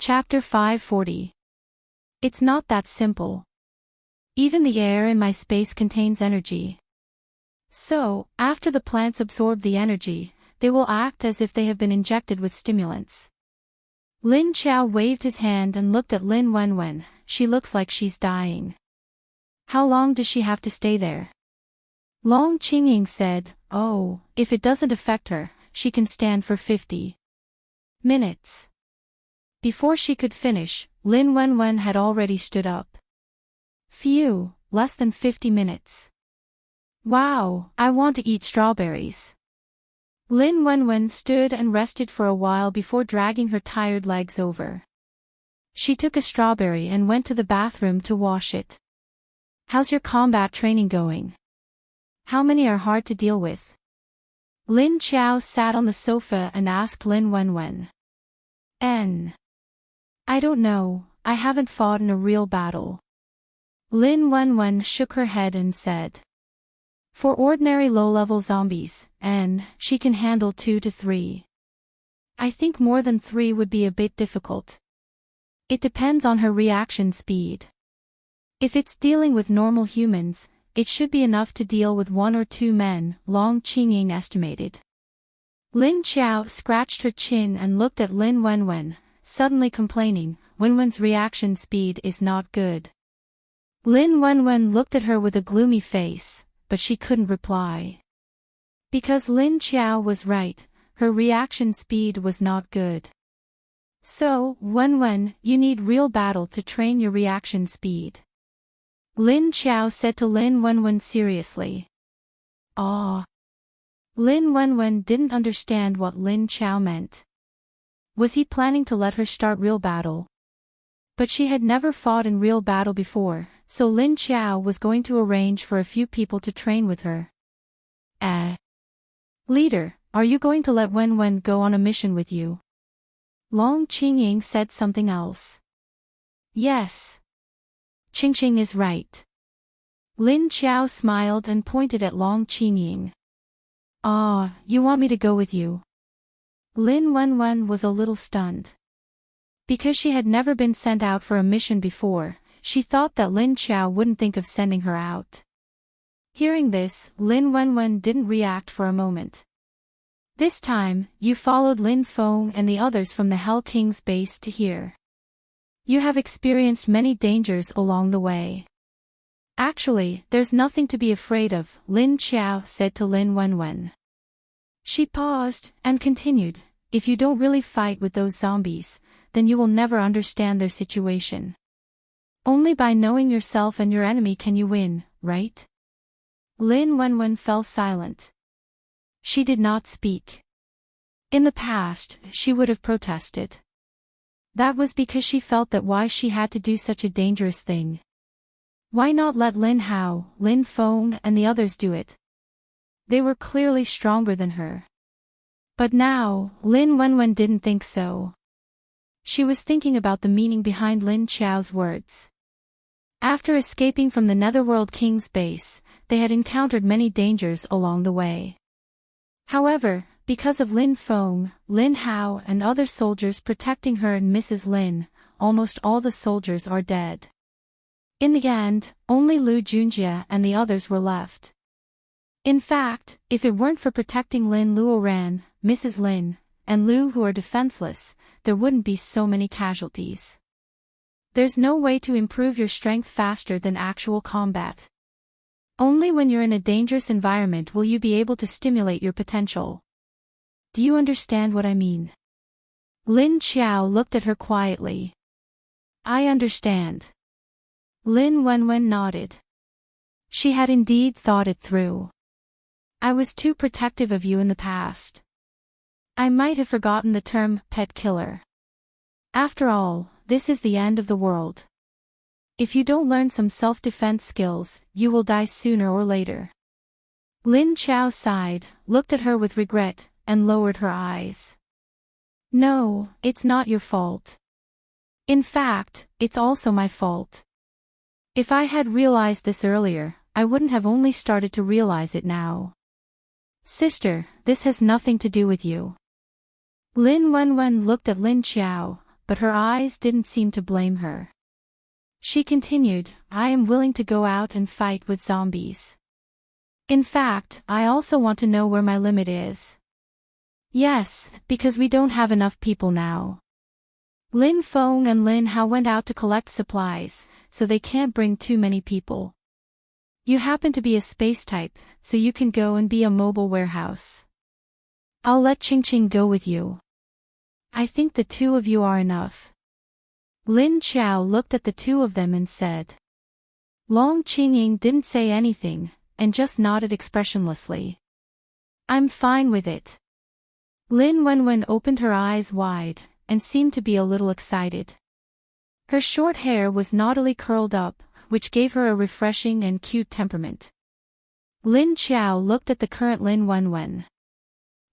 Chapter 540. It's not that simple. Even the air in my space contains energy. So, after the plants absorb the energy, they will act as if they have been injected with stimulants. Lin Chao waved his hand and looked at Lin Wenwen. She looks like she's dying. How long does she have to stay there? Long Qingying said, oh, if it doesn't affect her, she can stand for 50 minutes. Before she could finish, Lin Wenwen had already stood up. Phew, less than 50 minutes. Wow, I want to eat strawberries. Lin Wenwen stood and rested for a while before dragging her tired legs over. She took a strawberry and went to the bathroom to wash it. How's your combat training going? How many are hard to deal with? Lin Chao sat on the sofa and asked Lin Wenwen. I don't know, I haven't fought in a real battle. Lin Wenwen shook her head and said. For ordinary low-level zombies, she can handle 2 to 3. I think more than 3 would be a bit difficult. It depends on her reaction speed. If it's dealing with normal humans, it should be enough to deal with 1 or 2 men, Long Qingying estimated. Lin Chao scratched her chin and looked at Lin Wenwen, suddenly complaining, Wenwen's reaction speed is not good. Lin Wenwen looked at her with a gloomy face, but she couldn't reply. Because Lin Chao was right, her reaction speed was not good. So, Wenwen, you need real battle to train your reaction speed. Lin Chao said to Lin Wenwen seriously. Ah. Lin Wenwen didn't understand what Lin Chao meant. Was he planning to let her start real battle? But she had never fought in real battle before, so Lin Chao was going to arrange for a few people to train with her. Leader, are you going to let Wenwen go on a mission with you? Long Qingying said something else. Yes. Qingqing is right. Lin Chao smiled and pointed at Long Qingying. Ah, you want me to go with you? Lin Wenwen was a little stunned. Because she had never been sent out for a mission before, she thought that Lin Chao wouldn't think of sending her out. Hearing this, Lin Wenwen didn't react for a moment. This time, you followed Lin Feng and the others from the Hell King's base to here. You have experienced many dangers along the way. Actually, there's nothing to be afraid of, Lin Chao said to Lin Wenwen. She paused, and continued, if you don't really fight with those zombies, then you will never understand their situation. Only by knowing yourself and your enemy can you win, right? Lin Wenwen fell silent. She did not speak. In the past, she would have protested. That was because she felt that why she had to do such a dangerous thing. Why not let Lin Hao, Lin Feng and the others do it? They were clearly stronger than her. But now, Lin Wenwen didn't think so. She was thinking about the meaning behind Lin Chao's words. After escaping from the Netherworld King's base, they had encountered many dangers along the way. However, because of Lin Feng, Lin Hao and other soldiers protecting her and Mrs. Lin, almost all the soldiers are dead. In the end, only Lu Junjie and the others were left. In fact, if it weren't for protecting Lin Luoran, Mrs. Lin, and Lu who are defenseless, there wouldn't be so many casualties. There's no way to improve your strength faster than actual combat. Only when you're in a dangerous environment will you be able to stimulate your potential. Do you understand what I mean? Lin Chao looked at her quietly. I understand. Lin Wenwen nodded. She had indeed thought it through. I was too protective of you in the past. I might have forgotten the term pet killer. After all, this is the end of the world. If you don't learn some self-defense skills, you will die sooner or later. Lin Chao sighed, looked at her with regret, and lowered her eyes. No, it's not your fault. In fact, it's also my fault. If I had realized this earlier, I wouldn't have only started to realize it now. Sister, this has nothing to do with you. Lin Wenwen looked at Lin Chao, but her eyes didn't seem to blame her. She continued, I am willing to go out and fight with zombies. In fact, I also want to know where my limit is. Yes, because we don't have enough people now. Lin Feng and Lin Hao went out to collect supplies, so they can't bring too many people. You happen to be a space type, so you can go and be a mobile warehouse. I'll let Qingqing go with you. I think the two of you are enough. Lin Qiao looked at the two of them and said. Long Qingying didn't say anything, and just nodded expressionlessly. I'm fine with it. Lin Wenwen opened her eyes wide, and seemed to be a little excited. Her short hair was naughtily curled up, which gave her a refreshing and cute temperament. Lin Qiao looked at the current Lin Wenwen.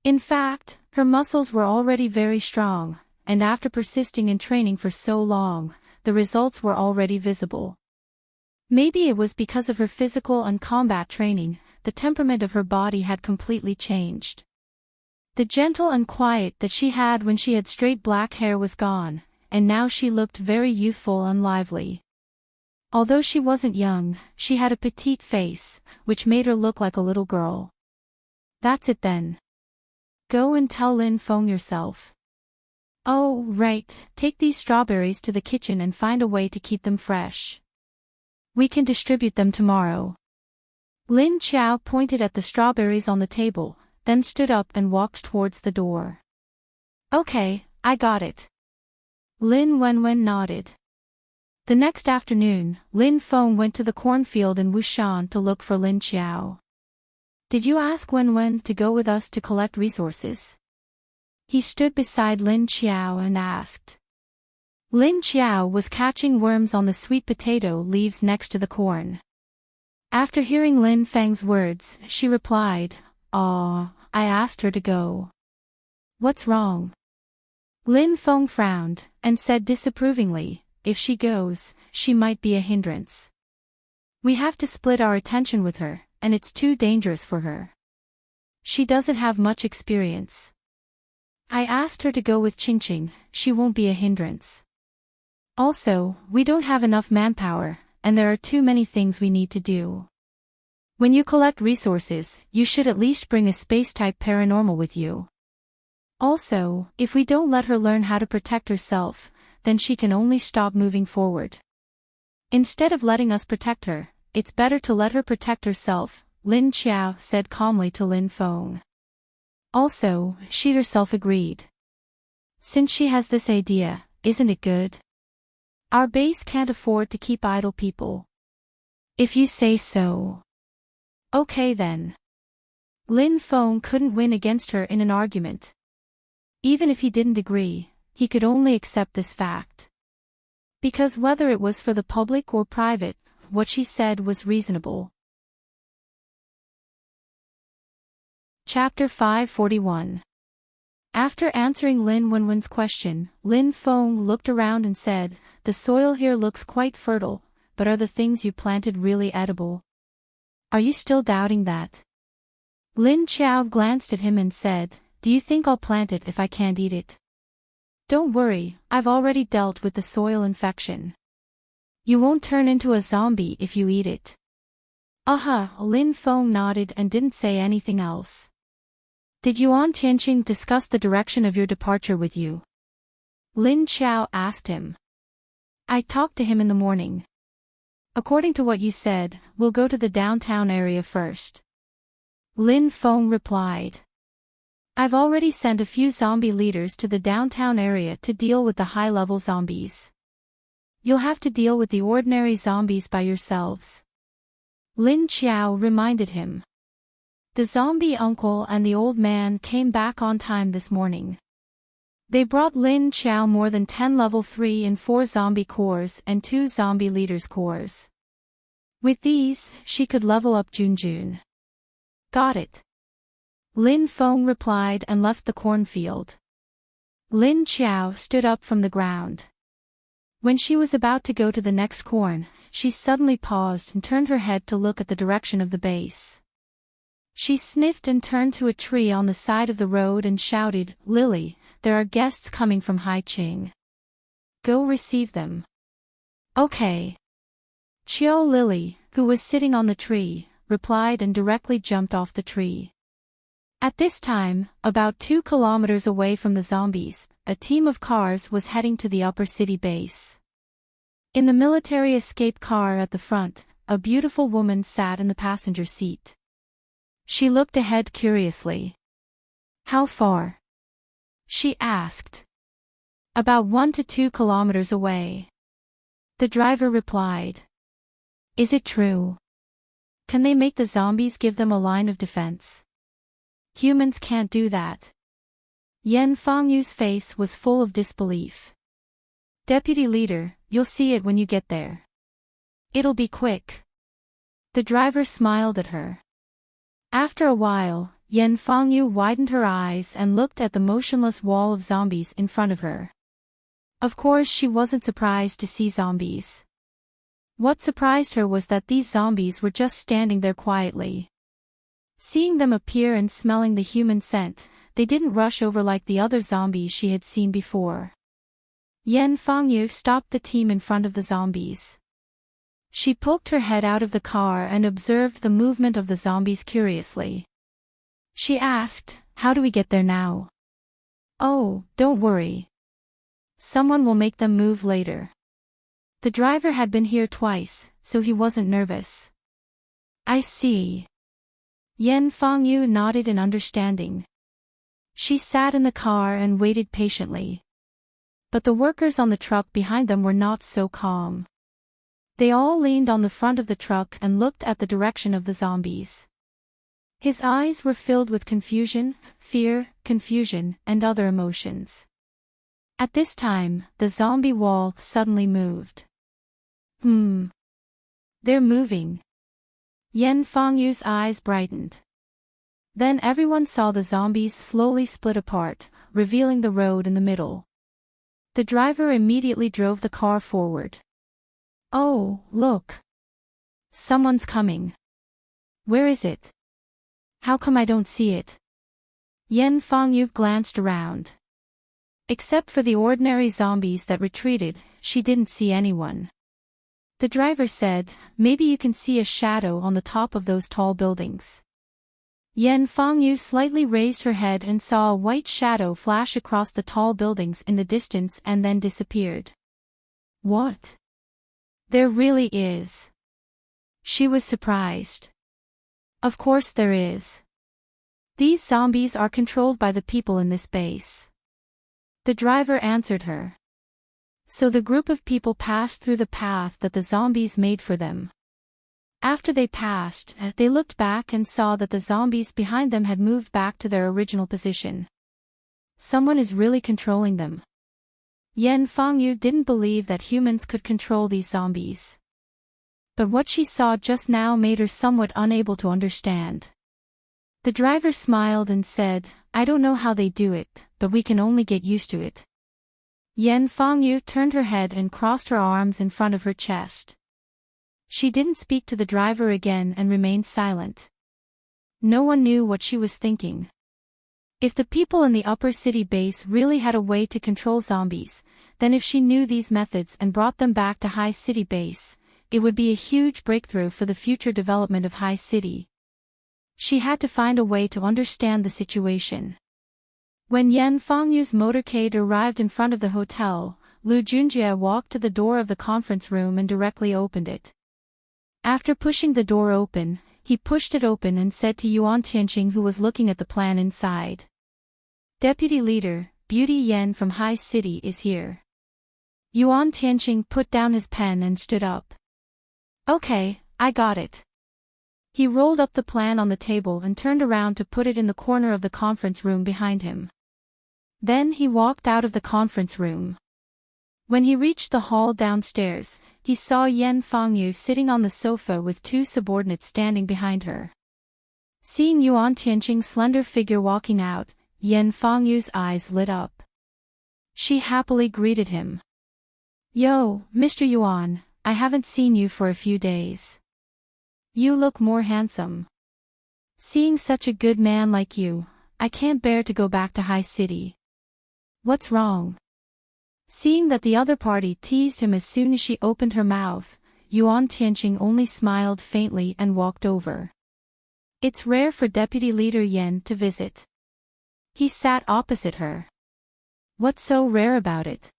In fact, her muscles were already very strong, and after persisting in training for so long, the results were already visible. Maybe it was because of her physical and combat training, the temperament of her body had completely changed. The gentle and quiet that she had when she had straight black hair was gone, and now she looked very youthful and lively. Although she wasn't young, she had a petite face, which made her look like a little girl. That's it then. Go and tell Lin Feng yourself. Oh, right, take these strawberries to the kitchen and find a way to keep them fresh. We can distribute them tomorrow. Lin Qiao pointed at the strawberries on the table, then stood up and walked towards the door. Okay, I got it. Lin Wenwen nodded. The next afternoon, Lin Feng went to the cornfield in Wushan to look for Lin Qiao. Did you ask Wenwen to go with us to collect resources? He stood beside Lin Qiao and asked. Lin Qiao was catching worms on the sweet potato leaves next to the corn. After hearing Lin Feng's words, she replied, I asked her to go. What's wrong? Lin Feng frowned, and said disapprovingly, if she goes, she might be a hindrance. We have to split our attention with her, and it's too dangerous for her. She doesn't have much experience. I asked her to go with Qingqing, she won't be a hindrance. Also, we don't have enough manpower, and there are too many things we need to do. When you collect resources, you should at least bring a space-type paranormal with you. Also, if we don't let her learn how to protect herself, then she can only stop moving forward. Instead of letting us protect her, it's better to let her protect herself, Lin Qiao said calmly to Lin Feng. Also, she herself agreed. Since she has this idea, isn't it good? Our base can't afford to keep idle people. If you say so. Okay then. Lin Feng couldn't win against her in an argument. Even if he didn't agree, he could only accept this fact. Because whether it was for the public or private, what she said was reasonable. Chapter 541. After answering Lin Wenwen's question, Lin Feng looked around and said, the soil here looks quite fertile, but are the things you planted really edible? Are you still doubting that? Lin Qiao glanced at him and said, do you think I'll plant it if I can't eat it? Don't worry, I've already dealt with the soil infection. You won't turn into a zombie if you eat it. Lin Feng nodded and didn't say anything else. Did Yuan Tianqing discuss the direction of your departure with you? Lin Qiao asked him. I talked to him in the morning. According to what you said, we'll go to the downtown area first. Lin Feng replied. I've already sent a few zombie leaders to the downtown area to deal with the high-level zombies. You'll have to deal with the ordinary zombies by yourselves. Lin Qiao reminded him. The zombie uncle and the old man came back on time this morning. They brought Lin Qiao more than 10 level 3 and 4 zombie cores and 2 zombie leaders cores. With these, she could level up Junjun. Got it. Lin Feng replied and left the cornfield. Lin Qiao stood up from the ground. When she was about to go to the next corn, she suddenly paused and turned her head to look at the direction of the base. She sniffed and turned to a tree on the side of the road and shouted, Lily, there are guests coming from Haiqing. Go receive them. Okay. Chiao Lily, who was sitting on the tree, replied and directly jumped off the tree. At this time, about 2 kilometers away from the zombies, a team of cars was heading to the upper city base. In the military escape car at the front, a beautiful woman sat in the passenger seat. She looked ahead curiously. How far? She asked. About 1 to 2 kilometers away. The driver replied. Is it true? Can they make the zombies give them a line of defense? Humans can't do that. Yan Fengyu's face was full of disbelief. Deputy leader, you'll see it when you get there. It'll be quick. The driver smiled at her. After a while, Yan Fengyu widened her eyes and looked at the motionless wall of zombies in front of her. Of course she wasn't surprised to see zombies. What surprised her was that these zombies were just standing there quietly. Seeing them appear and smelling the human scent, they didn't rush over like the other zombies she had seen before. Yan Fengyu stopped the team in front of the zombies. She poked her head out of the car and observed the movement of the zombies curiously. She asked, how do we get there now? Oh, don't worry. Someone will make them move later. The driver had been here twice, so he wasn't nervous. I see. Yan Fengyu nodded in understanding. She sat in the car and waited patiently. But the workers on the truck behind them were not so calm. They all leaned on the front of the truck and looked at the direction of the zombies. His eyes were filled with confusion, fear, confusion, and other emotions. At this time, the zombie wall suddenly moved. They're moving. Yan Fengyu's eyes brightened. Then everyone saw the zombies slowly split apart, revealing the road in the middle. The driver immediately drove the car forward. Oh, look. Someone's coming. Where is it? How come I don't see it? Yan Fengyu glanced around. Except for the ordinary zombies that retreated, she didn't see anyone. The driver said, maybe you can see a shadow on the top of those tall buildings. Yan Fengyu slightly raised her head and saw a white shadow flash across the tall buildings in the distance and then disappeared. What? There really is. She was surprised. Of course there is. These zombies are controlled by the people in this base. The driver answered her. So the group of people passed through the path that the zombies made for them. After they passed, they looked back and saw that the zombies behind them had moved back to their original position. Someone is really controlling them. Yan Fengyu didn't believe that humans could control these zombies. But what she saw just now made her somewhat unable to understand. The driver smiled and said, I don't know how they do it, but we can only get used to it. Yan Fengyu turned her head and crossed her arms in front of her chest. She didn't speak to the driver again and remained silent. No one knew what she was thinking. If the people in the upper city base really had a way to control zombies, then if she knew these methods and brought them back to High City base, it would be a huge breakthrough for the future development of High City. She had to find a way to understand the situation. When Yan Fengyu's motorcade arrived in front of the hotel, Lu Junjie walked to the door of the conference room and directly opened it. After pushing the door open, he pushed it open and said to Yuan Tianqing, who was looking at the plan inside. Deputy Leader, Beauty Yan from High City is here. Yuan Tianqing put down his pen and stood up. Okay, I got it. He rolled up the plan on the table and turned around to put it in the corner of the conference room behind him. Then he walked out of the conference room. When he reached the hall downstairs, he saw Yan Fengyu sitting on the sofa with 2 subordinates standing behind her. Seeing Yuan Tianqing's slender figure walking out, Yan Fengyu's eyes lit up. She happily greeted him. Yo, Mr. Yuan, I haven't seen you for a few days. You look more handsome. Seeing such a good man like you, I can't bear to go back to High City. What's wrong? Seeing that the other party teased him as soon as she opened her mouth, Yuan Tianqing only smiled faintly and walked over. It's rare for Deputy Leader Yen to visit. He sat opposite her. What's so rare about it?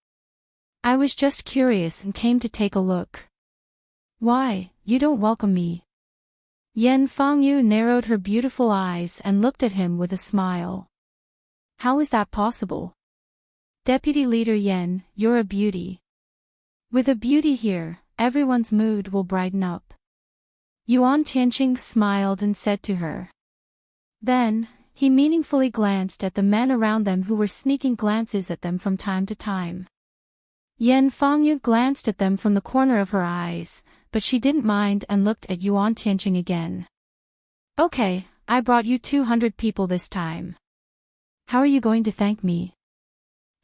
I was just curious and came to take a look. Why, you don't welcome me? Yen Fangyu narrowed her beautiful eyes and looked at him with a smile. How is that possible? Deputy Leader Yen, you're a beauty. With a beauty here, everyone's mood will brighten up. Yuan Tianqing smiled and said to her. Then, he meaningfully glanced at the men around them who were sneaking glances at them from time to time. Yen Fangyu glanced at them from the corner of her eyes, but she didn't mind and looked at Yuan Tianqing again. Okay, I brought you 200 people this time. How are you going to thank me?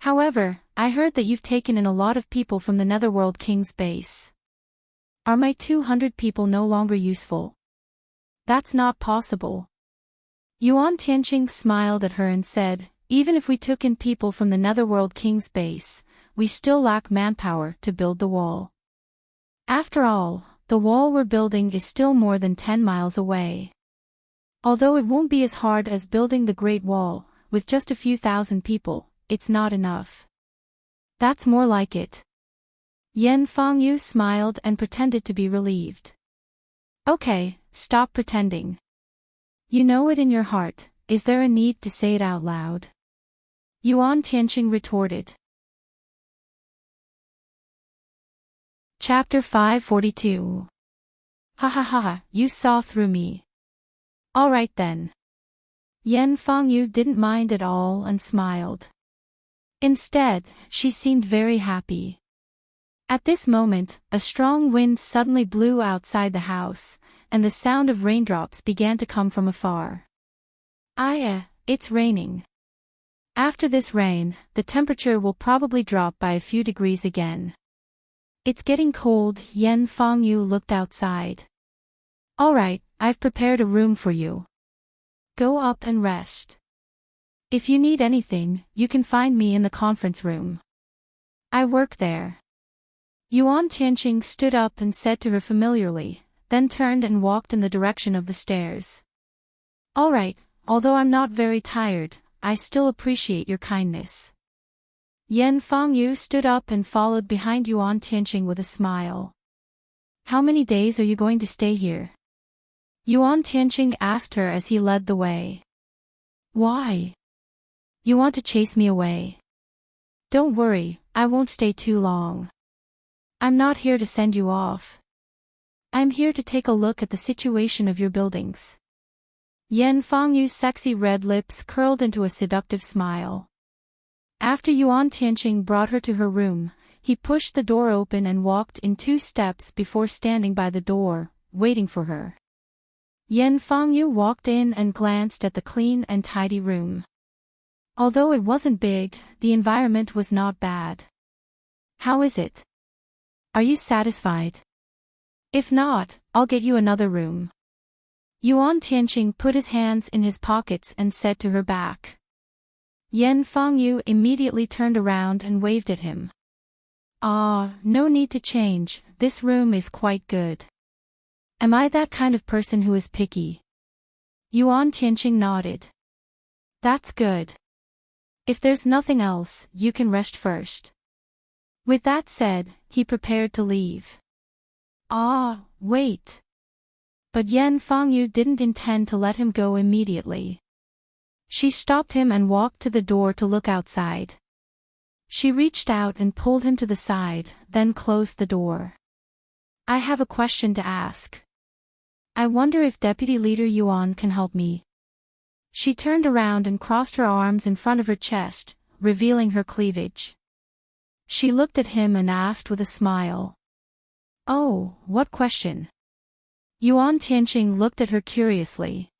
However, I heard that you've taken in a lot of people from the Netherworld King's base. Are my 200 people no longer useful? That's not possible. Yuan Tianqing smiled at her and said, even if we took in people from the Netherworld King's base, we still lack manpower to build the wall. After all, the wall we're building is still more than 10 miles away. Although it won't be as hard as building the Great Wall, with just a few thousand people, it's not enough. That's more like it. Yen Fangyu smiled and pretended to be relieved. Okay, stop pretending. You know it in your heart, is there a need to say it out loud? Yuan Tianqing retorted. Chapter 542. Ha ha ha ha, you saw through me. Alright then. Yen Fangyu didn't mind at all and smiled. Instead, she seemed very happy. At this moment, a strong wind suddenly blew outside the house, and the sound of raindrops began to come from afar. It's raining. After this rain, the temperature will probably drop by a few degrees again. It's getting cold. Yen Fangyu looked outside. Alright, I've prepared a room for you. Go up and rest. If you need anything, you can find me in the conference room. I work there. Yuan Tianqing stood up and said to her familiarly, then turned and walked in the direction of the stairs. Alright, although I'm not very tired, I still appreciate your kindness. Yen Fangyu stood up and followed behind Yuan Tianqing with a smile. How many days are you going to stay here? Yuan Tianqing asked her as he led the way. Why? You want to chase me away? Don't worry, I won't stay too long. I'm not here to send you off. I'm here to take a look at the situation of your buildings. Yen Fangyu's sexy red lips curled into a seductive smile. After Yuan Tianqing brought her to her room, he pushed the door open and walked in 2 steps before standing by the door, waiting for her. Yen Fangyu walked in and glanced at the clean and tidy room. Although it wasn't big, the environment was not bad. How is it? Are you satisfied? If not, I'll get you another room. Yuan Tianqing put his hands in his pockets and said to her back. Yen Fangyu immediately turned around and waved at him. No need to change, this room is quite good. Am I that kind of person who is picky? Yuan Tianqing nodded. That's good. If there's nothing else, you can rest first. With that said, he prepared to leave. Wait. But Yen Fangyu didn't intend to let him go immediately. She stopped him and walked to the door to look outside. She reached out and pulled him to the side, then closed the door. I have a question to ask. I wonder if Deputy Leader Yuan can help me. She turned around and crossed her arms in front of her chest, revealing her cleavage. She looked at him and asked with a smile. Oh, what question? Yuan Tianqing looked at her curiously.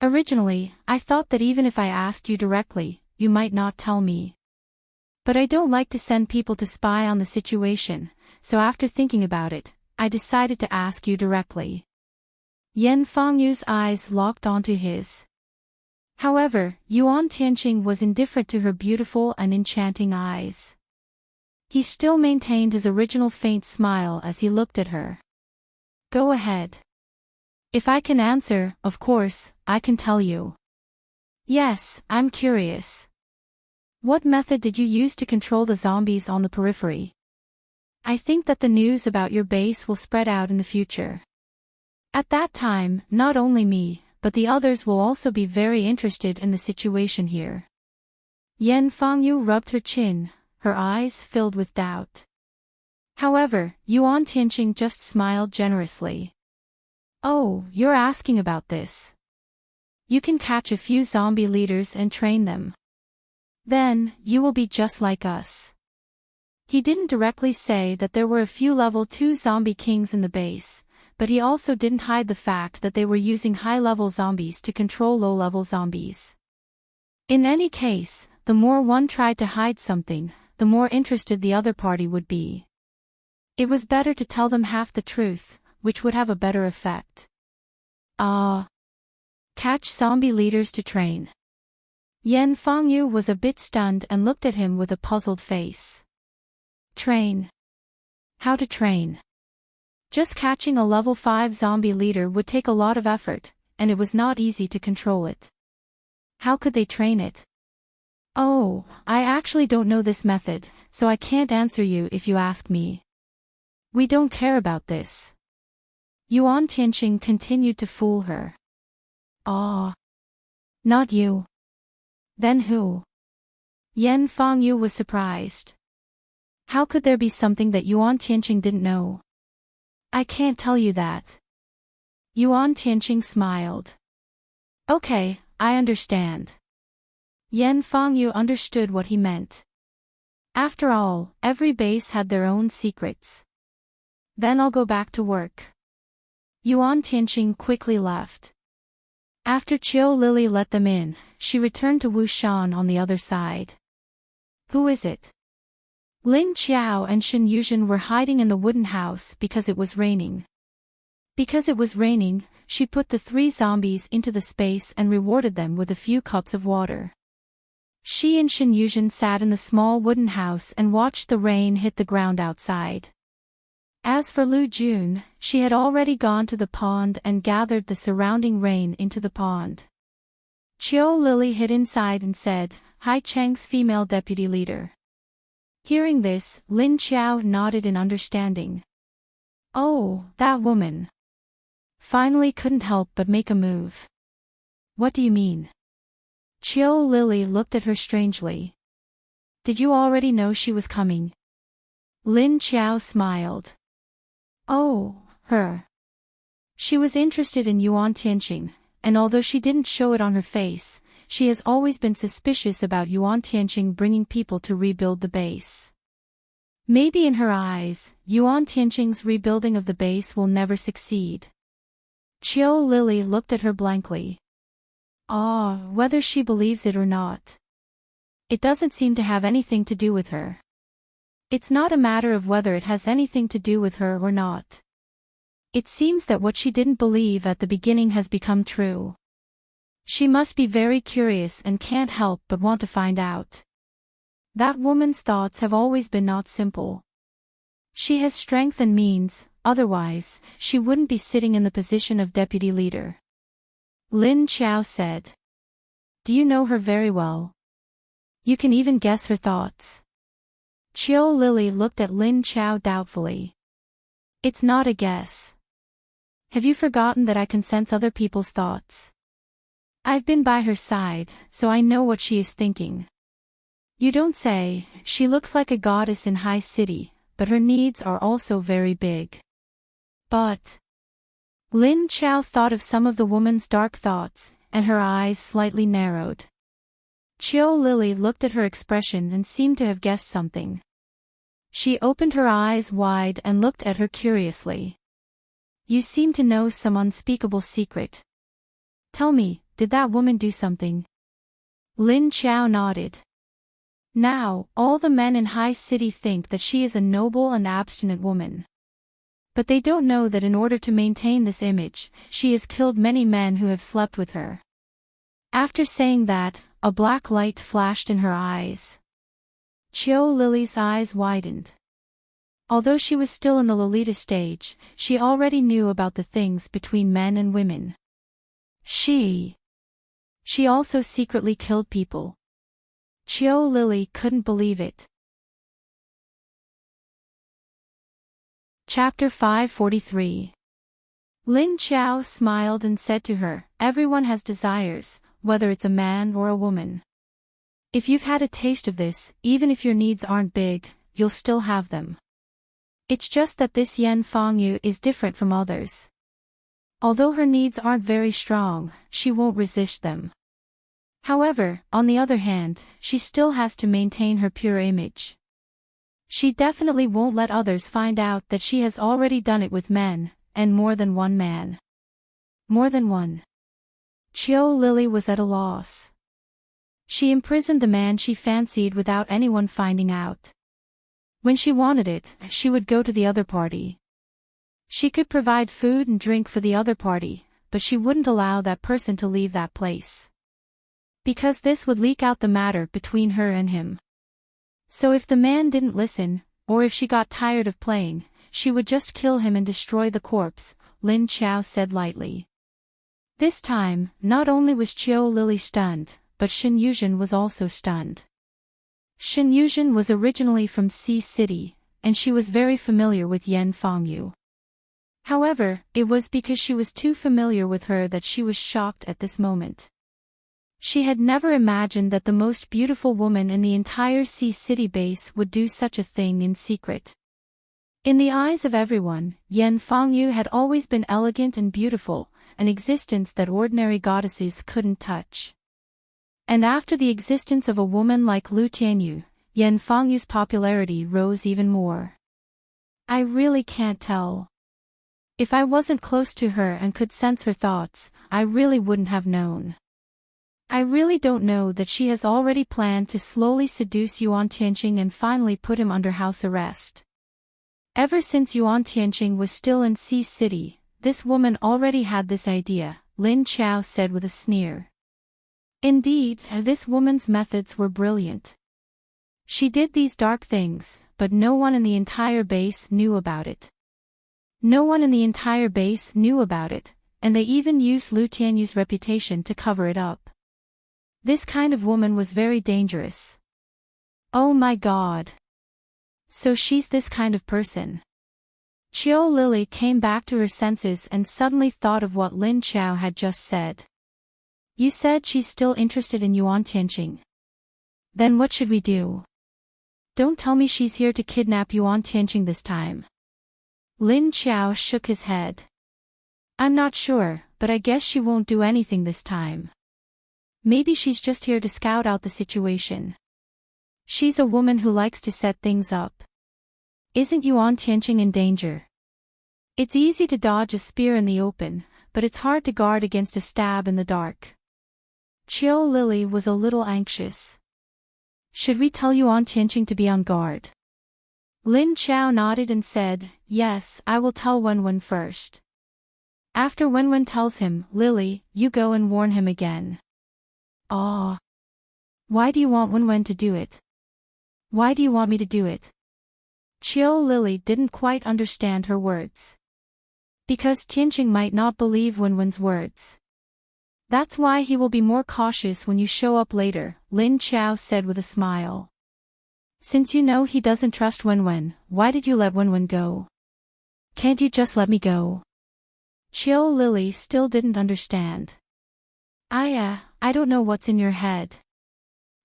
Originally, I thought that even if I asked you directly, you might not tell me. But I don't like to send people to spy on the situation, so after thinking about it, I decided to ask you directly. Yen Fangyu's eyes locked onto his. However, Yuan Tianqing was indifferent to her beautiful and enchanting eyes. He still maintained his original faint smile as he looked at her. Go ahead. If I can answer, of course, I can tell you. Yes, I'm curious. What method did you use to control the zombies on the periphery? I think that the news about your base will spread out in the future. At that time, not only me, but the others will also be very interested in the situation here. Yan Fangyu rubbed her chin, her eyes filled with doubt. However, Yuan Tianqing just smiled generously. Oh, you're asking about this. You can catch a few zombie leaders and train them. Then, you will be just like us. He didn't directly say that there were a few level 2 zombie kings in the base, but he also didn't hide the fact that they were using high-level zombies to control low-level zombies. In any case, the more one tried to hide something, the more interested the other party would be. It was better to tell them half the truth, which would have a better effect. Catch zombie leaders to train. Yan Fangyu was a bit stunned and looked at him with a puzzled face. Train? How to train? Just catching a level 5 zombie leader would take a lot of effort, and it was not easy to control it. How could they train it? Oh, I actually don't know this method, so I can't answer you if you ask me. We don't care about this. Yuan Tianqing continued to fool her. Not you. Then who? Yan Fangyu was surprised. How could there be something that Yuan Tianqing didn't know? I can't tell you that. Yuan Tianqing smiled. Okay, I understand. Yan Fangyu understood what he meant. After all, every base had their own secrets. Then I'll go back to work. Yuan Tianqing quickly left. After Qiu Lily let them in, she returned to Wu Shan on the other side. Who is it? Lin Qiao and Shen Yuzhen were hiding in the wooden house because it was raining. Because it was raining, she put the 3 zombies into the space and rewarded them with a few cups of water. She and Shen Yuzhen sat in the small wooden house and watched the rain hit the ground outside. As for Lu Jun, she had already gone to the pond and gathered the surrounding rain into the pond. Qiu Lily hid inside and said, Hai Cheng's female deputy leader. Hearing this, Lin Qiao nodded in understanding. Oh, that woman. Finally couldn't help but make a move. What do you mean? Qiu Lily looked at her strangely. Did you already know she was coming? Lin Qiao smiled. Oh, her. She was interested in Yuan Tianqing, and although she didn't show it on her face, she has always been suspicious about Yuan Tianqing bringing people to rebuild the base. Maybe in her eyes, Yuan Tianqing's rebuilding of the base will never succeed. Qiu Lily looked at her blankly. Whether she believes it or not. It doesn't seem to have anything to do with her. It's not a matter of whether it has anything to do with her or not. It seems that what she didn't believe at the beginning has become true. She must be very curious and can't help but want to find out. That woman's thoughts have always been not simple. She has strength and means, otherwise, she wouldn't be sitting in the position of deputy leader. Lin Qiao said. Do you know her very well? You can even guess her thoughts. Qiu Lily looked at Lin Qiao doubtfully. It's not a guess. Have you forgotten that I can sense other people's thoughts? I've been by her side, so I know what she is thinking. You don't say. She looks like a goddess in High City, but her needs are also very big. But Lin Qiao thought of some of the woman's dark thoughts, and her eyes slightly narrowed. Qiu Lily looked at her expression and seemed to have guessed something. She opened her eyes wide and looked at her curiously. You seem to know some unspeakable secret. Tell me, did that woman do something? Lin Qiao nodded. Now, all the men in High City think that she is a noble and abstinent woman. But they don't know that in order to maintain this image, she has killed many men who have slept with her. After saying that, a black light flashed in her eyes. Chiu Lily's eyes widened. Although she was still in the Lolita stage, she already knew about the things between men and women. She also secretly killed people. Chiu Lily couldn't believe it. Chapter 543. Lin Qiao smiled and said to her, "Everyone has desires, whether it's a man or a woman. If you've had a taste of this, even if your needs aren't big, you'll still have them. It's just that this Yan Fangyu is different from others. Although her needs aren't very strong, she won't resist them. However, on the other hand, she still has to maintain her pure image. She definitely won't let others find out that she has already done it with men, and more than one man." More than one. Chiu Lily was at a loss. She imprisoned the man she fancied without anyone finding out. When she wanted it, she would go to the other party. She could provide food and drink for the other party, but she wouldn't allow that person to leave that place. Because this would leak out the matter between her and him. So if the man didn't listen, or if she got tired of playing, she would just kill him and destroy the corpse, Lin Qiao said lightly. This time, not only was Chiu Lily stunned, but Shen Yuzhen was also stunned. Shen Yuzhen was originally from Sea City, and she was very familiar with Yan Fangyu. However, it was because she was too familiar with her that she was shocked at this moment. She had never imagined that the most beautiful woman in the entire Sea City base would do such a thing in secret. In the eyes of everyone, Yan Fangyu had always been elegant and beautiful, an existence that ordinary goddesses couldn't touch. And after the existence of a woman like Lu Tianyu, Yan Fangyu's popularity rose even more. I really can't tell. If I wasn't close to her and could sense her thoughts, I really wouldn't have known. I really don't know that she has already planned to slowly seduce Yuan Tianqing and finally put him under house arrest. Ever since Yuan Tianqing was still in Sea City, this woman already had this idea, Lin Qiao said with a sneer. Indeed, this woman's methods were brilliant. She did these dark things, but no one in the entire base knew about it. No one in the entire base knew about it, and they even used Lu Tianyu's reputation to cover it up. This kind of woman was very dangerous. Oh my god. So she's this kind of person. Chiu Lily came back to her senses and suddenly thought of what Lin Qiao had just said. You said she's still interested in Yuan Tianqing. Then what should we do? Don't tell me she's here to kidnap Yuan Tianqing this time. Lin Qiao shook his head. I'm not sure, but I guess she won't do anything this time. Maybe she's just here to scout out the situation. She's a woman who likes to set things up. Isn't Yuan Tianqing in danger? It's easy to dodge a spear in the open, but it's hard to guard against a stab in the dark. Chiu Lily was a little anxious. Should we tell Yuan Tianqing to be on guard? Lin Qiao nodded and said, yes, I will tell Wenwen first. After Wenwen tells him, Lily, you go and warn him again. Ah. Why do you want Wenwen to do it? Why do you want me to do it? Chiu Lily didn't quite understand her words. Because Tianqing might not believe Wenwen's words. That's why he will be more cautious when you show up later, Lin Qiao said with a smile. Since you know he doesn't trust Wenwen, why did you let Wenwen go? Can't you just let me go? Chiu Lily still didn't understand. I don't know what's in your head.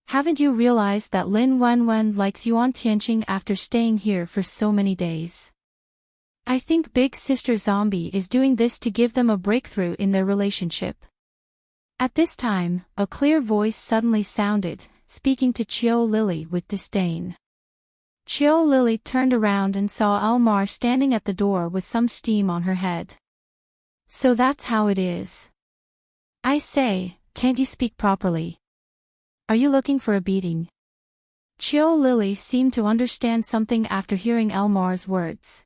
Haven't you realized that Lin Wenwen likes Yuan Tianqing after staying here for so many days? I think Big Sister Zombie is doing this to give them a breakthrough in their relationship. At this time, a clear voice suddenly sounded, speaking to Chiu Lily with disdain. Chiu Lily turned around and saw Elmar standing at the door with some steam on her head. So that's how it is. I say, can't you speak properly? Are you looking for a beating? Chiu Lily seemed to understand something after hearing Elmar's words.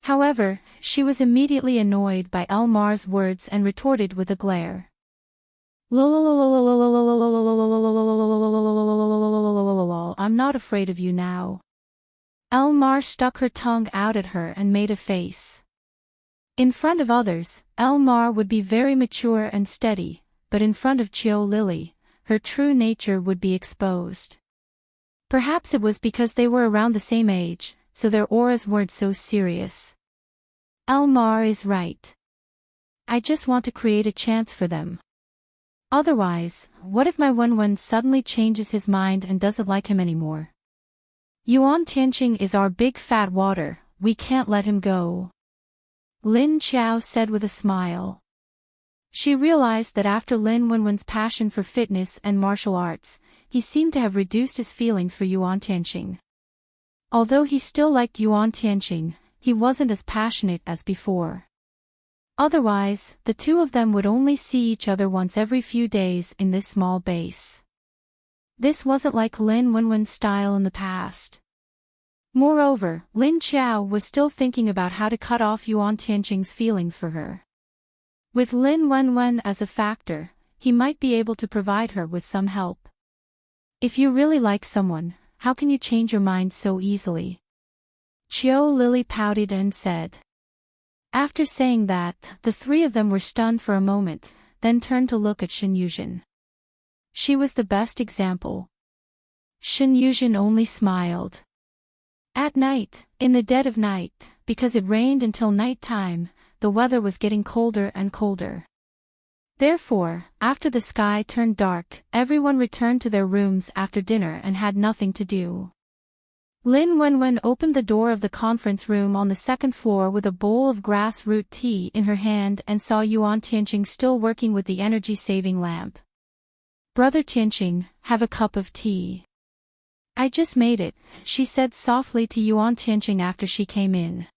However, she was immediately annoyed by Elmar's words and retorted with a glare. I'm not afraid of you now. Elmar stuck her tongue out at her and made a face. In front of others, Elmar would be very mature and steady, but in front of Chio Lily, her true nature would be exposed. Perhaps it was because they were around the same age, so their auras weren't so serious. Elmar is right. I just want to create a chance for them. Otherwise, what if my Wenwen suddenly changes his mind and doesn't like him anymore? Yuan Tianqing is our big fat water, we can't let him go. Lin Qiao said with a smile. She realized that after Lin Wenwen's passion for fitness and martial arts, he seemed to have reduced his feelings for Yuan Tianqing. Although he still liked Yuan Tianqing, he wasn't as passionate as before. Otherwise, the two of them would only see each other once every few days in this small base. This wasn't like Lin Wenwen's style in the past. Moreover, Lin Qiao was still thinking about how to cut off Yuan Tianqing's feelings for her. With Lin Wenwen as a factor, he might be able to provide her with some help. If you really like someone, how can you change your mind so easily? Chio Lily pouted and said. After saying that, the three of them were stunned for a moment, then turned to look at Shen Yuzhen. She was the best example. Shen Yuzhen only smiled. At night, in the dead of night, because it rained until night time, the weather was getting colder and colder. Therefore, after the sky turned dark, everyone returned to their rooms after dinner and had nothing to do. Lin Wenwen opened the door of the conference room on the second floor with a bowl of grass root tea in her hand and saw Yuan Tianqing still working with the energy-saving lamp. Brother Tianqing, have a cup of tea. I just made it, she said softly to Yuan Tianqing after she came in.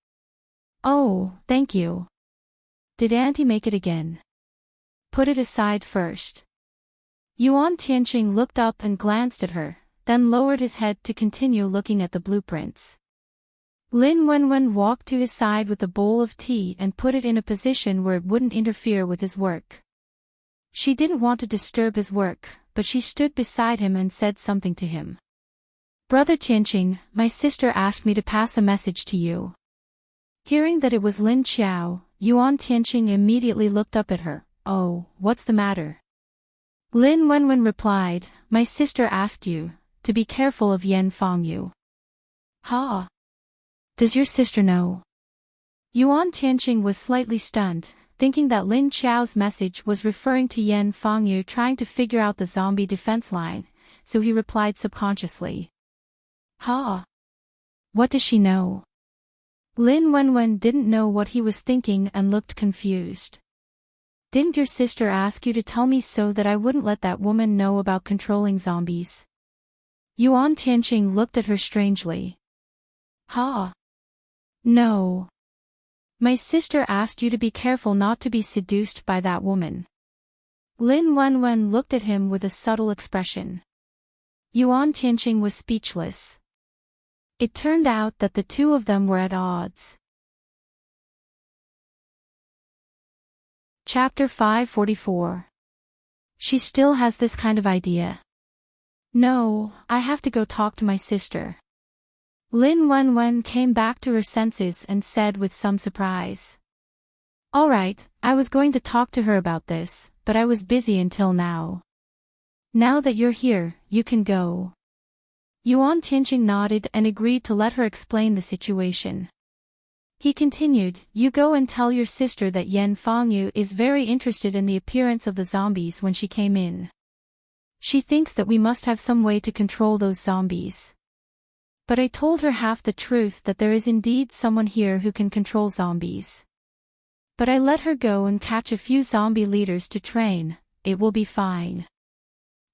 Oh, thank you. Did Auntie make it again? Put it aside first. Yuan Tianqing looked up and glanced at her, then lowered his head to continue looking at the blueprints. Lin Wenwen walked to his side with the bowl of tea and put it in a position where it wouldn't interfere with his work. She didn't want to disturb his work, but she stood beside him and said something to him. Brother Tianqing, my sister asked me to pass a message to you. Hearing that it was Lin Qiao, Yuan Tianqing immediately looked up at her. Oh, what's the matter? Lin Wenwen replied, my sister asked you to be careful of Yan Fangyu. Ha! Does your sister know? Yuan Tianqing was slightly stunned, thinking that Lin Qiao's message was referring to Yan Fangyu trying to figure out the zombie defense line, so he replied subconsciously. Ha! What does she know? Lin Wenwen didn't know what he was thinking and looked confused. Didn't your sister ask you to tell me so that I wouldn't let that woman know about controlling zombies? Yuan Tianqing looked at her strangely. Ha! No. My sister asked you to be careful not to be seduced by that woman. Lin Wenwen looked at him with a subtle expression. Yuan Tianqing was speechless. It turned out that the two of them were at odds. Chapter 544. She still has this kind of idea. No, I have to go talk to my sister. Lin Wenwen came back to her senses and said with some surprise. All right, I was going to talk to her about this, but I was busy until now. Now that you're here, you can go. Yuan Tianqing nodded and agreed to let her explain the situation. He continued, you go and tell your sister that Yan Fangyu is very interested in the appearance of the zombies when she came in. She thinks that we must have some way to control those zombies. But I told her half the truth, that there is indeed someone here who can control zombies. But I let her go and catch a few zombie leaders to train, it will be fine.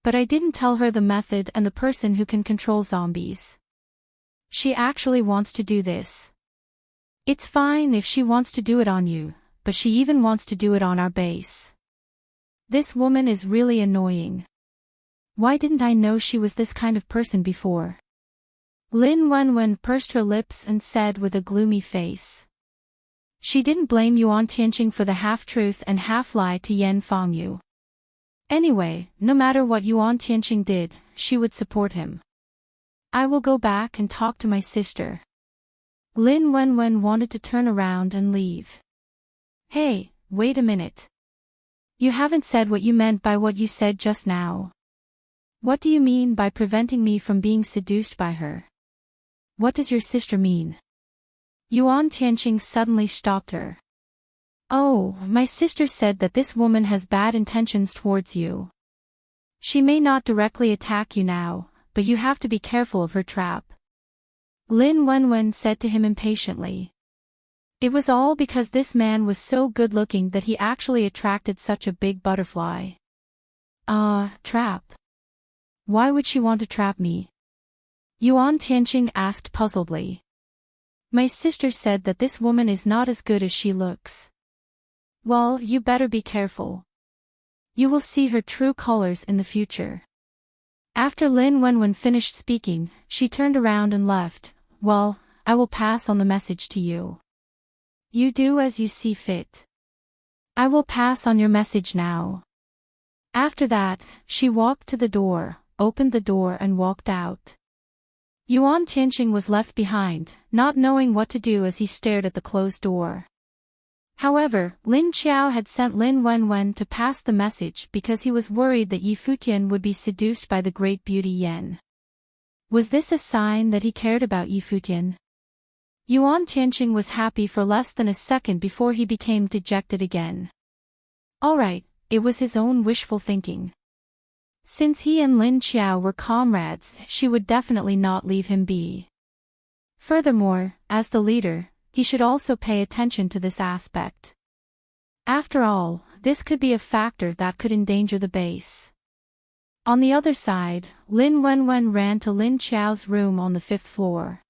But I didn't tell her the method and the person who can control zombies. She actually wants to do this. It's fine if she wants to do it on you, but she even wants to do it on our base. This woman is really annoying. Why didn't I know she was this kind of person before? Lin Wenwen pursed her lips and said with a gloomy face. She didn't blame Yuan Tianqing for the half-truth and half-lie to Yan Fangyu. Anyway, no matter what Yuan Tianqing did, she would support him. I will go back and talk to my sister. Lin Wenwen wanted to turn around and leave. Hey, wait a minute. You haven't said what you meant by what you said just now. What do you mean by preventing me from being seduced by her? What does your sister mean? Yuan Tianqing suddenly stopped her. Oh, my sister said that this woman has bad intentions towards you. She may not directly attack you now, but you have to be careful of her trap. Lin Wenwen said to him impatiently. It was all because this man was so good-looking that he actually attracted such a big butterfly. Trap. Why would she want to trap me? Yuan Tianqing asked puzzledly. My sister said that this woman is not as good as she looks. Well, you better be careful. You will see her true colors in the future. After Lin Wenwen finished speaking, she turned around and left. Well, I will pass on the message to you. You do as you see fit. I will pass on your message now. After that, she walked to the door, opened the door and walked out. Yuan Tianqing was left behind, not knowing what to do as he stared at the closed door. However, Lin Qiao had sent Lin Wenwen to pass the message because he was worried that Yi Futian would be seduced by the great beauty Yan. Was this a sign that he cared about Yi Futian? Yuan Tianqing was happy for less than a second before he became dejected again. Alright, it was his own wishful thinking. Since he and Lin Qiao were comrades, she would definitely not leave him be. Furthermore, as the leader, he should also pay attention to this aspect. After all, this could be a factor that could endanger the base. On the other side, Lin Wenwen ran to Lin Qiao's room on the 5th floor.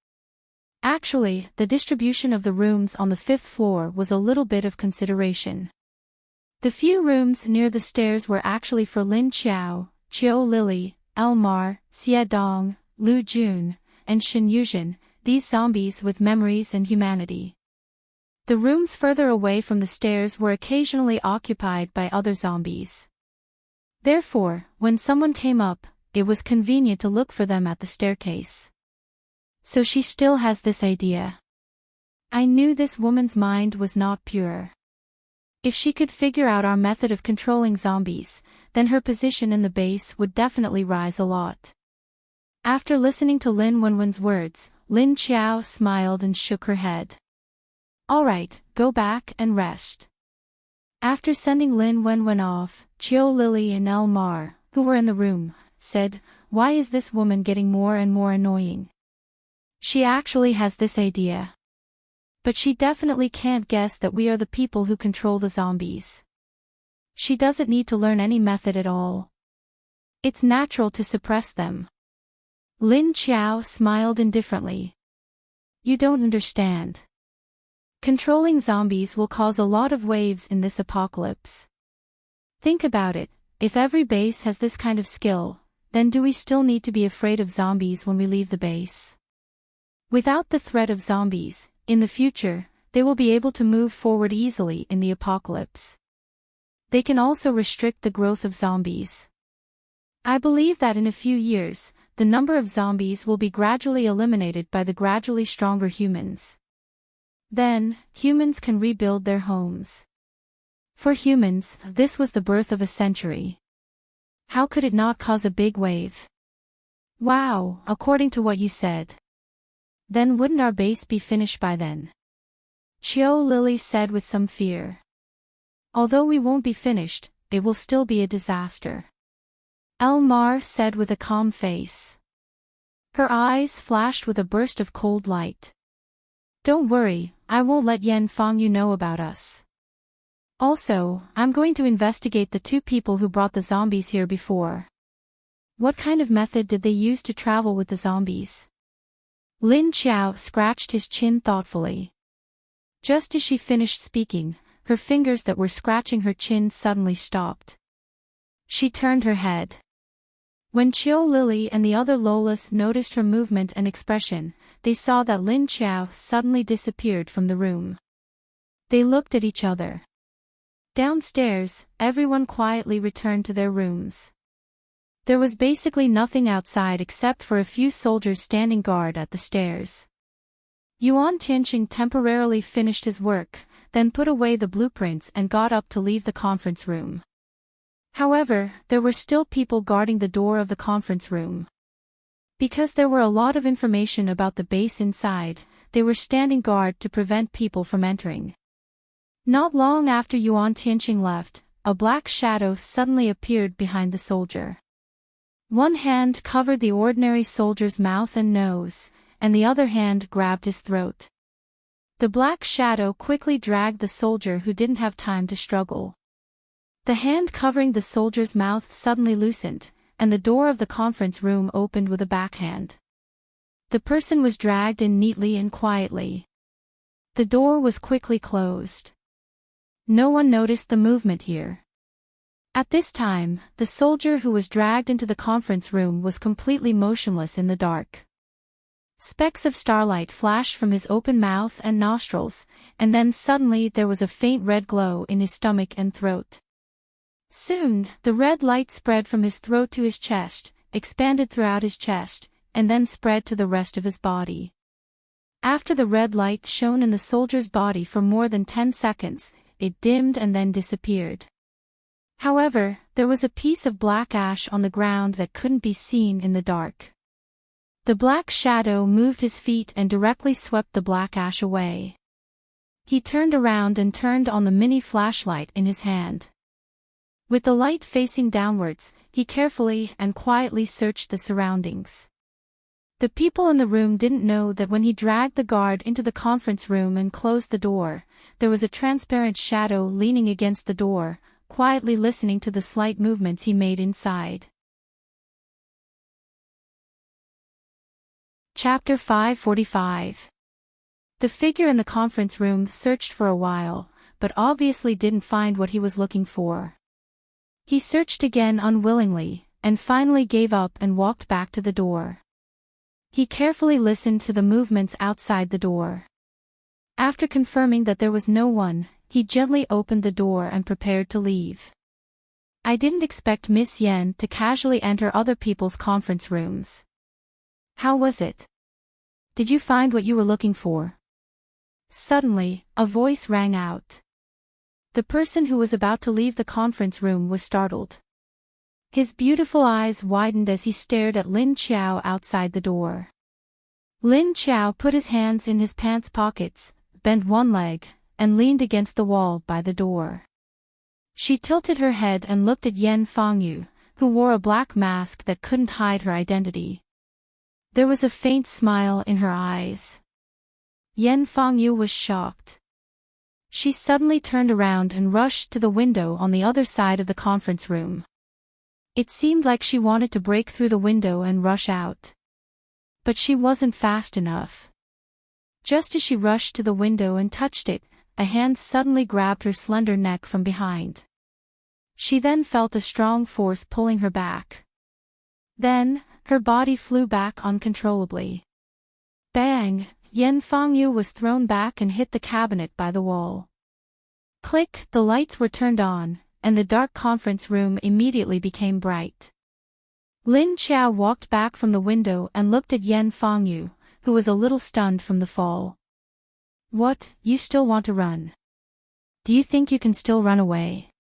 Actually, the distribution of the rooms on the 5th floor was a little bit of consideration. The few rooms near the stairs were actually for Lin Qiao, Qiu Lily, Elmar, Xie Dong, Lu Jun, and Shen Yuzhen, these zombies with memories and humanity. The rooms further away from the stairs were occasionally occupied by other zombies. Therefore, when someone came up, it was convenient to look for them at the staircase. So she still has this idea. I knew this woman's mind was not pure. If she could figure out our method of controlling zombies, then her position in the base would definitely rise a lot. After listening to Lin Wenwen's words, Lin Qiao smiled and shook her head. Alright, go back and rest. After sending Lin Wenwen off, Qiu Lily and Elmar, who were in the room, said, Why is this woman getting more and more annoying? She actually has this idea. But she definitely can't guess that we are the people who control the zombies. She doesn't need to learn any method at all. It's natural to suppress them. Lin Qiao smiled indifferently. You don't understand. Controlling zombies will cause a lot of waves in this apocalypse. Think about it, if every base has this kind of skill, then do we still need to be afraid of zombies when we leave the base? Without the threat of zombies, in the future, they will be able to move forward easily in the apocalypse. They can also restrict the growth of zombies. I believe that in a few years, the number of zombies will be gradually eliminated by the gradually stronger humans. Then, humans can rebuild their homes. For humans, this was the birth of a century. How could it not cause a big wave? Wow, according to what you said. Then wouldn't our base be finished by then? Qiu Lily said with some fear. Although we won't be finished, it will still be a disaster. Elmar said with a calm face. Her eyes flashed with a burst of cold light. Don't worry, I won't let Yan Fangyu know about us. Also, I'm going to investigate the two people who brought the zombies here before. What kind of method did they use to travel with the zombies? Lin Qiao scratched his chin thoughtfully. Just as she finished speaking, her fingers that were scratching her chin suddenly stopped. She turned her head. When Qiu Lily and the other Lolas noticed her movement and expression, they saw that Lin Qiao suddenly disappeared from the room. They looked at each other. Downstairs, everyone quietly returned to their rooms. There was basically nothing outside except for a few soldiers standing guard at the stairs. Enchanting temporarily finished his work, then put away the blueprints and got up to leave the conference room. However, there were still people guarding the door of the conference room. Because there were a lot of information about the base inside, they were standing guard to prevent people from entering. Not long after Enchanting left, a black shadow suddenly appeared behind the soldier. One hand covered the ordinary soldier's mouth and nose, and the other hand grabbed his throat. The black shadow quickly dragged the soldier who didn't have time to struggle. The hand covering the soldier's mouth suddenly loosened, and the door of the conference room opened with a backhand. The person was dragged in neatly and quietly. The door was quickly closed. No one noticed the movement here. At this time, the soldier who was dragged into the conference room was completely motionless in the dark. Specks of starlight flashed from his open mouth and nostrils, and then suddenly there was a faint red glow in his stomach and throat. Soon, the red light spread from his throat to his chest, expanded throughout his chest, and then spread to the rest of his body. After the red light shone in the soldier's body for more than 10 seconds, it dimmed and then disappeared. However, there was a piece of black ash on the ground that couldn't be seen in the dark. The black shadow moved his feet and directly swept the black ash away. He turned around and turned on the mini flashlight in his hand. With the light facing downwards, he carefully and quietly searched the surroundings. The people in the room didn't know that when he dragged the guard into the conference room and closed the door, there was a transparent shadow leaning against the door, quietly listening to the slight movements he made inside. Chapter 545. The figure in the conference room searched for a while, but obviously didn't find what he was looking for. He searched again unwillingly, and finally gave up and walked back to the door. He carefully listened to the movements outside the door. After confirming that there was no one, he gently opened the door and prepared to leave. I didn't expect Miss Yen to casually enter other people's conference rooms. How was it? Did you find what you were looking for? Suddenly, a voice rang out. The person who was about to leave the conference room was startled. His beautiful eyes widened as he stared at Lin Qiao outside the door. Lin Qiao put his hands in his pants pockets, bent one leg, and leaned against the wall by the door. She tilted her head and looked at Yen Fangyu, who wore a black mask that couldn't hide her identity. There was a faint smile in her eyes. Yen Fangyu was shocked. She suddenly turned around and rushed to the window on the other side of the conference room. It seemed like she wanted to break through the window and rush out. But she wasn't fast enough. Just as she rushed to the window and touched it, a hand suddenly grabbed her slender neck from behind. She then felt a strong force pulling her back. Then, her body flew back uncontrollably. Bang! Yen Fangyu was thrown back and hit the cabinet by the wall. Click! The lights were turned on, and the dark conference room immediately became bright. Lin Qiao walked back from the window and looked at Yen Fangyu, who was a little stunned from the fall. What, you still want to run? Do you think you can still run away?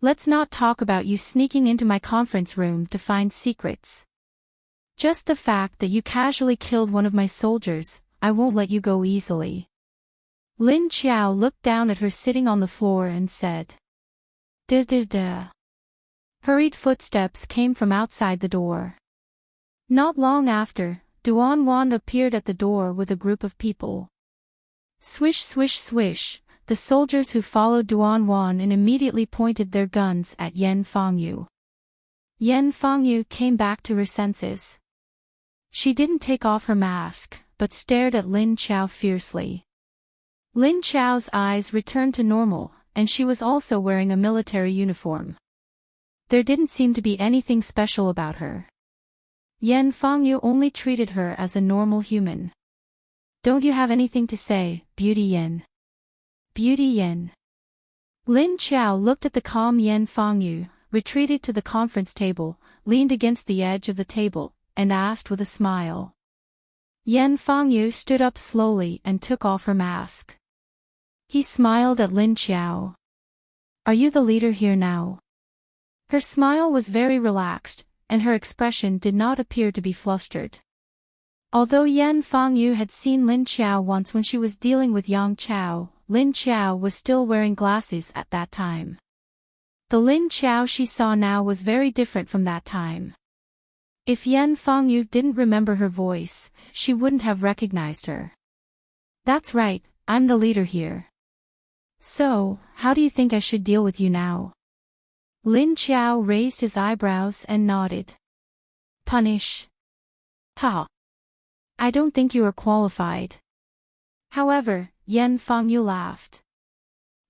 Let's not talk about you sneaking into my conference room to find secrets. Just the fact that you casually killed one of my soldiers, I won't let you go easily. Lin Qiao looked down at her sitting on the floor and said. Da. Hurried footsteps came from outside the door. Not long after, Duan appeared at the door with a group of people. Swish swish swish, the soldiers who followed Duan and immediately pointed their guns at Yen Fangyu. Yen Fangyu came back to her senses. She didn't take off her mask, but stared at Lin Qiao fiercely. Lin Qiao's eyes returned to normal, and she was also wearing a military uniform. There didn't seem to be anything special about her. Yen Fangyu only treated her as a normal human. Don't you have anything to say, Beauty Yen? Beauty Yen. Lin Qiao looked at the calm Yan Fangyu, retreated to the conference table, leaned against the edge of the table, and asked with a smile. Yan Fangyu stood up slowly and took off her mask. He smiled at Lin Qiao. Are you the leader here now? Her smile was very relaxed, and her expression did not appear to be flustered. Although Yan Fangyu had seen Lin Qiao once when she was dealing with Yang Qiao, Lin Qiao was still wearing glasses at that time. The Lin Qiao she saw now was very different from that time. If Yan Fangyu didn't remember her voice, she wouldn't have recognized her. That's right, I'm the leader here. So, how do you think I should deal with you now? Lin Qiao raised his eyebrows and nodded. Punish. Ha. I don't think you are qualified. However, Yan Fangyu laughed.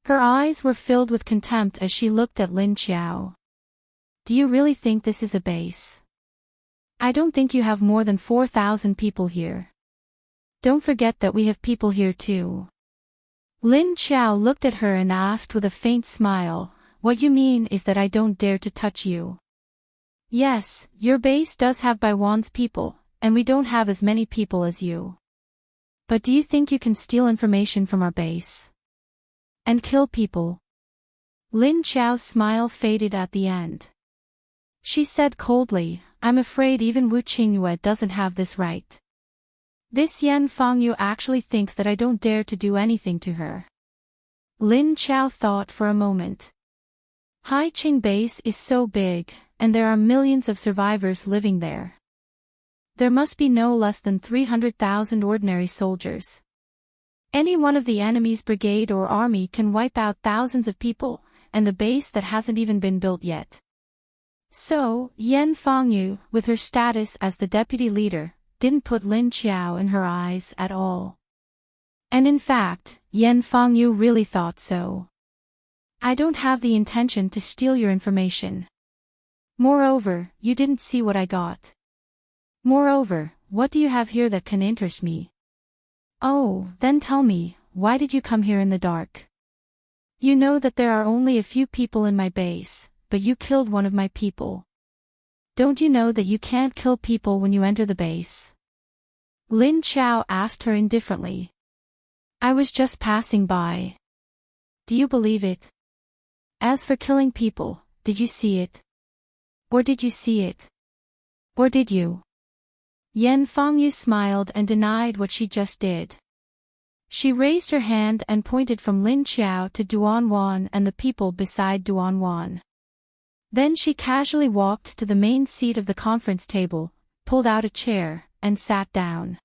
Her eyes were filled with contempt as she looked at Lin Qiao. Do you really think this is a base? I don't think you have more than 4,000 people here. Don't forget that we have people here too. Lin Qiao looked at her and asked with a faint smile, what you mean is that I don't dare to touch you? Yes, your base does have Baiwan's people, and we don't have as many people as you. But do you think you can steal information from our base? And kill people? Lin Qiao's smile faded at the end. She said coldly, I'm afraid even Wu Qingyue doesn't have this right. This Yan Fangyu actually thinks that I don't dare to do anything to her. Lin Qiao thought for a moment. Haiqing base is so big, and there are millions of survivors living there. There must be no less than 300,000 ordinary soldiers. Any one of the enemy's brigade or army can wipe out thousands of people, and the base that hasn't even been built yet. So, Yan Fangyu, with her status as the deputy leader, didn't put Lin Qiao in her eyes at all. And in fact, Yan Fangyu really thought so. I don't have the intention to steal your information. Moreover, you didn't see what I got. Moreover, what do you have here that can interest me? Oh, then tell me, why did you come here in the dark? You know that there are only a few people in my base, but you killed one of my people. Don't you know that you can't kill people when you enter the base? Lin Qiao asked her indifferently. I was just passing by. Do you believe it? As for killing people, did you see it? Or did you see it? Or did you? Yan Fangyu smiled and denied what she just did. She raised her hand and pointed from Lin Qiao to Duan Wan and the people beside Duan Wan. Then she casually walked to the main seat of the conference table, pulled out a chair, and sat down.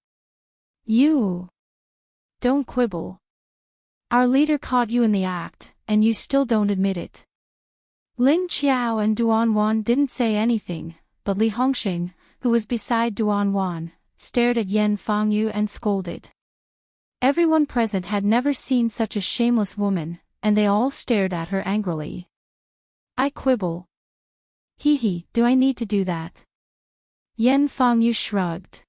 You! Don't quibble. Our leader caught you in the act, and you still don't admit it. Lin Qiao and Duan Wan didn't say anything, but Li Hongxing, who was beside Duan Wan, stared at Yan Fangyu and scolded. Everyone present had never seen such a shameless woman, and they all stared at her angrily. I quibble. Hee, do I need to do that? Yan Fangyu shrugged.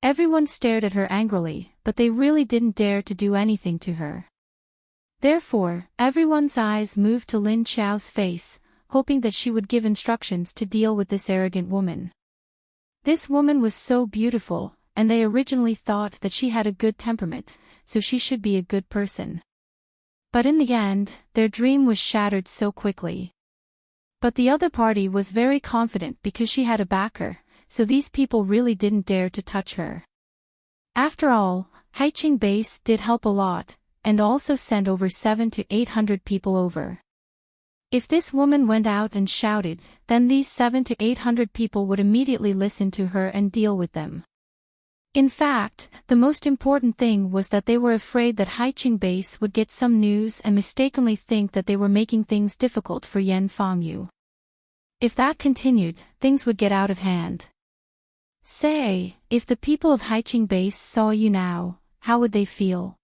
Everyone stared at her angrily, but they really didn't dare to do anything to her. Therefore, everyone's eyes moved to Lin Qiao's face, hoping that she would give instructions to deal with this arrogant woman. This woman was so beautiful, and they originally thought that she had a good temperament, so she should be a good person. But in the end, their dream was shattered so quickly. But the other party was very confident because she had a backer, so these people really didn't dare to touch her. After all, Haiqing base did help a lot, and also sent over 700 to 800 people over. If this woman went out and shouted, then these 700 to 800 people would immediately listen to her and deal with them. In fact, the most important thing was that they were afraid that Haiqing base would get some news and mistakenly think that they were making things difficult for Yan Fangyu. If that continued, things would get out of hand. Say, if the people of Haiqing base saw you now, how would they feel?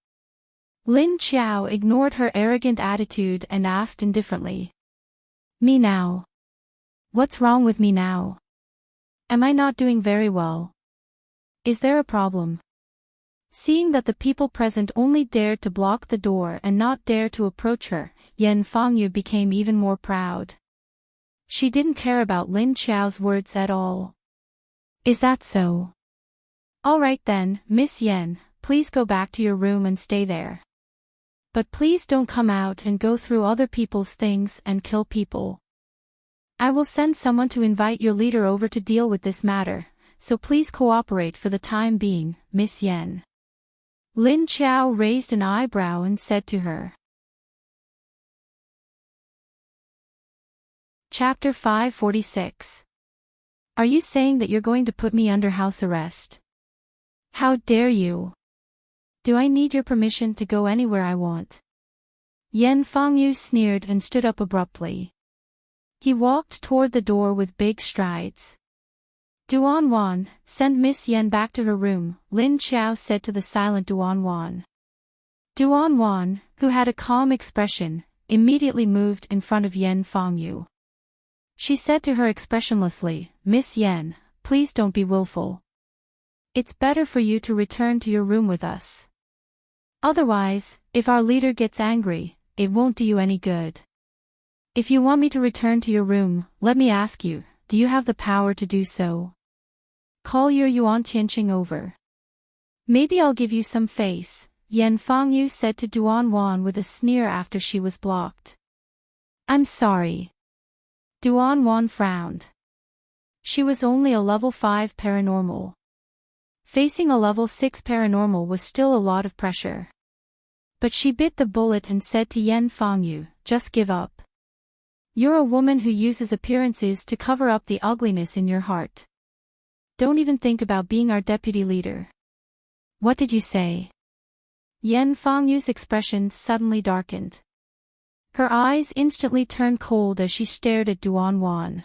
Lin Qiao ignored her arrogant attitude and asked indifferently. Me now? What's wrong with me now? Am I not doing very well? Is there a problem? Seeing that the people present only dared to block the door and not dare to approach her, Yan Fangyu became even more proud. She didn't care about Lin Qiao's words at all. Is that so? Alright then, Miss Yan, please go back to your room and stay there. But please don't come out and go through other people's things and kill people. I will send someone to invite your leader over to deal with this matter, so please cooperate for the time being, Miss Yan. Lin Qiao raised an eyebrow and said to her. Chapter 546. Are you saying that you're going to put me under house arrest? How dare you? Do I need your permission to go anywhere I want? Yan Fangyu sneered and stood up abruptly. He walked toward the door with big strides. Duan Wan, send Miss Yan back to her room, Lin Qiao said to the silent Duan Wan. Duan Wan, who had a calm expression, immediately moved in front of Yan Fangyu. She said to her expressionlessly, Miss Yan, please don't be willful. It's better for you to return to your room with us. Otherwise, if our leader gets angry, it won't do you any good. If you want me to return to your room, let me ask you, do you have the power to do so? Call your Yuan Tianqing over. Maybe I'll give you some face, Yan Fangyu said to Duan Wan with a sneer after she was blocked. I'm sorry. Duan Wan frowned. She was only a level 5 paranormal. Facing a level 6 paranormal was still a lot of pressure. But she bit the bullet and said to Yan Fangyu, just give up. You're a woman who uses appearances to cover up the ugliness in your heart. Don't even think about being our deputy leader. What did you say? Yan Fangyu's expression suddenly darkened. Her eyes instantly turned cold as she stared at Duan Wan.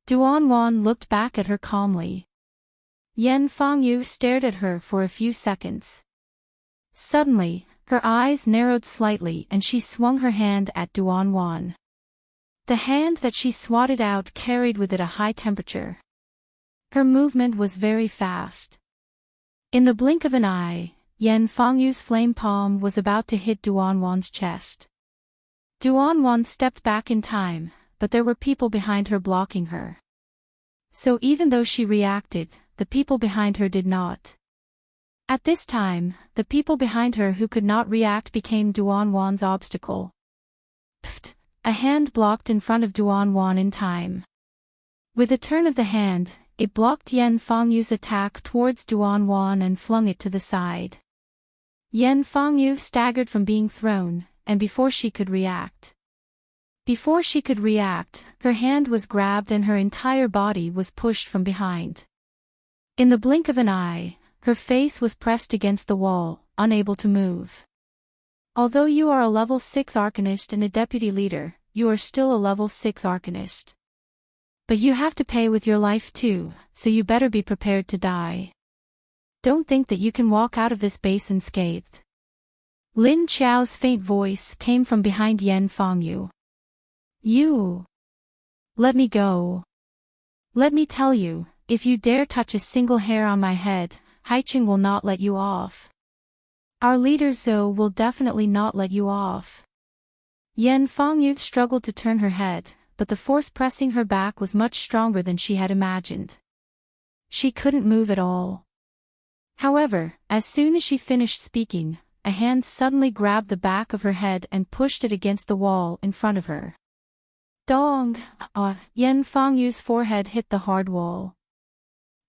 Duan Wan looked back at her calmly. Yan Fangyu stared at her for a few seconds. Suddenly, her eyes narrowed slightly and she swung her hand at Duan Wan. The hand that she swatted out carried with it a high temperature. Her movement was very fast. In the blink of an eye, Yan Fangyu's flame palm was about to hit Duan Wan's chest. Duan Wan stepped back in time, but there were people behind her blocking her. So even though she reacted, the people behind her did not. At this time, the people behind her who could not react became Duan Wan's obstacle. Pfft! A hand blocked in front of Duan Wan in time. With a turn of the hand, it blocked Yan Fangyu's attack towards Duan Wan and flung it to the side. Yan Fangyu staggered from being thrown, and before she could react, her hand was grabbed and her entire body was pushed from behind. In the blink of an eye, her face was pressed against the wall, unable to move. Although you are a level 6 arcanist and a deputy leader, you are still a level 6 arcanist. But you have to pay with your life too, so you better be prepared to die. Don't think that you can walk out of this base unscathed. Lin Qiao's faint voice came from behind Yan Fangyu. You! Let me go. Let me tell you, if you dare touch a single hair on my head, Haiqing will not let you off. Our leader Zhou will definitely not let you off. Yan Fangyu struggled to turn her head, but the force pressing her back was much stronger than she had imagined. She couldn't move at all. However, as soon as she finished speaking, a hand suddenly grabbed the back of her head and pushed it against the wall in front of her. Dong! Yan Fangyu's forehead hit the hard wall.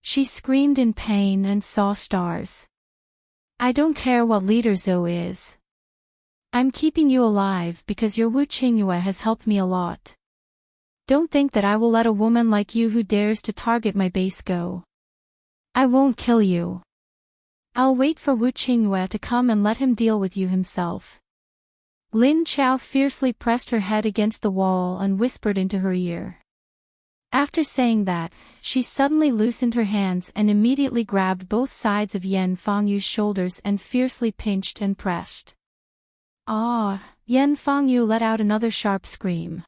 She screamed in pain and saw stars. I don't care what leader Zhou is. I'm keeping you alive because your Wu Qingyue has helped me a lot. Don't think that I will let a woman like you who dares to target my base go. I won't kill you. I'll wait for Wu Qingyue to come and let him deal with you himself. Lin Qiao fiercely pressed her head against the wall and whispered into her ear. After saying that, she suddenly loosened her hands and immediately grabbed both sides of Yan Fangyu's shoulders and fiercely pinched and pressed. Yan Fangyu let out another sharp scream.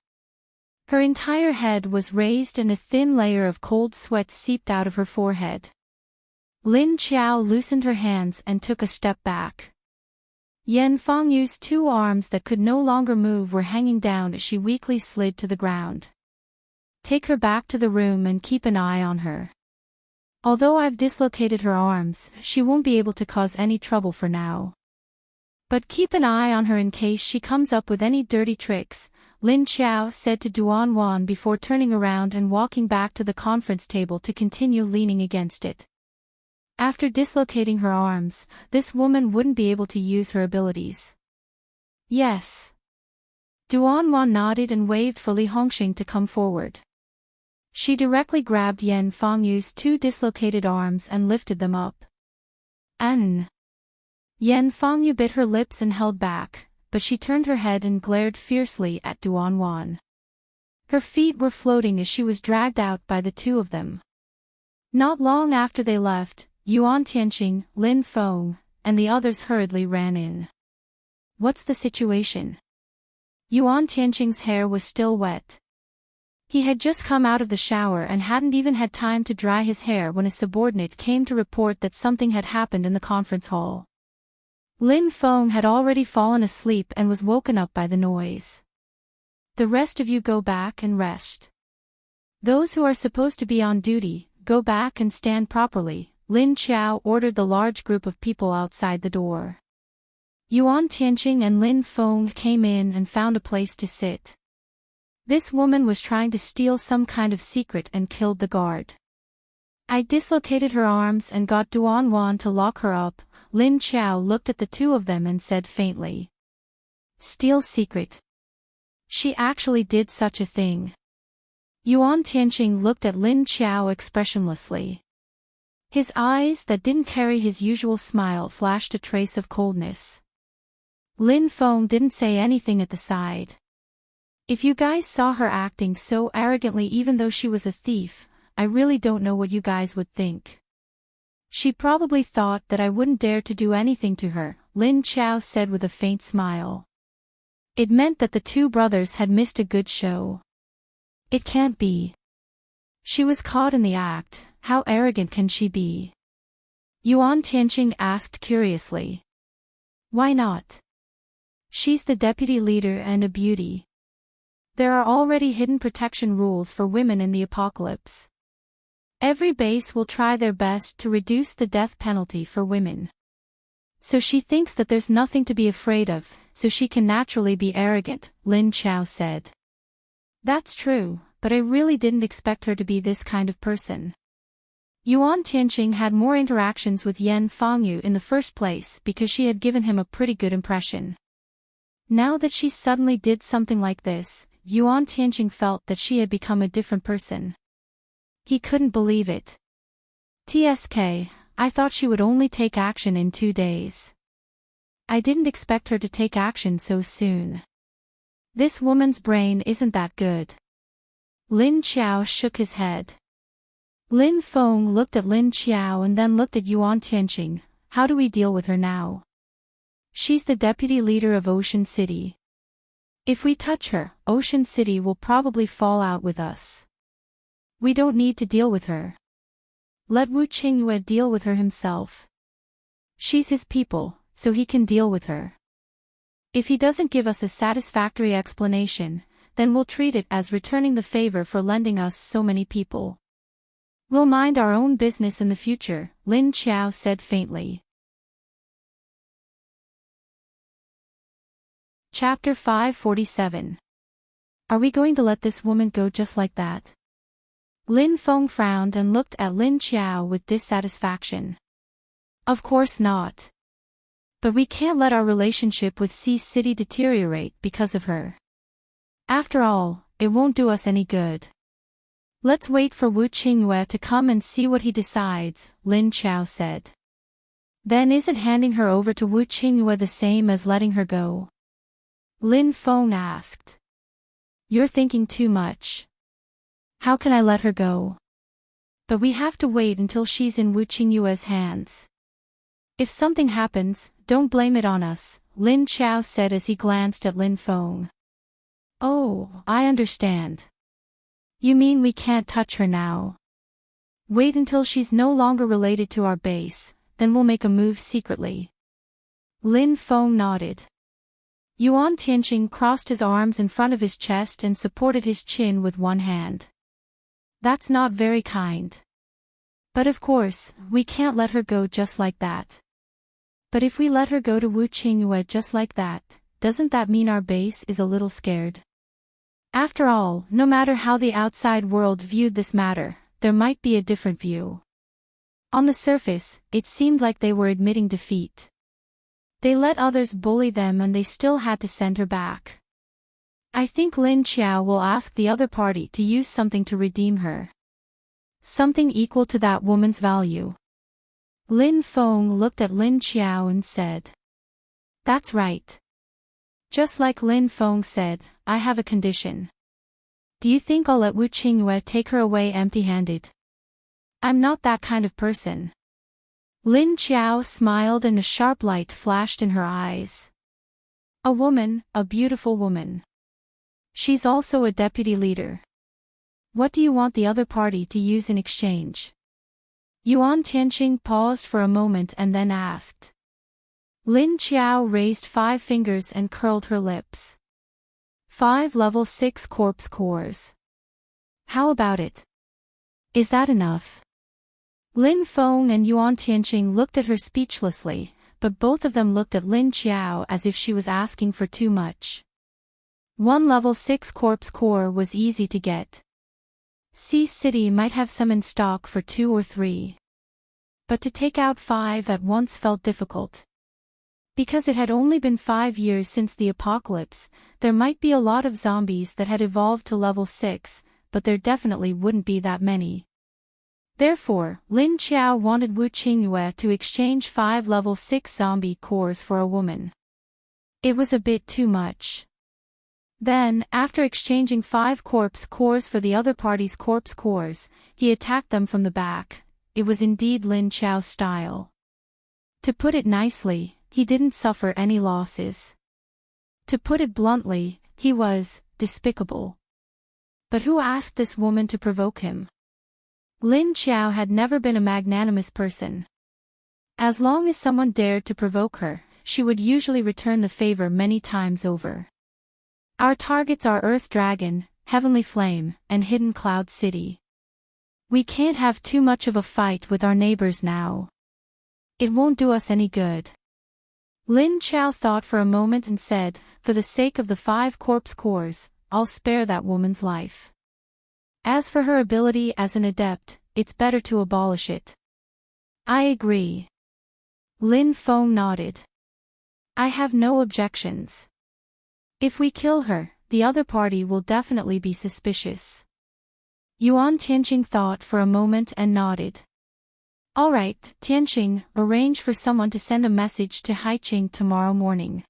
Her entire head was raised and a thin layer of cold sweat seeped out of her forehead. Lin Qiao loosened her hands and took a step back. Yan Fengyu's 2 arms that could no longer move were hanging down as she weakly slid to the ground. Take her back to the room and keep an eye on her. Although I've dislocated her arms, she won't be able to cause any trouble for now. But keep an eye on her in case she comes up with any dirty tricks, Lin Qiao said to Duan Wan before turning around and walking back to the conference table to continue leaning against it. After dislocating her arms, this woman wouldn't be able to use her abilities. Yes. Duan Wan nodded and waved for Li Hongxing to come forward. She directly grabbed Yan Fengyu's 2 dislocated arms and lifted them up. Yan Fengyu bit her lips and held back, but she turned her head and glared fiercely at Duan Wan. Her feet were floating as she was dragged out by the 2 of them. Not long after they left, Yuan Tianqing, Lin Feng, and the others hurriedly ran in. What's the situation? Yuan Tianqing's hair was still wet. He had just come out of the shower and hadn't even had time to dry his hair when a subordinate came to report that something had happened in the conference hall. Lin Feng had already fallen asleep and was woken up by the noise. The rest of you go back and rest. Those who are supposed to be on duty, go back and stand properly, Lin Qiao ordered the large group of people outside the door. Yuan Tianqing and Lin Feng came in and found a place to sit. This woman was trying to steal some kind of secret and killed the guard. I dislocated her arms and got Duan Wan to lock her up, Lin Qiao looked at the 2 of them and said faintly. Steal secret. She actually did such a thing. Yuan Tianqing looked at Lin Qiao expressionlessly. His eyes that didn't carry his usual smile flashed a trace of coldness. Lin Feng didn't say anything at the side. If you guys saw her acting so arrogantly even though she was a thief, I really don't know what you guys would think. She probably thought that I wouldn't dare to do anything to her, Lin Qiao said with a faint smile. It meant that the 2 brothers had missed a good show. It can't be. She was caught in the act, how arrogant can she be? Yuan Tianqing asked curiously. Why not? She's the deputy leader and a beauty. There are already hidden protection rules for women in the apocalypse. Every base will try their best to reduce the death penalty for women. So she thinks that there's nothing to be afraid of, so she can naturally be arrogant, Lin Qiao said. That's true, but I really didn't expect her to be this kind of person. Yuan Tianqing had more interactions with Yan Fengyu in the first place because she had given him a pretty good impression. Now that she suddenly did something like this, Yuan Tianqing felt that she had become a different person. He couldn't believe it. TSK, I thought she would only take action in 2 days. I didn't expect her to take action so soon. This woman's brain isn't that good. Lin Qiao shook his head. Lin Feng looked at Lin Qiao and then looked at Yuan Tianqing. How do we deal with her now? She's the deputy leader of Ocean City. If we touch her, Ocean City will probably fall out with us. We don't need to deal with her. Let Wu Qingyue deal with her himself. She's his people, so he can deal with her. If he doesn't give us a satisfactory explanation, then we'll treat it as returning the favor for lending us so many people. We'll mind our own business in the future, Lin Qiao said faintly. Chapter 547. Are we going to let this woman go just like that? Lin Feng frowned and looked at Lin Qiao with dissatisfaction. Of course not. But we can't let our relationship with Sea City deteriorate because of her. After all, it won't do us any good. Let's wait for Wu Qingyue to come and see what he decides, Lin Qiao said. Then isn't handing her over to Wu Qingyue the same as letting her go? Lin Feng asked. You're thinking too much. How can I let her go? But we have to wait until she's in Wu Qingyue's hands. If something happens, don't blame it on us, Lin Qiao said as he glanced at Lin Feng. Oh, I understand. You mean we can't touch her now? Wait until she's no longer related to our base, then we'll make a move secretly. Lin Feng nodded. Yuan Tianqing crossed his arms in front of his chest and supported his chin with one hand. That's not very kind. But of course, we can't let her go just like that. But if we let her go to Wu Qingyue just like that, doesn't that mean our base is a little scared? After all, no matter how the outside world viewed this matter, there might be a different view. On the surface, it seemed like they were admitting defeat. They let others bully them and they still had to send her back. I think Lin Qiao will ask the other party to use something to redeem her. Something equal to that woman's value. Lin Feng looked at Lin Qiao and said. That's right. Just like Lin Feng said, I have a condition. Do you think I'll let Wu Qingyue take her away empty-handed? I'm not that kind of person. Lin Qiao smiled and a sharp light flashed in her eyes. A woman, a beautiful woman. She's also a deputy leader. What do you want the other party to use in exchange? Yuan Tianqing paused for a moment and then asked. Lin Qiao raised 5 fingers and curled her lips. 5 level 6 corpse cores. How about it? Is that enough? Lin Feng and Yuan Tianqing looked at her speechlessly, but both of them looked at Lin Qiao as if she was asking for too much. 1 level 6 corpse core was easy to get. Sea City might have some in stock for 2 or 3. But to take out 5 at once felt difficult. Because it had only been 5 years since the apocalypse, there might be a lot of zombies that had evolved to level 6, but there definitely wouldn't be that many. Therefore, Lin Qiao wanted Wu Qingyue to exchange 5 level 6 zombie cores for a woman. It was a bit too much. Then, after exchanging 5 corpse cores for the other party's corpse cores, he attacked them from the back. It was indeed Lin Qiao's style. To put it nicely, he didn't suffer any losses. To put it bluntly, he was despicable. But who asked this woman to provoke him? Lin Qiao had never been a magnanimous person. As long as someone dared to provoke her, she would usually return the favor many times over. Our targets are Earth Dragon, Heavenly Flame, and Hidden Cloud City. We can't have too much of a fight with our neighbors now. It won't do us any good. Lin Qiao thought for a moment and said, for the sake of the 5 corpse cores, I'll spare that woman's life. As for her ability as an adept, it's better to abolish it. I agree. Lin Feng nodded. I have no objections. If we kill her, the other party will definitely be suspicious. Yuan Tianqing thought for a moment and nodded. All right, Tianqing, arrange for someone to send a message to Haiqing tomorrow morning.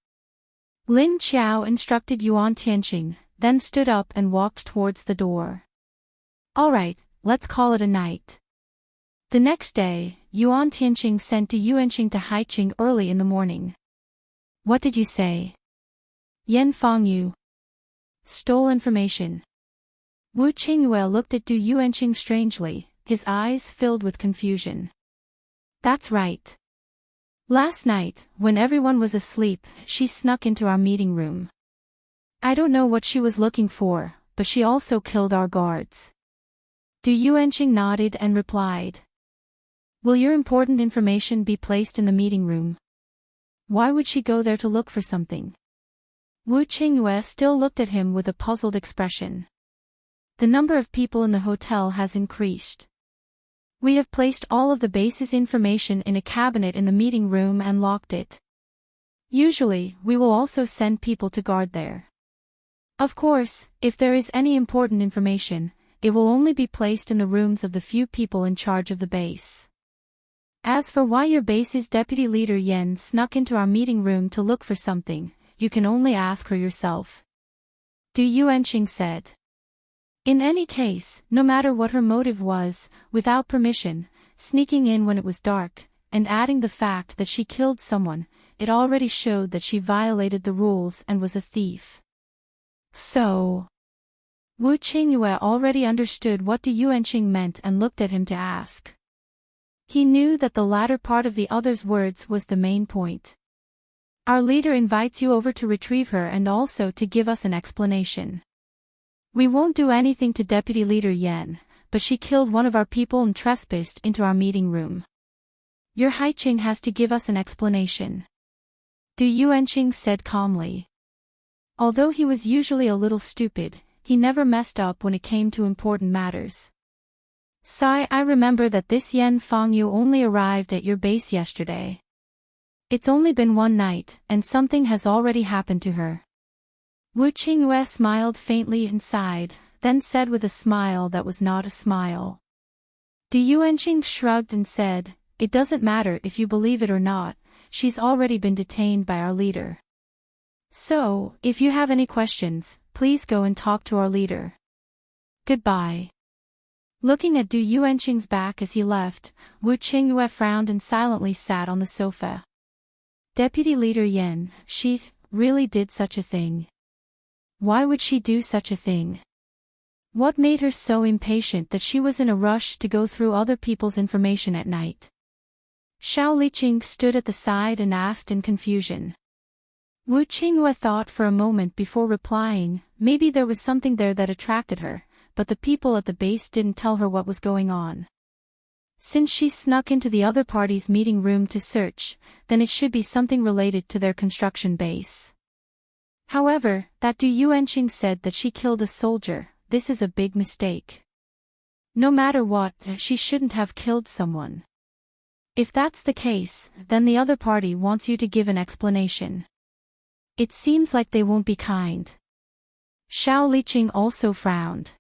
Lin Qiao instructed Yuan Tianqing, then stood up and walked towards the door. All right, let's call it a night. The next day, Yuan Tianqing sent Yuanqing to Haiqing early in the morning. What did you say? Yan Fangyu. Stole information. Wu Qingyue looked at Du Yuanqing strangely, his eyes filled with confusion. That's right. Last night, when everyone was asleep, she snuck into our meeting room. I don't know what she was looking for, but she also killed our guards. Du Yuanqing nodded and replied. Will your important information be placed in the meeting room? Why would she go there to look for something? Wu Qingyue still looked at him with a puzzled expression. The number of people in the hotel has increased. We have placed all of the base's information in a cabinet in the meeting room and locked it. Usually, we will also send people to guard there. Of course, if there is any important information, it will only be placed in the rooms of the few people in charge of the base. As for why your base's deputy leader Yen snuck into our meeting room to look for something, you can only ask her yourself. Du Yuanqing said. In any case, no matter what her motive was, without permission, sneaking in when it was dark, and adding the fact that she killed someone, it already showed that she violated the rules and was a thief. So, Wu Qingyue already understood what Du Yuanqing meant and looked at him to ask. He knew that the latter part of the other's words was the main point. Our leader invites you over to retrieve her and also to give us an explanation. We won't do anything to Deputy Leader Yan, but she killed one of our people and trespassed into our meeting room. Your Haiqing has to give us an explanation. Du Yuanqing said calmly. Although he was usually a little stupid, he never messed up when it came to important matters. Sai, I remember that this Yan Fangyu only arrived at your base yesterday. It's only been one night, and something has already happened to her. Wu Qingyue smiled faintly and sighed, then said with a smile that was not a smile. Du Yuanqing shrugged and said, it doesn't matter if you believe it or not, she's already been detained by our leader. So, if you have any questions, please go and talk to our leader. Goodbye. Looking at Du Yuanqing's back as he left, Wu Qingyue frowned and silently sat on the sofa. Deputy Leader Yan, she really did such a thing. Why would she do such a thing? What made her so impatient that she was in a rush to go through other people's information at night? Xiao Liqing stood at the side and asked in confusion. Wu Qingyue thought for a moment before replying, maybe there was something there that attracted her, but the people at the base didn't tell her what was going on. Since she snuck into the other party's meeting room to search, then it should be something related to their construction base. However, that Du Yuanqing said that she killed a soldier, this is a big mistake. No matter what, she shouldn't have killed someone. If that's the case, then the other party wants you to give an explanation. It seems like they won't be kind. Xiao Liqing also frowned.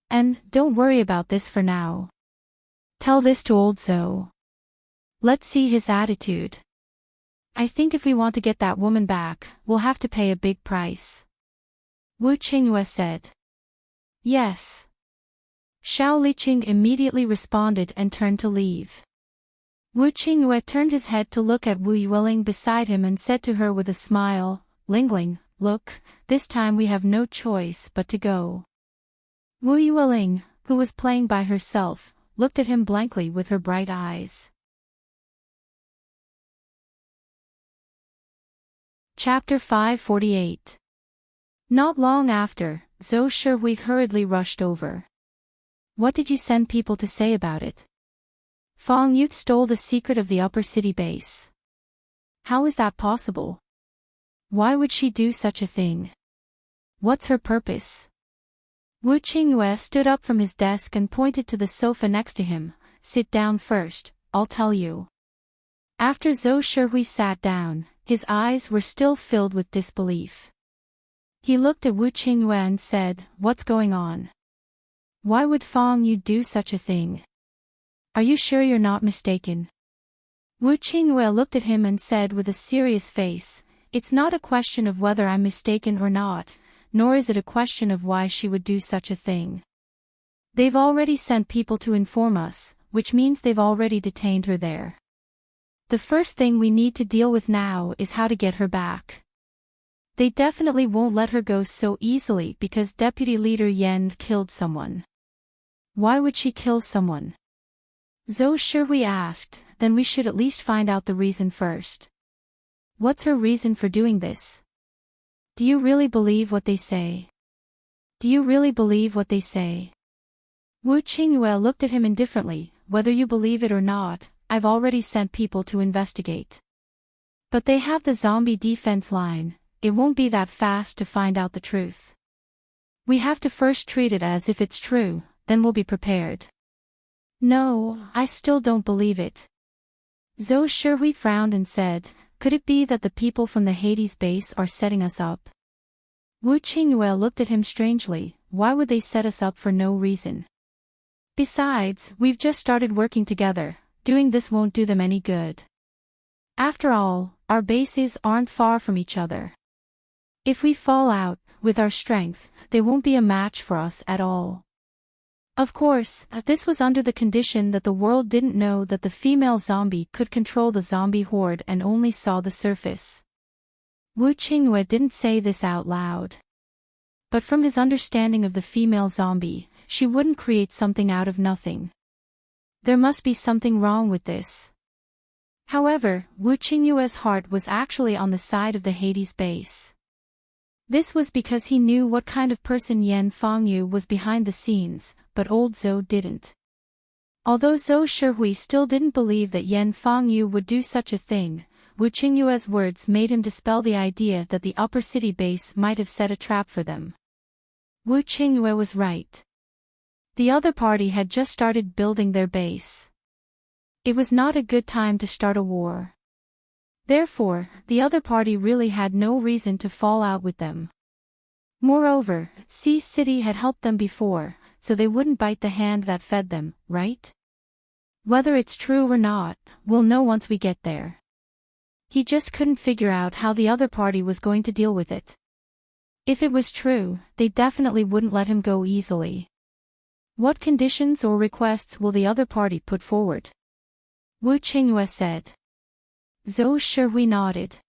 And, don't worry about this for now. Tell this to old Zhou. Let's see his attitude. I think if we want to get that woman back, we'll have to pay a big price. Wu Qingyue said. Yes. Xiao Liqing immediately responded and turned to leave. Wu Qingyue turned his head to look at Wu Yueling beside him and said to her with a smile, Lingling, look, this time we have no choice but to go. Wu Yueling, who was playing by herself, looked at him blankly with her bright eyes. Chapter 548. Not long after, Zhou Shihui hurriedly rushed over. What did you send people to say about it? Fang Yu stole the secret of the upper city base. How is that possible? Why would she do such a thing? What's her purpose? Wu Qingyue stood up from his desk and pointed to the sofa next to him. Sit down first, I'll tell you. After Zhou Shihui sat down, his eyes were still filled with disbelief. He looked at Wu Qingyue and said, what's going on? Why would Fang Yu do such a thing? Are you sure you're not mistaken? Wu Qingyue looked at him and said with a serious face, it's not a question of whether I'm mistaken or not, nor is it a question of why she would do such a thing. They've already sent people to inform us, which means they've already detained her there. The first thing we need to deal with now is how to get her back. They definitely won't let her go so easily because Deputy Leader Yan killed someone. Why would she kill someone? Zhou Shihui asked, then we should at least find out the reason first. What's her reason for doing this? Do you really believe what they say? Do you really believe what they say? Wu Qingyue looked at him indifferently, whether you believe it or not, I've already sent people to investigate. But they have the zombie defense line, it won't be that fast to find out the truth. We have to first treat it as if it's true, then we'll be prepared. No, I still don't believe it. Zhou Shihui frowned and said, could it be that the people from the Hades base are setting us up? Wu Qingyue looked at him strangely, why would they set us up for no reason? Besides, we've just started working together, doing this won't do them any good. After all, our bases aren't far from each other. If we fall out, with our strength, they won't be a match for us at all. Of course, this was under the condition that the world didn't know that the female zombie could control the zombie horde and only saw the surface. Wu Qingyue didn't say this out loud. But from his understanding of the female zombie, she wouldn't create something out of nothing. There must be something wrong with this. However, Wu Qingyue's heart was actually on the side of the Hades base. This was because he knew what kind of person Yan Fangyu was behind the scenes, but old Zhou didn't. Although Zhou Shihui still didn't believe that Yan Fangyu would do such a thing, Wu Qingyue's words made him dispel the idea that the upper city base might have set a trap for them. Wu Qingyue was right. The other party had just started building their base. It was not a good time to start a war. Therefore, the other party really had no reason to fall out with them. Moreover, Sea City had helped them before, so they wouldn't bite the hand that fed them, right? Whether it's true or not, we'll know once we get there. He just couldn't figure out how the other party was going to deal with it. If it was true, they definitely wouldn't let him go easily. What conditions or requests will the other party put forward? Wu Qingyue said. Zhou Shihui nodded.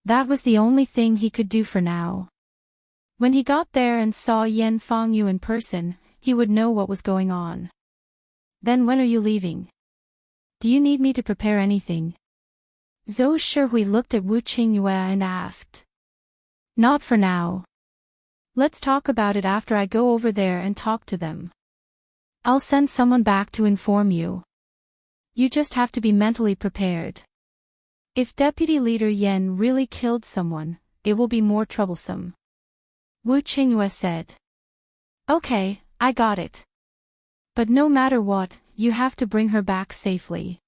That was the only thing he could do for now. When he got there and saw Yan Fangyu in person, he would know what was going on. Then when are you leaving? Do you need me to prepare anything? Zhou Shihui looked at Wu Qingyue and asked. Not for now. Let's talk about it after I go over there and talk to them. I'll send someone back to inform you. You just have to be mentally prepared. If Deputy Leader Yan really killed someone, it will be more troublesome. Wu Qingyue said. Okay, I got it. But no matter what, you have to bring her back safely.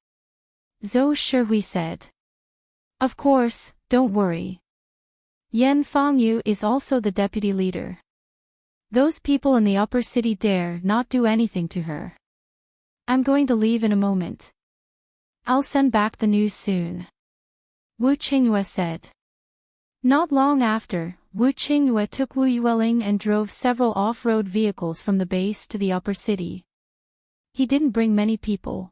Zhou Shihui said. Of course, don't worry. Yan Fangyu is also the deputy leader. Those people in the upper city dare not do anything to her. I'm going to leave in a moment. I'll send back the news soon. Wu Qingyue said. Not long after, Wu Qingyue took Wu Yueling and drove several off-road vehicles from the base to the upper city. He didn't bring many people.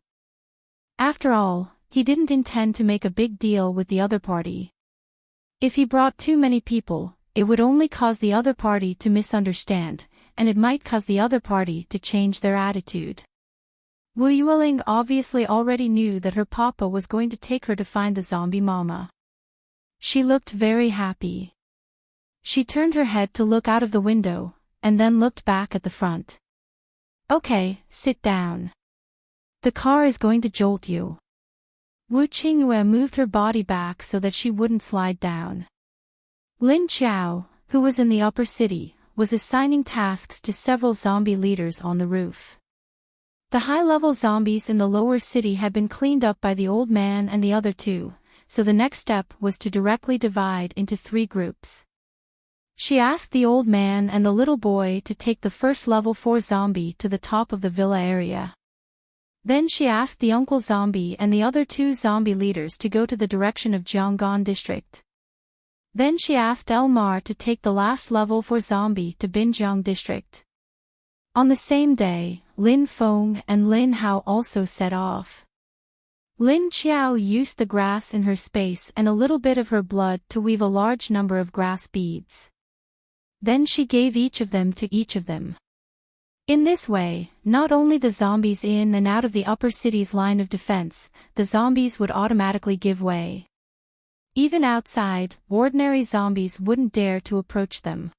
After all, he didn't intend to make a big deal with the other party. If he brought too many people, it would only cause the other party to misunderstand, and it might cause the other party to change their attitude. Wu Yueling obviously already knew that her papa was going to take her to find the zombie mama. She looked very happy. She turned her head to look out of the window, and then looked back at the front. Okay, sit down. The car is going to jolt you. Wu Qingyue moved her body back so that she wouldn't slide down. Lin Qiao, who was in the upper city, was assigning tasks to several zombie leaders on the roof. The high-level zombies in the lower city had been cleaned up by the old man and the other two, so the next step was to directly divide into 3 groups. She asked the old man and the little boy to take the first level 4 zombie to the top of the villa area. Then she asked the uncle zombie and the other 2 zombie leaders to go to the direction of Jianggan district. Then she asked Elmar to take the last level 4 zombie to Binjiang district. On the same day, Lin Feng and Lin Hao also set off. Lin Qiao used the grass in her space and a little bit of her blood to weave a large number of grass beads. Then she gave each of them to each of them. In this way, not only the zombies in and out of the upper city's line of defense, the zombies would automatically give way. Even outside, ordinary zombies wouldn't dare to approach them.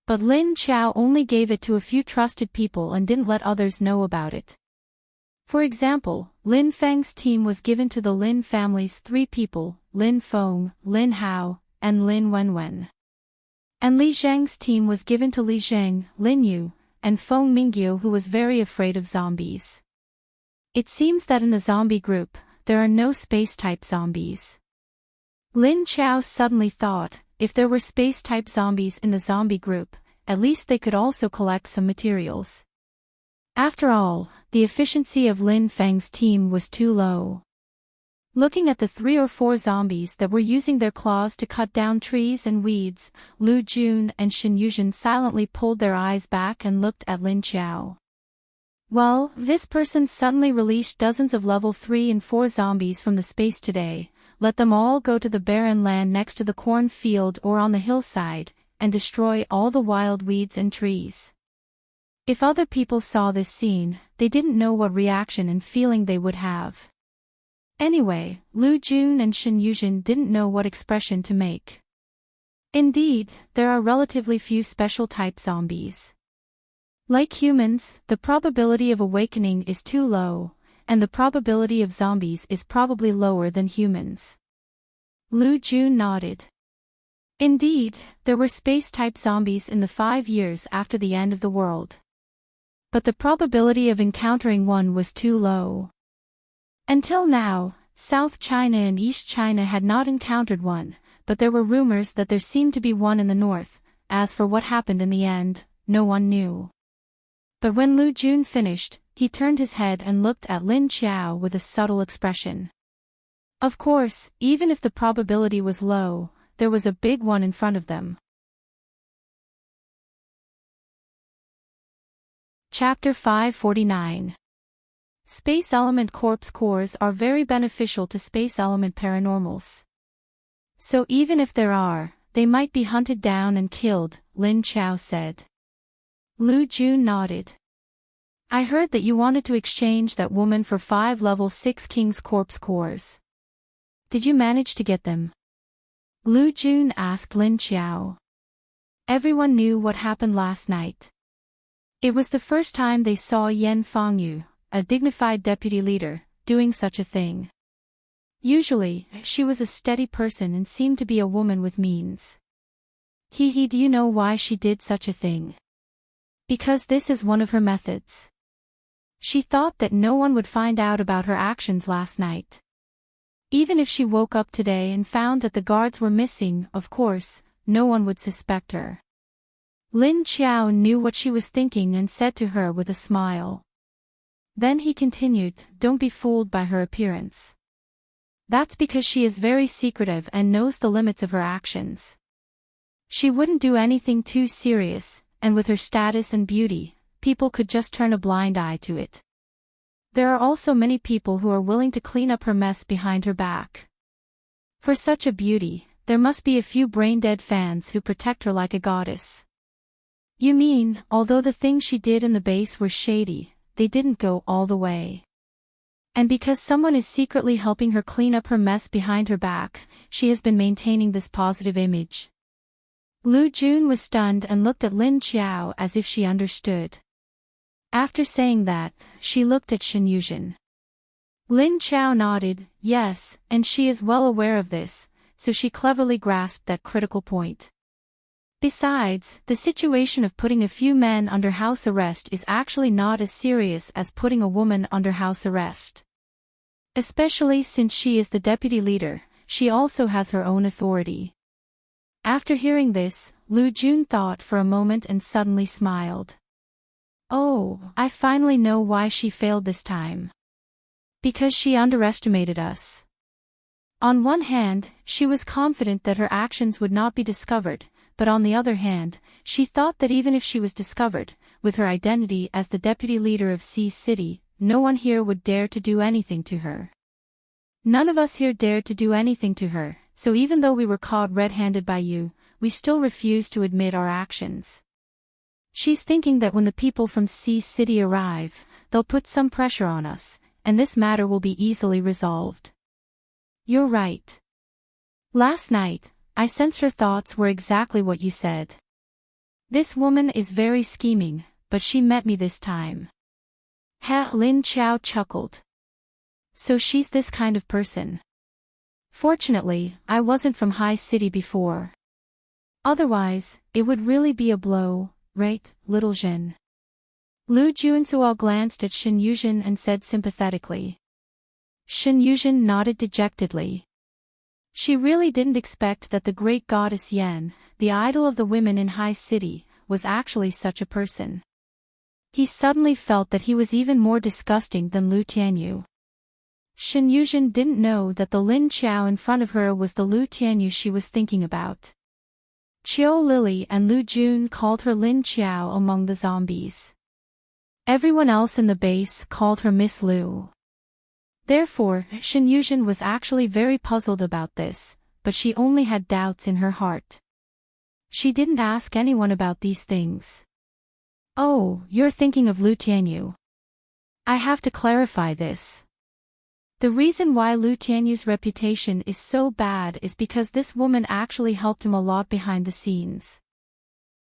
But Lin Qiao only gave it to a few trusted people and didn't let others know about it. For example, Lin Feng's team was given to the Lin family's 3 people, Lin Feng, Lin Hao, and Lin Wenwen. And Li Zheng's team was given to Li Zheng, Lin Yu, and Feng Mingyu, who was very afraid of zombies. It seems that in the zombie group, there are no space-type zombies. Lin Qiao suddenly thought, if there were space-type zombies in the zombie group, at least they could also collect some materials. After all, the efficiency of Lin Feng's team was too low. Looking at the 3 or 4 zombies that were using their claws to cut down trees and weeds, Lu Jun and Shen Yuzhen silently pulled their eyes back and looked at Lin Qiao. Well, this person suddenly released dozens of level 3 and 4 zombies from the space today. Let them all go to the barren land next to the corn field or on the hillside, and destroy all the wild weeds and trees. If other people saw this scene, they didn't know what reaction and feeling they would have. Anyway, Lu Jun and Shen Yuzhen didn't know what expression to make. Indeed, there are relatively few special type zombies. Like humans, the probability of awakening is too low, and the probability of zombies is probably lower than humans. Lu Jun nodded. Indeed, there were space-type zombies in the 5 years after the end of the world. But the probability of encountering one was too low. Until now, South China and East China had not encountered one, but there were rumors that there seemed to be one in the north. As for what happened in the end, no one knew. But when Lu Jun finished, he turned his head and looked at Lin Qiao with a subtle expression. Of course, even if the probability was low, there was a big one in front of them. Chapter 549. Space element corpse cores are very beneficial to space element paranormals. So even if there are, they might be hunted down and killed, Lin Qiao said. Lu Jun nodded. I heard that you wanted to exchange that woman for 5 level 6 King's corpse cores. Did you manage to get them? Lu Jun asked Lin Qiao. Everyone knew what happened last night. It was the first time they saw Yan Fangyu, a dignified deputy leader, doing such a thing. Usually, she was a steady person and seemed to be a woman with means. Do you know why she did such a thing? Because this is one of her methods. She thought that no one would find out about her actions last night. Even if she woke up today and found that the guards were missing, of course, no one would suspect her. Lin Qiao knew what she was thinking and said to her with a smile. Then he continued, don't be fooled by her appearance. That's because she is very secretive and knows the limits of her actions. She wouldn't do anything too serious, and with her status and beauty, people could just turn a blind eye to it. There are also many people who are willing to clean up her mess behind her back. For such a beauty, there must be a few brain-dead fans who protect her like a goddess. You mean, although the things she did in the base were shady, they didn't go all the way. And because someone is secretly helping her clean up her mess behind her back, she has been maintaining this positive image. Lu Jun was stunned and looked at Lin Qiao as if she understood. After saying that, she looked at Shen Yuzhen. Lin Qiao nodded, yes, and she is well aware of this, so she cleverly grasped that critical point. Besides, the situation of putting a few men under house arrest is actually not as serious as putting a woman under house arrest. Especially since she is the deputy leader, she also has her own authority. After hearing this, Lu Jun thought for a moment and suddenly smiled. Oh, I finally know why she failed this time. Because she underestimated us. On one hand, she was confident that her actions would not be discovered, but on the other hand, she thought that even if she was discovered, with her identity as the deputy leader of Sea City, no one here would dare to do anything to her. None of us here dared to do anything to her, so even though we were caught red-handed by you, we still refuse to admit our actions. She's thinking that when the people from Sea City arrive, they'll put some pressure on us, and this matter will be easily resolved. You're right. Last night, I sensed her thoughts were exactly what you said. This woman is very scheming, but she met me this time. Lin Qiao chuckled. So she's this kind of person. Fortunately, I wasn't from High City before. Otherwise, it would really be a blow, right, little Zhen? Lu Junsuo glanced at Shen Yuzhen and said sympathetically. Shen Yuzhen nodded dejectedly. She really didn't expect that the great goddess Yan, the idol of the women in High City, was actually such a person. He suddenly felt that he was even more disgusting than Lu Tianyu. Shen Yuzhen didn't know that the Lin Qiao in front of her was the Lu Tianyu she was thinking about. Qiu Lily and Lu Jun called her Lin Qiao among the zombies. Everyone else in the base called her Miss Lu. Therefore, Shen Yuzhen was actually very puzzled about this, but she only had doubts in her heart. She didn't ask anyone about these things. Oh, you're thinking of Lu Tianyu. I have to clarify this. The reason why Lu Tianyu's reputation is so bad is because this woman actually helped him a lot behind the scenes.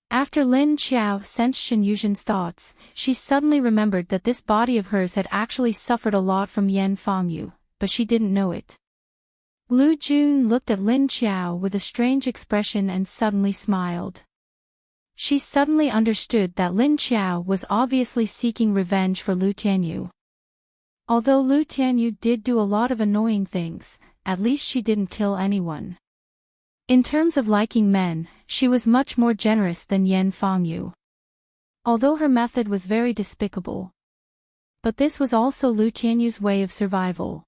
After Lin Qiao sensed Shen Yuzhen's thoughts, she suddenly remembered that this body of hers had actually suffered a lot from Yan Fangyu, but she didn't know it. Lu Jun looked at Lin Qiao with a strange expression and suddenly smiled. She suddenly understood that Lin Qiao was obviously seeking revenge for Lu Tianyu. Although Lu Tianyu did do a lot of annoying things, at least she didn't kill anyone. In terms of liking men, she was much more generous than Yan Fangyu. Although her method was very despicable. But this was also Lu Tianyu's way of survival.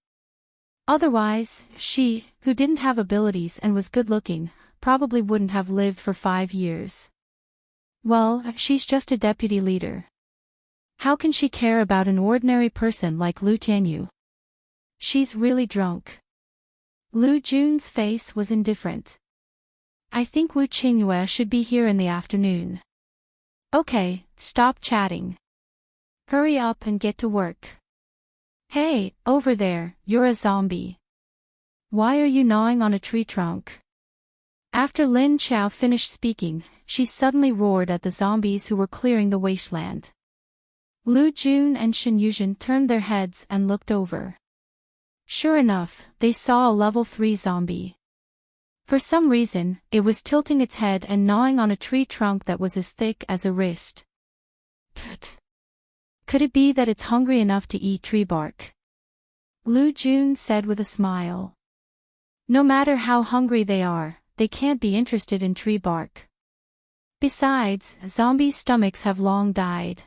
Otherwise, she, who didn't have abilities and was good-looking, probably wouldn't have lived for 5 years. Well, she's just a deputy leader. How can she care about an ordinary person like Lu Tianyu? She's really drunk. Lu Jun's face was indifferent. I think Wu Qingyue should be here in the afternoon. Okay, stop chatting. Hurry up and get to work. Hey, over there, you're a zombie. Why are you gnawing on a tree trunk? After Lin Qiao finished speaking, she suddenly roared at the zombies who were clearing the wasteland. Lu Jun and Shen Yuzhen turned their heads and looked over. Sure enough, they saw a level 3 zombie. For some reason, it was tilting its head and gnawing on a tree trunk that was as thick as a wrist. Pfft. Could it be that it's hungry enough to eat tree bark? Lu Jun said with a smile. No matter how hungry they are, they can't be interested in tree bark. Besides, zombies' stomachs have long died.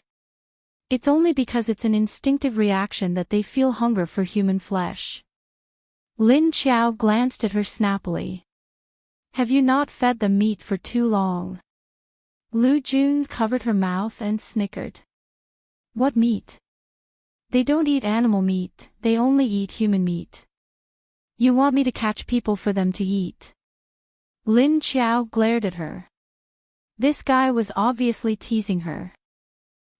It's only because it's an instinctive reaction that they feel hunger for human flesh. Lin Qiao glanced at her snappily. Have you not fed them meat for too long? Lu Jun covered her mouth and snickered. What meat? They don't eat animal meat, they only eat human meat. You want me to catch people for them to eat? Lin Qiao glared at her. This guy was obviously teasing her.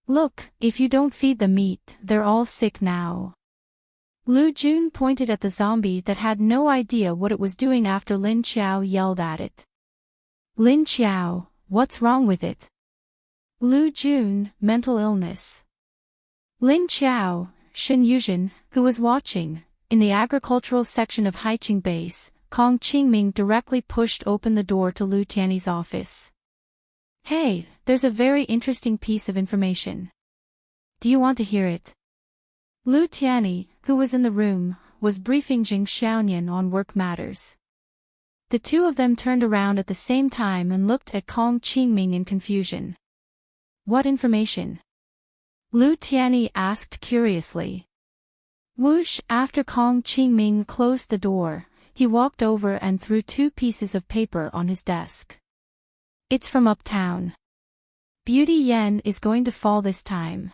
Look, if you don't feed them meat, they're all sick now. Lu Jun pointed at the zombie that had no idea what it was doing after Lin Qiao yelled at it. Lin Qiao, what's wrong with it? Lu Jun, mental illness. Lin Qiao, Shen Yuzhen, who was watching, in the agricultural section of Haiqing Base, Kong Qingming directly pushed open the door to Lu Tianyu's office. Hey, there's a very interesting piece of information. Do you want to hear it? Lu Tianyu, who was in the room, was briefing Jing Xiaonian on work matters. The two of them turned around at the same time and looked at Kong Qingming in confusion. What information? Lu Tianyu asked curiously. Whoosh! After Kong Qingming closed the door, he walked over and threw 2 pieces of paper on his desk. It's from uptown. Beauty Yen is going to fall this time.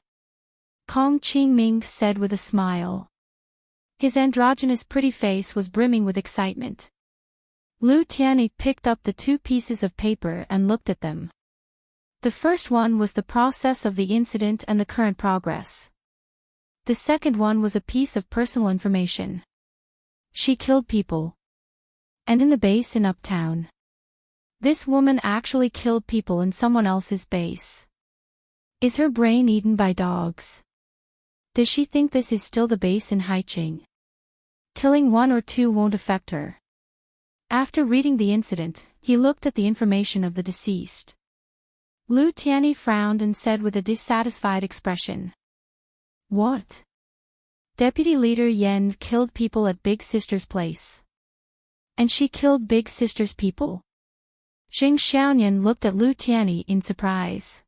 Kong Qingming said with a smile. His androgynous pretty face was brimming with excitement. Lu Tianyu picked up the 2 pieces of paper and looked at them. The first one was the process of the incident and the current progress. The second one was a piece of personal information. She killed people. And in the base in uptown. This woman actually killed people in someone else's base. Is her brain eaten by dogs? Does she think this is still the base in Haiqing? Killing 1 or 2 won't affect her. After reading the incident, he looked at the information of the deceased. Lu Tianyu frowned and said with a dissatisfied expression. What? Deputy Leader Yen killed people at Big Sister's place. And she killed Big Sister's people? Jing Xiaonian looked at Lu Tianyu in surprise.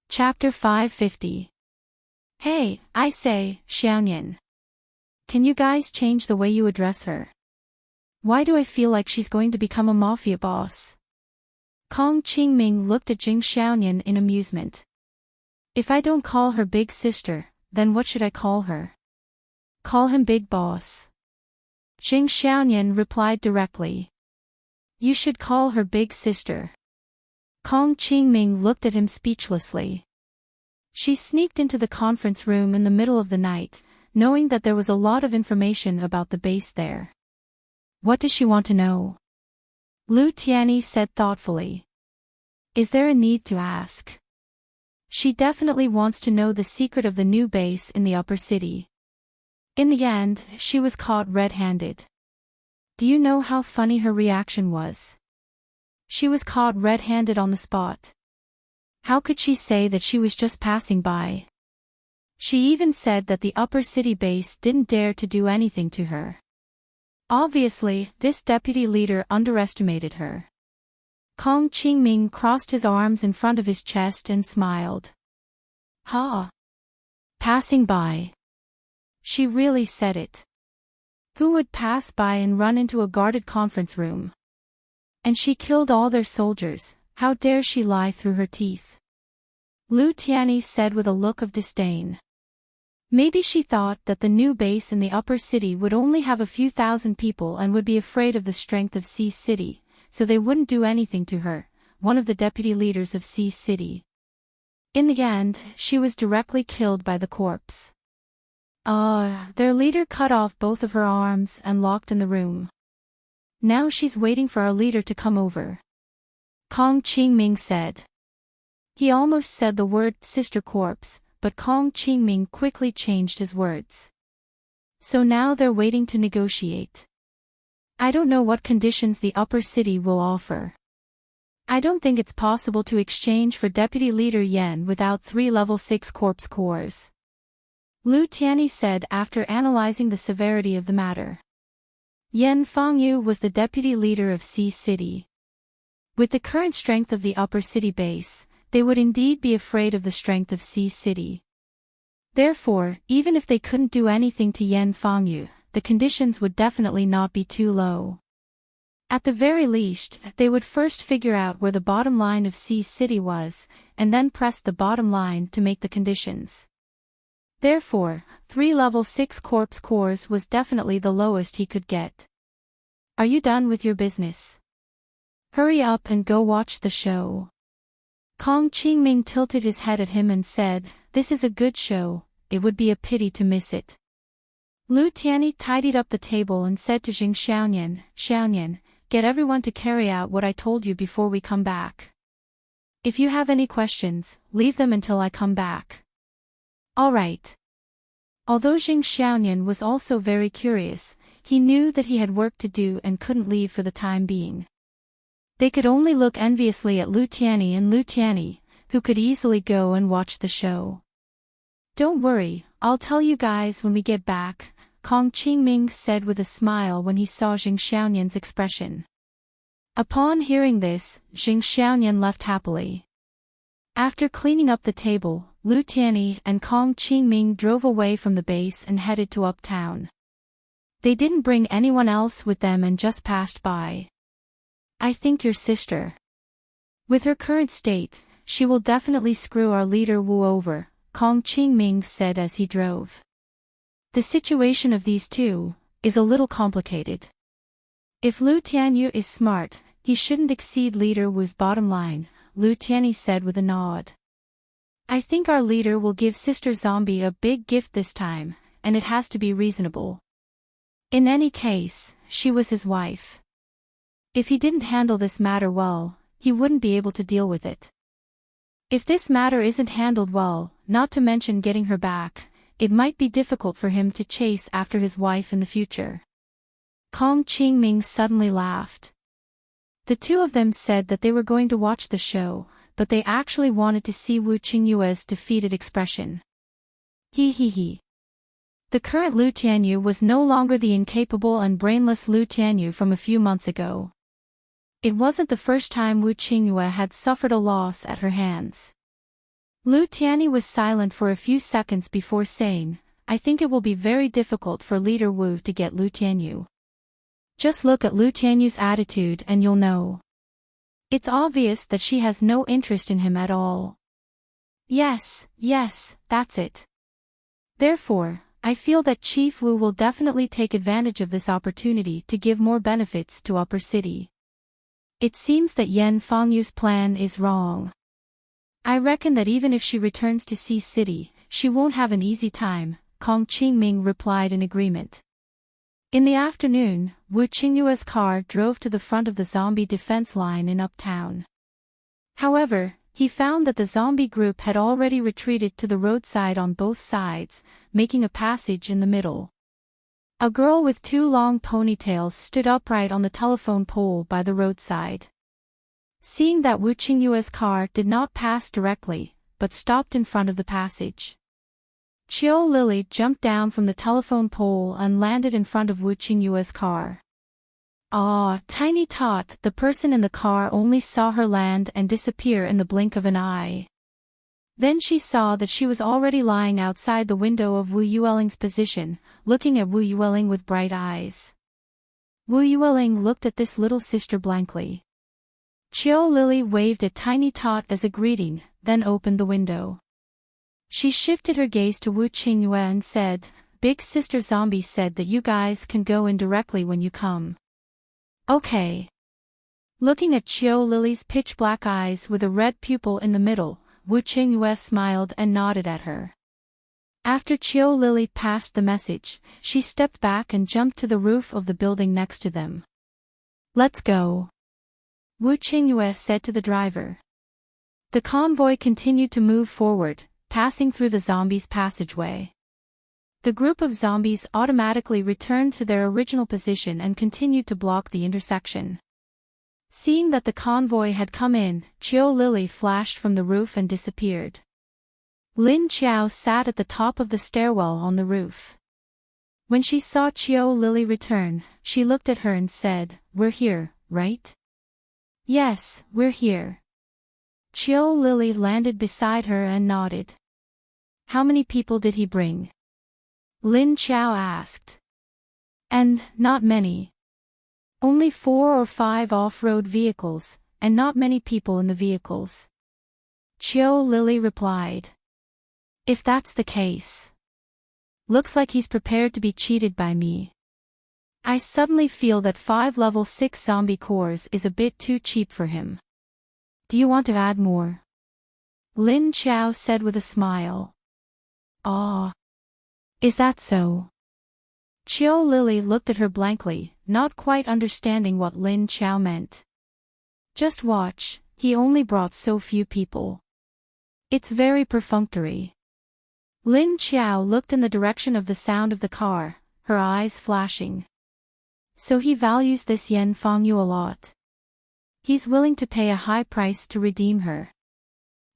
Chapter 550. Hey, I say, Xiaonian. Can you guys change the way you address her? Why do I feel like she's going to become a mafia boss? Kong Qingming looked at Jing Xiaonian in amusement. If I don't call her big sister, then what should I call her? Call him big boss. Jing Xiaoyan replied directly. You should call her big sister. Kong Qingming looked at him speechlessly. She sneaked into the conference room in the middle of the night, knowing that there was a lot of information about the base there. What does she want to know? Lu Tianyi said thoughtfully. Is there a need to ask? She definitely wants to know the secret of the new base in the upper city. In the end, she was caught red-handed. Do you know how funny her reaction was? She was caught red-handed on the spot. How could she say that she was just passing by? She even said that the upper city base didn't dare to do anything to her. Obviously, this deputy leader underestimated her. Kong Qingming crossed his arms in front of his chest and smiled. Ha! Passing by. She really said it. Who would pass by and run into a guarded conference room? And she killed all their soldiers, how dare she lie through her teeth? Lu Tianyi said with a look of disdain. Maybe she thought that the new base in the upper city would only have a few thousand people and would be afraid of the strength of Sea City, so they wouldn't do anything to her, one of the deputy leaders of Sea City. In the end, she was directly killed by the corpse. Their leader cut off both of her arms and locked in the room. Now she's waiting for our leader to come over. Kong Qingming said. He almost said the word sister corpse, but Kong Qingming quickly changed his words. So now they're waiting to negotiate. I don't know what conditions the upper city will offer. I don't think it's possible to exchange for Deputy Leader Yan without 3 level 6 corpse cores. Lu Tianyi said after analyzing the severity of the matter. Yan Fangyu was the deputy leader of Sea City. With the current strength of the upper city base, they would indeed be afraid of the strength of Sea City. Therefore, even if they couldn't do anything to Yan Fangyu, the conditions would definitely not be too low. At the very least, they would first figure out where the bottom line of Sea City was, and then press the bottom line to make the conditions. Therefore, 3 level 6 corpse cores was definitely the lowest he could get. Are you done with your business? Hurry up and go watch the show. Kong Qingming tilted his head at him and said, This is a good show, it would be a pity to miss it. Lu Tianyi tidied up the table and said to Jing Xiaoyan, get everyone to carry out what I told you before we come back. If you have any questions, leave them until I come back. All right. Although Jing Xiaoyan was also very curious, he knew that he had work to do and couldn't leave for the time being. They could only look enviously at Lu Tianyi and Lu Tianyi, who could easily go and watch the show. Don't worry, I'll tell you guys when we get back, Kong Qingming said with a smile when he saw Jing Xiaoyan's expression. Upon hearing this, Jing Xiaoyan left happily. After cleaning up the table, Lu Tianyi and Kong Qingming drove away from the base and headed to uptown. They didn't bring anyone else with them and just passed by. I think your sister. With her current state, she will definitely screw our leader Wu over, Kong Qingming said as he drove. The situation of these two is a little complicated. If Lu Tianyi is smart, he shouldn't exceed leader Wu's bottom line, Lu Tianyi said with a nod. I think our leader will give Sister Zombie a big gift this time, and it has to be reasonable. In any case, she was his wife. If he didn't handle this matter well, he wouldn't be able to deal with it. If this matter isn't handled well, not to mention getting her back, it might be difficult for him to chase after his wife in the future. Kong Qingming suddenly laughed. The two of them said that they were going to watch the show, but they actually wanted to see Wu Qingyue's defeated expression. He. The current Lu Tianyi was no longer the incapable and brainless Lu Tianyi from a few months ago. It wasn't the first time Wu Qingyue had suffered a loss at her hands. Lu Tianyi was silent for a few seconds before saying, I think it will be very difficult for leader Wu to get Lu Tianyi. Just look at Lu Tianyu's attitude and you'll know. It's obvious that she has no interest in him at all. Yes, that's it. Therefore, I feel that Chief Wu will definitely take advantage of this opportunity to give more benefits to Upper City. It seems that Yan Fengyu's plan is wrong. I reckon that even if she returns to Sea City, she won't have an easy time, Kong Qingming replied in agreement. In the afternoon, Wu Qingyue's car drove to the front of the zombie defense line in Uptown. However, he found that the zombie group had already retreated to the roadside on both sides, making a passage in the middle. A girl with 2 long ponytails stood upright on the telephone pole by the roadside. Seeing that Wu Qingyue's car did not pass directly, but stopped in front of the passage, Chiu Lily jumped down from the telephone pole and landed in front of Wu Qingyue's car. Ah, Tiny Tot, the person in the car only saw her land and disappear in the blink of an eye. Then she saw that she was already lying outside the window of Wu Yueling's position, looking at Wu Yueling with bright eyes. Wu Yueling looked at this little sister blankly. Chiu Lily waved at Tiny Tot as a greeting, then opened the window. She shifted her gaze to Wu Qingyue and said, "Big Sister Zombie said that you guys can go in directly when you come." Okay. Looking at Chiu Lily's pitch-black eyes with a red pupil in the middle, Wu Qingyue smiled and nodded at her. After Chiu Lily passed the message, she stepped back and jumped to the roof of the building next to them. "Let's go," Wu Qingyue said to the driver. The convoy continued to move forward, passing through the zombies' passageway. The group of zombies automatically returned to their original position and continued to block the intersection. Seeing that the convoy had come in, Chiu Lily flashed from the roof and disappeared. Lin Qiao sat at the top of the stairwell on the roof. When she saw Chiu Lily return, she looked at her and said, "We're here, right?" "Yes, we're here." Chiu Lily landed beside her and nodded. "How many people did he bring?" Lin Qiao asked. "And, not many. Only 4 or 5 off-road vehicles, and not many people in the vehicles." Chiu Lily replied. "If that's the case. Looks like he's prepared to be cheated by me. I suddenly feel that 5 level 6 zombie cores is a bit too cheap for him. Do you want to add more?" Lin Qiao said with a smile. "Ah. Is that so?" Chiu Lily looked at her blankly, not quite understanding what Lin Qiao meant. "Just watch, he only brought so few people. It's very perfunctory." Lin Qiao looked in the direction of the sound of the car, her eyes flashing. "So he values this Yan Fengyu a lot. He's willing to pay a high price to redeem her?"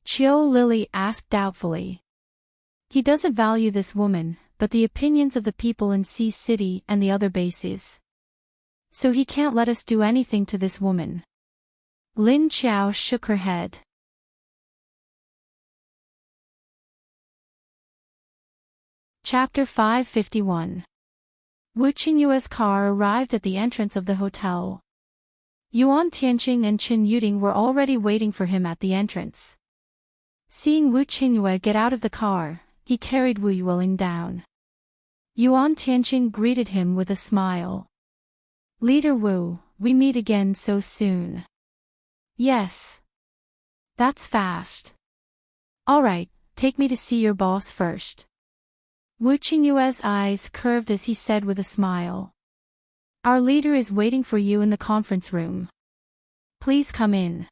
Chiu Lily asked doubtfully. "He doesn't value this woman, but the opinions of the people in Sea City and the other bases. So he can't let us do anything to this woman." Lin Qiao shook her head. Chapter 551. Wu Qingyue's car arrived at the entrance of the hotel. Yuan Tianqing and Qin Yuding were already waiting for him at the entrance. Seeing Wu Qingyue get out of the car, he carried Wu Yueling down. Yuan Tianqing greeted him with a smile. "Leader Wu, we meet again so soon." "Yes. That's fast. Alright, take me to see your boss first." Wu Qingyue's eyes curved as he said with a smile. "Our leader is waiting for you in the conference room. Please come in."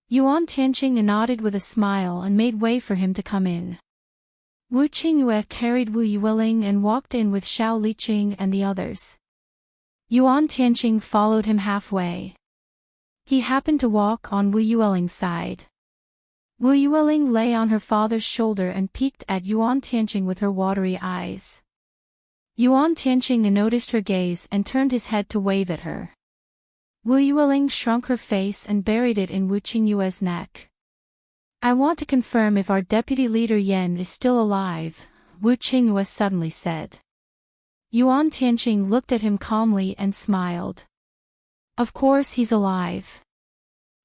Yuan Tianqing nodded with a smile and made way for him to come in. Wu Qingyue carried Wu Yueling and walked in with Xiao Liqing and the others. Yuan Tianqing followed him halfway. He happened to walk on Wu Yueling's side. Wu Yueling lay on her father's shoulder and peeked at Yuan Tianqing with her watery eyes. Yuan Tianqing noticed her gaze and turned his head to wave at her. Wu Yueling shrunk her face and buried it in Wu Qingyue's neck. "I want to confirm if our deputy leader Yan is still alive," Wu Qingyue suddenly said. Yuan Tianqing looked at him calmly and smiled. "Of course he's alive.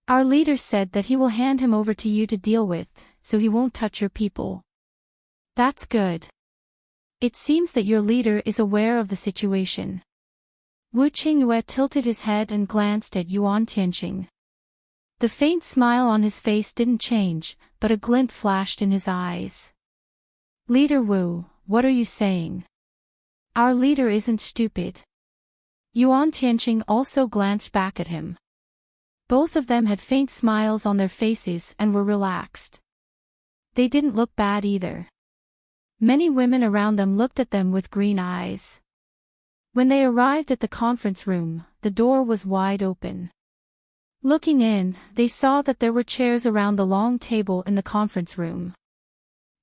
Our leader said that he will hand him over to you to deal with, so he won't touch your people." "That's good. It seems that your leader is aware of the situation. Wu Qingyue tilted his head and glanced at Yuan Tianqing. The faint smile on his face didn't change, but a glint flashed in his eyes. Leader Wu, what are you saying? Our leader isn't stupid. Yuan Tianqing also glanced back at him. Both of them had faint smiles on their faces and were relaxed. They didn't look bad either. Many women around them looked at them with green eyes. When they arrived at the conference room, the door was wide open. Looking in, they saw that there were chairs around the long table in the conference room.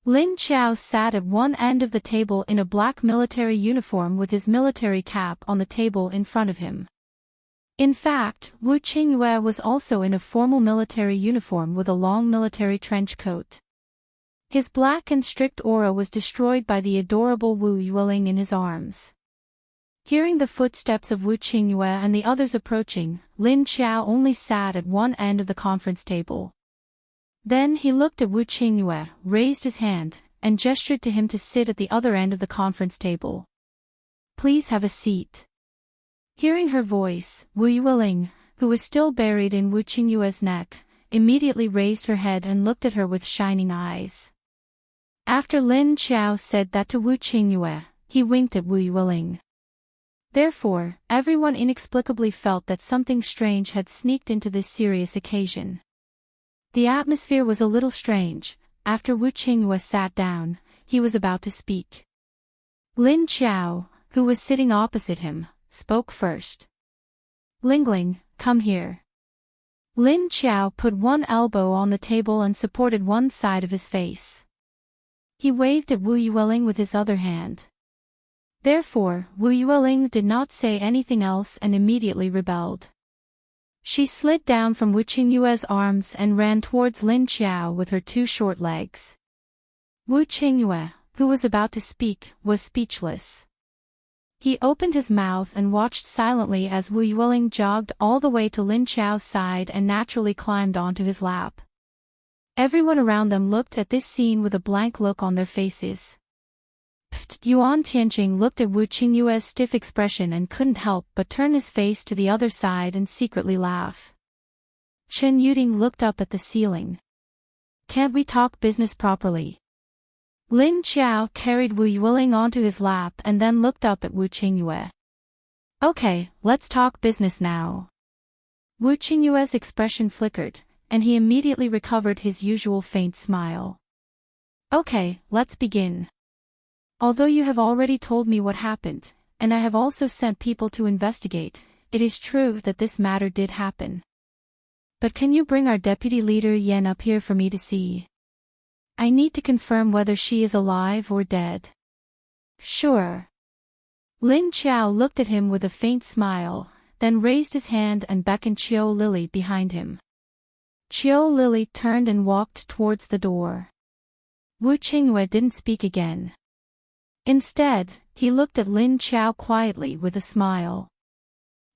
Lin Qiao sat at one end of the table in a black military uniform with his military cap on the table in front of him. In fact, Wu Qingyue was also in a formal military uniform with a long military trench coat. His black and strict aura was destroyed by the adorable Wu Yueling in his arms. Hearing the footsteps of Wu Qingyue and the others approaching, Lin Qiao only sat at one end of the conference table. Then he looked at Wu Qingyue, raised his hand, and gestured to him to sit at the other end of the conference table. Please have a seat. Hearing her voice, Wu Yueling, who was still buried in Wu Qingyue's neck, immediately raised her head and looked at her with shining eyes. After Lin Qiao said that to Wu Qingyue, he winked at Wu Yueling. Therefore, everyone inexplicably felt that something strange had sneaked into this serious occasion. The atmosphere was a little strange. After Wu Qingyue sat down, he was about to speak. Lin Qiao, who was sitting opposite him, spoke first. Lingling, come here. Lin Qiao put one elbow on the table and supported one side of his face. He waved at Wu Yueling with his other hand. Therefore, Wu Yueling did not say anything else and immediately rebelled. She slid down from Wu Qingyue's arms and ran towards Lin Qiao with her two short legs. Wu Qingyue, who was about to speak, was speechless. He opened his mouth and watched silently as Wu Yueling jogged all the way to Lin Qiao's side and naturally climbed onto his lap. Everyone around them looked at this scene with a blank look on their faces. Yuan Tianqing looked at Wu Qingyue's stiff expression and couldn't help but turn his face to the other side and secretly laugh. Chen Yuding looked up at the ceiling. Can't we talk business properly? Lin Qiao carried Wu Yueling onto his lap and then looked up at Wu Qingyue. Okay, let's talk business now. Wu Qingyue's expression flickered, and he immediately recovered his usual faint smile. Okay, let's begin. Although you have already told me what happened, and I have also sent people to investigate, it is true that this matter did happen. But can you bring our deputy leader Yan up here for me to see? I need to confirm whether she is alive or dead. Sure. Lin Qiao looked at him with a faint smile, then raised his hand and beckoned Qiu Lily behind him. Qiu Lily turned and walked towards the door. Wu Qingyue didn't speak again. Instead, he looked at Lin Qiao quietly with a smile.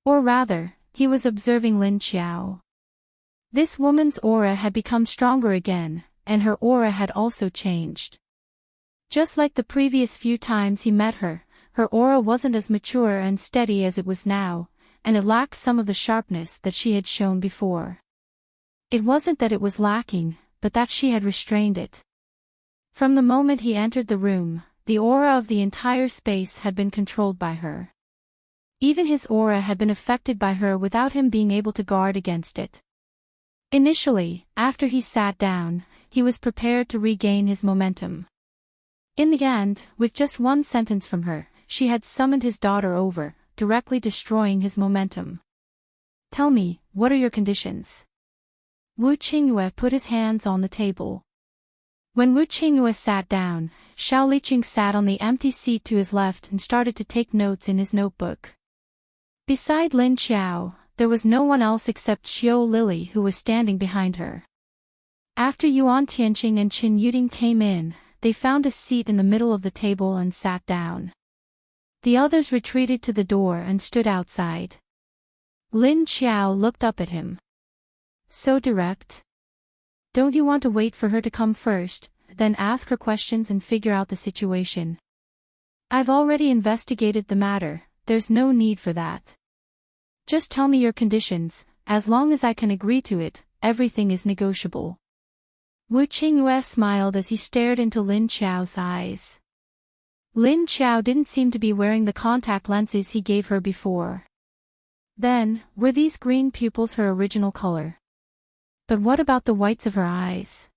Or rather, he was observing Lin Qiao. This woman's aura had become stronger again, and her aura had also changed. Just like the previous few times he met her, her aura wasn't as mature and steady as it was now, and it lacked some of the sharpness that she had shown before. It wasn't that it was lacking, but that she had restrained it. From the moment he entered the room, the aura of the entire space had been controlled by her. Even his aura had been affected by her without him being able to guard against it. Initially, after he sat down, he was prepared to regain his momentum. In the end, with just one sentence from her, she had summoned his daughter over, directly destroying his momentum. Tell me, what are your conditions? Wu Qingyue put his hands on the table. When Wu Qingyue sat down, Xiao Liqing sat on the empty seat to his left and started to take notes in his notebook. Beside Lin Qiao, there was no one else except Qiu Lily who was standing behind her. After Yuan Tianqing and Chen Yuding came in, they found a seat in the middle of the table and sat down. The others retreated to the door and stood outside. Lin Qiao looked up at him. So direct? Don't you want to wait for her to come first, then ask her questions and figure out the situation? I've already investigated the matter, there's no need for that. Just tell me your conditions, as long as I can agree to it, everything is negotiable. Wu Qingyue smiled as he stared into Lin Qiao's eyes. Lin Qiao didn't seem to be wearing the contact lenses he gave her before. Then, were these green pupils her original color? But what about the whites of her eyes?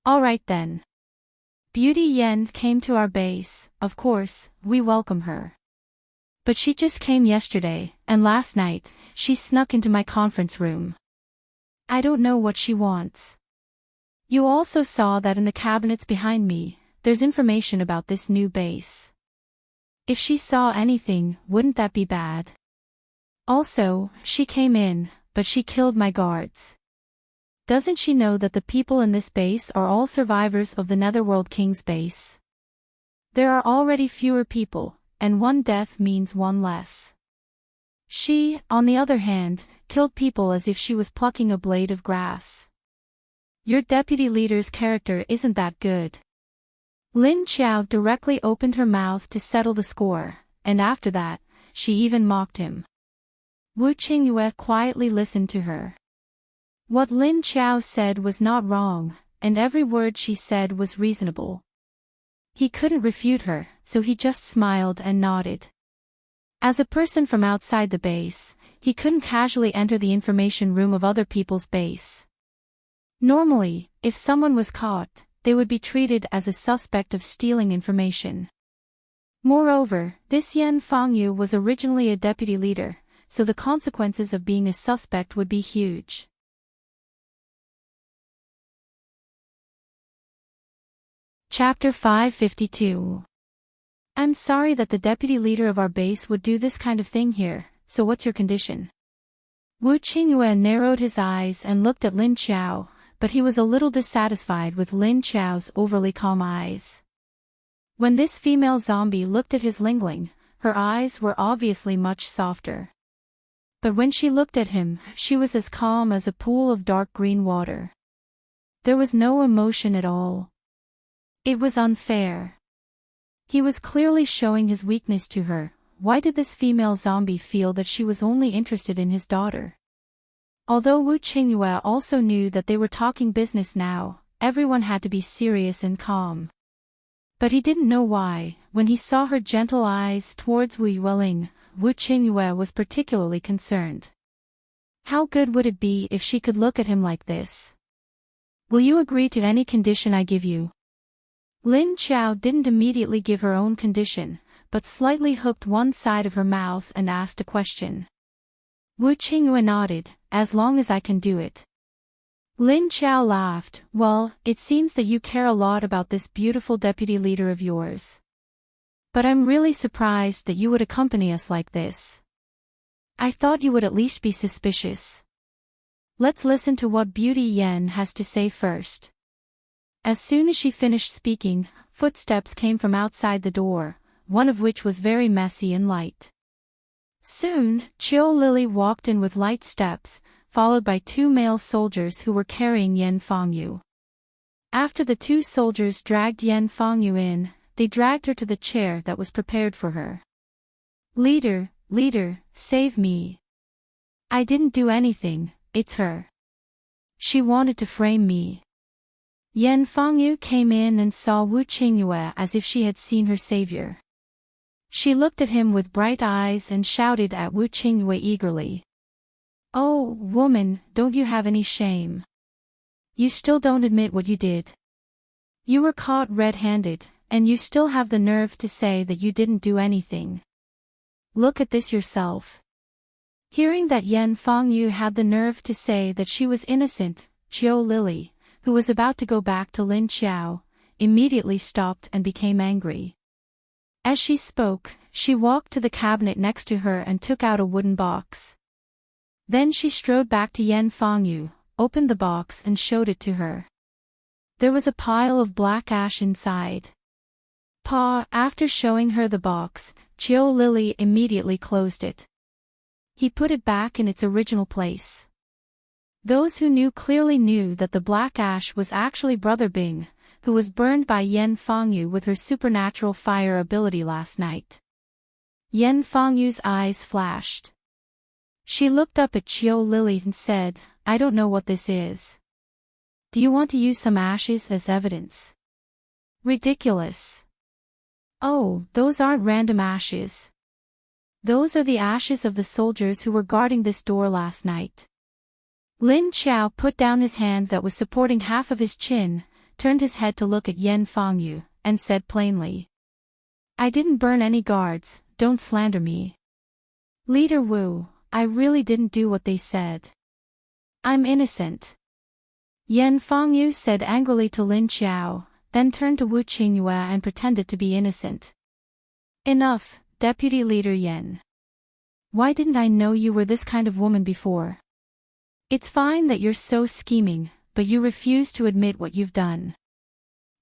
All right then. Beauty Yen came to our base, of course, we welcome her. But she just came yesterday, and last night, she snuck into my conference room. I don't know what she wants. You also saw that in the cabinets behind me, there's information about this new base. If she saw anything, wouldn't that be bad? Also, she came in, but she killed my guards. Doesn't she know that the people in this base are all survivors of the Netherworld King's base? There are already fewer people, and one death means one less. She, on the other hand, killed people as if she was plucking a blade of grass. Your deputy leader's character isn't that good. Lin Qiao directly opened her mouth to settle the score, and after that, she even mocked him. Wu Qingyue quietly listened to her. What Lin Qiao said was not wrong, and every word she said was reasonable. He couldn't refute her, so he just smiled and nodded. As a person from outside the base, he couldn't casually enter the information room of other people's base. Normally, if someone was caught, they would be treated as a suspect of stealing information. Moreover, this Yen Fangyu was originally a deputy leader, so the consequences of being a suspect would be huge. Chapter 552. I'm sorry that the deputy leader of our base would do this kind of thing here, so what's your condition? Wu Qingyue narrowed his eyes and looked at Lin Qiao, but he was a little dissatisfied with Lin Qiao's overly calm eyes. When this female zombie looked at his Lingling, her eyes were obviously much softer. But when she looked at him, she was as calm as a pool of dark green water. There was no emotion at all. It was unfair. He was clearly showing his weakness to her. Why did this female zombie feel that she was only interested in his daughter? Although Wu Qingyue also knew that they were talking business now, everyone had to be serious and calm. But he didn't know why. When he saw her gentle eyes towards Wu Yueling, Wu Qingyue was particularly concerned. How good would it be if she could look at him like this? Will you agree to any condition I give you? Lin Qiao didn't immediately give her own condition, but slightly hooked one side of her mouth and asked a question. Wu Qingyue nodded, as long as I can do it. Lin Qiao laughed, well, it seems that you care a lot about this beautiful deputy leader of yours. But I'm really surprised that you would accompany us like this. I thought you would at least be suspicious. Let's listen to what Beauty Yen has to say first. As soon as she finished speaking, footsteps came from outside the door, one of which was very messy and light. Soon, Chiu Lily walked in with light steps, followed by two male soldiers who were carrying Yen Fangyu. After the two soldiers dragged Yen Fangyu in, they dragged her to the chair that was prepared for her. Leader, save me. I didn't do anything, it's her. She wanted to frame me. Yen Fangyu came in and saw Wu Qingyue as if she had seen her savior. She looked at him with bright eyes and shouted at Wu Qingyue eagerly. Oh, woman, don't you have any shame? You still don't admit what you did. You were caught red-handed, and you still have the nerve to say that you didn't do anything. Look at this yourself. Hearing that Yen Fangyu had the nerve to say that she was innocent, Chiu Lily, who was about to go back to Lin Qiao, immediately stopped and became angry. As she spoke, she walked to the cabinet next to her and took out a wooden box. Then she strode back to Yen Fangyu, opened the box and showed it to her. There was a pile of black ash inside. After showing her the box, Chiu Lily immediately closed it. He put it back in its original place. Those who knew clearly knew that the black ash was actually Brother Bing, who was burned by Yan Fangyu with her supernatural fire ability last night. Yan Fangyu's eyes flashed. She looked up at Qiu Lily and said, I don't know what this is. Do you want to use some ashes as evidence? Ridiculous. Oh, those aren't random ashes. Those are the ashes of the soldiers who were guarding this door last night. Lin Qiao put down his hand that was supporting half of his chin, turned his head to look at Yan Fangyu, and said plainly. I didn't burn any guards, don't slander me. Leader Wu, I really didn't do what they said. I'm innocent. Yan Fangyu said angrily to Lin Qiao, then turned to Wu Qingyue and pretended to be innocent. Enough, Deputy Leader Yan. Why didn't I know you were this kind of woman before? It's fine that you're so scheming, but you refuse to admit what you've done.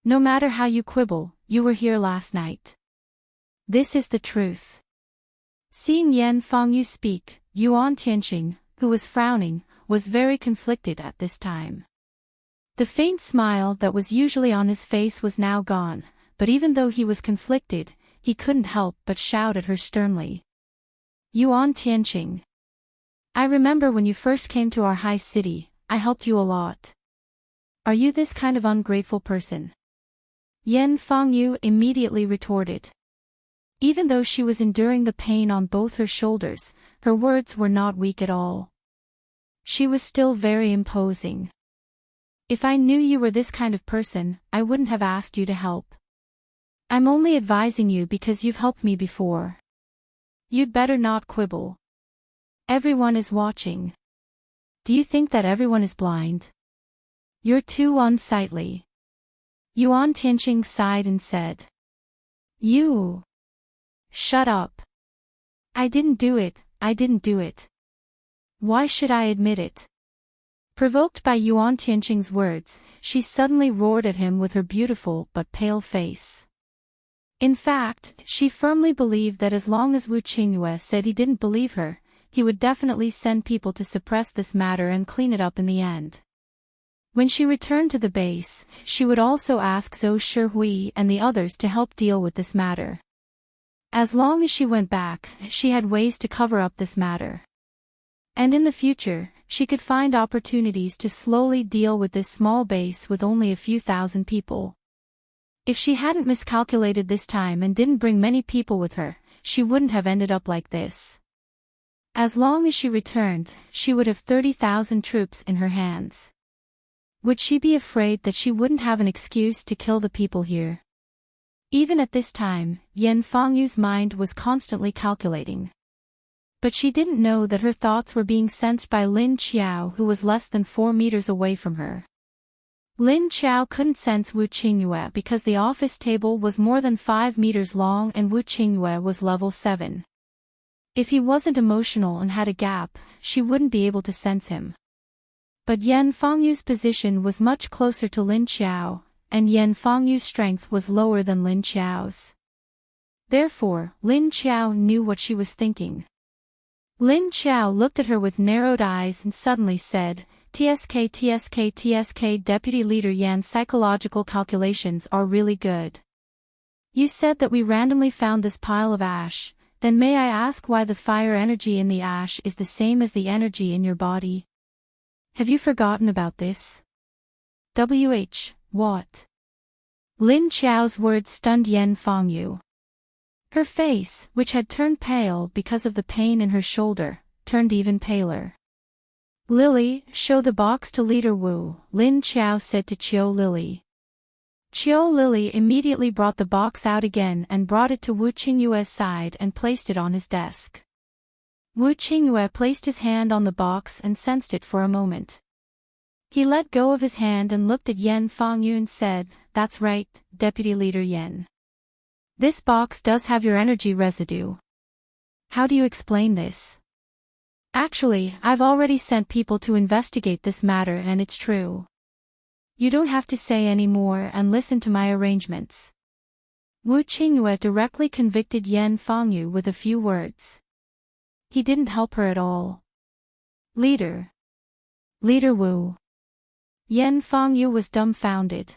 No matter how you quibble, you were here last night. This is the truth. Seeing Yan Fangyu speak, Yuan Tianqing, who was frowning, was very conflicted at this time. The faint smile that was usually on his face was now gone, but even though he was conflicted, he couldn't help but shout at her sternly. Yuan Tianqing. I remember when you first came to our high city, I helped you a lot. Are you this kind of ungrateful person? Yan Fangyu immediately retorted. Even though she was enduring the pain on both her shoulders, her words were not weak at all. She was still very imposing. If I knew you were this kind of person, I wouldn't have asked you to help. I'm only advising you because you've helped me before. You'd better not quibble. Everyone is watching. Do you think that everyone is blind? You're too unsightly. Yuan Tianqing sighed and said. You. Shut up. I didn't do it, I didn't do it. Why should I admit it? Provoked by Yuan Tianqing's words, she suddenly roared at him with her beautiful but pale face. In fact, she firmly believed that as long as Wu Qingyue said he didn't believe her, he would definitely send people to suppress this matter and clean it up in the end. When she returned to the base, she would also ask Zhou Shihui and the others to help deal with this matter. As long as she went back, she had ways to cover up this matter. And in the future, she could find opportunities to slowly deal with this small base with only a few thousand people. If she hadn't miscalculated this time and didn't bring many people with her, she wouldn't have ended up like this. As long as she returned, she would have 30,000 troops in her hands. Would she be afraid that she wouldn't have an excuse to kill the people here? Even at this time, Yan Fangyu's mind was constantly calculating. But she didn't know that her thoughts were being sensed by Lin Qiao, who was less than 4 meters away from her. Lin Qiao couldn't sense Wu Qingyue because the office table was more than 5 meters long and Wu Qingyue was level 7. If he wasn't emotional and had a gap, she wouldn't be able to sense him. But Yan Fangyu's position was much closer to Lin Qiao, and Yan Fangyu's strength was lower than Lin Qiao's. Therefore, Lin Qiao knew what she was thinking. Lin Qiao looked at her with narrowed eyes and suddenly said, TSK Deputy Leader Yan's psychological calculations are really good. You said that we randomly found this pile of ash, then may I ask why the fire energy in the ash is the same as the energy in your body? Have you forgotten about this? What? Lin Qiao's words stunned Yan Fangyu. Her face, which had turned pale because of the pain in her shoulder, turned even paler. Lily, show the box to Leader Wu, Lin Qiao said to Qiu Lily. Qiu Lily immediately brought the box out again and brought it to Wu Qingyue's side and placed it on his desk. Wu Qingyue placed his hand on the box and sensed it for a moment. He let go of his hand and looked at Yan Fangyu and said, That's right, Deputy Leader Yan. This box does have your energy residue. How do you explain this? Actually, I've already sent people to investigate this matter and it's true. You don't have to say any more and listen to my arrangements. Wu Qingyue directly convicted Yan Fangyu with a few words. He didn't help her at all. Leader Wu. Yan Fangyu was dumbfounded.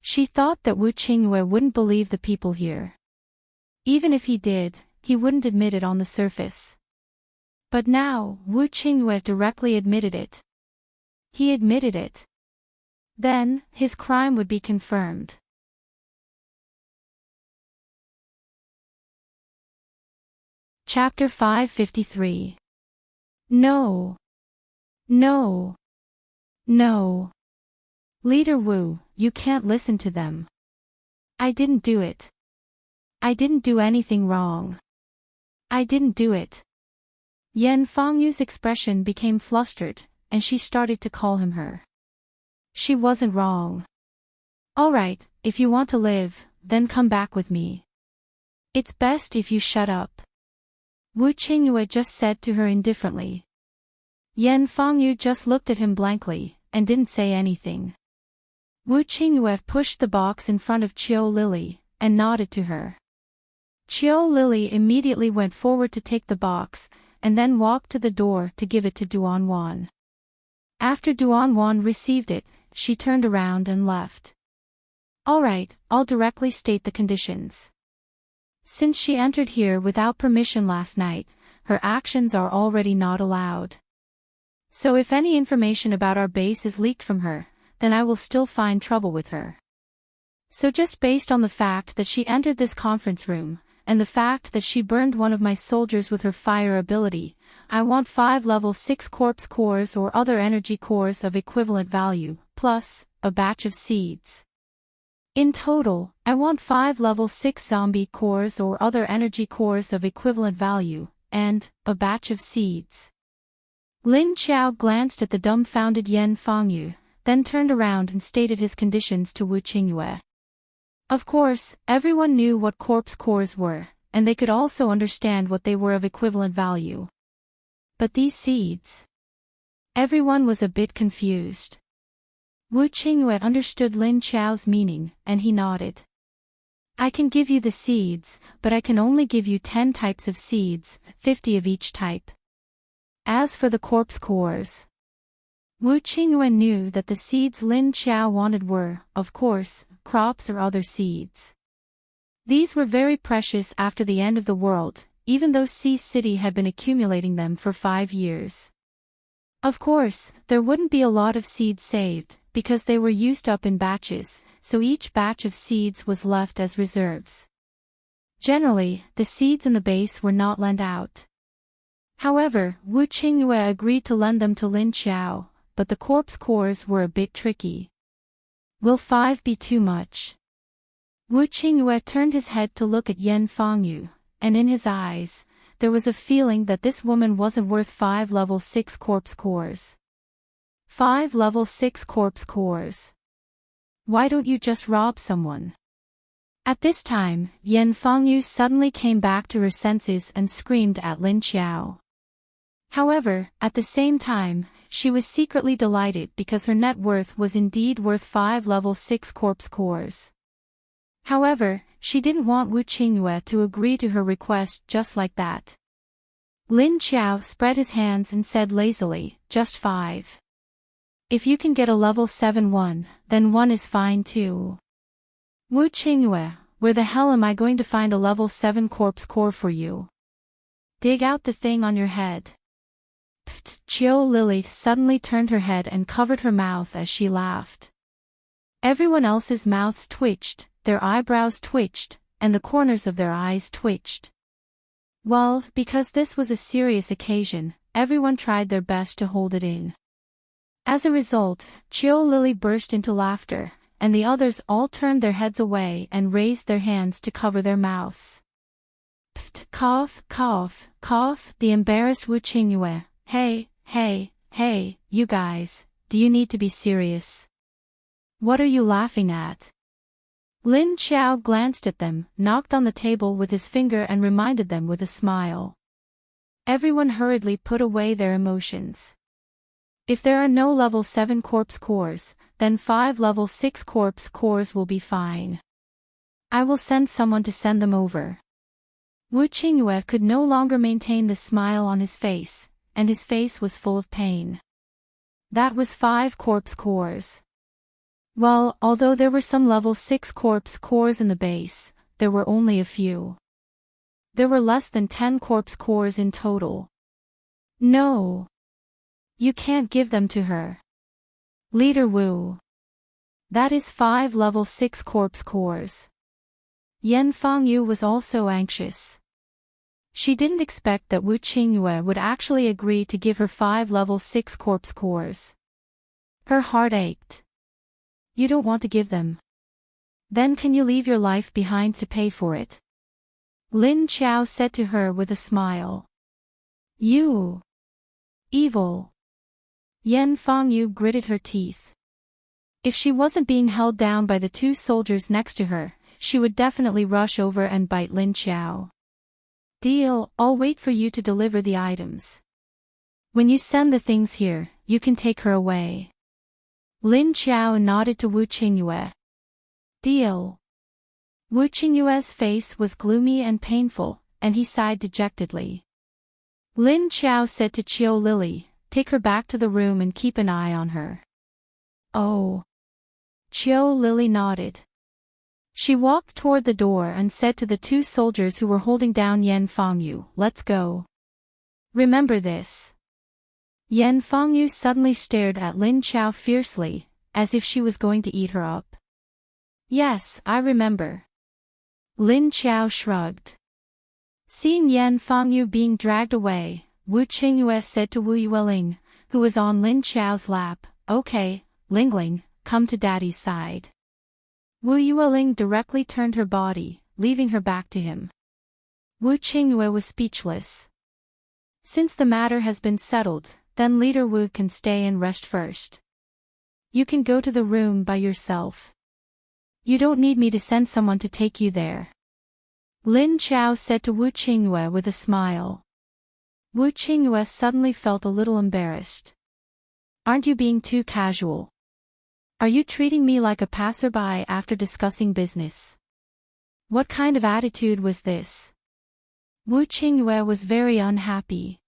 She thought that Wu Qingyue wouldn't believe the people here. Even if he did, he wouldn't admit it on the surface. But now, Wu Qingyue directly admitted it. He admitted it. Then, his crime would be confirmed. Chapter 553. No. No. No. Leader Wu, you can't listen to them. I didn't do it. I didn't do anything wrong. I didn't do it. Yan Fengyu's expression became flustered, and she started to call him her. She wasn't wrong. All right, if you want to live, then come back with me. It's best if you shut up. Wu Qingyue just said to her indifferently. Yan Fengyu just looked at him blankly, and didn't say anything. Wu Qingyue pushed the box in front of Qiu Lily, and nodded to her. Qiu Lily immediately went forward to take the box, and then walked to the door to give it to Duanwan. After Duanwan received it, she turned around and left. All right, I'll directly state the conditions. Since she entered here without permission last night, her actions are already not allowed. So if any information about our base is leaked from her, then I will still find trouble with her. So just based on the fact that she entered this conference room, and the fact that she burned one of my soldiers with her fire ability, I want 5 level 6 corpse cores or other energy cores of equivalent value, plus a batch of seeds. In total, I want 5 level 6 zombie cores or other energy cores of equivalent value, and a batch of seeds. Lin Qiao glanced at the dumbfounded Yan Fengyu, then turned around and stated his conditions to Wu Qingyue. Of course, everyone knew what corpse cores were, and they could also understand what they were of equivalent value. But these seeds? Everyone was a bit confused. Wu Qingyue understood Lin Qiao's meaning, and he nodded. I can give you the seeds, but I can only give you 10 types of seeds, 50 of each type. As for the corpse cores, Wu Qingyue knew that the seeds Lin Qiao wanted were, of course, crops or other seeds. These were very precious after the end of the world, even though Sea City had been accumulating them for 5 years. Of course, there wouldn't be a lot of seeds saved, because they were used up in batches, so each batch of seeds was left as reserves. Generally, the seeds in the base were not lent out. However, Wu Qingyue agreed to lend them to Lin Qiao, but the corpse cores were a bit tricky. Will 5 be too much? Wu Qingyue turned his head to look at Yan Fengyu, and in his eyes, there was a feeling that this woman wasn't worth 5 level 6 corpse cores. 5 level 6 corpse cores. Why don't you just rob someone? At this time, Yan Fengyu suddenly came back to her senses and screamed at Lin Qiao. However, at the same time, she was secretly delighted because her net worth was indeed worth 5 level 6 corpse cores. However, she didn't want Wu Qingyue to agree to her request just like that. Lin Qiao spread his hands and said lazily, just 5. If you can get a level 7 one, then 1 is fine too. Wu Qingyue, where the hell am I going to find a level 7 corpse core for you? Dig out the thing on your head. Pfft, Qiu Lily suddenly turned her head and covered her mouth as she laughed. Everyone else's mouths twitched, their eyebrows twitched, and the corners of their eyes twitched. Well, because this was a serious occasion, everyone tried their best to hold it in. As a result, Qiu Lily burst into laughter, and the others all turned their heads away and raised their hands to cover their mouths. Pfft, cough, cough, cough, the embarrassed Wu Qingyue. Hey, you guys, do you need to be serious? What are you laughing at? Lin Qiao glanced at them, knocked on the table with his finger and reminded them with a smile. Everyone hurriedly put away their emotions. If there are no level 7 corpse cores, then 5 level 6 corpse cores will be fine. I will send someone to send them over. Wu Qingyue could no longer maintain the smile on his face, and his face was full of pain. That was 5 corpse cores. Well, although there were some level 6 corpse cores in the base, there were only a few. There were less than 10 corpse cores in total. No. You can't give them to her. Leader Wu. That is 5 level 6 corpse cores. Yan Fangyu was also anxious. She didn't expect that Wu Qingyue would actually agree to give her 5 level 6 corpse cores. Her heart ached. You don't want to give them. Then can you leave your life behind to pay for it? Lin Qiao said to her with a smile. You. Evil. Yan Fangyu gritted her teeth. If she wasn't being held down by the 2 soldiers next to her, she would definitely rush over and bite Lin Qiao. Deal, I'll wait for you to deliver the items. When you send the things here, you can take her away. Lin Qiao nodded to Wu Qingyue. Deal. Wu Qingyue's face was gloomy and painful, and he sighed dejectedly. Lin Qiao said to Qiu Lily, take her back to the room and keep an eye on her. Oh. Qiu Lily nodded. She walked toward the door and said to the 2 soldiers who were holding down Yan Fangyu, let's go. Remember this. Yan Fangyu suddenly stared at Lin Qiao fiercely, as if she was going to eat her up. Yes, I remember. Lin Qiao shrugged. Seeing Yan Fangyu being dragged away, Wu Qingyue said to Wu Yueling, who was on Lin Qiao's lap, okay, Lingling, come to daddy's side. Wu Yueling directly turned her body, leaving her back to him. Wu Qingyue was speechless. Since the matter has been settled, then Leader Wu can stay and rest first. You can go to the room by yourself. You don't need me to send someone to take you there. Lin Qiao said to Wu Qingyue with a smile. Wu Qingyue suddenly felt a little embarrassed. Aren't you being too casual? Are you treating me like a passerby after discussing business? What kind of attitude was this? Wu Qingyue was very unhappy.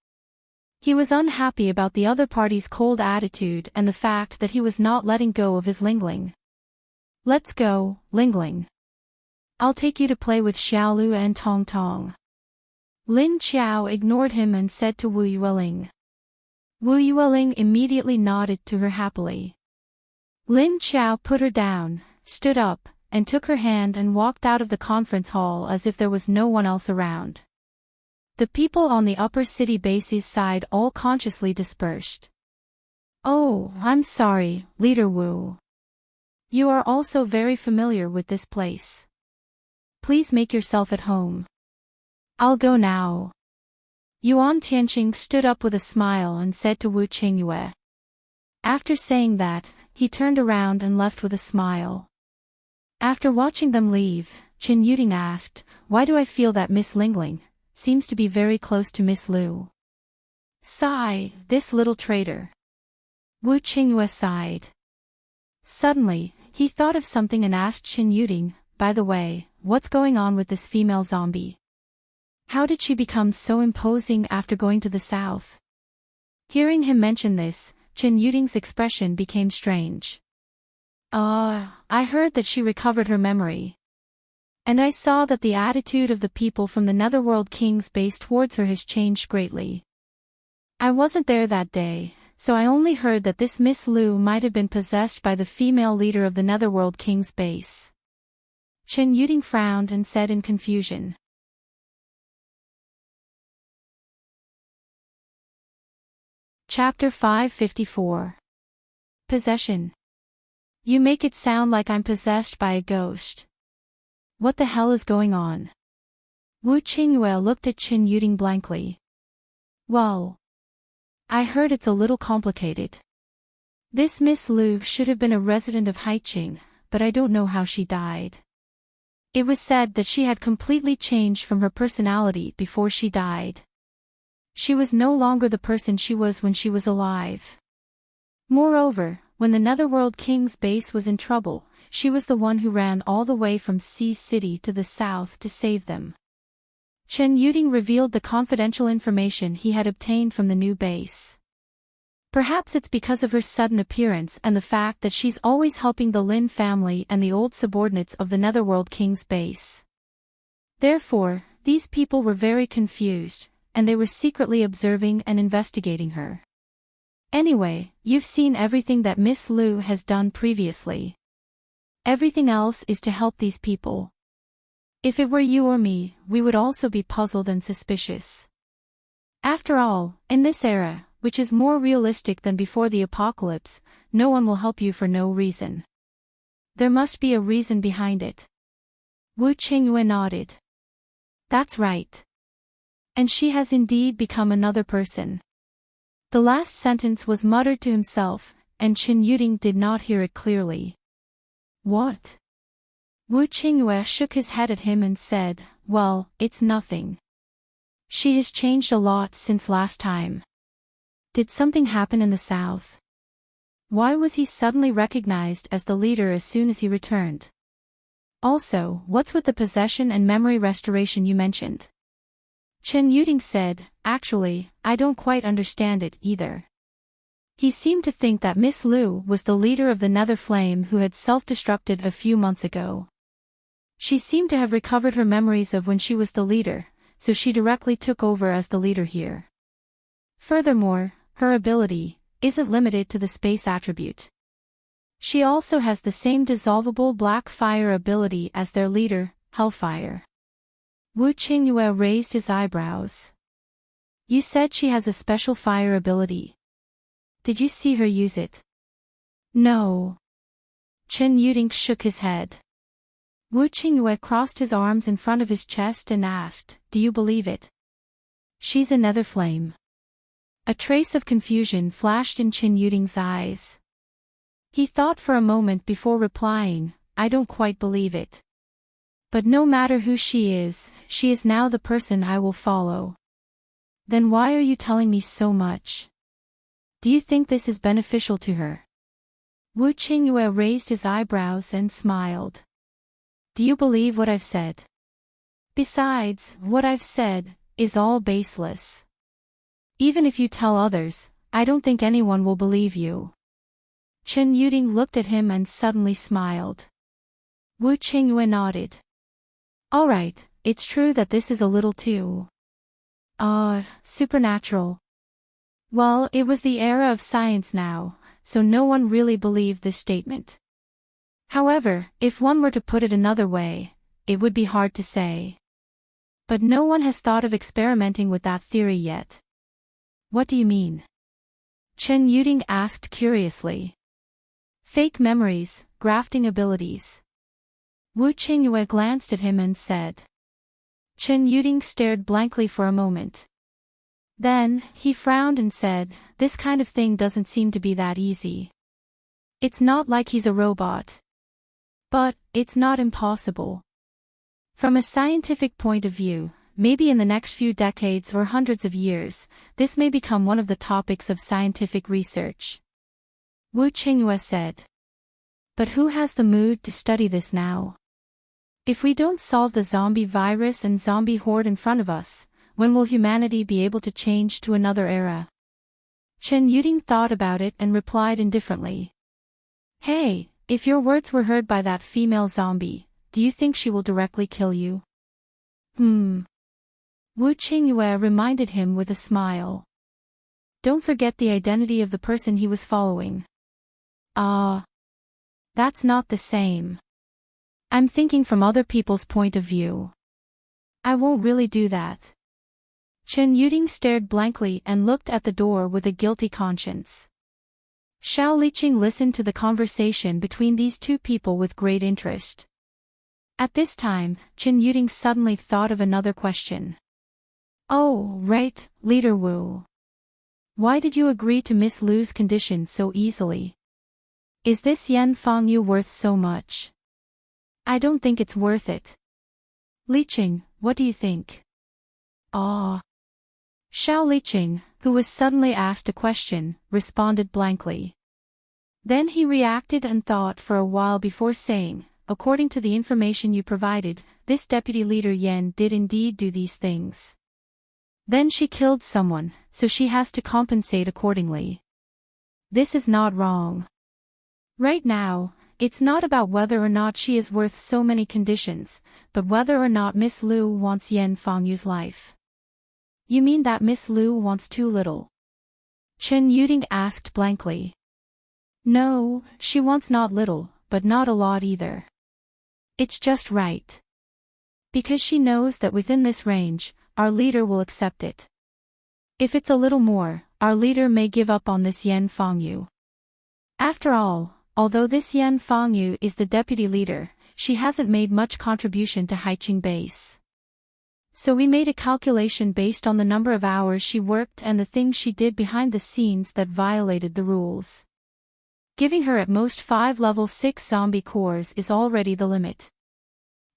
He was unhappy about the other party's cold attitude and the fact that he was not letting go of his Lingling. Let's go, Lingling. I'll take you to play with Xiaolu and Tong Tong. Lin Qiao ignored him and said to Wu Yueling. Wu Yueling immediately nodded to her happily. Lin Qiao put her down, stood up, and took her hand and walked out of the conference hall as if there was no one else around. The people on the upper city base's side all consciously dispersed. Oh, I'm sorry, Leader Wu. You are also very familiar with this place. Please make yourself at home. I'll go now. Yuan Tianqing stood up with a smile and said to Wu Qingyue. After saying that, he turned around and left with a smile. After watching them leave, Chen Yuding asked, why do I feel that Miss Lingling seems to be very close to Miss Lu? Sigh, this little traitor. Wu Qingyue sighed. Suddenly, he thought of something and asked Chen Yuding, by the way, what's going on with this female zombie? How did she become so imposing after going to the south? Hearing him mention this, Chen Yuding's expression became strange. I heard that she recovered her memory. And I saw that the attitude of the people from the Netherworld King's base towards her has changed greatly. I wasn't there that day, so I only heard that this Miss Lu might have been possessed by the female leader of the Netherworld King's base. Chen Yuding frowned and said in confusion. Chapter 554. Possession. You make it sound like I'm possessed by a ghost. What the hell is going on? Wu Qingyue looked at Chen Yuding blankly. Well, I heard it's a little complicated. This Miss Lu should have been a resident of Haiqing, but I don't know how she died. It was said that she had completely changed from her personality before she died. She was no longer the person she was when she was alive. Moreover, when the Netherworld King's base was in trouble, she was the one who ran all the way from Sea City to the south to save them. Chen Yuding revealed the confidential information he had obtained from the new base. Perhaps it's because of her sudden appearance and the fact that she's always helping the Lin family and the old subordinates of the Netherworld King's base. Therefore, these people were very confused, and they were secretly observing and investigating her. Anyway, you've seen everything that Miss Lu has done previously. Everything else is to help these people. If it were you or me, we would also be puzzled and suspicious. After all, in this era, which is more realistic than before the apocalypse, no one will help you for no reason. There must be a reason behind it. Wu Qingyue nodded. That's right. And she has indeed become another person. The last sentence was muttered to himself, and Qin Yuding did not hear it clearly. What? Wu Qingyue shook his head at him and said, well, it's nothing. She has changed a lot since last time. Did something happen in the south? Why was he suddenly recognized as the leader as soon as he returned? Also, what's with the possession and memory restoration you mentioned? Qin Yuding said, actually, I don't quite understand it either. He seemed to think that Miss Lu was the leader of the Nether Flame who had self-destructed a few months ago. She seemed to have recovered her memories of when she was the leader, so she directly took over as the leader here. Furthermore, her ability isn't limited to the space attribute. She also has the same dissolvable black fire ability as their leader, Hellfire. Wu Qingyue raised his eyebrows. You said she has a special fire ability. Did you see her use it? No. Qin Yuding shook his head. Wu Qingyue crossed his arms in front of his chest and asked, do you believe it? She's a Nether Flame. A trace of confusion flashed in Qin Yuding's eyes. He thought for a moment before replying, I don't quite believe it. But no matter who she is now the person I will follow. Then why are you telling me so much? Do you think this is beneficial to her? Wu Qingyue raised his eyebrows and smiled. Do you believe what I've said? Besides, what I've said is all baseless. Even if you tell others, I don't think anyone will believe you. Qin Yuding looked at him and suddenly smiled. Wu Qingyue nodded. All right, it's true that this is a little too supernatural. Well, it was the era of science now, so no one really believed this statement. However, if one were to put it another way, it would be hard to say. But no one has thought of experimenting with that theory yet. What do you mean? Qin Yuding asked curiously. Fake memories, grafting abilities. Wu Qingyue glanced at him and said. Qin Yuding stared blankly for a moment. Then, he frowned and said, this kind of thing doesn't seem to be that easy. It's not like he's a robot. But, it's not impossible. From a scientific point of view, maybe in the next few decades or hundreds of years, this may become one of the topics of scientific research. Wu Qingyue said. But who has the mood to study this now? If we don't solve the zombie virus and zombie horde in front of us, when will humanity be able to change to another era? Qin Yuding thought about it and replied indifferently. Hey, if your words were heard by that female zombie, do you think she will directly kill you? Wu Qingyue reminded him with a smile. Don't forget the identity of the person he was following. That's not the same. I'm thinking from other people's point of view. I won't really do that. Qin Yuding stared blankly and looked at the door with a guilty conscience. Xiao Liqing listened to the conversation between these two people with great interest. At this time, Qin Yuding suddenly thought of another question. Oh, right, Leader Wu. Why did you agree to Miss Lu's condition so easily? Is this Yen Fangyu worth so much? I don't think it's worth it. Liqing, what do you think? Xiao Liqing, who was suddenly asked a question, responded blankly. Then he reacted and thought for a while before saying, according to the information you provided, this deputy leader Yen did indeed do these things. Then she killed someone, so she has to compensate accordingly. This is not wrong. Right now, it's not about whether or not she is worth so many conditions, but whether or not Miss Liu wants Yan Fengyu's life. You mean that Miss Liu wants too little? Chen Yuding asked blankly. No, she wants not little, but not a lot either. It's just right. Because she knows that within this range, our leader will accept it. If it's a little more, our leader may give up on this Yan Fengyu. After all, although this Yan Fengyu is the deputy leader, she hasn't made much contribution to Haiqing base. So we made a calculation based on the number of hours she worked and the things she did behind the scenes that violated the rules. Giving her at most 5 level 6 zombie cores is already the limit.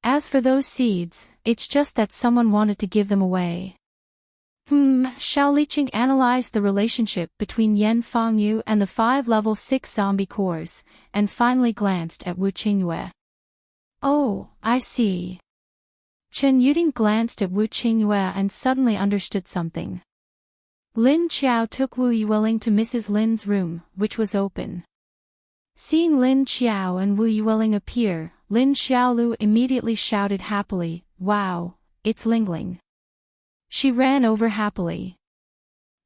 As for those seeds, it's just that someone wanted to give them away. Xiao Liqing analyzed the relationship between Yan Fengyu and the 5 level 6 zombie cores, and finally glanced at Wu Qingyue. Oh, I see. Chen Yuding glanced at Wu Qingyue and suddenly understood something. Lin Qiao took Wu Yueling to Mrs. Lin's room, which was open. Seeing Lin Qiao and Wu Yueling appear, Lin Xiaolu immediately shouted happily, "Wow, it's Lingling." She ran over happily.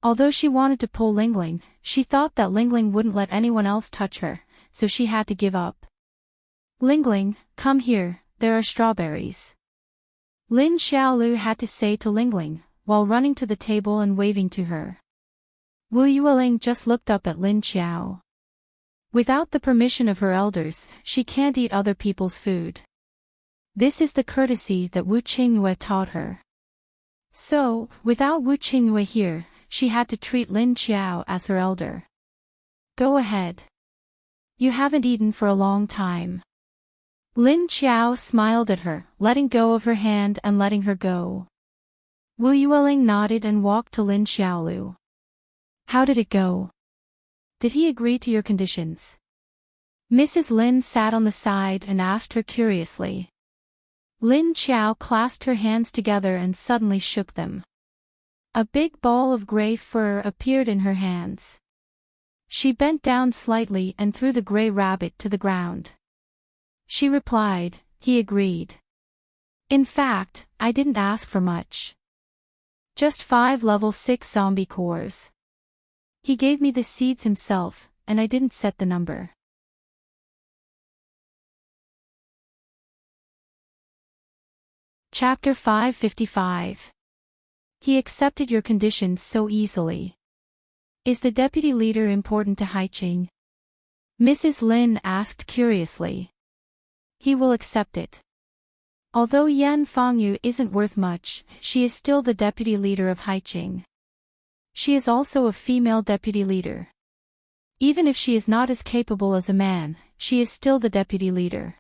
Although she wanted to pull Lingling, she thought that Lingling wouldn't let anyone else touch her, so she had to give up. "Lingling, come here, there are strawberries." Lin Xiaolu had to say to Lingling, while running to the table and waving to her. Wu Yueling just looked up at Lin Qiao. Without the permission of her elders, she can't eat other people's food. This is the courtesy that Wu Qingyue taught her. So, without Wu Qingyue here, she had to treat Lin Qiao as her elder. Go ahead. You haven't eaten for a long time. Lin Qiao smiled at her, letting go of her hand and letting her go. Wu Yueling nodded and walked to Lin Xiaolu. How did it go? Did he agree to your conditions? Mrs. Lin sat on the side and asked her curiously. Lin Qiao clasped her hands together and suddenly shook them. A big ball of gray fur appeared in her hands. She bent down slightly and threw the gray rabbit to the ground. She replied, he agreed. In fact, I didn't ask for much. Just 5 level 6 zombie cores. He gave me the seeds himself, and I didn't set the number. Chapter 555. He accepted your conditions so easily. Is the deputy leader important to Haiqing? Mrs. Lin asked curiously. He will accept it. Although Yan Fengyu isn't worth much, she is still the deputy leader of Haiqing. She is also a female deputy leader. Even if she is not as capable as a man, she is still the deputy leader.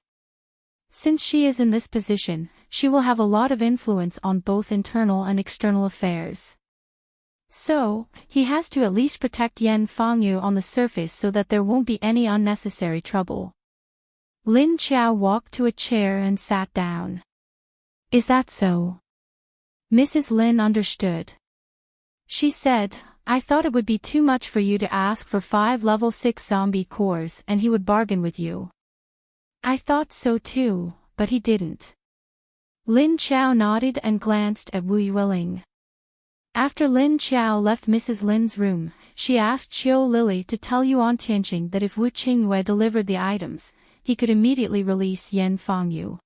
Since she is in this position, she will have a lot of influence on both internal and external affairs. So, he has to at least protect Yan Fengyu on the surface so that there won't be any unnecessary trouble. Lin Qiao walked to a chair and sat down. Is that so? Mrs. Lin understood. She said, I thought it would be too much for you to ask for 5 level 6 zombie cores and he would bargain with you. I thought so too, but he didn't. Lin Qiao nodded and glanced at Wu Yueling. After Lin Qiao left Mrs. Lin's room, she asked Qiu Lily to tell Yuan Tianqing that if Wu Qingyue delivered the items, he could immediately release Yan Fengyu.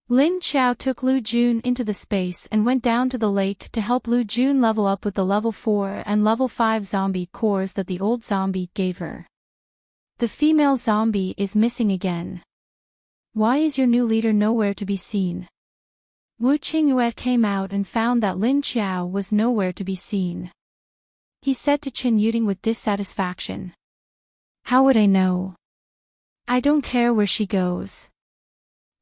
Lin Qiao took Lu Jun into the space and went down to the lake to help Lu Jun level up with the level 4 and level 5 zombie cores that the old zombie gave her. The female zombie is missing again. Why is your new leader nowhere to be seen? Wu Qingyue came out and found that Lin Qiao was nowhere to be seen. He said to Chen Yuding with dissatisfaction. How would I know? I don't care where she goes.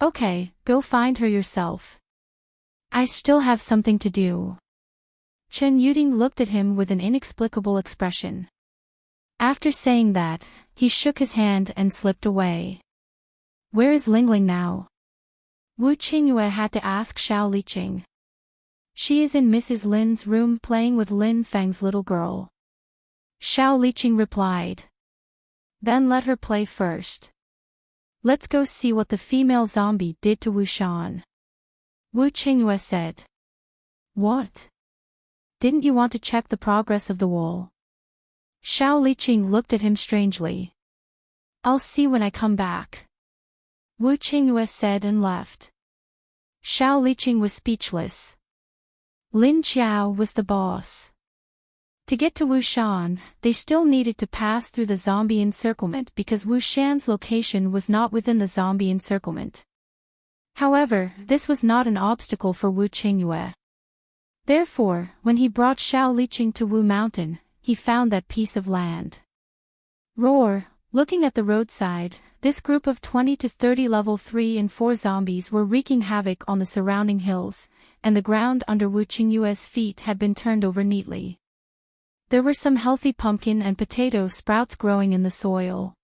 Okay, go find her yourself. I still have something to do. Chen Yuding looked at him with an inexplicable expression. After saying that, he shook his hand and slipped away. Where is Lingling now? Wu Qingyue had to ask Xiao Liqing. She is in Mrs. Lin's room playing with Lin Feng's little girl. Xiao Liqing replied, Then let her play first. Let's go see what the female zombie did to Wu Shan. Wu Qingyue said. What? Didn't you want to check the progress of the wall? Xiao Liqing looked at him strangely. I'll see when I come back. Wu Qingyue said and left. Xiao Liqing was speechless. Lin Qiao was the boss. To get to Wu Shan, they still needed to pass through the zombie encirclement because Wu Shan's location was not within the zombie encirclement. However, this was not an obstacle for Wu Qingyue. Therefore, when he brought Xiao Liqing to Wu Mountain, he found that piece of land. Roar, looking at the roadside, this group of 20 to 30 level 3 and 4 zombies were wreaking havoc on the surrounding hills, and the ground under Wu Qingyue's feet had been turned over neatly. There were some healthy pumpkin and potato sprouts growing in the soil.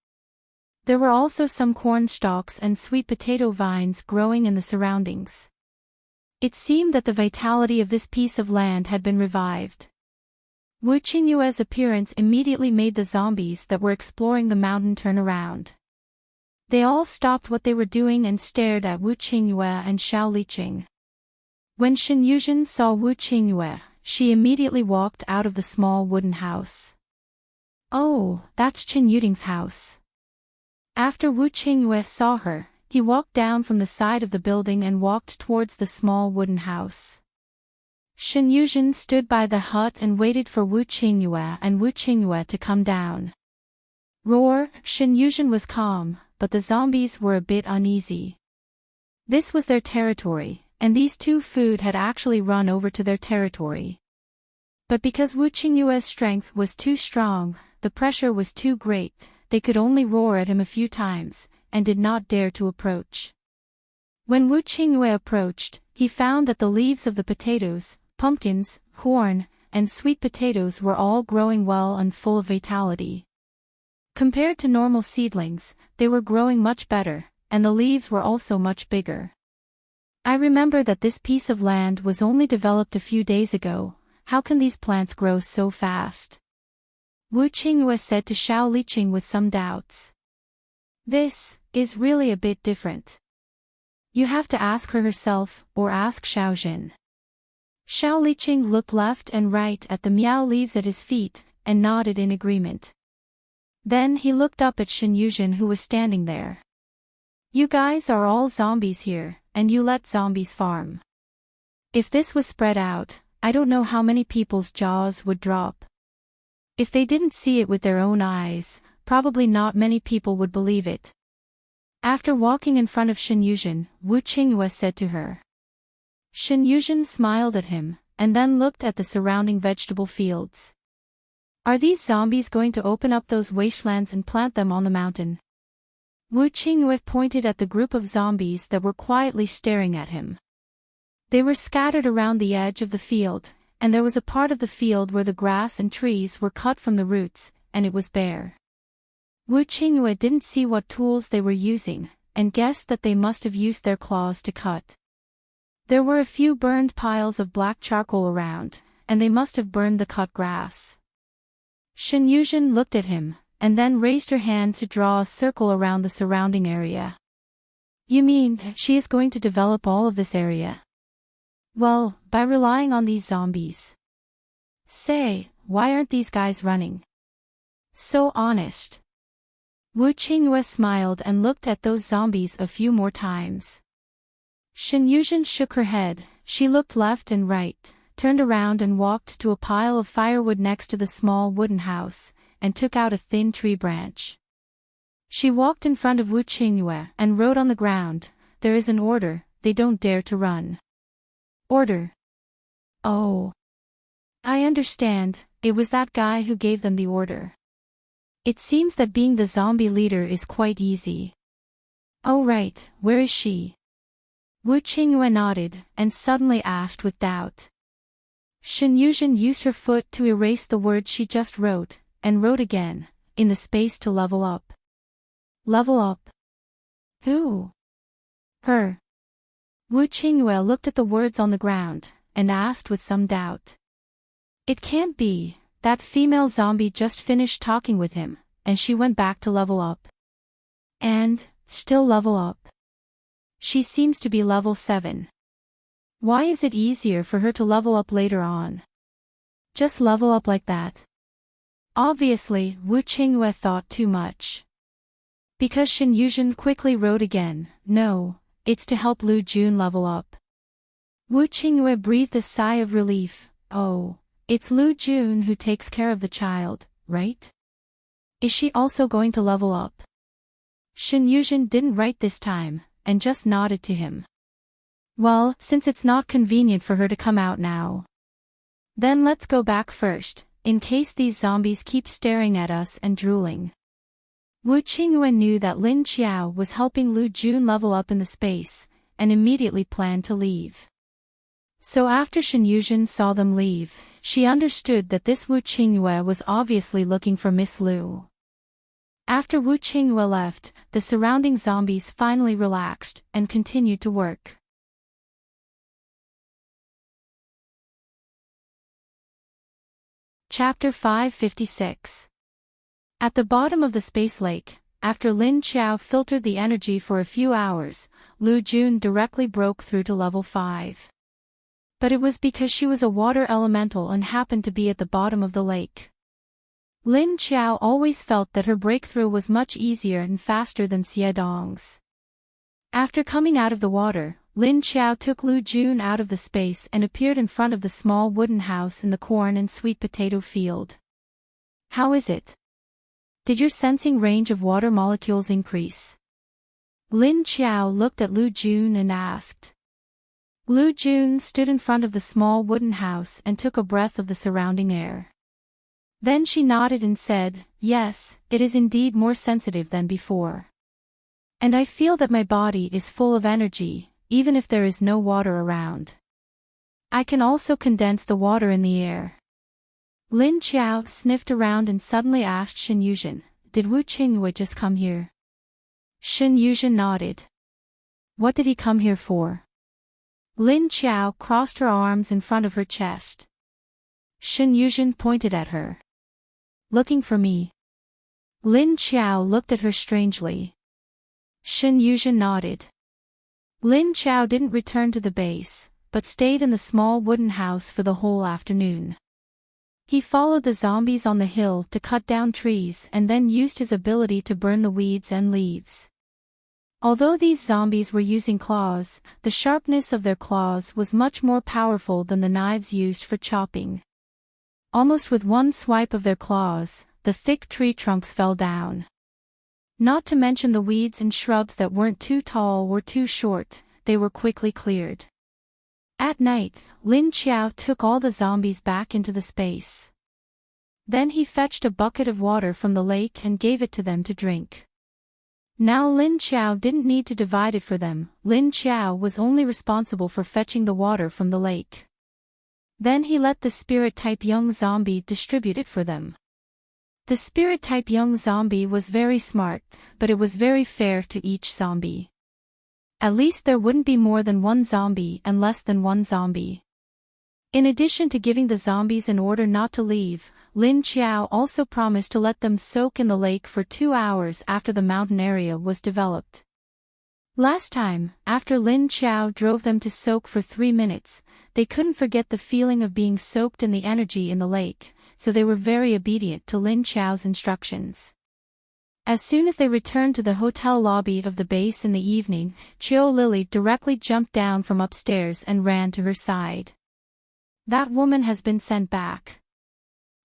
There were also some corn stalks and sweet potato vines growing in the surroundings. It seemed that the vitality of this piece of land had been revived. Wu Qingyue's appearance immediately made the zombies that were exploring the mountain turn around. They all stopped what they were doing and stared at Wu Qingyue and Xiao Liqing. When Shen Yuzhen saw Wu Qingyue, she immediately walked out of the small wooden house. Oh, that's Chen Yuding's house. After Wu Qingyue saw her, he walked down from the side of the building and walked towards the small wooden house. Shen Yuzhen stood by the hut and waited for Wu Qingyue and Wu Qingyue to come down. Roar, Shen Yuzhen was calm, but the zombies were a bit uneasy. This was their territory, and these two food had actually run over to their territory. But because Wu Qingyue's strength was too strong, the pressure was too great, they could only roar at him a few times, and did not dare to approach. When Wu Qingyue approached, he found that the leaves of the potatoes, pumpkins, corn, and sweet potatoes were all growing well and full of vitality. Compared to normal seedlings, they were growing much better, and the leaves were also much bigger. I remember that this piece of land was only developed a few days ago. How can these plants grow so fast? Wu Qingyue said to Xiao Liqing with some doubts. This is really a bit different. You have to ask her herself, or ask Xiao Jin. Xiao Liqing looked left and right at the meow leaves at his feet, and nodded in agreement. Then he looked up at Shen Yuzhen who was standing there. You guys are all zombies here, and you let zombies farm. If this was spread out, I don't know how many people's jaws would drop. If they didn't see it with their own eyes, probably not many people would believe it. After walking in front of Shen Yuzhen, Wu Qingyue said to her. Shen Yuzhen smiled at him, and then looked at the surrounding vegetable fields. Are these zombies going to open up those wastelands and plant them on the mountain? Wu Qingyue pointed at the group of zombies that were quietly staring at him. They were scattered around the edge of the field, and there was a part of the field where the grass and trees were cut from the roots, and it was bare. Wu Qingyue didn't see what tools they were using, and guessed that they must have used their claws to cut. There were a few burned piles of black charcoal around, and they must have burned the cut grass. Shen Yuzhen looked at him, and then raised her hand to draw a circle around the surrounding area. You mean, she is going to develop all of this area? Well, by relying on these zombies. Say, why aren't these guys running? So honest. Wu Qingyue smiled and looked at those zombies a few more times. Shen Yuzhen shook her head, she looked left and right, turned around and walked to a pile of firewood next to the small wooden house, and took out a thin tree branch. She walked in front of Wu Qingyue and wrote on the ground, there is an order, they don't dare to run. Order. Oh. I understand, it was that guy who gave them the order. It seems that being the zombie leader is quite easy. Oh right, where is she? Wu Qingyue nodded, and suddenly asked with doubt. Shen Yuzhen used her foot to erase the words she just wrote, and wrote again, in the space to level up. Level up? Who? Her. Wu Qingyue looked at the words on the ground, and asked with some doubt. It can't be, that female zombie just finished talking with him, and she went back to level up. And, still level up. She seems to be level 7. Why is it easier for her to level up later on? Just level up like that. Obviously, Wu Qingyue thought too much. Because Shen Yuzhen quickly wrote again, no, it's to help Lu Jun level up. Wu Qingyue breathed a sigh of relief. Oh, it's Lu Jun who takes care of the child, right? Is she also going to level up? Shen Yuzhen didn't write this time, and just nodded to him. Well, since it's not convenient for her to come out now. Then let's go back first, in case these zombies keep staring at us and drooling. Wu Qingyue knew that Lin Qiao was helping Lu Jun level up in the space, and immediately planned to leave. So after Shen Yuzhen saw them leave, she understood that this Wu Qingyue was obviously looking for Miss Lu. After Wu Qingyue left, the surrounding zombies finally relaxed and continued to work. Chapter 556. At the bottom of the space lake, after Lin Qiao filtered the energy for a few hours, Lu Jun directly broke through to level 5. But it was because she was a water elemental and happened to be at the bottom of the lake. Lin Qiao always felt that her breakthrough was much easier and faster than Xie Dong's. After coming out of the water, Lin Qiao took Lu Jun out of the space and appeared in front of the small wooden house in the corn and sweet potato field. How is it? Did your sensing range of water molecules increase? Lin Qiao looked at Lu Jun and asked. Lu Jun stood in front of the small wooden house and took a breath of the surrounding air. Then she nodded and said, yes, it is indeed more sensitive than before. And I feel that my body is full of energy, even if there is no water around. I can also condense the water in the air. Lin Qiao sniffed around and suddenly asked Shen Yuzhen, did Wu Qingyue just come here? Shen Yuzhen nodded. What did he come here for? Lin Qiao crossed her arms in front of her chest. Shen Yuzhen pointed at her. Looking for me. Lin Qiao looked at her strangely. Shen Yuzhen nodded. Lin Qiao didn't return to the base, but stayed in the small wooden house for the whole afternoon. He followed the zombies on the hill to cut down trees and then used his ability to burn the weeds and leaves. Although these zombies were using claws, the sharpness of their claws was much more powerful than the knives used for chopping. Almost with one swipe of their claws, the thick tree trunks fell down. Not to mention the weeds and shrubs that weren't too tall or too short, they were quickly cleared. At night, Lin Qiao took all the zombies back into the space. Then he fetched a bucket of water from the lake and gave it to them to drink. Now Lin Qiao didn't need to divide it for them, Lin Qiao was only responsible for fetching the water from the lake. Then he let the spirit-type young zombie distribute it for them. The spirit-type young zombie was very smart, but it was very fair to each zombie. At least there wouldn't be more than one zombie and less than one zombie. In addition to giving the zombies an order not to leave, Lin Qiao also promised to let them soak in the lake for 2 hours after the mountain area was developed. Last time, after Lin Qiao drove them to soak for 3 minutes, they couldn't forget the feeling of being soaked in the energy in the lake, so they were very obedient to Lin Qiao's instructions. As soon as they returned to the hotel lobby of the base in the evening, Qiu Lily directly jumped down from upstairs and ran to her side. That woman has been sent back.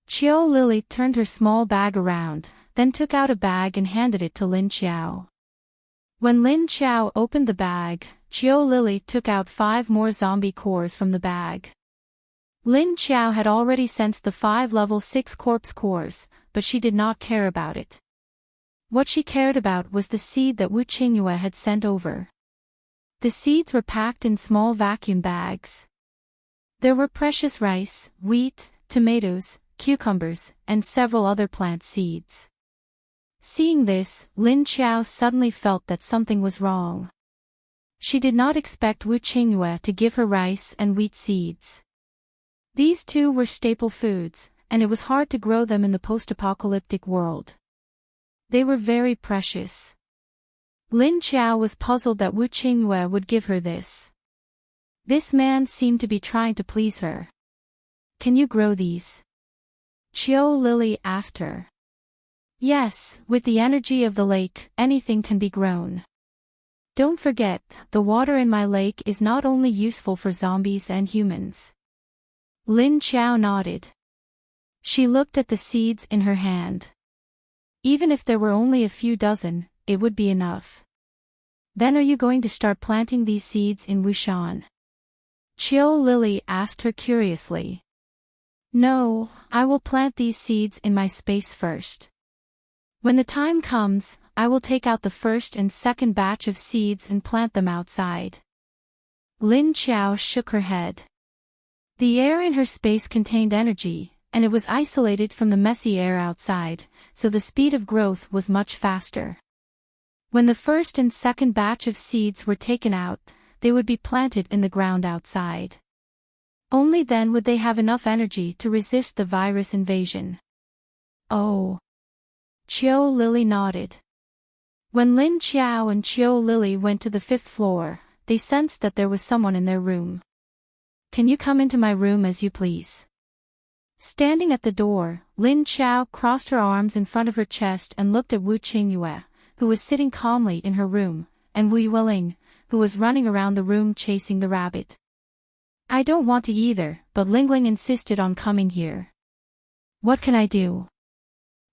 Qiu Lily turned her small bag around, then took out a bag and handed it to Lin Qiao. When Lin Qiao opened the bag, Qiu Lily took out 5 more zombie cores from the bag. Lin Qiao had already sensed the 5 level 6 corpse cores, but she did not care about it. What she cared about was the seed that Wu Qingyue had sent over. The seeds were packed in small vacuum bags. There were precious rice, wheat, tomatoes, cucumbers, and several other plant seeds. Seeing this, Lin Qiao suddenly felt that something was wrong. She did not expect Wu Qingyue to give her rice and wheat seeds. These two were staple foods, and it was hard to grow them in the post-apocalyptic world. They were very precious. Lin Qiao was puzzled that Wu Qingyue would give her this. This man seemed to be trying to please her. Can you grow these? Qiu Lily asked her. Yes, with the energy of the lake, anything can be grown. Don't forget, the water in my lake is not only useful for zombies and humans. Lin Qiao nodded. She looked at the seeds in her hand. Even if there were only a few dozen, it would be enough. Then are you going to start planting these seeds in Wushan? Qiu Lily asked her curiously. No, I will plant these seeds in my space first. When the time comes, I will take out the first and second batch of seeds and plant them outside. Lin Qiao shook her head. The air in her space contained energy, and it was isolated from the messy air outside, so the speed of growth was much faster. When the first and second batch of seeds were taken out, they would be planted in the ground outside. Only then would they have enough energy to resist the virus invasion. Oh. Qiu Lily nodded. When Lin Qiao and Qiu Lily went to the 5th floor, they sensed that there was someone in their room. Can you come into my room as you please? Standing at the door, Lin Qiao crossed her arms in front of her chest and looked at Wu Qingyue, who was sitting calmly in her room, and Wu Yueling, who was running around the room chasing the rabbit. I don't want to either, but Lingling insisted on coming here. What can I do?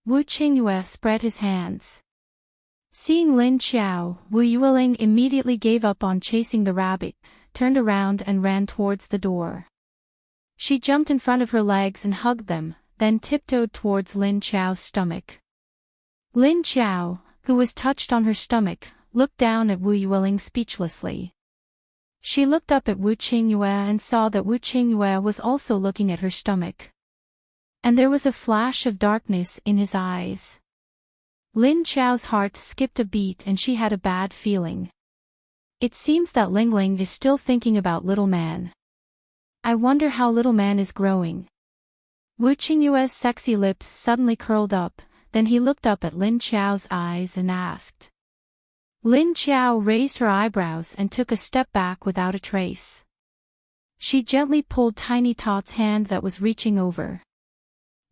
Wu Qingyue spread his hands. Seeing Lin Qiao, Wu Yueling immediately gave up on chasing the rabbit, turned around and ran towards the door. She jumped in front of her legs and hugged them, then tiptoed towards Lin Qiao's stomach. Lin Qiao, who was touched on her stomach, looked down at Wu Yueling speechlessly. She looked up at Wu Qingyue and saw that Wu Qingyue was also looking at her stomach. And there was a flash of darkness in his eyes. Lin Qiao's heart skipped a beat and she had a bad feeling. It seems that Lingling is still thinking about little man. I wonder how little man is growing. Wu Qingyue's sexy lips suddenly curled up, then he looked up at Lin Qiao's eyes and asked. Lin Qiao raised her eyebrows and took a step back without a trace. She gently pulled Tiny Tot's hand that was reaching over.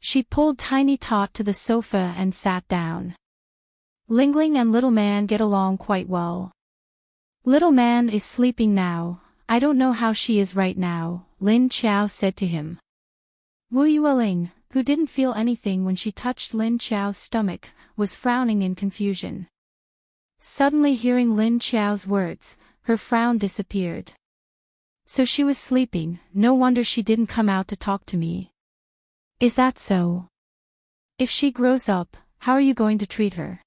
She pulled Tiny Tot to the sofa and sat down. Lingling and little man get along quite well. Little man is sleeping now, I don't know how she is right now, Lin Qiao said to him. Wu Yueling, who didn't feel anything when she touched Lin Qiao's stomach, was frowning in confusion. Suddenly hearing Lin Qiao's words, her frown disappeared. So she was sleeping, no wonder she didn't come out to talk to me. Is that so? If she grows up, how are you going to treat her?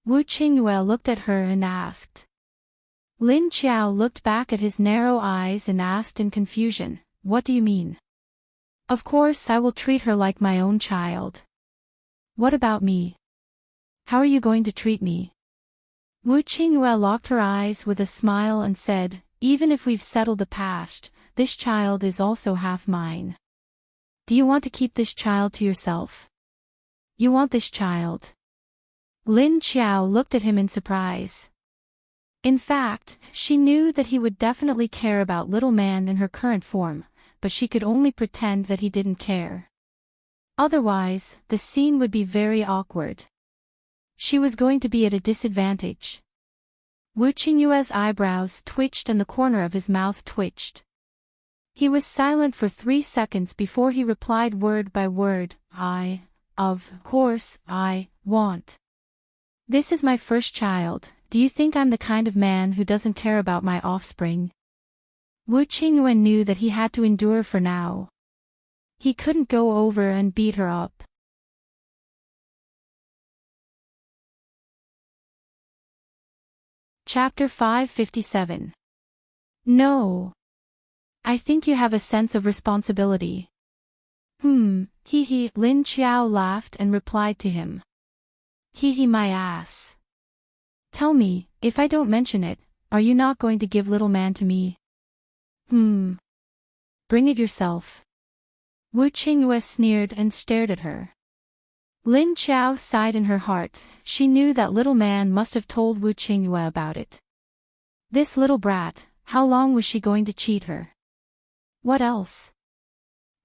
Wu Qingyue looked at her and asked. Lin Qiao looked back at his narrow eyes and asked in confusion, what do you mean? Of course I will treat her like my own child. What about me? How are you going to treat me? Wu Qingyue locked her eyes with a smile and said, even if we've settled the past, this child is also half mine. Do you want to keep this child to yourself? You want this child? Lin Qiao looked at him in surprise. In fact, she knew that he would definitely care about little man in her current form, but she could only pretend that he didn't care. Otherwise, the scene would be very awkward. She was going to be at a disadvantage. Wu Qingyue's eyebrows twitched and the corner of his mouth twitched. He was silent for 3 seconds before he replied word by word, of course, I want. This is my first child, do you think I'm the kind of man who doesn't care about my offspring? Wu Qingyue knew that he had to endure for now. He couldn't go over and beat her up. Chapter 557. No. I think you have a sense of responsibility. Lin Qiao laughed and replied to him. My ass. Tell me, if I don't mention it, are you not going to give little man to me? Bring it yourself. Wu Qingyue sneered and stared at her. Lin Qiao sighed in her heart. She knew that little man must have told Wu Qingyue about it. This little brat, how long was she going to cheat her? What else?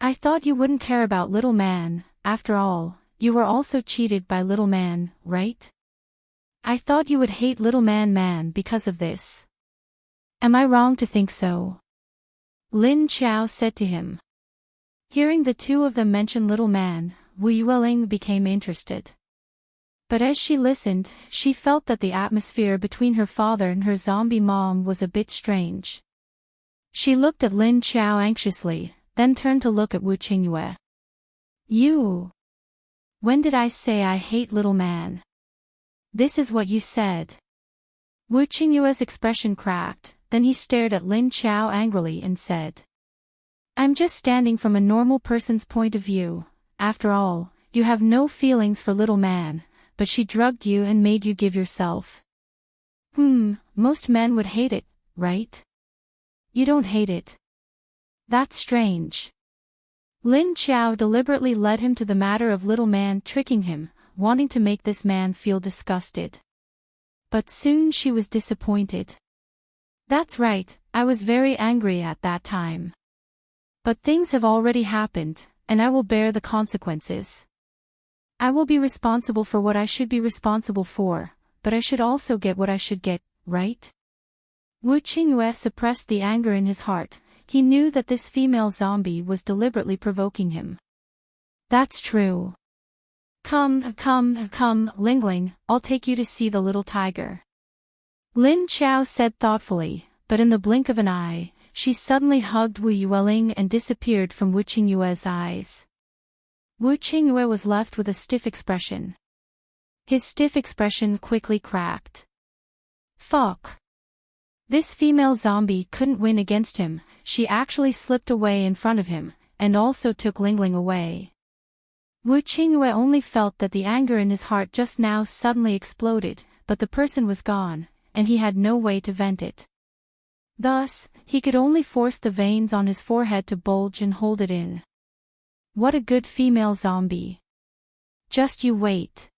I thought you wouldn't care about little man. After all, you were also cheated by little man, right? I thought you would hate little man because of this. Am I wrong to think so? Lin Qiao said to him. Hearing the two of them mention little man, Wu Yueling became interested. But as she listened, she felt that the atmosphere between her father and her zombie mom was a bit strange. She looked at Lin Qiao anxiously, then turned to look at Wu Qingyue. You! When did I say I hate little man? This is what you said. Wu Qingyue's expression cracked, then he stared at Lin Qiao angrily and said. I'm just standing from a normal person's point of view. After all, you have no feelings for little man, but she drugged you and made you give yourself. Most men would hate it, right? You don't hate it. That's strange. Lin Qiao deliberately led him to the matter of little man tricking him, wanting to make this man feel disgusted. But soon she was disappointed. That's right, I was very angry at that time. But things have already happened, and I will bear the consequences. I will be responsible for what I should be responsible for, but I should also get what I should get, right? Wu Qingyue suppressed the anger in his heart. He knew that this female zombie was deliberately provoking him. That's true. Come, Lingling, I'll take you to see the little tiger. Lin Qiao said thoughtfully, but in the blink of an eye, she suddenly hugged Wu Yueling and disappeared from Wu Qingyue's eyes. Wu Qingyue was left with a stiff expression. His stiff expression quickly cracked. Fuck. This female zombie couldn't win against him. She actually slipped away in front of him, and also took Lingling away. Wu Qingyue only felt that the anger in his heart just now suddenly exploded, but the person was gone, and he had no way to vent it. Thus, he could only force the veins on his forehead to bulge and hold it in. What a good female zombie. Just you wait.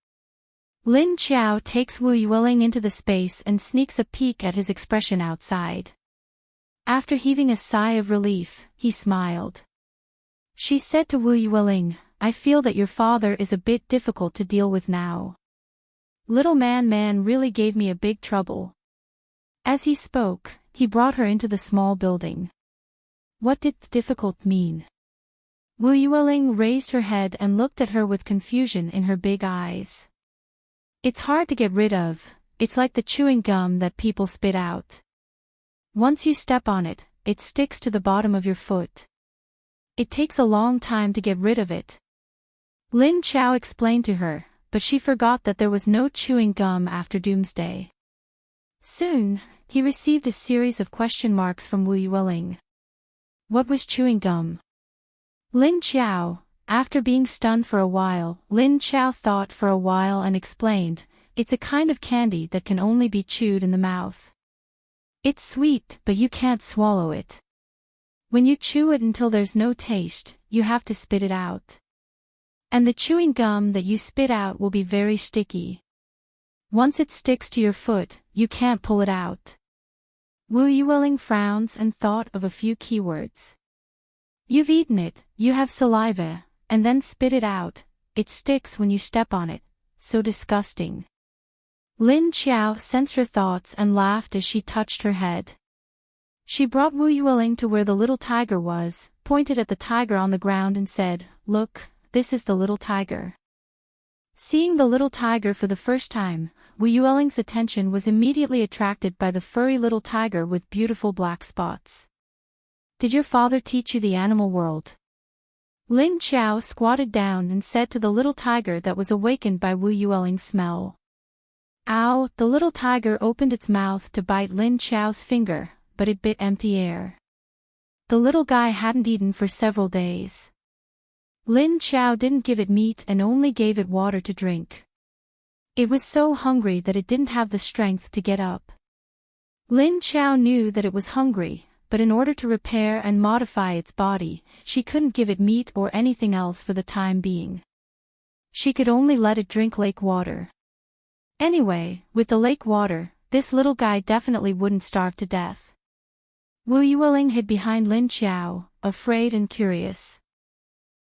Lin Qiao takes Wu Yueling into the space and sneaks a peek at his expression outside. After heaving a sigh of relief, he smiled. She said to Wu Yueling, I feel that your father is a bit difficult to deal with now. Little man really gave me a big trouble. As he spoke, he brought her into the small building. What did difficult mean? Wu Yueling raised her head and looked at her with confusion in her big eyes. It's hard to get rid of, it's like the chewing gum that people spit out. Once you step on it, it sticks to the bottom of your foot. It takes a long time to get rid of it. Lin Qiao explained to her, but she forgot that there was no chewing gum after Doomsday. Soon, he received a series of question marks from Wu Yueling. What was chewing gum? Lin Qiao, after being stunned for a while, Lin Qiao thought for a while and explained, it's a kind of candy that can only be chewed in the mouth. It's sweet, but you can't swallow it. When you chew it until there's no taste, you have to spit it out. And the chewing gum that you spit out will be very sticky. Once it sticks to your foot, you can't pull it out. Wu Yueling frowns and thought of a few keywords. You've eaten it, you have saliva, and then spit it out, it sticks when you step on it, so disgusting. Lin Qiao sensed her thoughts and laughed as she touched her head. She brought Wu Yueling to where the little tiger was, pointed at the tiger on the ground and said, Look, this is the little tiger. Seeing the little tiger for the first time, Wu Yueling's attention was immediately attracted by the furry little tiger with beautiful black spots. Did your father teach you the animal world? Lin Qiao squatted down and said to the little tiger that was awakened by Wu Yueling's smell. Ow! The little tiger opened its mouth to bite Lin Qiao's finger, but it bit empty air. The little guy hadn't eaten for several days. Lin Qiao didn't give it meat and only gave it water to drink. It was so hungry that it didn't have the strength to get up. Lin Qiao knew that it was hungry, but in order to repair and modify its body, she couldn't give it meat or anything else for the time being. She could only let it drink lake water. Anyway, with the lake water, this little guy definitely wouldn't starve to death. Wu Yueling hid behind Lin Qiao, afraid and curious.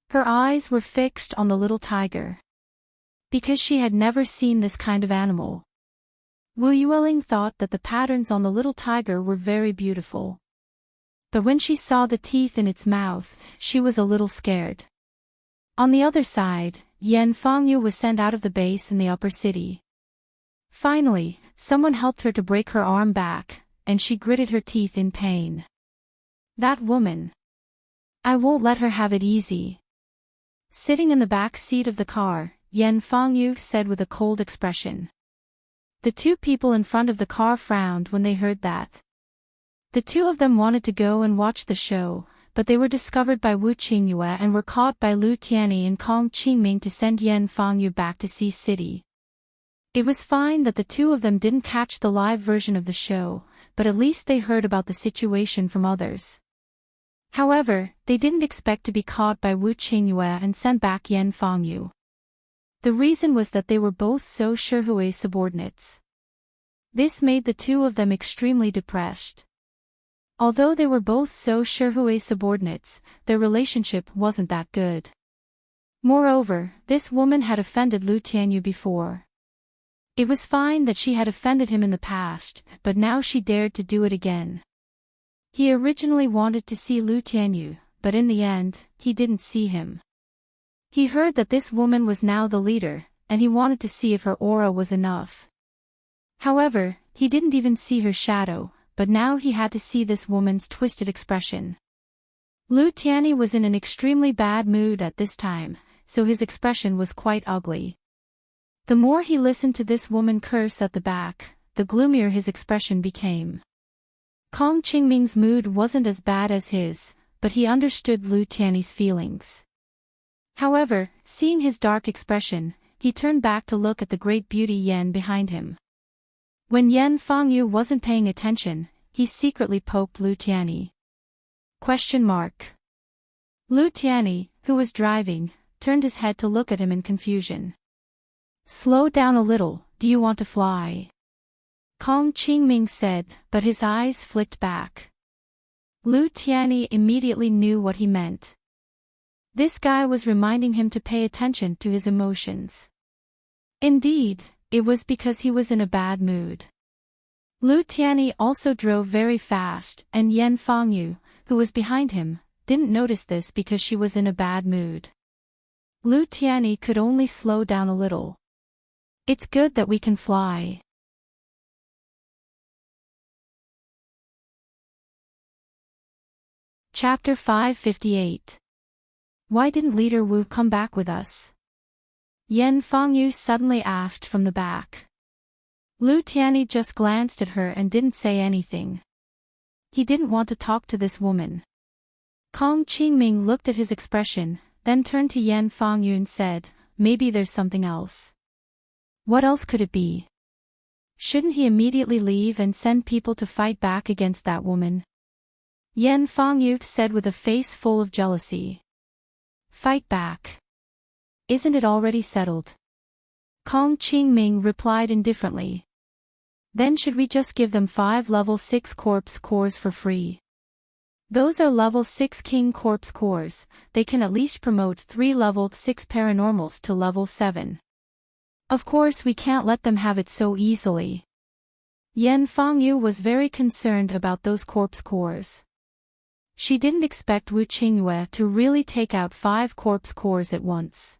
Her eyes were fixed on the little tiger. Because she had never seen this kind of animal. Wu Yueling thought that the patterns on the little tiger were very beautiful. But when she saw the teeth in its mouth, she was a little scared. On the other side, Yan Fangyu was sent out of the base in the upper city. Finally, someone helped her to break her arm back, and she gritted her teeth in pain. That woman. I won't let her have it easy. Sitting in the back seat of the car, Yan Fangyu said with a cold expression. The two people in front of the car frowned when they heard that. The two of them wanted to go and watch the show, but they were discovered by Wu Qingyue and were caught by Lu Tianyi and Kong Qingming to send Yan Fangyu back to Sea City. It was fine that the two of them didn't catch the live version of the show, but at least they heard about the situation from others. However, they didn't expect to be caught by Wu Qingyue and sent back Yan Fangyu. The reason was that they were both Zhou Shihui's subordinates. This made the two of them extremely depressed. Although they were both Zhou Shihui's subordinates, their relationship wasn't that good. Moreover, this woman had offended Lu Tianyu before. It was fine that she had offended him in the past, but now she dared to do it again. He originally wanted to see Lu Tianyu, but in the end, he didn't see him. He heard that this woman was now the leader, and he wanted to see if her aura was enough. However, he didn't even see her shadow, but now he had to see this woman's twisted expression. Lu Tianyi was in an extremely bad mood at this time, so his expression was quite ugly. The more he listened to this woman curse at the back, the gloomier his expression became. Kong Qingming's mood wasn't as bad as his, but he understood Lu Tianyi's feelings. However, seeing his dark expression, he turned back to look at the great beauty Yan behind him. When Yan Fangyu wasn't paying attention, he secretly poked Lu Tianyi. Lu Tianyi, who was driving, turned his head to look at him in confusion. Slow down a little, do you want to fly? Kong Qingming said, but his eyes flicked back. Lu Tianyi immediately knew what he meant. This guy was reminding him to pay attention to his emotions. Indeed, it was because he was in a bad mood. Lu Tianyi also drove very fast, and Yan Fangyu, who was behind him, didn't notice this because she was in a bad mood. Lu Tianyi could only slow down a little. It's good that we can fly. Chapter 558. Why didn't Leader Wu come back with us? Yan Fangyu suddenly asked from the back. Lu Tianyi just glanced at her and didn't say anything. He didn't want to talk to this woman. Kong Qingming looked at his expression, then turned to Yan Fangyu and said, maybe there's something else. What else could it be? Shouldn't he immediately leave and send people to fight back against that woman? Yan Fangyu said with a face full of jealousy. Fight back. Isn't it already settled? Kong Qingming replied indifferently. Then should we just give them 5 level 6 corpse cores for free? Those are level 6 king corpse cores, they can at least promote 3 level 6 paranormals to level 7. Of course we can't let them have it so easily. Yan Fangyu was very concerned about those corpse cores. She didn't expect Wu Qingyue to really take out 5 corpse cores at once.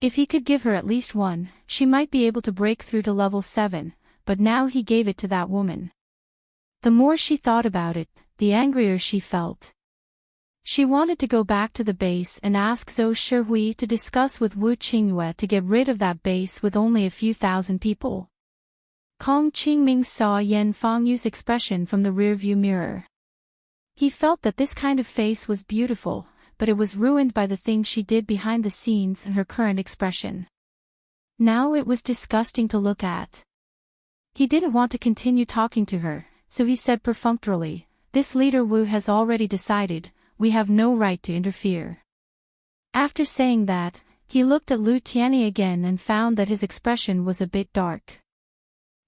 If he could give her at least 1, she might be able to break through to level 7, but now he gave it to that woman. The more she thought about it, the angrier she felt. She wanted to go back to the base and ask Zhou Shihui to discuss with Wu Qingyue to get rid of that base with only a few thousand people. Kong Qingming saw Yan Fangyu's expression from the rearview mirror. He felt that this kind of face was beautiful, but it was ruined by the things she did behind the scenes and her current expression. Now it was disgusting to look at. He didn't want to continue talking to her, so he said perfunctorily, "This leader Wu has already decided, we have no right to interfere." After saying that, he looked at Lu Tianyi again and found that his expression was a bit dark.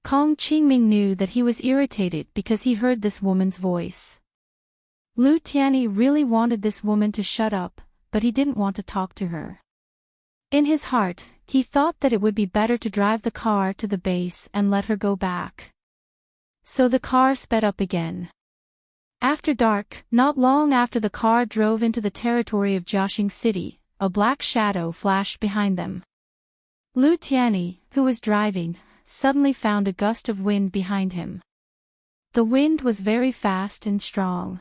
Kong Qingming knew that he was irritated because he heard this woman's voice. Lu Tianyi really wanted this woman to shut up, but he didn't want to talk to her. In his heart, he thought that it would be better to drive the car to the base and let her go back. So the car sped up again. After dark, not long after the car drove into the territory of Jiaxing City, a black shadow flashed behind them. Lu Tianyi, who was driving, suddenly found a gust of wind behind him. The wind was very fast and strong.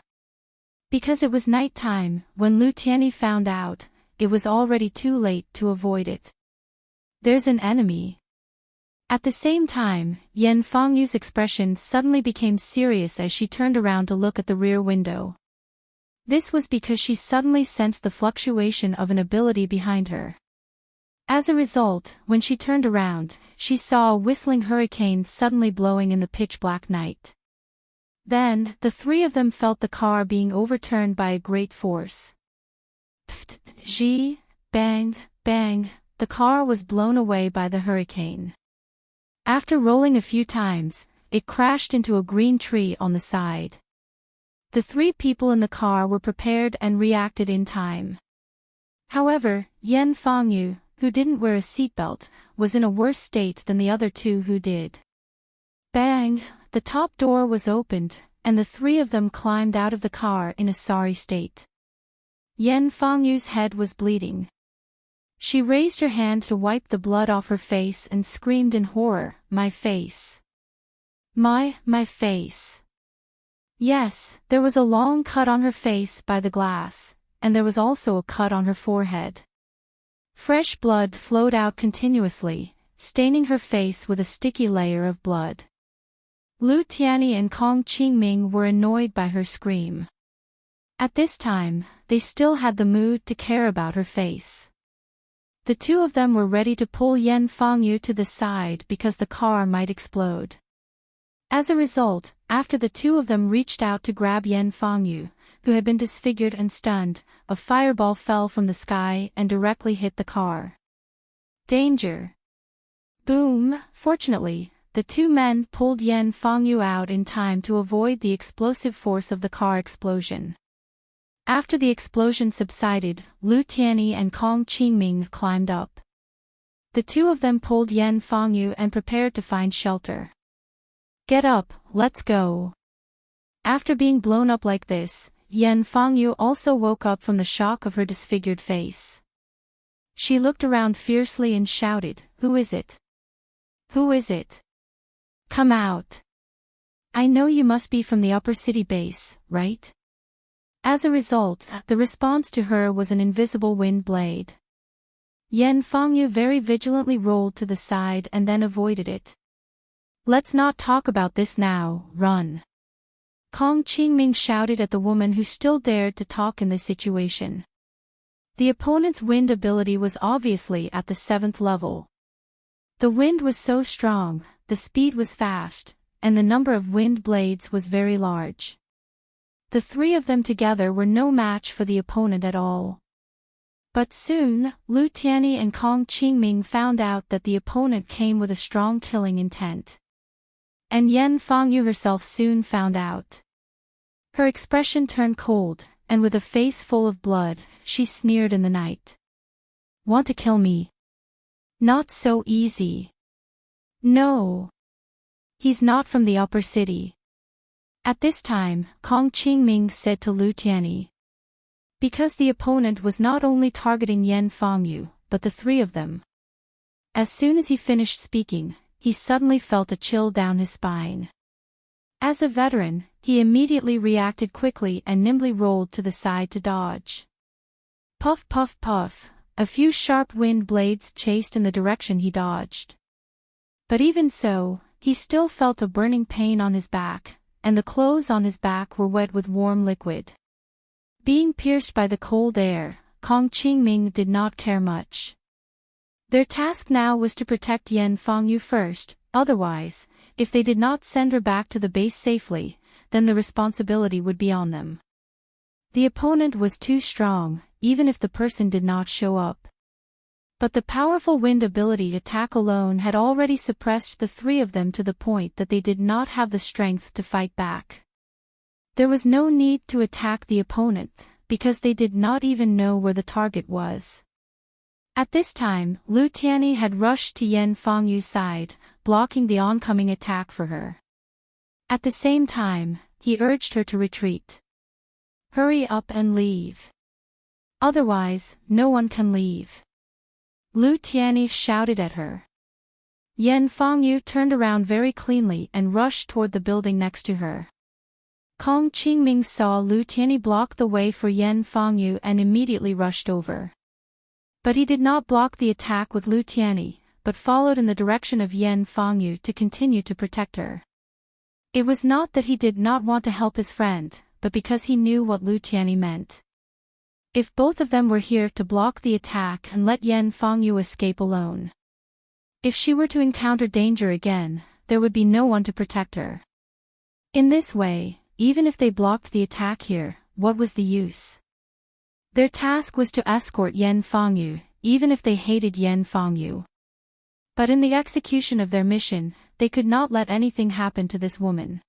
Because it was night time, when Lu Tianyi found out, it was already too late to avoid it. There's an enemy. At the same time, Yan Fengyu's expression suddenly became serious as she turned around to look at the rear window. This was because she suddenly sensed the fluctuation of an ability behind her. As a result, when she turned around, she saw a whistling hurricane suddenly blowing in the pitch-black night. Then, the three of them felt the car being overturned by a great force. Pft, zhi, bang, bang, the car was blown away by the hurricane. After rolling a few times, it crashed into a green tree on the side. The three people in the car were prepared and reacted in time. However, Yan Fengyu, who didn't wear a seatbelt, was in a worse state than the other two who did. Bang! The top door was opened, and the three of them climbed out of the car in a sorry state. Yan Fengyu's head was bleeding. She raised her hand to wipe the blood off her face and screamed in horror, "My face! My face!" Yes, there was a long cut on her face by the glass, and there was also a cut on her forehead. Fresh blood flowed out continuously, staining her face with a sticky layer of blood. Lu Tianyi and Kong Qingming were annoyed by her scream. At this time, they still had the mood to care about her face. The two of them were ready to pull Yan Fengyu to the side because the car might explode. As a result, after the two of them reached out to grab Yan Fengyu, who had been disfigured and stunned, a fireball fell from the sky and directly hit the car. Danger! Boom! Fortunately, the two men pulled Yan Fengyu out in time to avoid the explosive force of the car explosion. After the explosion subsided, Lu Tianyi and Kong Qingming climbed up. The two of them pulled Yan Fengyu and prepared to find shelter. "Get up, let's go." After being blown up like this, Yan Fengyu also woke up from the shock of her disfigured face. She looked around fiercely and shouted, "Who is it? Who is it? Come out. I know you must be from the upper city base, right?" As a result, the response to her was an invisible wind blade. Yan Fengyu very vigilantly rolled to the side and then avoided it. "Let's not talk about this now, run." Kong Qingming shouted at the woman who still dared to talk in this situation. The opponent's wind ability was obviously at the 7th level. The wind was so strong, the speed was fast, and the number of wind blades was very large. The three of them together were no match for the opponent at all. But soon, Lu Tianyi and Kong Qingming found out that the opponent came with a strong killing intent. And Yan Fengyu herself soon found out. Her expression turned cold, and with a face full of blood, she sneered in the night. "Want to kill me? Not so easy. No. He's not from the upper city." At this time, Kong Qingming said to Lu Tianyi. Because the opponent was not only targeting Yan Fengyu, but the three of them. As soon as he finished speaking, he suddenly felt a chill down his spine. As a veteran, he immediately reacted quickly and nimbly rolled to the side to dodge. Puff puff puff, a few sharp wind blades chased in the direction he dodged. But even so, he still felt a burning pain on his back, and the clothes on his back were wet with warm liquid. Being pierced by the cold air, Kong Qingming did not care much. Their task now was to protect Yan Fengyu first, otherwise, if they did not send her back to the base safely, then the responsibility would be on them. The opponent was too strong, even if the person did not show up. But the powerful wind ability attack alone had already suppressed the three of them to the point that they did not have the strength to fight back. There was no need to attack the opponent, because they did not even know where the target was. At this time, Lu Tianyi had rushed to Yan Fengyu's side, blocking the oncoming attack for her. At the same time, he urged her to retreat. Hurry up and leave. Otherwise, no one can leave. Lu Tianyi shouted at her. Yan Fengyu turned around very cleanly and rushed toward the building next to her. Kong Qingming saw Lu Tianyi block the way for Yan Fengyu and immediately rushed over. But he did not block the attack with Lu Tianyi, but followed in the direction of Yan Fengyu to continue to protect her. It was not that he did not want to help his friend, but because he knew what Lu Tianyi meant. If both of them were here to block the attack and let Yan Fengyu escape alone. If she were to encounter danger again, there would be no one to protect her. In this way, even if they blocked the attack here, what was the use? Their task was to escort Yan Fengyu, even if they hated Yan Fengyu. But in the execution of their mission, they could not let anything happen to this woman.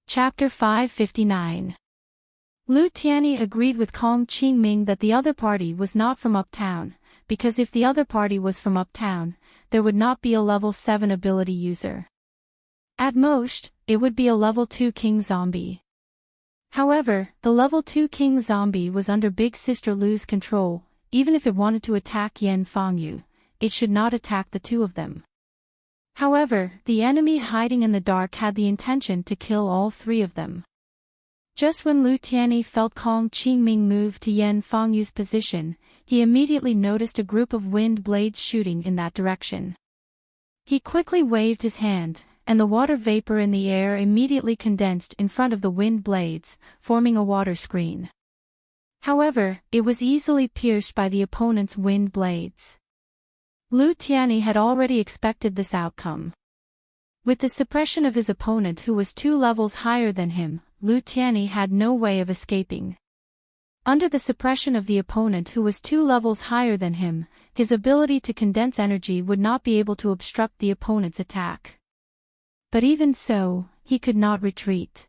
Chapter 559. Lu Tianyi agreed with Kong Qingming that the other party was not from uptown, because if the other party was from uptown, there would not be a level 7 ability user. At most, it would be a level 2 king zombie. However, the level 2 king zombie was under Big Sister Lu's control. Even if it wanted to attack Yan Fengyu, it should not attack the two of them. However, the enemy hiding in the dark had the intention to kill all three of them. Just when Lu Tianyi felt Kong Qingming move to Yan Fengyu's position, he immediately noticed a group of wind blades shooting in that direction. He quickly waved his hand, and the water vapor in the air immediately condensed in front of the wind blades, forming a water screen. However, it was easily pierced by the opponent's wind blades. Lu Tianyi had already expected this outcome. With the suppression of his opponent who was 2 levels higher than him, Lu Tianyi had no way of escaping. Under the suppression of the opponent who was 2 levels higher than him, his ability to condense energy would not be able to obstruct the opponent's attack. But even so, he could not retreat.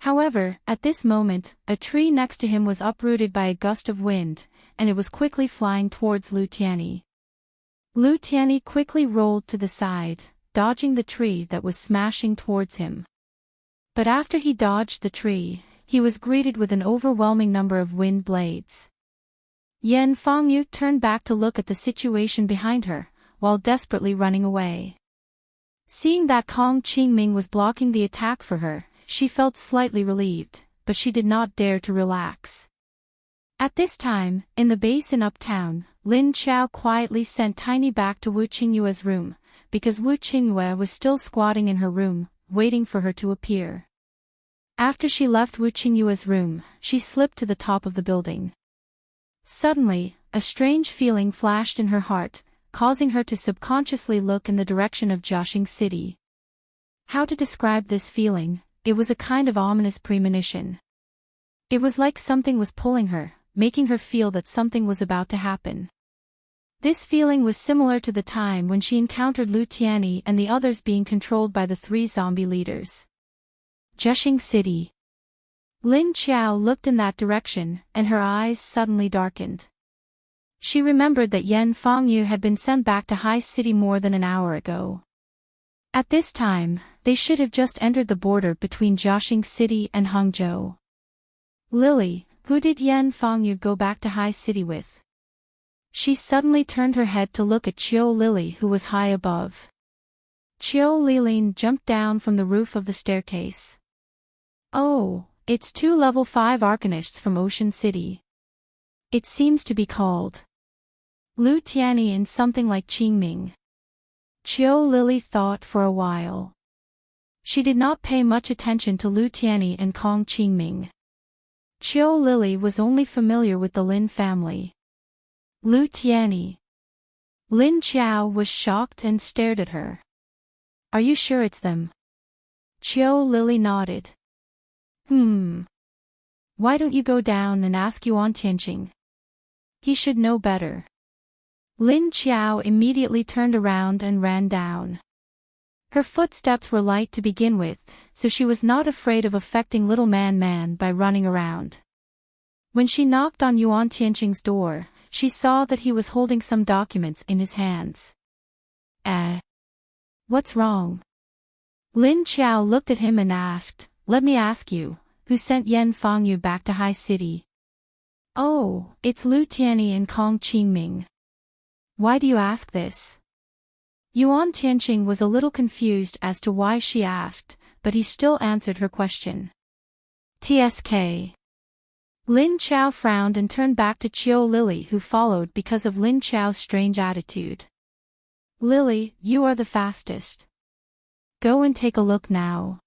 However, at this moment, a tree next to him was uprooted by a gust of wind, and it was quickly flying towards Lu Tianyi. Lu Tianyi quickly rolled to the side, dodging the tree that was smashing towards him. But after he dodged the tree, he was greeted with an overwhelming number of wind blades. Yan Fengyu turned back to look at the situation behind her, while desperately running away. Seeing that Kong Qingming was blocking the attack for her, she felt slightly relieved, but she did not dare to relax. At this time, in the base in Uptown, Lin Qiao quietly sent Tiny back to Wu Qingyue's room, because Wu Qingyue was still squatting in her room, waiting for her to appear. After she left Wu Qingyue's room, she slipped to the top of the building. Suddenly, a strange feeling flashed in her heart, causing her to subconsciously look in the direction of Jiaxing City. How to describe this feeling? It was a kind of ominous premonition. It was like something was pulling her, making her feel that something was about to happen. This feeling was similar to the time when she encountered Lu Tianyi and the others being controlled by the 3 zombie leaders. Jiaxing City. Lin Qiao looked in that direction, and her eyes suddenly darkened. She remembered that Yan Fengyu had been sent back to High City more than an hour ago. At this time, they should have just entered the border between Jiaxing City and Hangzhou. Lily, who did Yan Fengyu go back to High City with? She suddenly turned her head to look at Qiu Lily, who was high above. Qiu Lilin jumped down from the roof of the staircase. Oh, it's 2 level 5 arcanists from Ocean City. It seems to be called Lu Tianyi and something like Qingming. Qiu Lily thought for a while. She did not pay much attention to Lu Tianyi and Kong Qingming. Qiu Lily was only familiar with the Lin family. Lu Tianyi. Lin Qiao was shocked and stared at her. Are you sure it's them? Qiu Lily nodded. Why don't you go down and ask Yuan Tianqing? He should know better. Lin Qiao immediately turned around and ran down. Her footsteps were light to begin with, so she was not afraid of affecting little man by running around. When she knocked on Yuan Tianqing's door, she saw that he was holding some documents in his hands. What's wrong? Lin Qiao looked at him and asked, "Let me ask you, who sent Yan Fangyu back to High City?" "Oh, it's Lu Tianyi and Kong Qingming." "Why do you ask this?" Yuan Tianqing was a little confused as to why she asked, but he still answered her question. "TSK." Lin Qiao frowned and turned back to Qiu Lily, who followed because of Lin Qiao's strange attitude. "Lily, you are the fastest. Go and take a look now.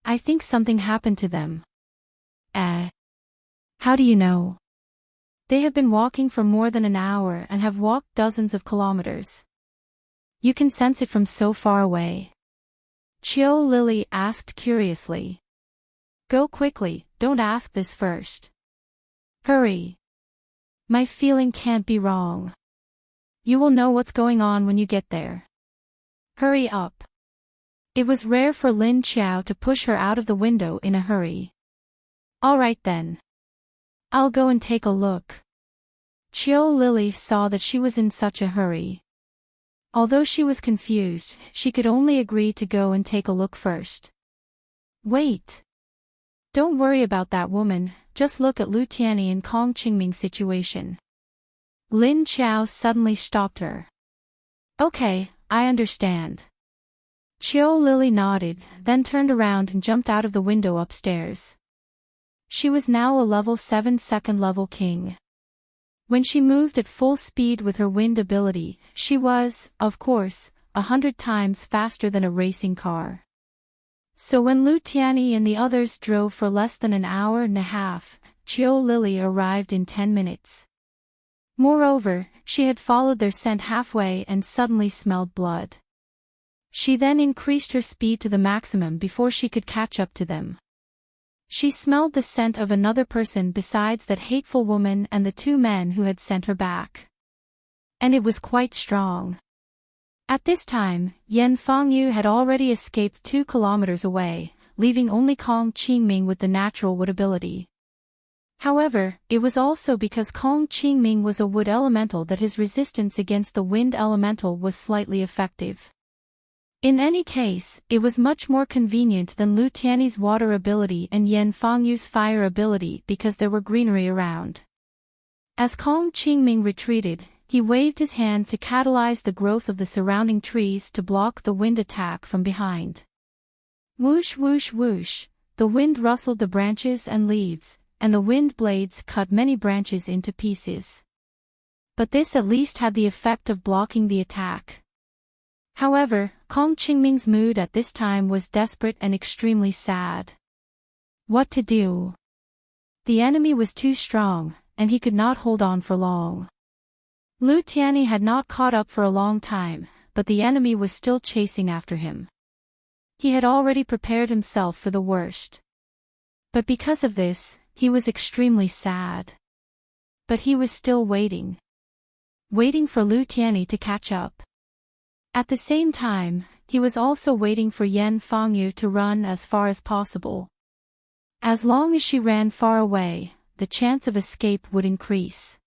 I think something happened to them." How do you know?" "They have been walking for more than an hour and have walked dozens of kilometers." "You can sense it from so far away?" Qiu Lily asked curiously. "Go quickly, don't ask this first. Hurry. My feeling can't be wrong. You will know what's going on when you get there. Hurry up." It was rare for Lin Qiao to push her out of the window in a hurry. "All right then. I'll go and take a look." Qiu Lily saw that she was in such a hurry. Although she was confused, she could only agree to go and take a look first. "Wait. Don't worry about that woman, just look at Lu Tianyi and Kong Qingming's situation." Lin Qiao suddenly stopped her. "Okay, I understand." Qiu Lily nodded, then turned around and jumped out of the window upstairs. She was now a level 7 second-level king. When she moved at full speed with her wind ability, she was, of course, 100 times faster than a racing car. So when Lu Tianyi and the others drove for less than an hour and a half, Qiu Lily arrived in 10 minutes. Moreover, she had followed their scent halfway and suddenly smelled blood. She then increased her speed to the maximum before she could catch up to them. She smelled the scent of another person besides that hateful woman and the 2 men who had sent her back. And it was quite strong. At this time, Yan Fangyu had already escaped 2 kilometers away, leaving only Kong Qingming with the natural wood ability. However, it was also because Kong Qingming was a wood elemental that his resistance against the wind elemental was slightly effective. In any case, it was much more convenient than Lu Tianyi's water ability and Yan Fangyu's fire ability because there were greenery around. As Kong Qingming retreated, he waved his hand to catalyze the growth of the surrounding trees to block the wind attack from behind. Whoosh whoosh whoosh, the wind rustled the branches and leaves, and the wind blades cut many branches into pieces. But this at least had the effect of blocking the attack. However, Kong Qingming's mood at this time was desperate and extremely sad. What to do? The enemy was too strong, and he could not hold on for long. Lu Tianyi had not caught up for a long time, but the enemy was still chasing after him. He had already prepared himself for the worst. But because of this, he was extremely sad. But he was still waiting. Waiting for Lu Tianyi to catch up. At the same time, he was also waiting for Yan Fangyu to run as far as possible. As long as she ran far away, the chance of escape would increase.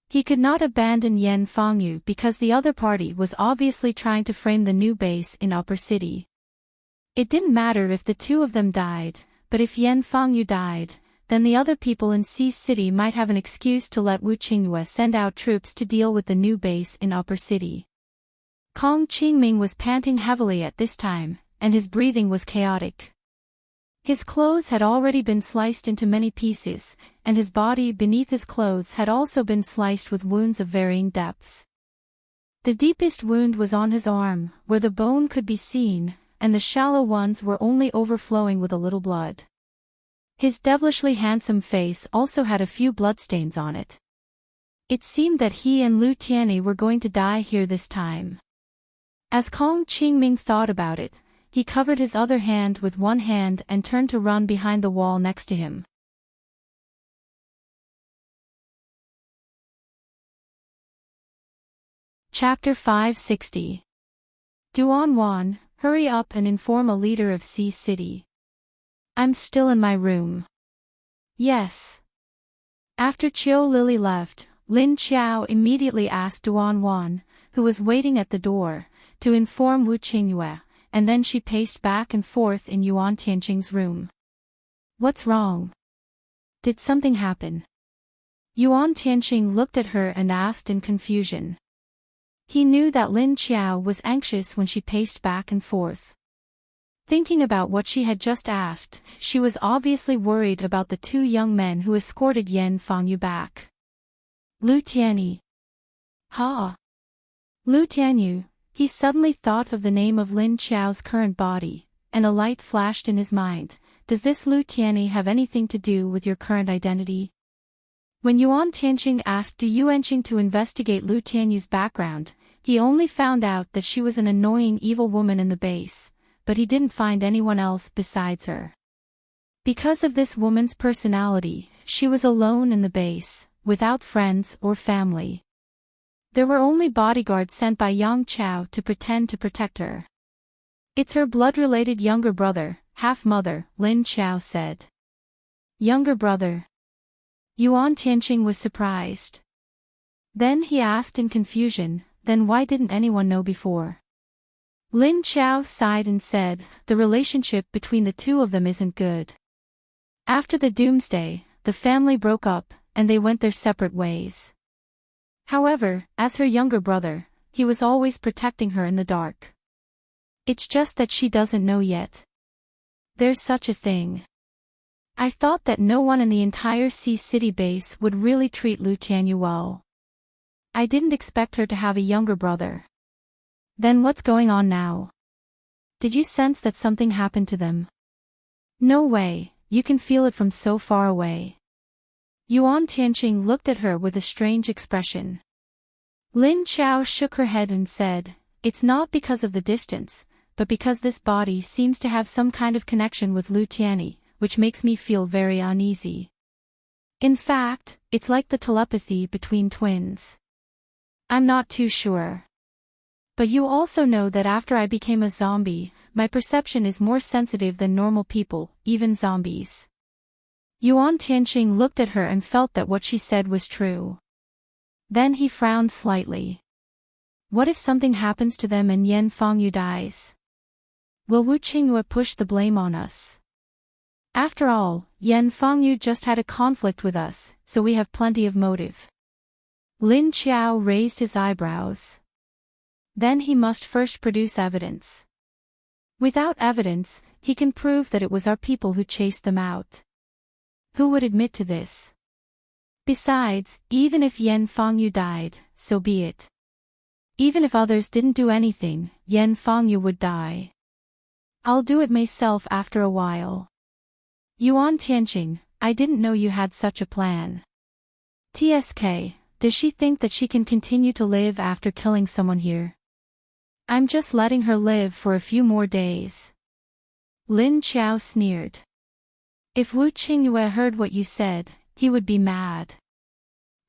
He could not abandon Yan Fangyu because the other party was obviously trying to frame the new base in Upper City. It didn't matter if the 2 of them died, but if Yan Fangyu died, then the other people in Sea City might have an excuse to let Wu Qingyue send out troops to deal with the new base in Upper City. Kong Qingming was panting heavily at this time, and his breathing was chaotic. His clothes had already been sliced into many pieces, and his body beneath his clothes had also been sliced with wounds of varying depths. The deepest wound was on his arm, where the bone could be seen, and the shallow ones were only overflowing with a little blood. His devilishly handsome face also had a few bloodstains on it. It seemed that he and Lu Tianyi were going to die here this time. As Kong Qingming thought about it, he covered his other hand with one hand and turned to run behind the wall next to him. Chapter 560. Duan, hurry up and inform a leader of Sea City. I'm still in my room. Yes. After Qiu Lily left, Lin Qiao immediately asked Duan, who was waiting at the door, to inform Wu Qingyue, and then she paced back and forth in Yuan Tianqing's room. What's wrong? Did something happen? Yuan Tianqing looked at her and asked in confusion. He knew that Lin Qiao was anxious when she paced back and forth. Thinking about what she had just asked, she was obviously worried about the two young men who escorted Yan Fangyu back. Lu Tianyi. Ha! Lu Tianyu, he suddenly thought of the name of Lin Qiao's current body, and a light flashed in his mind. Does this Lu Tianyi have anything to do with your current identity? When Yuan Tianqing asked Du Yuanqing to investigate Lu Tianyu's background, he only found out that she was an annoying evil woman in the base, but he didn't find anyone else besides her. Because of this woman's personality, she was alone in the base, without friends or family. There were only bodyguards sent by Yang Chao to pretend to protect her. It's her blood-related younger brother, half-mother, Lin Qiao said. Younger brother? Yuan Tianqing was surprised. Then he asked in confusion, then why didn't anyone know before? Lin Qiao sighed and said, the relationship between the two of them isn't good. After the doomsday, the family broke up, and they went their separate ways. However, as her younger brother, he was always protecting her in the dark. It's just that she doesn't know yet. There's such a thing. I thought that no one in the entire Sea City base would really treat Lu Tianyu well. I didn't expect her to have a younger brother. Then what's going on now? Did you sense that something happened to them? No way, you can feel it from so far away. Yuan Tianqing looked at her with a strange expression. Lin Qiao shook her head and said, it's not because of the distance, but because this body seems to have some kind of connection with Lu Tianyi, which makes me feel very uneasy. In fact, it's like the telepathy between twins. I'm not too sure. But you also know that after I became a zombie, my perception is more sensitive than normal people, even zombies. Yuan Tianqing looked at her and felt that what she said was true. Then he frowned slightly. What if something happens to them and Yan Fangyu dies? Will Wu Qingyue push the blame on us? After all, Yan Fangyu just had a conflict with us, so we have plenty of motive. Lin Qiao raised his eyebrows. Then he must first produce evidence. Without evidence, he can prove that it was our people who chased them out. Who would admit to this? Besides, even if Yan Fangyu died, so be it. Even if others didn't do anything, Yan Fangyu would die. I'll do it myself after a while. Yuan Tianqing, I didn't know you had such a plan. TSK, does she think that she can continue to live after killing someone here? I'm just letting her live for a few more days. Lin Qiao sneered. If Wu Qingyue heard what you said, he would be mad.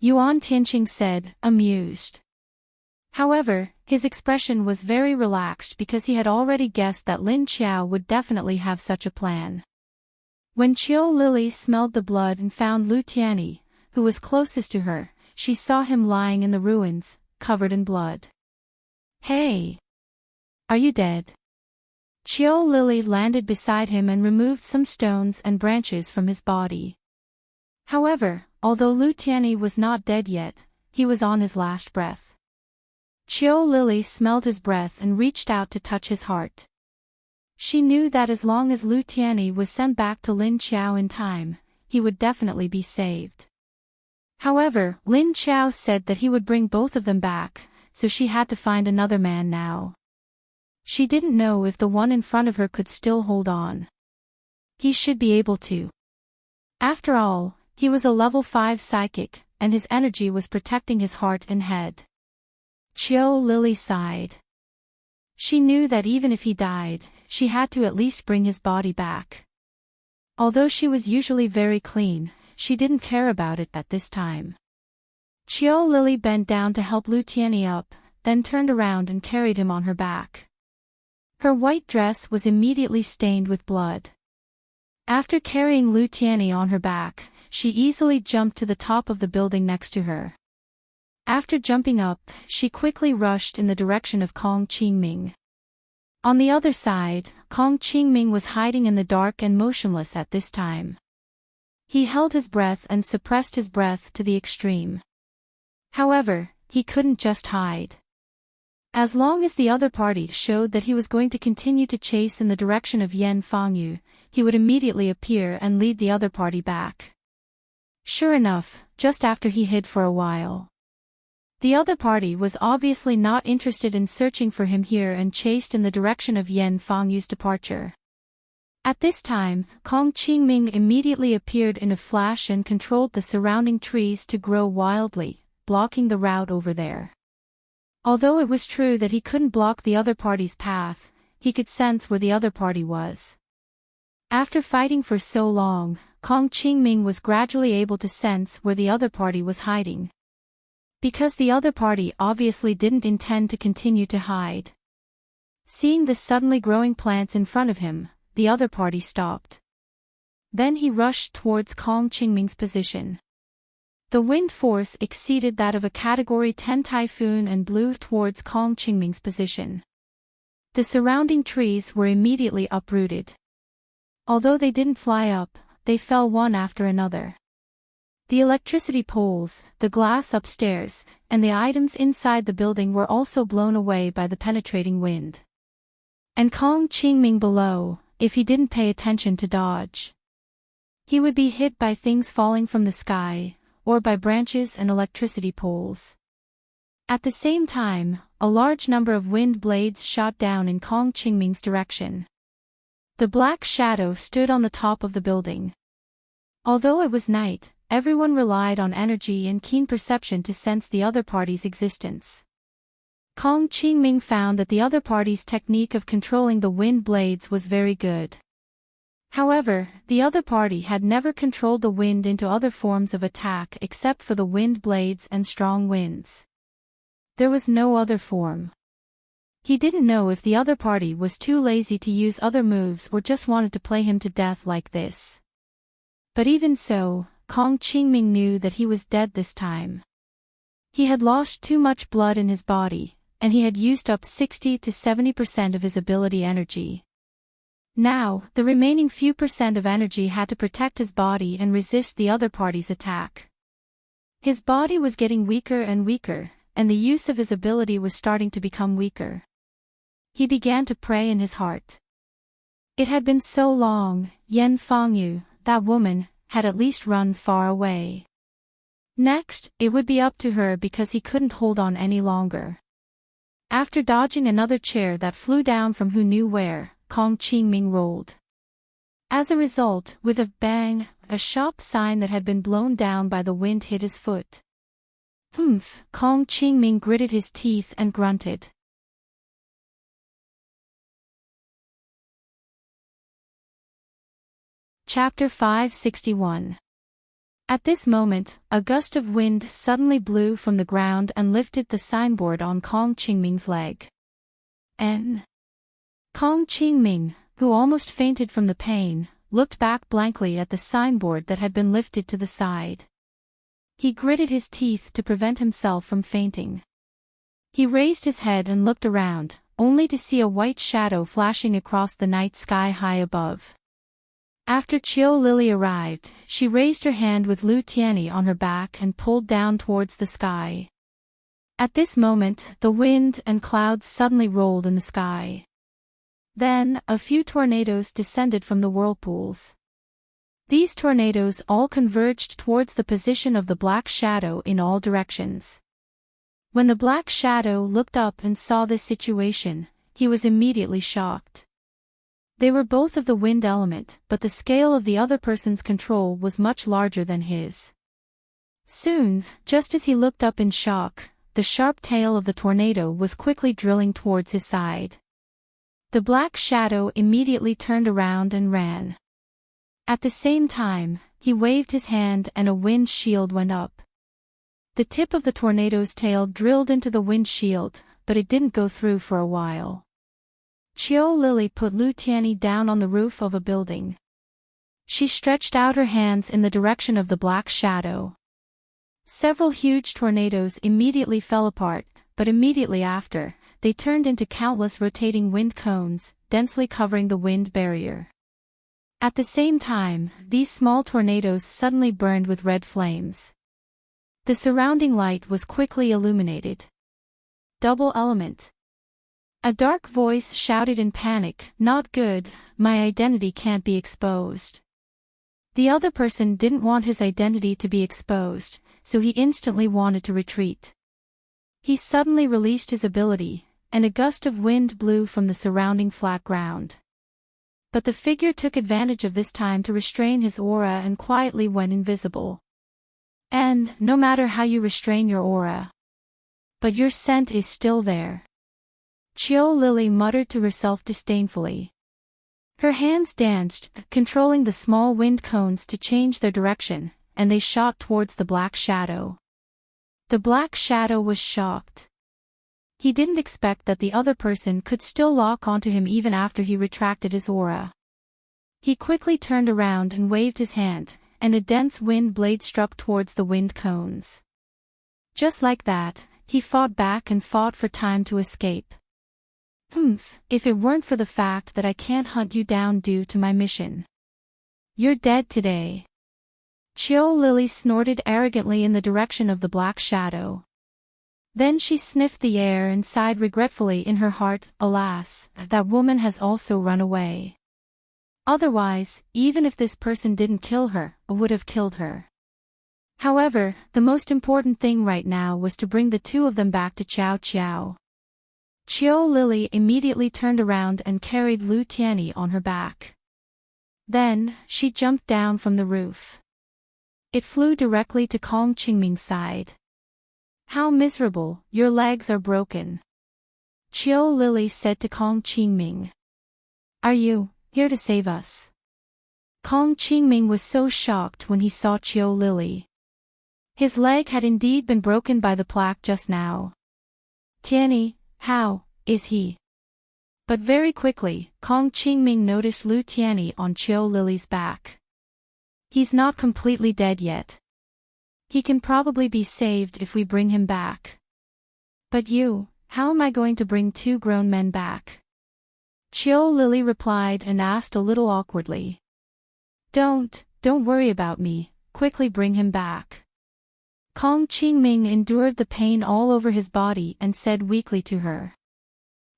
Yuan Tianqing said, amused. However, his expression was very relaxed because he had already guessed that Lin Qiao would definitely have such a plan. When Qiu Lily smelled the blood and found Lu Tianyi, who was closest to her, she saw him lying in the ruins, covered in blood. Hey! Are you dead? Qiu Lily landed beside him and removed some stones and branches from his body. However, although Lu Tianyi was not dead yet, he was on his last breath. Qiu Lily smelled his breath and reached out to touch his heart. She knew that as long as Lu Tianyi was sent back to Lin Qiao in time, he would definitely be saved. However, Lin Qiao said that he would bring both of them back, so she had to find another man now. She didn't know if the one in front of her could still hold on. He should be able to. After all, he was a level 5 psychic, and his energy was protecting his heart and head. Qiu Lily sighed. She knew that even if he died, she had to at least bring his body back. Although she was usually very clean, she didn't care about it at this time. Qiu Lily bent down to help Lu Tianyi up, then turned around and carried him on her back. Her white dress was immediately stained with blood. After carrying Lu Tianyi on her back, she easily jumped to the top of the building next to her. After jumping up, she quickly rushed in the direction of Kong Qingming. On the other side, Kong Qingming was hiding in the dark and motionless at this time. He held his breath and suppressed his breath to the extreme. However, he couldn't just hide. As long as the other party showed that he was going to continue to chase in the direction of Yan Fangyu, he would immediately appear and lead the other party back. Sure enough, just after he hid for a while. The other party was obviously not interested in searching for him here and chased in the direction of Yan Fangyu's departure. At this time, Kong Qingming immediately appeared in a flash and controlled the surrounding trees to grow wildly, blocking the route over there. Although it was true that he couldn't block the other party's path, he could sense where the other party was. After fighting for so long, Kong Qingming was gradually able to sense where the other party was hiding. Because the other party obviously didn't intend to continue to hide. Seeing the suddenly growing plants in front of him, the other party stopped. Then he rushed towards Kong Qingming's position. The wind force exceeded that of a Category 10 typhoon and blew towards Kong Qingming's position. The surrounding trees were immediately uprooted. Although they didn't fly up, they fell one after another. The electricity poles, the glass upstairs, and the items inside the building were also blown away by the penetrating wind. And Kong Qingming below, if he didn't pay attention to dodge, he would be hit by things falling from the sky, or by branches and electricity poles. At the same time, a large number of wind blades shot down in Kong Qingming's direction. The black shadow stood on the top of the building. Although it was night, everyone relied on energy and keen perception to sense the other party's existence. Kong Qingming found that the other party's technique of controlling the wind blades was very good. However, the other party had never controlled the wind into other forms of attack except for the wind blades and strong winds. There was no other form. He didn't know if the other party was too lazy to use other moves or just wanted to play him to death like this. But even so, Kong Qingming knew that he was dead this time. He had lost too much blood in his body, and he had used up 60 to 70% of his ability energy. Now, the remaining few percent of energy had to protect his body and resist the other party's attack. His body was getting weaker and weaker, and the use of his ability was starting to become weaker. He began to pray in his heart. It had been so long, Yan Fangyu, that woman, had at least run far away. Next, it would be up to her because he couldn't hold on any longer. After dodging another chair that flew down from who knew where, Kong Qingming rolled. As a result, with a bang, a shop sign that had been blown down by the wind hit his foot. Humph! Kong Qingming gritted his teeth and grunted. Chapter 561. At this moment, a gust of wind suddenly blew from the ground and lifted the signboard on Kong Qingming's leg. Kong Qingming, who almost fainted from the pain, looked back blankly at the signboard that had been lifted to the side. He gritted his teeth to prevent himself from fainting. He raised his head and looked around, only to see a white shadow flashing across the night sky high above. After Qiu Lily arrived, she raised her hand with Lu Tianyi on her back and pulled down towards the sky. At this moment, the wind and clouds suddenly rolled in the sky. Then, a few tornadoes descended from the whirlpools. These tornadoes all converged towards the position of the black shadow in all directions. When the black shadow looked up and saw this situation, he was immediately shocked. They were both of the wind element, but the scale of the other person's control was much larger than his. Soon, just as he looked up in shock, the sharp tail of the tornado was quickly drilling towards his side. The black shadow immediately turned around and ran. At the same time, he waved his hand and a wind shield went up. The tip of the tornado's tail drilled into the wind shield, but it didn't go through for a while. Chiao Lily put Lu Tianyi down on the roof of a building. She stretched out her hands in the direction of the black shadow. Several huge tornadoes immediately fell apart, but immediately after, they turned into countless rotating wind cones, densely covering the wind barrier. At the same time, these small tornadoes suddenly burned with red flames. The surrounding light was quickly illuminated. Double element. A dark voice shouted in panic, "Not good, my identity can't be exposed." The other person didn't want his identity to be exposed, so he instantly wanted to retreat. He suddenly released his ability, and a gust of wind blew from the surrounding flat ground. But the figure took advantage of this time to restrain his aura and quietly went invisible. And, no matter how you restrain your aura, but your scent is still there. Chiao Lily muttered to herself disdainfully. Her hands danced, controlling the small wind cones to change their direction, and they shot towards the black shadow. The black shadow was shocked. He didn't expect that the other person could still lock onto him even after he retracted his aura. He quickly turned around and waved his hand, and a dense wind blade struck towards the wind cones. Just like that, he fought back and fought for time to escape. If it weren't for the fact that I can't hunt you down due to my mission. You're dead today. Chiao Lily snorted arrogantly in the direction of the black shadow. Then she sniffed the air and sighed regretfully in her heart, alas, that woman has also run away. Otherwise, even if this person didn't kill her, I would have killed her. However, the most important thing right now was to bring the two of them back to Cao Cao. Chiao Lily immediately turned around and carried Lu Tianyi on her back. Then, she jumped down from the roof. It flew directly to Kong Qingming's side. How miserable, your legs are broken. Chiao Lily said to Kong Qingming. Are you here to save us? Kong Qingming was so shocked when he saw Chiao Lily. His leg had indeed been broken by the plaque just now. Tianyi, how is he? But very quickly, Kong Qingming noticed Lu Tianyi on Chiao Lily's back. He's not completely dead yet. He can probably be saved if we bring him back. But you, how am I going to bring two grown men back? Chiao Lily replied and asked a little awkwardly. Don't worry about me, quickly bring him back. Kong Qingming endured the pain all over his body and said weakly to her.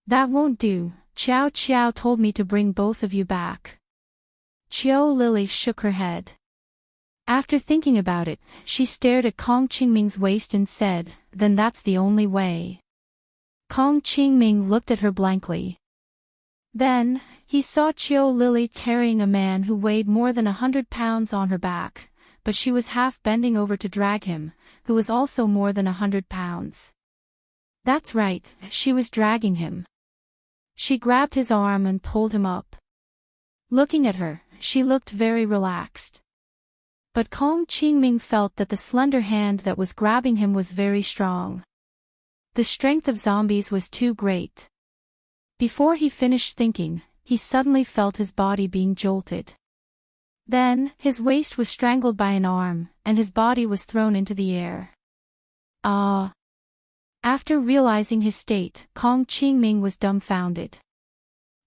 That won't do, Cao Cao told me to bring both of you back. Chiao Lily shook her head. After thinking about it, she stared at Kong Qingming's waist and said, then that's the only way. Kong Qingming looked at her blankly. Then, he saw Chiao Lily carrying a man who weighed more than 100 pounds on her back, but she was half bending over to drag him, who was also more than 100 pounds. That's right, she was dragging him. She grabbed his arm and pulled him up. Looking at her, she looked very relaxed. But Kong Qingming felt that the slender hand that was grabbing him was very strong. The strength of zombies was too great. Before he finished thinking, he suddenly felt his body being jolted. Then, his waist was strangled by an arm, and his body was thrown into the air. Ah! After realizing his state, Kong Qingming was dumbfounded.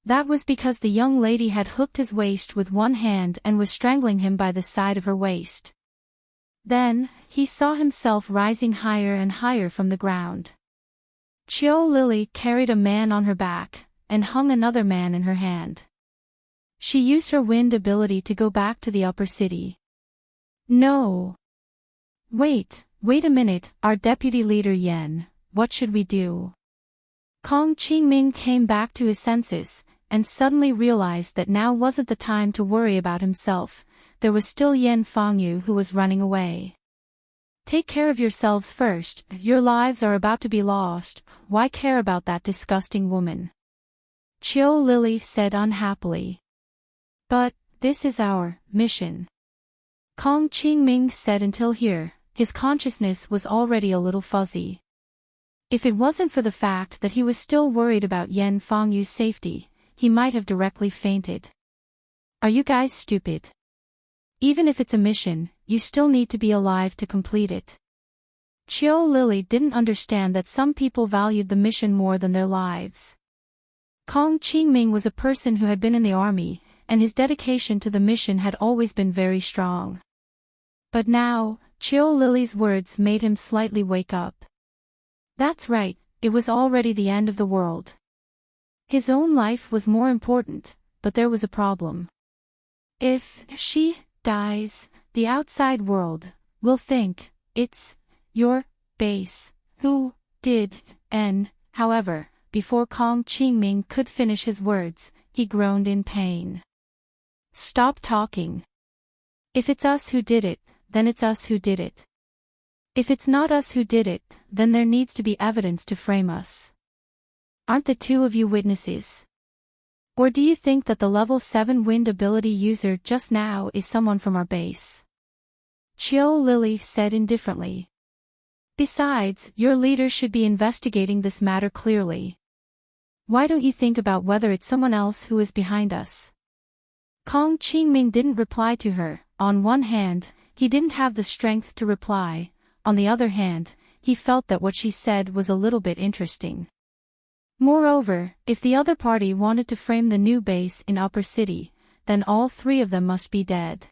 That was because the young lady had hooked his waist with one hand and was strangling him by the side of her waist. Then, he saw himself rising higher and higher from the ground. Chiao Lily carried a man on her back, and hung another man in her hand. She used her wind ability to go back to the upper city. No! Wait a minute, our deputy leader Yan, what should we do? Kong Qingming came back to his senses, and suddenly realized that now wasn't the time to worry about himself, there was still Yan Fangyu who was running away. Take care of yourselves first, your lives are about to be lost, why care about that disgusting woman? Chiao Lily said unhappily. But, this is our mission. Kong Qingming said until here, his consciousness was already a little fuzzy. If it wasn't for the fact that he was still worried about Yan Fengyu's safety, he might have directly fainted. Are you guys stupid? Even if it's a mission, you still need to be alive to complete it. Qiu Lily didn't understand that some people valued the mission more than their lives. Kong Qingming was a person who had been in the army, and his dedication to the mission had always been very strong. But now, Qiu Lily's words made him slightly wake up. That's right, it was already the end of the world. His own life was more important, but there was a problem. If she dies, the outside world will think it's your base. Who did? And, however, before Kong Qingming could finish his words, he groaned in pain. Stop talking. If it's us who did it, then it's us who did it. If it's not us who did it, then there needs to be evidence to frame us. Aren't the two of you witnesses? Or do you think that the level 7 wind ability user just now is someone from our base? Qiu Lily said indifferently. Besides, your leader should be investigating this matter clearly. Why don't you think about whether it's someone else who is behind us? Kong Qingming didn't reply to her. On one hand, he didn't have the strength to reply. On the other hand, he felt that what she said was a little bit interesting. Moreover, if the other party wanted to frame the new base in Upper City, then all three of them must be dead.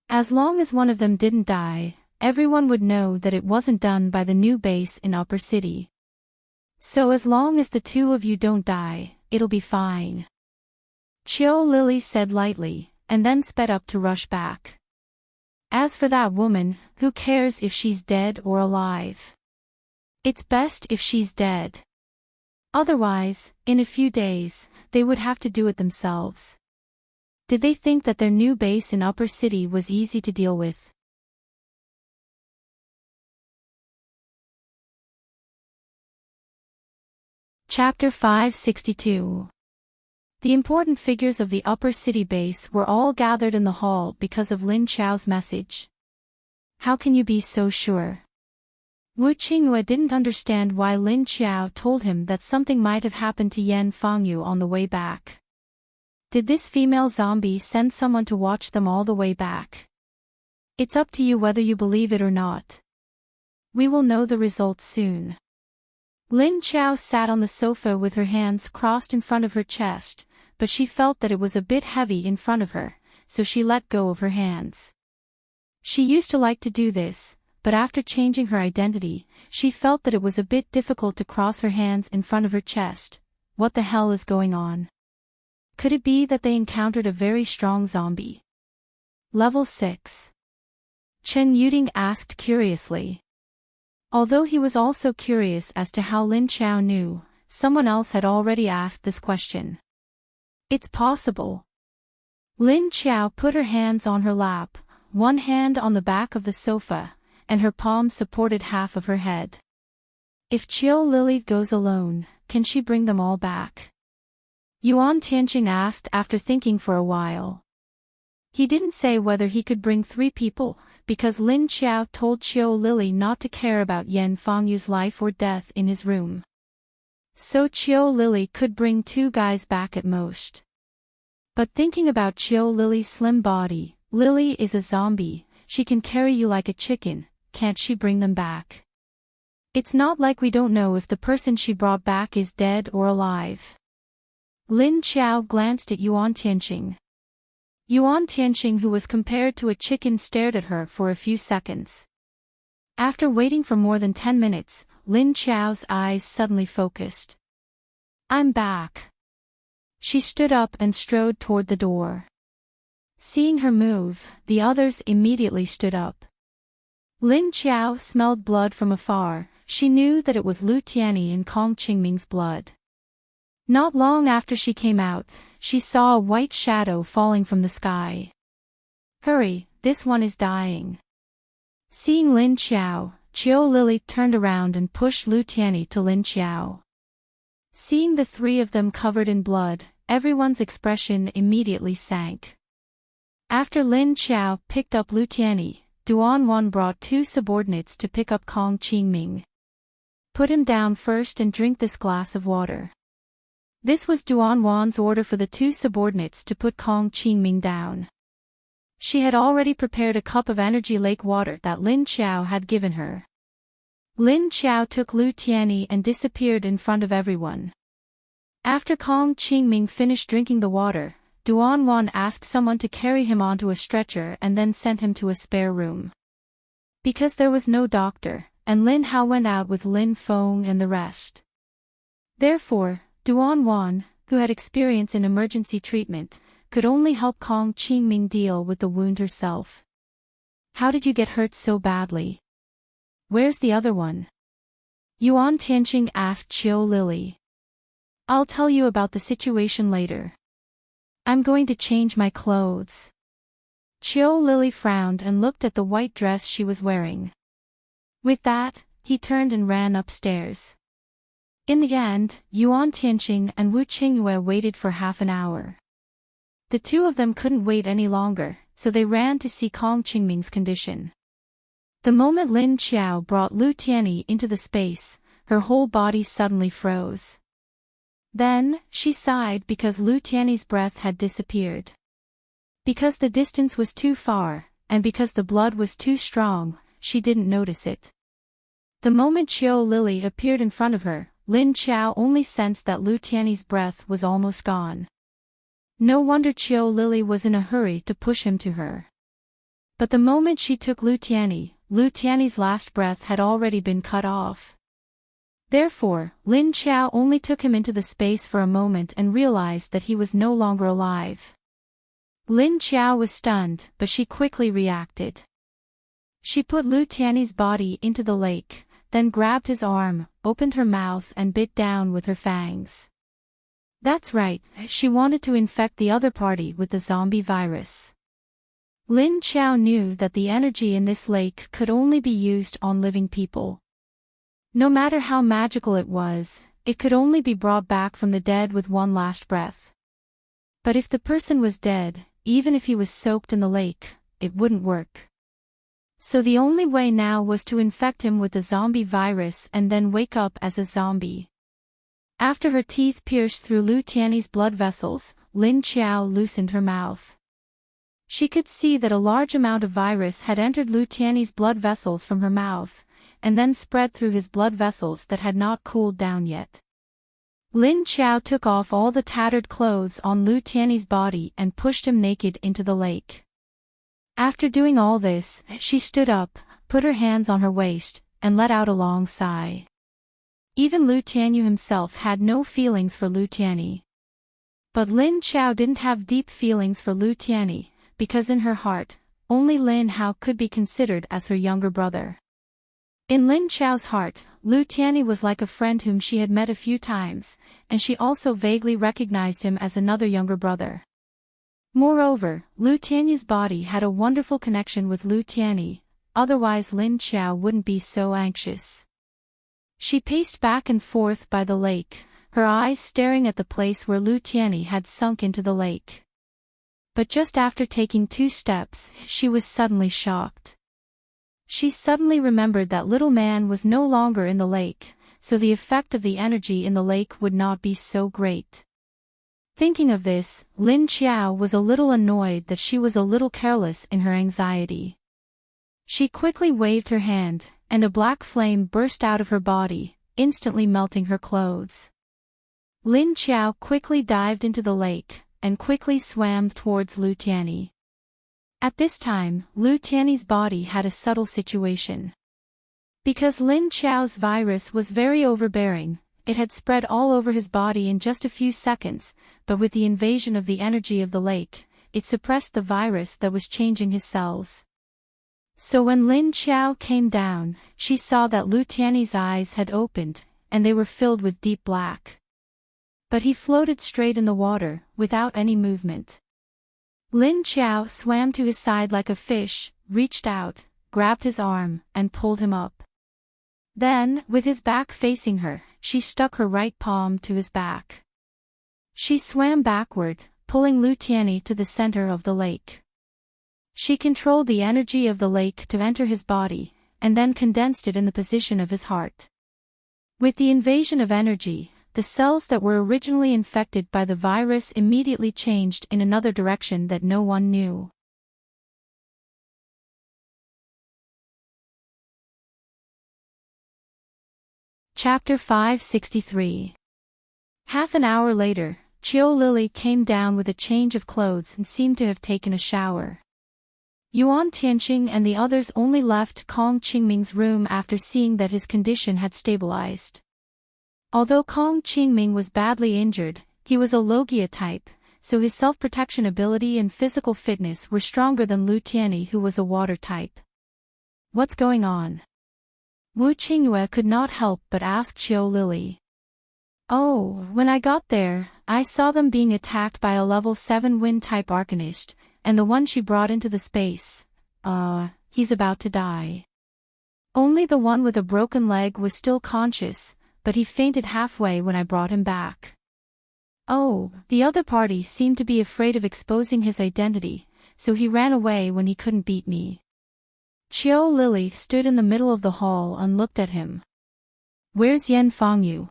As long as one of them didn't die, everyone would know that it wasn't done by the new base in Upper City. So as long as the two of you don't die, it'll be fine. Qiu Lily said lightly, and then sped up to rush back. As for that woman, who cares if she's dead or alive? It's best if she's dead. Otherwise, in a few days, they would have to do it themselves. Did they think that their new base in Upper City was easy to deal with? Chapter 562. The important figures of the Upper City base were all gathered in the hall because of Lin Qiao's message. How can you be so sure? Wu Qinghua didn't understand why Lin Qiao told him that something might have happened to Yan Fengyu on the way back. Did this female zombie send someone to watch them all the way back? It's up to you whether you believe it or not. We will know the results soon. Lin Qiao sat on the sofa with her hands crossed in front of her chest, but she felt that it was a bit heavy in front of her, so she let go of her hands. She used to like to do this, but after changing her identity, she felt that it was a bit difficult to cross her hands in front of her chest. What the hell is going on? Could it be that they encountered a very strong zombie? Level 6. Chen Yuding asked curiously. Although he was also curious as to how Lin Qiao knew, someone else had already asked this question. It's possible. Lin Qiao put her hands on her lap, one hand on the back of the sofa, and her palm supported half of her head. If Qiu Lily goes alone, can she bring them all back? Yuan Tianqing asked after thinking for a while. He didn't say whether he could bring 3 people, because Lin Qiao told Qiu Lily not to care about Yan Fengyu's life or death in his room. So Qiu Lily could bring 2 guys back at most. But thinking about Qiu Lily's slim body, Lily is a zombie, she can carry you like a chicken, can't she bring them back? It's not like we don't know if the person she brought back is dead or alive. Lin Qiao glanced at Yuan Tianqing. Yuan Tianqing, who was compared to a chicken, stared at her for a few seconds. After waiting for more than 10 minutes, Lin Qiao's eyes suddenly focused. I'm back. She stood up and strode toward the door. Seeing her move, the others immediately stood up. Lin Qiao smelled blood from afar. She knew that it was Lu Tianyi and Kong Qingming's blood. Not long after she came out, she saw a white shadow falling from the sky. Hurry, this one is dying. Seeing Lin Qiao, Qiu Lily turned around and pushed Lu Tianyi to Lin Qiao. Seeing the 3 of them covered in blood, everyone's expression immediately sank. After Lin Qiao picked up Lu Tianyi, Duan Wan brought 2 subordinates to pick up Kong Qingming. put him down first and drink this glass of water. This was Duan Wan's order for the two subordinates to put Kong Qingming down. She had already prepared a cup of energy lake water that Lin Qiao had given her. Lin Qiao took Lu Tianyi and disappeared in front of everyone. After Kong Qingming finished drinking the water, Duan Wan asked someone to carry him onto a stretcher and then sent him to a spare room. Because there was no doctor, and Lin Hao went out with Lin Feng and the rest. Therefore, Duan Wan, who had experience in emergency treatment, could only help Kong Qingming deal with the wound herself. How did you get hurt so badly? Where's the other one? Yuan Tianqing asked Qiu Lily. I'll tell you about the situation later. I'm going to change my clothes. Qiu Lily frowned and looked at the white dress she was wearing. With that, he turned and ran upstairs. In the end, Yuan Tianqing and Wu Qingyue waited for half an hour. The two of them couldn't wait any longer, so they ran to see Kong Qingming's condition. The moment Lin Qiao brought Lu Tianyi into the space, her whole body suddenly froze. Then, she sighed because Lu Tianyi's breath had disappeared. Because the distance was too far, and because the blood was too strong, she didn't notice it. The moment Qiu Lily appeared in front of her, Lin Qiao only sensed that Lu Tianyi's breath was almost gone. No wonder Qiu Lily was in a hurry to push him to her. But the moment she took Lu Tianyi's last breath had already been cut off. Therefore, Lin Qiao only took him into the space for a moment and realized that he was no longer alive. Lin Qiao was stunned, but she quickly reacted. She put Lu Tianyi's body into the lake, then grabbed his arm, opened her mouth and bit down with her fangs. That's right, she wanted to infect the other party with the zombie virus. Lin Qiao knew that the energy in this lake could only be used on living people. No matter how magical it was, it could only be brought back from the dead with one last breath. But if the person was dead, even if he was soaked in the lake, it wouldn't work. So the only way now was to infect him with the zombie virus and then wake up as a zombie. After her teeth pierced through Lu Tianyi's blood vessels, Lin Qiao loosened her mouth. She could see that a large amount of virus had entered Lu Tianyi's blood vessels from her mouth, and then spread through his blood vessels that had not cooled down yet. Lin Qiao took off all the tattered clothes on Lu Tianyi's body and pushed him naked into the lake. After doing all this, she stood up, put her hands on her waist, and let out a long sigh. Even Lu Tianyi himself had no feelings for Lu Tianyi. But Lin Qiao didn't have deep feelings for Lu Tianyi, because in her heart, only Lin Hao could be considered as her younger brother. In Lin Qiao's heart, Lu Tianyi was like a friend whom she had met a few times, and she also vaguely recognized him as another younger brother. Moreover, Lu Tianyi's body had a wonderful connection with Lu Tianyi, otherwise Lin Qiao wouldn't be so anxious. She paced back and forth by the lake, her eyes staring at the place where Lu Tianyi had sunk into the lake. But just after taking 2 steps, she was suddenly shocked. She suddenly remembered that little man was no longer in the lake, so the effect of the energy in the lake would not be so great. Thinking of this, Lin Qiao was a little annoyed that she was a little careless in her anxiety. She quickly waved her hand, and a black flame burst out of her body, instantly melting her clothes. Lin Qiao quickly dived into the lake, and quickly swam towards Lu Tianyi. At this time, Lu Tianyi's body had a subtle situation. Because Lin Qiao's virus was very overbearing, it had spread all over his body in just a few seconds, but with the invasion of the energy of the lake, it suppressed the virus that was changing his cells. So when Lin Qiao came down, she saw that Lu Tianyi's eyes had opened, and they were filled with deep black. But he floated straight in the water, without any movement. Lin Qiao swam to his side like a fish, reached out, grabbed his arm, and pulled him up. Then, with his back facing her, she stuck her right palm to his back. She swam backward, pulling Lu Tianyi to the center of the lake. She controlled the energy of the lake to enter his body, and then condensed it in the position of his heart. With the invasion of energy, the cells that were originally infected by the virus immediately changed in another direction that no one knew. Chapter 563. Half an hour later, Chiu Lily came down with a change of clothes and seemed to have taken a shower. Yuan Tianqing and the others only left Kong Qingming's room after seeing that his condition had stabilized. Although Kong Qingming was badly injured, he was a Logia type, so his self-protection ability and physical fitness were stronger than Lu Tianyi, who was a water type. What's going on? Wu Qingyue could not help but ask Chiu Lily. Oh, when I got there, I saw them being attacked by a level 7 wind-type arcanist, and the one she brought into the space. He's about to die. Only the one with a broken leg was still conscious, but he fainted halfway when I brought him back. Oh, the other party seemed to be afraid of exposing his identity, so he ran away when he couldn't beat me. Chiu Lily stood in the middle of the hall and looked at him. Where's Yan Fangyu?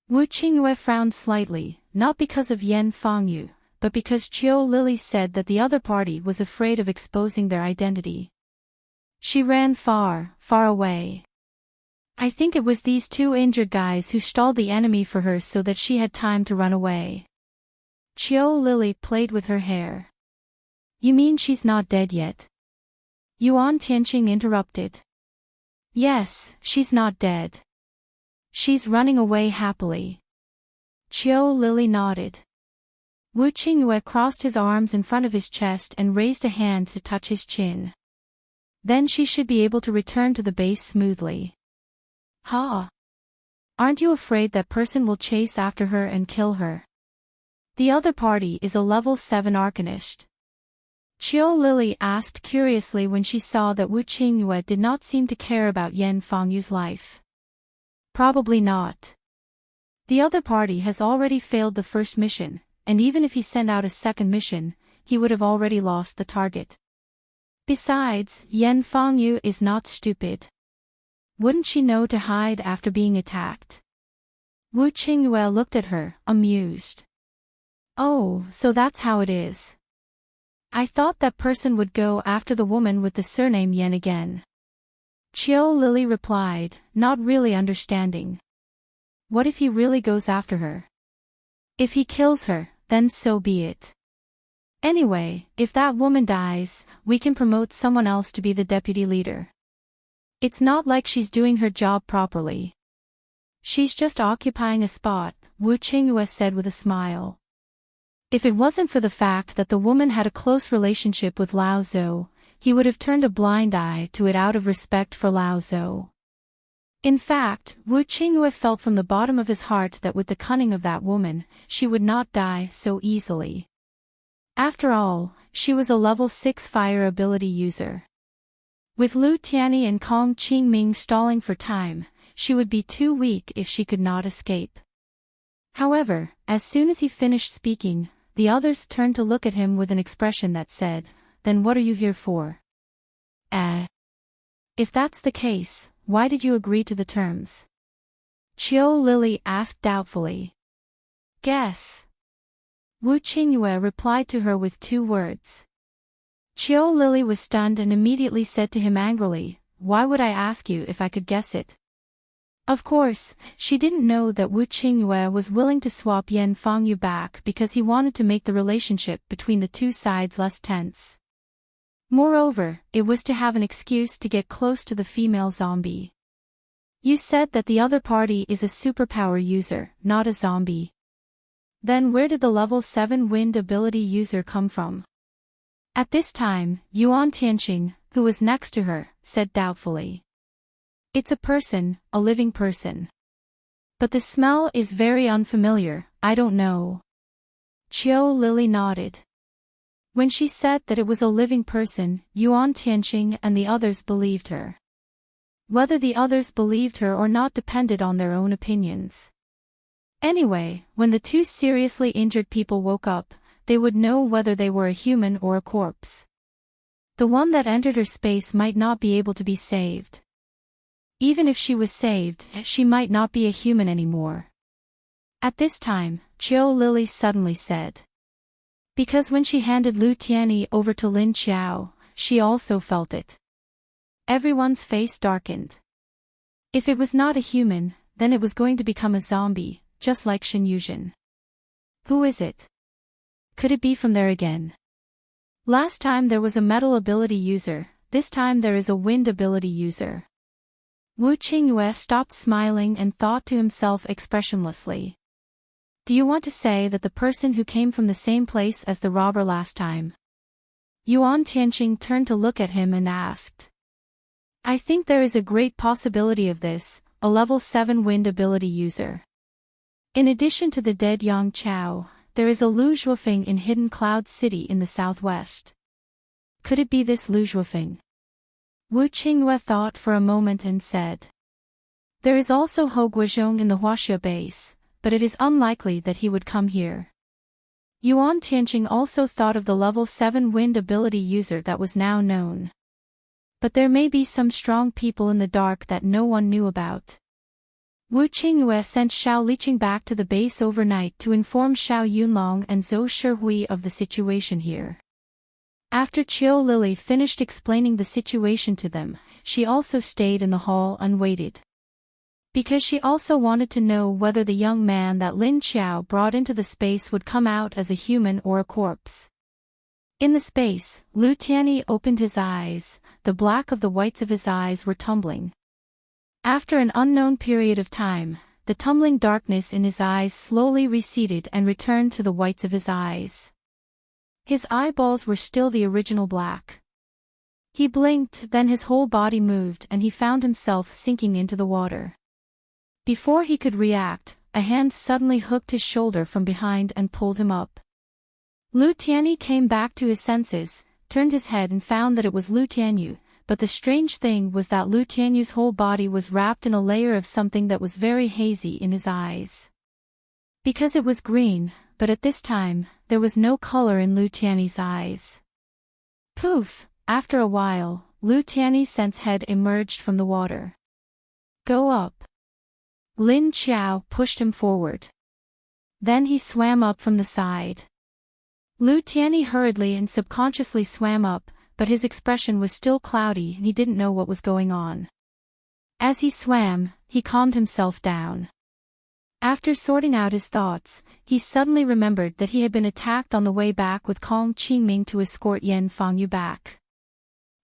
Wu Qingyue frowned slightly, not because of Yan Fangyu, but because Chiu Lily said that the other party was afraid of exposing their identity. She ran far, far away. I think it was these two injured guys who stalled the enemy for her so that she had time to run away. Chiu Lily played with her hair. You mean she's not dead yet? Yuan Tianqing interrupted. Yes, she's not dead. She's running away happily. Chiu Lily nodded. Wu Qingyue crossed his arms in front of his chest and raised a hand to touch his chin. Then she should be able to return to the base smoothly. Ha! Aren't you afraid that person will chase after her and kill her? The other party is a level 7 arcanist. Chiu Lily asked curiously when she saw that Wu Qingyue did not seem to care about Yan Fangyu's life. Probably not. The other party has already failed the first mission, and even if he sent out a second mission, he would have already lost the target. Besides, Yan Fangyu is not stupid. Wouldn't she know to hide after being attacked? Wu Qingyue looked at her, amused. Oh, so that's how it is. I thought that person would go after the woman with the surname Yan again. Chiu Lily replied, not really understanding. What if he really goes after her? If he kills her, then so be it. Anyway, if that woman dies, we can promote someone else to be the deputy leader. It's not like she's doing her job properly. She's just occupying a spot, Wu Qingyue said with a smile. If it wasn't for the fact that the woman had a close relationship with Lao Zhou, he would have turned a blind eye to it out of respect for Lao Zhou. In fact, Wu Qingyue felt from the bottom of his heart that with the cunning of that woman, she would not die so easily. After all, she was a level 6 fire ability user. With Lu Tianyi and Kong Qingming stalling for time, she would be too weak if she could not escape. However, as soon as he finished speaking, the others turned to look at him with an expression that said, then what are you here for? If that's the case, why did you agree to the terms? Chiu Lily asked doubtfully. Guess. Wu Qingyue replied to her with 2 words. Chiu Lily was stunned and immediately said to him angrily, why would I ask you if I could guess it? Of course, she didn't know that Wu Qingyue was willing to swap Yan Fangyu back because he wanted to make the relationship between the two sides less tense. Moreover, it was to have an excuse to get close to the female zombie. You said that the other party is a superpower user, not a zombie. Then where did the level 7 wind ability user come from? At this time, Yuan Tianqing, who was next to her, said doubtfully. It's a person, a living person. But the smell is very unfamiliar, I don't know. Chiu Lily nodded. When she said that it was a living person, Yuan Tianqing and the others believed her. Whether the others believed her or not depended on their own opinions. Anyway, when the 2 seriously injured people woke up, they would know whether they were a human or a corpse. The one that entered her space might not be able to be saved. Even if she was saved, she might not be a human anymore. At this time, Qiu Lily suddenly said. Because when she handed Lu Tianyi over to Lin Qiao, she also felt it. Everyone's face darkened. If it was not a human, then it was going to become a zombie, just like Shen Yuzhen. Who is it? Could it be from there again? Last time there was a metal ability user, this time there is a wind ability user. Wu Qingyue stopped smiling and thought to himself expressionlessly. Do you want to say that the person who came from the same place as the robber last time? Yuan Tianqing turned to look at him and asked. I think there is a great possibility of this, a level 7 wind ability user. In addition to the dead Yang Chao, there is a Lu Zhuofeng in Hidden Cloud City in the southwest. Could it be this Lu Zhuofeng? Wu Qingyue thought for a moment and said. There is also Hou Guozhong in the Huaxia base, but it is unlikely that he would come here. Yuan Tianqing also thought of the level 7 wind ability user that was now known. But there may be some strong people in the dark that no one knew about. Wu Qingyue sent Xiao Liqing back to the base overnight to inform Xiao Yunlong and Zhou Shihui of the situation here. After Qiu Lily finished explaining the situation to them, she also stayed in the hall and waited. Because she also wanted to know whether the young man that Lin Qiao brought into the space would come out as a human or a corpse. In the space, Lu Tianyi opened his eyes, the black of the whites of his eyes were tumbling. After an unknown period of time, the tumbling darkness in his eyes slowly receded and returned to the whites of his eyes. His eyeballs were still the original black. He blinked, then his whole body moved and he found himself sinking into the water. Before he could react, a hand suddenly hooked his shoulder from behind and pulled him up. Lu Tianyi came back to his senses, turned his head and found that it was Lu Tianyu, but the strange thing was that Lu Tianyu's whole body was wrapped in a layer of something that was very hazy in his eyes. Because it was green, but at this time, there was no color in Lu Tianyu's eyes. Poof! After a while, Lu Tianyu's sense head emerged from the water. Go up. Lin Qiao pushed him forward. Then he swam up from the side. Lu Tianyi hurriedly and subconsciously swam up, but his expression was still cloudy and he didn't know what was going on. As he swam, he calmed himself down. After sorting out his thoughts, he suddenly remembered that he had been attacked on the way back with Kong Qingming to escort Yan Fangyu back.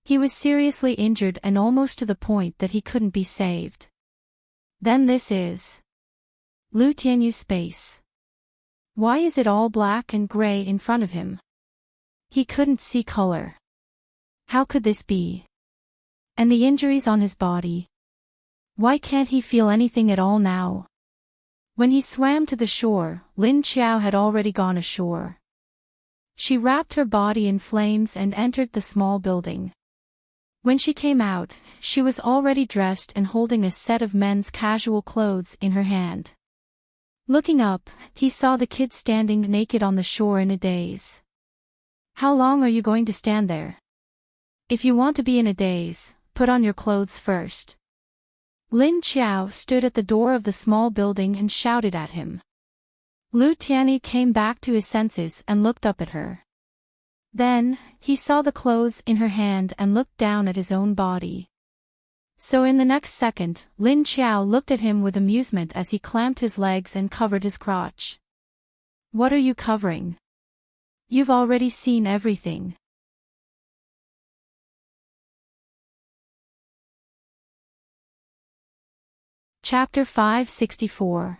He was seriously injured and almost to the point that he couldn't be saved. Then this is Lu Tianyu's space. Why is it all black and gray in front of him? He couldn't see color. How could this be? And the injuries on his body? Why can't he feel anything at all now? When he swam to the shore, Lin Qiao had already gone ashore. She wrapped her body in flames and entered the small building. When she came out, she was already dressed and holding a set of men's casual clothes in her hand. Looking up, he saw the kid standing naked on the shore in a daze. How long are you going to stand there? If you want to be in a daze, put on your clothes first. Lin Qiao stood at the door of the small building and shouted at him. Lu Tianyi came back to his senses and looked up at her. Then, he saw the clothes in her hand and looked down at his own body. So in the next second, Lin Qiao looked at him with amusement as he clamped his legs and covered his crotch. What are you covering? You've already seen everything. Chapter 564.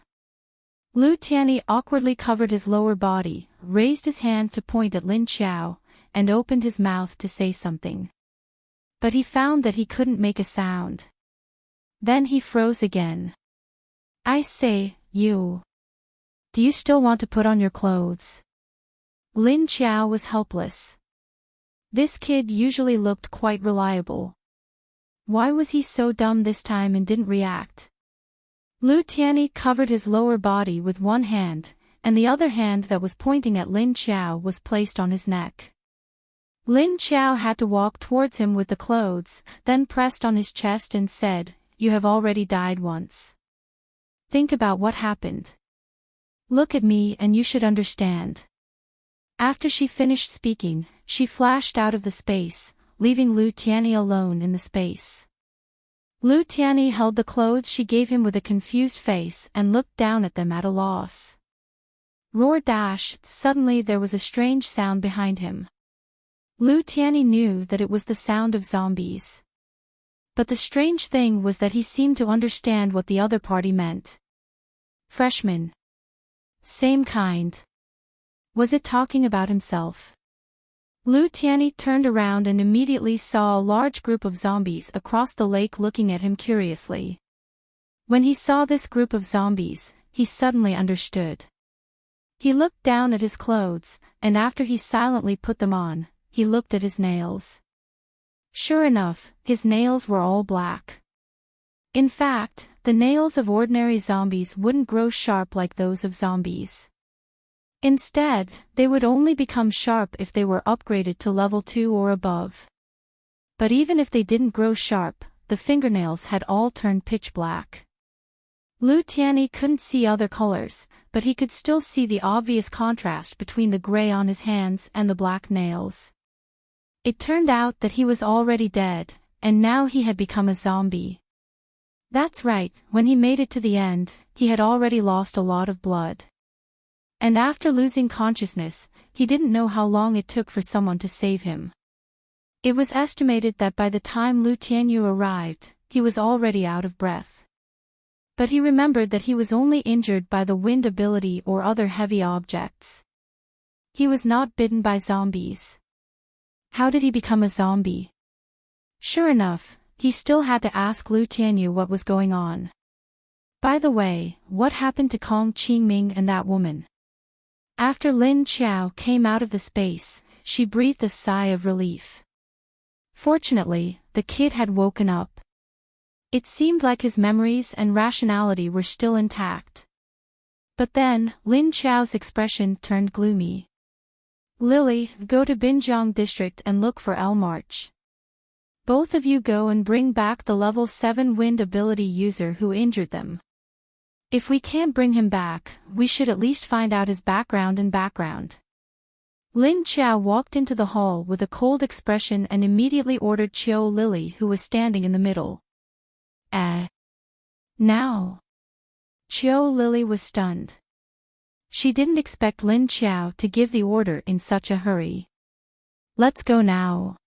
Lu Tianyi awkwardly covered his lower body, raised his hand to point at Lin Qiao, and opened his mouth to say something. But he found that he couldn't make a sound. Then he froze again. I say, you. Do you still want to put on your clothes? Lin Qiao was helpless. This kid usually looked quite reliable. Why was he so dumb this time and didn't react? Lu Tianyi covered his lower body with one hand, and the other hand that was pointing at Lin Qiao was placed on his neck. Lin Qiao had to walk towards him with the clothes, then pressed on his chest and said, you have already died once. Think about what happened. Look at me and you should understand. After she finished speaking, she flashed out of the space, leaving Lu Tianyi alone in the space. Lu Tianyi held the clothes she gave him with a confused face and looked down at them at a loss. Roar dash, suddenly there was a strange sound behind him. Lu Tianyi knew that it was the sound of zombies. But the strange thing was that he seemed to understand what the other party meant. Freshman. Same kind. Was it talking about himself? Lu Tianyi turned around and immediately saw a large group of zombies across the lake looking at him curiously. When he saw this group of zombies, he suddenly understood. He looked down at his clothes, and after he silently put them on, he looked at his nails. Sure enough, his nails were all black. In fact, the nails of ordinary zombies wouldn't grow sharp like those of zombies. Instead, they would only become sharp if they were upgraded to level 2 or above. But even if they didn't grow sharp, the fingernails had all turned pitch black. Lu Tianyi couldn't see other colors, but he could still see the obvious contrast between the gray on his hands and the black nails. It turned out that he was already dead, and now he had become a zombie. That's right, when he made it to the end, he had already lost a lot of blood. And after losing consciousness, he didn't know how long it took for someone to save him. It was estimated that by the time Lu Tianyi arrived, he was already out of breath. But he remembered that he was only injured by the wind ability or other heavy objects. He was not bitten by zombies. How did he become a zombie? Sure enough, he still had to ask Lu Tianyi what was going on. By the way, what happened to Kong Qingming and that woman? After Lin Qiao came out of the space, she breathed a sigh of relief. Fortunately, the kid had woken up. It seemed like his memories and rationality were still intact. But then, Lin Qiao's expression turned gloomy. Lily, go to Binjiang district and look for El March. Both of you go and bring back the level 7 wind ability user who injured them. If we can't bring him back, we should at least find out his background and background. Lin Qiao walked into the hall with a cold expression and immediately ordered Qiao Lily, who was standing in the middle. Now? Qiao Lily was stunned. She didn't expect Lin Qiao to give the order in such a hurry. Let's go now.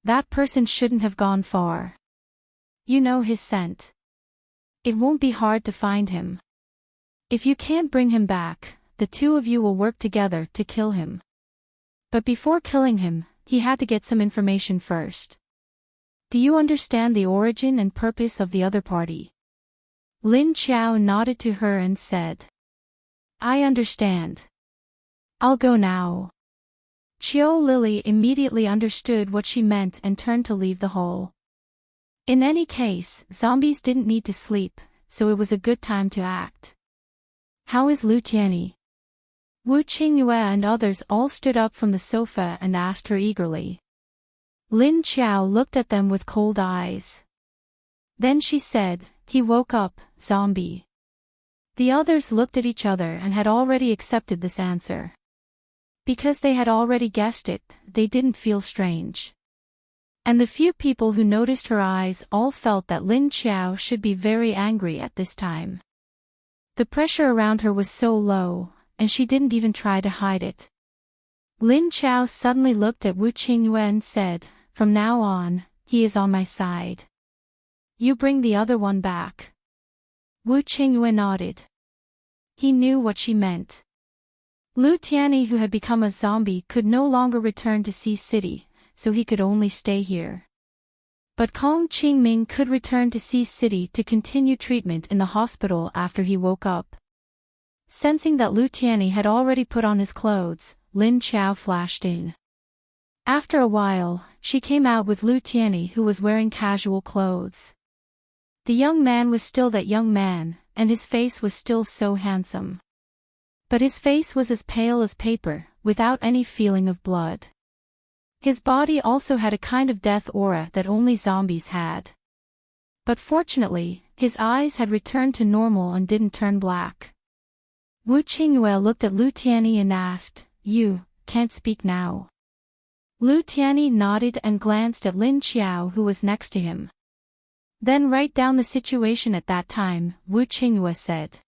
That person shouldn't have gone far. You know his scent. It won't be hard to find him. If you can't bring him back, the two of you will work together to kill him. But before killing him, he had to get some information first. Do you understand the origin and purpose of the other party? Lin Qiao nodded to her and said, I understand. I'll go now. Qiao Lily immediately understood what she meant and turned to leave the hall. In any case, zombies didn't need to sleep, so it was a good time to act. How is Lu Tianyi? Wu Qingyue and others all stood up from the sofa and asked her eagerly. Lin Qiao looked at them with cold eyes. Then she said, he woke up, zombie. The others looked at each other and had already accepted this answer. Because they had already guessed it, they didn't feel strange. And the few people who noticed her eyes all felt that Lin Qiao should be very angry at this time. The pressure around her was so low, and she didn't even try to hide it. Lin Qiao suddenly looked at Wu Qingyue and said, from now on, he is on my side. You bring the other one back. Wu Qingyue nodded. He knew what she meant. Lu Tianyi, who had become a zombie, could no longer return to Sea City, so he could only stay here. But Kong Qingming could return to Sea City to continue treatment in the hospital after he woke up. Sensing that Lu Tianyi had already put on his clothes, Lin Qiao flashed in. After a while, she came out with Lu Tianyi, who was wearing casual clothes. The young man was still that young man, and his face was still so handsome. But his face was as pale as paper, without any feeling of blood. His body also had a kind of death aura that only zombies had. But fortunately, his eyes had returned to normal and didn't turn black. Wu Qingyue looked at Lu Tianyi and asked, "You can't speak now?" Lu Tianyi nodded and glanced at Lin Qiao, who was next to him. "Then write down the situation at that time," Wu Qingyue said.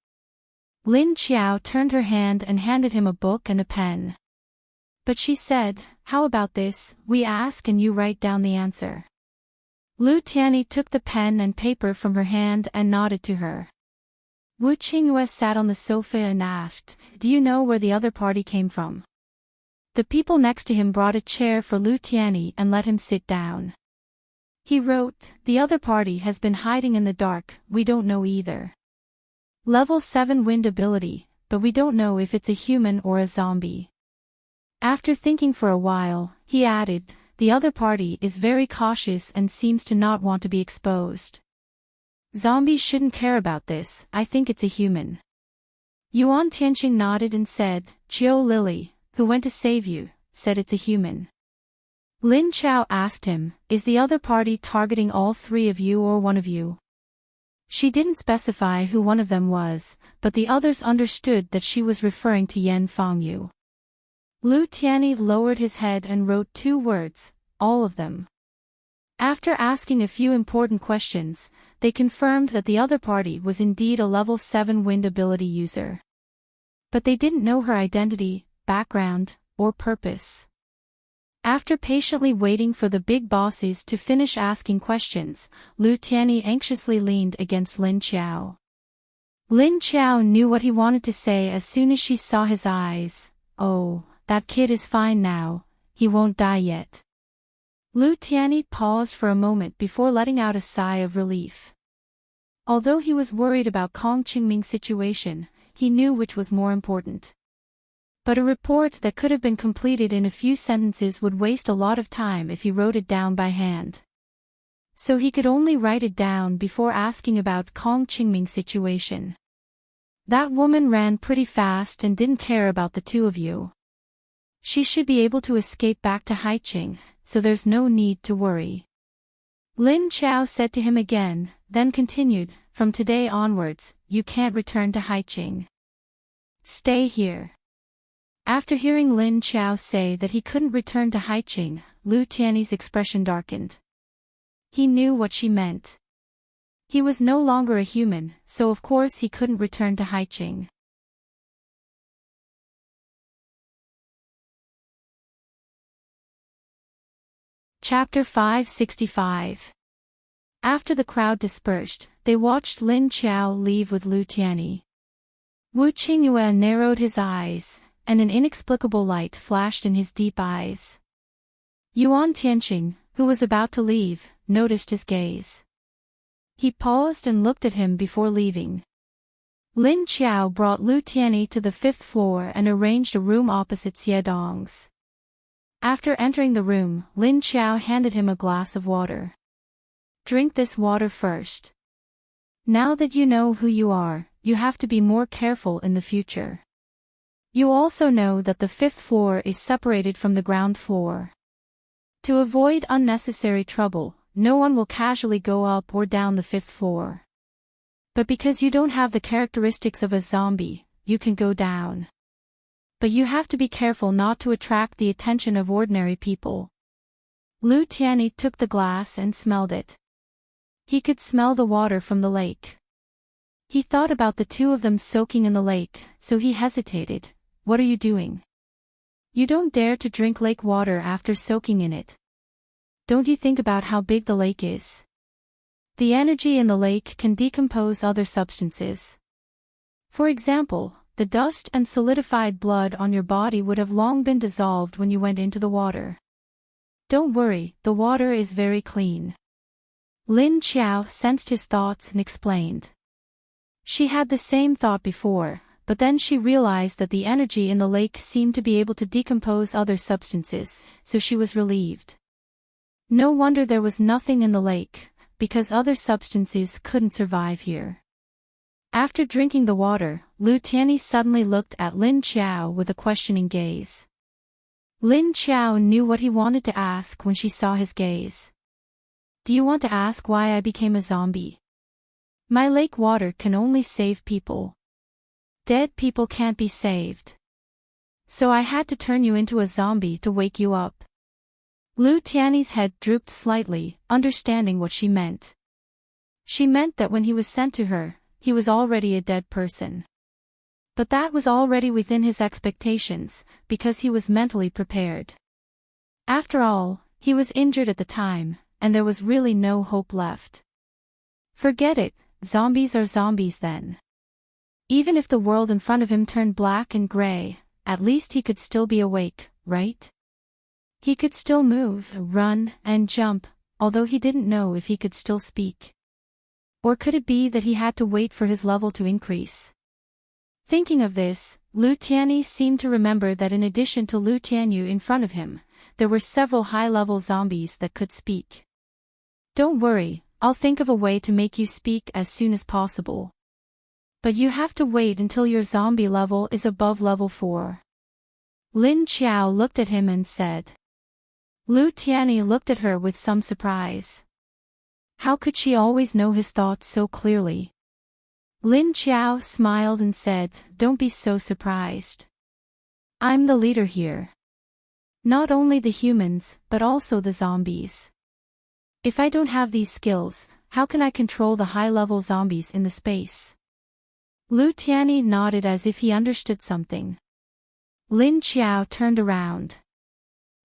Lin Qiao turned her hand and handed him a book and a pen. But she said, "How about this, we ask and you write down the answer." Lu Tianyi took the pen and paper from her hand and nodded to her. Wu Qingyue sat on the sofa and asked, "Do you know where the other party came from?" The people next to him brought a chair for Lu Tianyi and let him sit down. He wrote, "The other party has been hiding in the dark, we don't know either. Level 7 wind ability, but we don't know if it's a human or a zombie." After thinking for a while, he added, "The other party is very cautious and seems to not want to be exposed. Zombies shouldn't care about this, I think it's a human." Yuan Tianqing nodded and said, "Chiu Lily, who went to save you, said it's a human." Lin Qiao asked him, "Is the other party targeting all three of you or one of you?" She didn't specify who one of them was, but the others understood that she was referring to Yan Fangyu. Lu Tianyi lowered his head and wrote 2 words, "All of them." After asking a few important questions, they confirmed that the other party was indeed a level 7 wind ability user. But they didn't know her identity, background, or purpose. After patiently waiting for the big bosses to finish asking questions, Lu Tianyi anxiously leaned against Lin Qiao. Lin Qiao knew what he wanted to say as soon as she saw his eyes. "Oh, that kid is fine now, he won't die yet." Lu Tianyi paused for a moment before letting out a sigh of relief. Although he was worried about Kong Qingming's situation, he knew which was more important. But a report that could have been completed in a few sentences would waste a lot of time if he wrote it down by hand. So he could only write it down before asking about Kong Qingming's situation. "That woman ran pretty fast and didn't care about the 2 of you. She should be able to escape back to Haiqing, so there's no need to worry." Lin Qiao said to him again, then continued, "From today onwards, you can't return to Haiqing. Stay here." After hearing Lin Qiao say that he couldn't return to Haiqing, Lu Tianyi's expression darkened. He knew what she meant. He was no longer a human, so of course he couldn't return to Haiqing. Chapter 565. After the crowd dispersed, they watched Lin Qiao leave with Lu Tianyi. Wu Qingyue narrowed his eyes, and an inexplicable light flashed in his deep eyes. Yuan Tianqing, who was about to leave, noticed his gaze. He paused and looked at him before leaving. Lin Qiao brought Lu Tianyi to the 5th floor and arranged a room opposite Xie Dong's. After entering the room, Lin Qiao handed him a glass of water. "Drink this water first. Now that you know who you are, you have to be more careful in the future. You also know that the 5th floor is separated from the ground floor. To avoid unnecessary trouble, no one will casually go up or down the 5th floor. But because you don't have the characteristics of a zombie, you can go down. But you have to be careful not to attract the attention of ordinary people." Lu Tianyi took the glass and smelled it. He could smell the water from the lake. He thought about the 2 of them soaking in the lake, so he hesitated. "What are you doing? You don't dare to drink lake water after soaking in it. Don't you think about how big the lake is? The energy in the lake can decompose other substances. For example, the dust and solidified blood on your body would have long been dissolved when you went into the water. Don't worry, the water is very clean." Lin Qiao sensed his thoughts and explained. She had the same thought before, but then she realized that the energy in the lake seemed to be able to decompose other substances, so she was relieved. No wonder there was nothing in the lake, because other substances couldn't survive here. After drinking the water, Lu Tianyi suddenly looked at Lin Qiao with a questioning gaze. Lin Qiao knew what he wanted to ask when she saw his gaze. Do you want to ask why I became a zombie? My lake water can only save people. Dead people can't be saved. So I had to turn you into a zombie to wake you up. Lu Tiany's head drooped slightly, understanding what she meant. She meant that when he was sent to her, he was already a dead person. But that was already within his expectations, because he was mentally prepared. After all, he was injured at the time, and there was really no hope left. Forget it, zombies are zombies then. Even if the world in front of him turned black and gray, at least he could still be awake, right? He could still move, run, and jump, although he didn't know if he could still speak. Or could it be that he had to wait for his level to increase? Thinking of this, Lu Tianyi seemed to remember that in addition to Lu Tianyu in front of him, there were several high-level zombies that could speak. Don't worry, I'll think of a way to make you speak as soon as possible. But you have to wait until your zombie level is above level 4. Lin Qiao looked at him and said. Lu Tianyi looked at her with some surprise. How could she always know his thoughts so clearly? Lin Qiao smiled and said, Don't be so surprised. I'm the leader here. Not only the humans, but also the zombies. If I don't have these skills, how can I control the high-level zombies in the space? Lu Tianyi nodded as if he understood something. Lin Qiao turned around.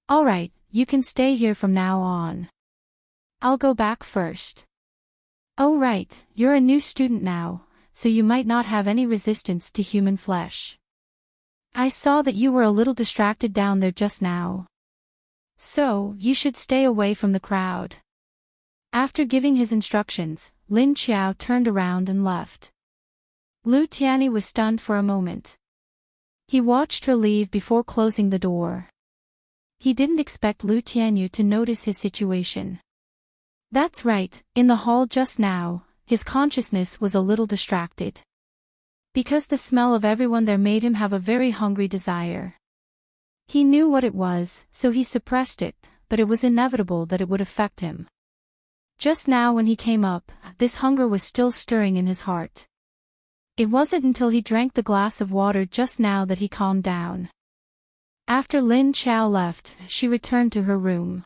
All right, you can stay here from now on. I'll go back first. Oh right, you're a new student now, so you might not have any resistance to human flesh. I saw that you were a little distracted down there just now. So, you should stay away from the crowd. After giving his instructions, Lin Qiao turned around and left. Lu Tianyi was stunned for a moment. He watched her leave before closing the door. He didn't expect Lu Tianyu to notice his situation. That's right, in the hall just now, his consciousness was a little distracted. Because the smell of everyone there made him have a very hungry desire. He knew what it was, so he suppressed it, but it was inevitable that it would affect him. Just now when he came up, this hunger was still stirring in his heart. It wasn't until he drank the glass of water just now that he calmed down. After Lin Qiao left, she returned to her room.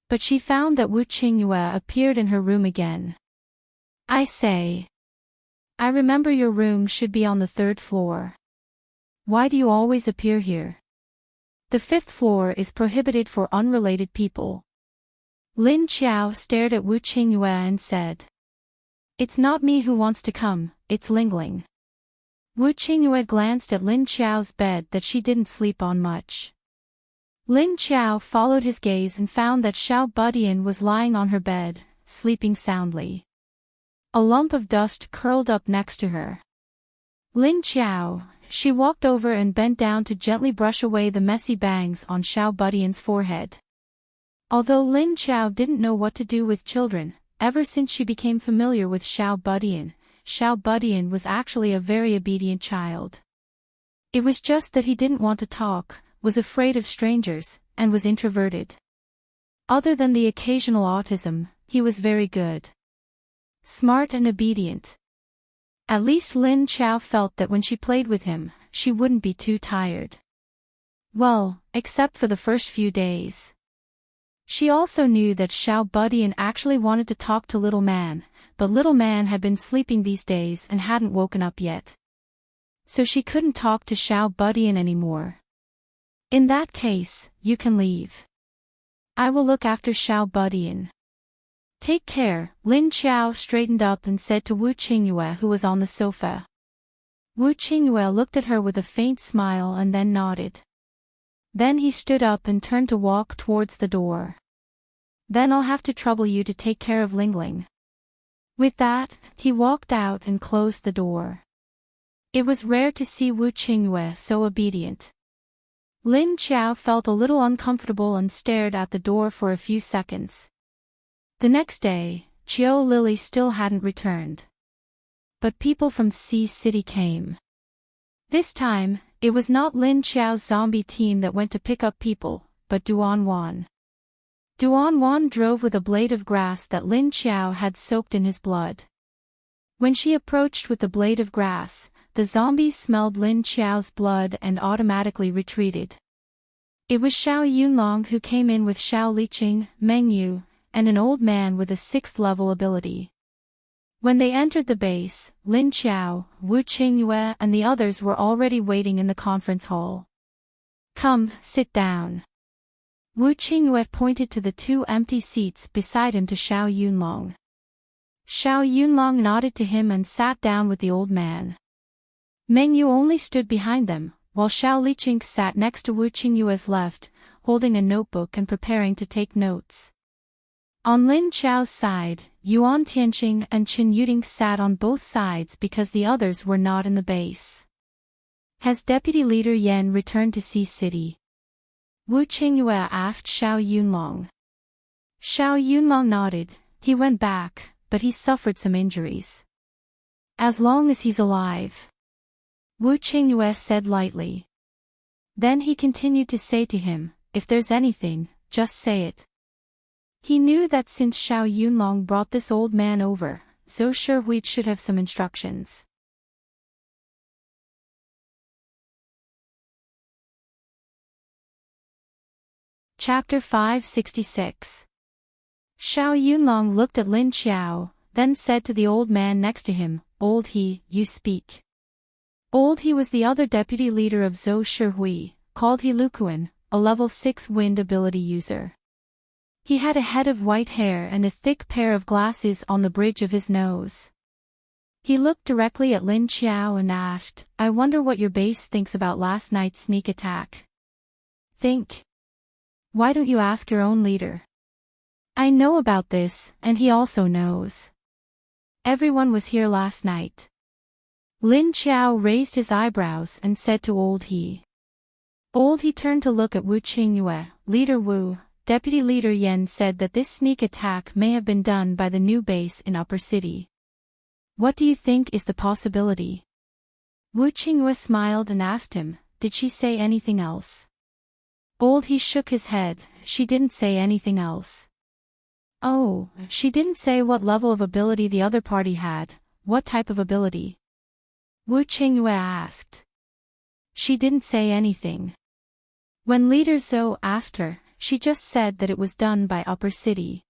But she found that Wu Qingyue appeared in her room again. I say. I remember your room should be on the 3rd floor. Why do you always appear here? The 5th floor is prohibited for unrelated people. Lin Qiao stared at Wu Qingyue and said. It's not me who wants to come, it's Lingling. Wu Qingyue glanced at Lin Qiao's bed that she didn't sleep on much. Lin Qiao followed his gaze and found that Xiao Budian was lying on her bed, sleeping soundly. A lump of dust curled up next to her. Lin Qiao, she walked over and bent down to gently brush away the messy bangs on Xiao Budian's forehead. Although Lin Qiao didn't know what to do with children, ever since she became familiar with Xiao Budian was actually a very obedient child. It was just that he didn't want to talk, was afraid of strangers, and was introverted. Other than the occasional autism, he was very good. Smart and obedient. At least Lin Qiao felt that when she played with him, she wouldn't be too tired. Well, except for the first few days. She also knew that Xiao Budian actually wanted to talk to Little Man, but Little Man had been sleeping these days and hadn't woken up yet. So she couldn't talk to Xiao Budian anymore. In that case, you can leave. I will look after Xiao Budian. Take care, Lin Qiao straightened up and said to Wu Qingyue who was on the sofa. Wu Qingyue looked at her with a faint smile and then nodded. Then he stood up and turned to walk towards the door. Then I'll have to trouble you to take care of Lingling. With that, he walked out and closed the door. It was rare to see Wu Qingyue so obedient. Lin Qiao felt a little uncomfortable and stared at the door for a few seconds. The next day, Qiu Lily still hadn't returned. But people from Sea City came. This time, it was not Lin Qiao's zombie team that went to pick up people, but Duan Wan. Duan Wan drove with a blade of grass that Lin Qiao had soaked in his blood. When she approached with the blade of grass, the zombies smelled Lin Qiao's blood and automatically retreated. It was Xiao Yunlong who came in with Xiao Liqing, Meng Yu, and an old man with a 6th level ability. When they entered the base, Lin Qiao, Wu Qingyue and the others were already waiting in the conference hall. "Come, sit down." Wu Qingyue pointed to the 2 empty seats beside him to Xiao Yunlong. Xiao Yunlong nodded to him and sat down with the old man. Meng Yu only stood behind them, while Xiao Liqing sat next to Wu Qingyue's left, holding a notebook and preparing to take notes. On Lin Qiao's side, Yuan Tianqing and Qin Yuding sat on both sides because the others were not in the base. Has Deputy Leader Yan returned to Sea City? Wu Qingyue asked Xiao Yunlong. Xiao Yunlong nodded. He went back, but he suffered some injuries. As long as he's alive. Wu Qingyue said lightly. Then he continued to say to him, if there's anything, just say it. He knew that since Xiao Yunlong brought this old man over, Zhou Shihui should have some instructions. Chapter 566. Xiao Yunlong looked at Lin Qiao, then said to the old man next to him, Old He, you speak. Old He was the other deputy leader of Zhou Shihui, called He Lukuan, a level 6 wind ability user. He had a head of white hair and a thick pair of glasses on the bridge of his nose. He looked directly at Lin Qiao and asked, I wonder what your base thinks about last night's sneak attack. Think. Why don't you ask your own leader? I know about this, and he also knows. Everyone was here last night. Lin Qiao raised his eyebrows and said to Old He. Old He turned to look at Wu Qingyue. Leader Wu, Deputy Leader Yan said that this sneak attack may have been done by the new base in Upper City. What do you think is the possibility? Wu Qingyue smiled and asked him, did she say anything else? Old He shook his head. She didn't say anything else. Oh, she didn't say what level of ability the other party had. What type of ability? Wu Qingyue asked. She didn't say anything. When Leader Zhou asked her, she just said that it was done by Upper City.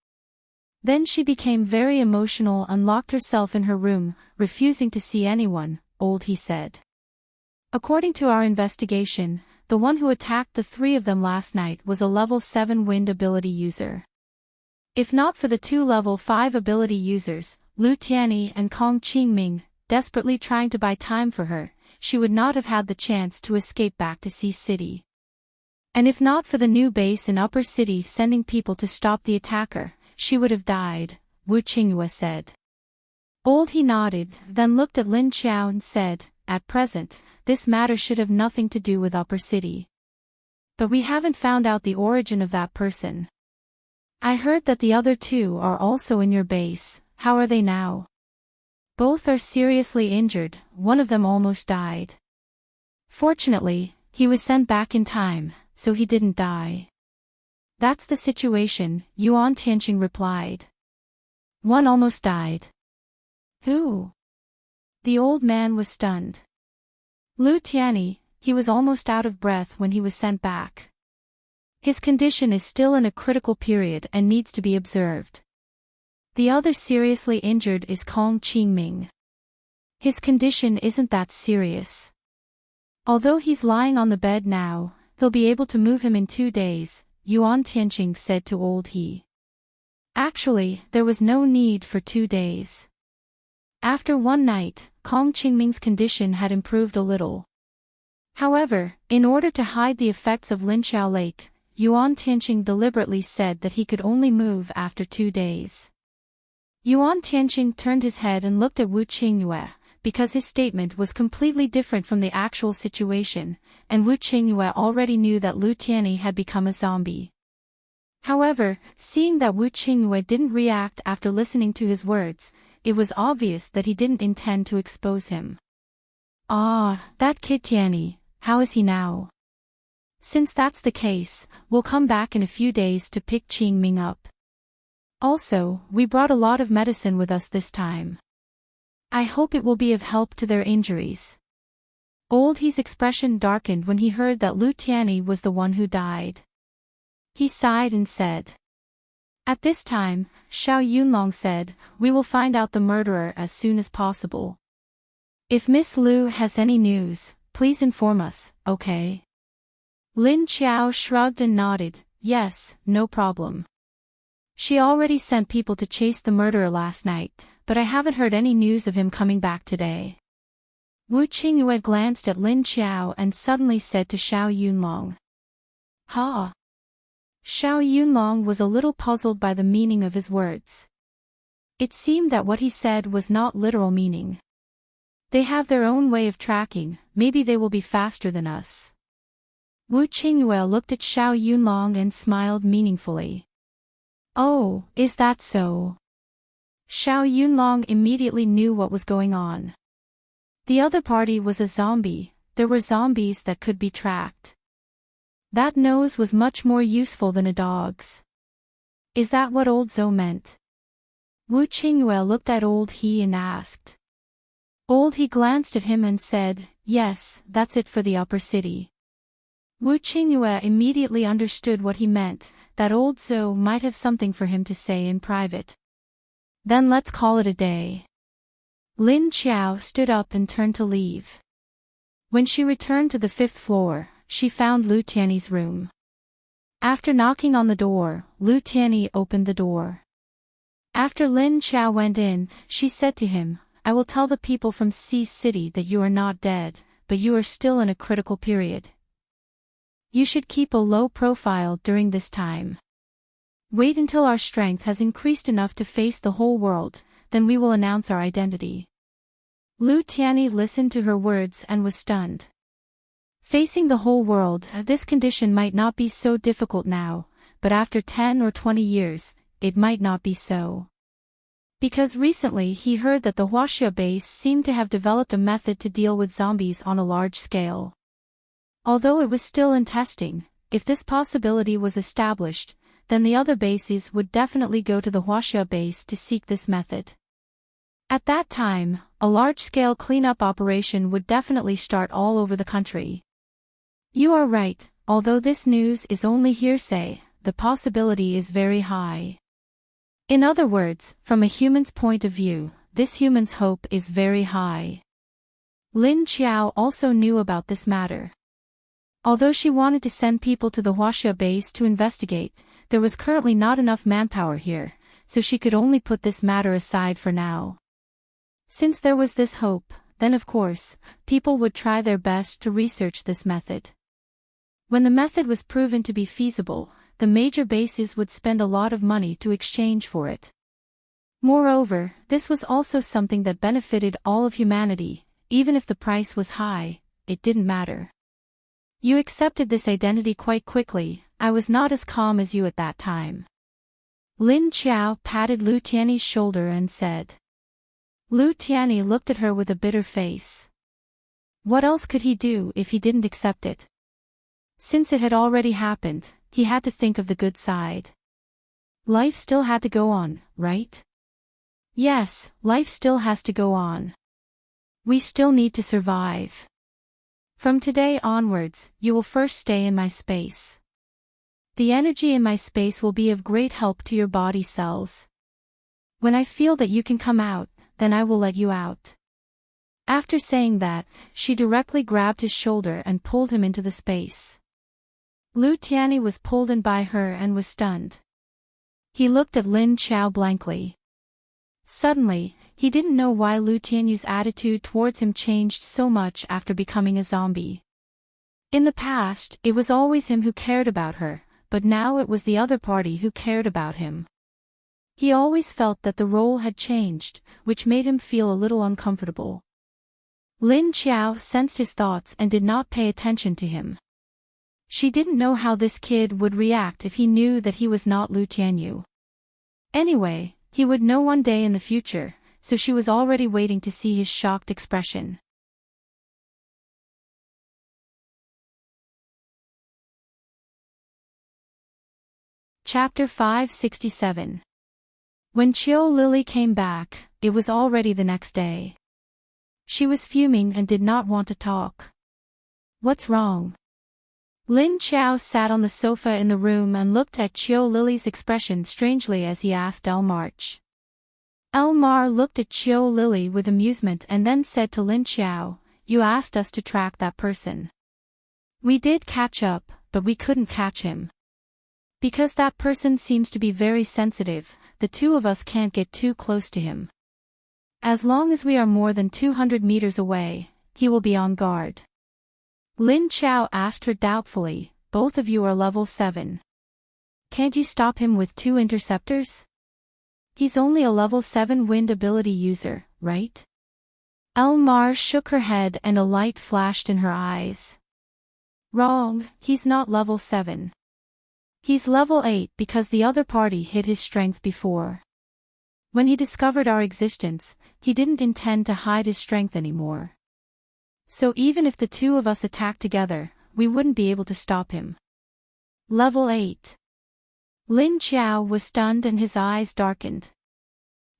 Then she became very emotional and locked herself in her room, refusing to see anyone, Old He said. According to our investigation, the one who attacked the 3 of them last night was a level 7 wind ability user. If not for the 2 level 5 ability users, Lu Tianyi and Kong Qingming, desperately trying to buy time for her, she would not have had the chance to escape back to Sea City. And if not for the new base in Upper City sending people to stop the attacker, she would have died, Wu Qingyue said. Old He nodded, then looked at Lin Qiao and said, at present, this matter should have nothing to do with Upper City. But we haven't found out the origin of that person. I heard that the other 2 are also in your base. How are they now? Both are seriously injured, one of them almost died. Fortunately, he was sent back in time, so he didn't die. That's the situation, Yuan Tianqing replied. One almost died. Who? The old man was stunned. Lu Tianyi, he was almost out of breath when he was sent back. His condition is still in a critical period and needs to be observed. The other seriously injured is Kong Qingming. His condition isn't that serious. Although he's lying on the bed now, he'll be able to move him in 2 days, Yuan Tianqing said to Old He. Actually, there was no need for 2 days. After one night, Kong Qingming's condition had improved a little. However, in order to hide the effects of Linqiao Lake, Yuan Tianqing deliberately said that he could only move after 2 days. Yuan Tianqing turned his head and looked at Wu Qingyue, because his statement was completely different from the actual situation, and Wu Qingyue already knew that Lu Tianyi had become a zombie. However, seeing that Wu Qingyue didn't react after listening to his words, it was obvious that he didn't intend to expose him. Ah, that kid Tianyi, how is he now? Since that's the case, we'll come back in a few days to pick Qingming up. Also, we brought a lot of medicine with us this time. I hope it will be of help to their injuries. Old He's expression darkened when he heard that Lu Tianyi was the one who died. He sighed and said. At this time, Xiao Yunlong said, we will find out the murderer as soon as possible. If Miss Lu has any news, please inform us, okay? Lin Qiao shrugged and nodded, yes, no problem. She already sent people to chase the murderer last night, but I haven't heard any news of him coming back today. Wu Qingyue glanced at Lin Qiao and suddenly said to Xiao Yunlong. Ha! Xiao Yunlong was a little puzzled by the meaning of his words. It seemed that what he said was not literal meaning. They have their own way of tracking, maybe they will be faster than us. Wu Qingyue looked at Xiao Yunlong and smiled meaningfully. Oh, is that so? Xiao Yunlong immediately knew what was going on. The other party was a zombie, there were zombies that could be tracked. That nose was much more useful than a dog's. Is that what old Zhou meant? Wu Qingyue looked at old He and asked. Old He glanced at him and said, yes, that's it for the upper city. Wu Qingyue immediately understood what he meant, that old Zhou might have something for him to say in private. Then let's call it a day. Lin Qiao stood up and turned to leave. When she returned to the 5th floor, she found Lu Tianyi's room. After knocking on the door, Lu Tianyi opened the door. After Lin Qiao went in, she said to him, I will tell the people from Sea City that you are not dead, but you are still in a critical period. You should keep a low profile during this time. Wait until our strength has increased enough to face the whole world, then we will announce our identity. Lu Tianyi listened to her words and was stunned. Facing the whole world, this condition might not be so difficult now, but after 10 or 20 years, it might not be so. Because recently he heard that the Huaxia base seemed to have developed a method to deal with zombies on a large scale. Although it was still in testing, if this possibility was established, then the other bases would definitely go to the Huaxia base to seek this method. At that time, a large-scale cleanup operation would definitely start all over the country. You are right, although this news is only hearsay, the possibility is very high. In other words, from a human's point of view, this human's hope is very high. Lin Qiao also knew about this matter. Although she wanted to send people to the Huaxia base to investigate, there was currently not enough manpower here, so she could only put this matter aside for now. Since there was this hope, then of course, people would try their best to research this method. When the method was proven to be feasible, the major bases would spend a lot of money to exchange for it. Moreover, this was also something that benefited all of humanity, even if the price was high, it didn't matter. You accepted this identity quite quickly, I was not as calm as you at that time. Lin Qiao patted Lu Tianyi's shoulder and said. Lu Tianyi looked at her with a bitter face. What else could he do if he didn't accept it? Since it had already happened, he had to think of the good side. Life still had to go on, right? Yes, life still has to go on. We still need to survive. From today onwards, you will first stay in my space. The energy in my space will be of great help to your body cells. When I feel that you can come out, then I will let you out. After saying that, she directly grabbed his shoulder and pulled him into the space. Lu Tianyi was pulled in by her and was stunned. He looked at Lin Qiao blankly. Suddenly, he didn't know why Lu Tianyu's attitude towards him changed so much after becoming a zombie. In the past, it was always him who cared about her, but now it was the other party who cared about him. He always felt that the role had changed, which made him feel a little uncomfortable. Lin Qiao sensed his thoughts and did not pay attention to him. She didn't know how this kid would react if he knew that he was not Lu Tianyu. Anyway, he would know one day in the future, so she was already waiting to see his shocked expression. Chapter 567. When Chiu Lily came back, it was already the next day. She was fuming and did not want to talk. What's wrong? Lin Qiao sat on the sofa in the room and looked at Chiu Lily's expression strangely as he asked Elmarch. Elmar looked at Chiu Lily with amusement and then said to Lin Qiao, "You asked us to track that person. We did catch up, but we couldn't catch him. Because that person seems to be very sensitive, the two of us can't get too close to him. As long as we are more than 200 meters away, he will be on guard." Lin Qiao asked her doubtfully, "Both of you are level 7. Can't you stop him with 2 interceptors? He's only a level 7 wind ability user, right?" Elmar shook her head and a light flashed in her eyes. "Wrong, he's not level 7. He's level 8 because the other party hid his strength before. When he discovered our existence, he didn't intend to hide his strength anymore. So even if the two of us attacked together, we wouldn't be able to stop him." Level 8. Lin Qiao was stunned and his eyes darkened.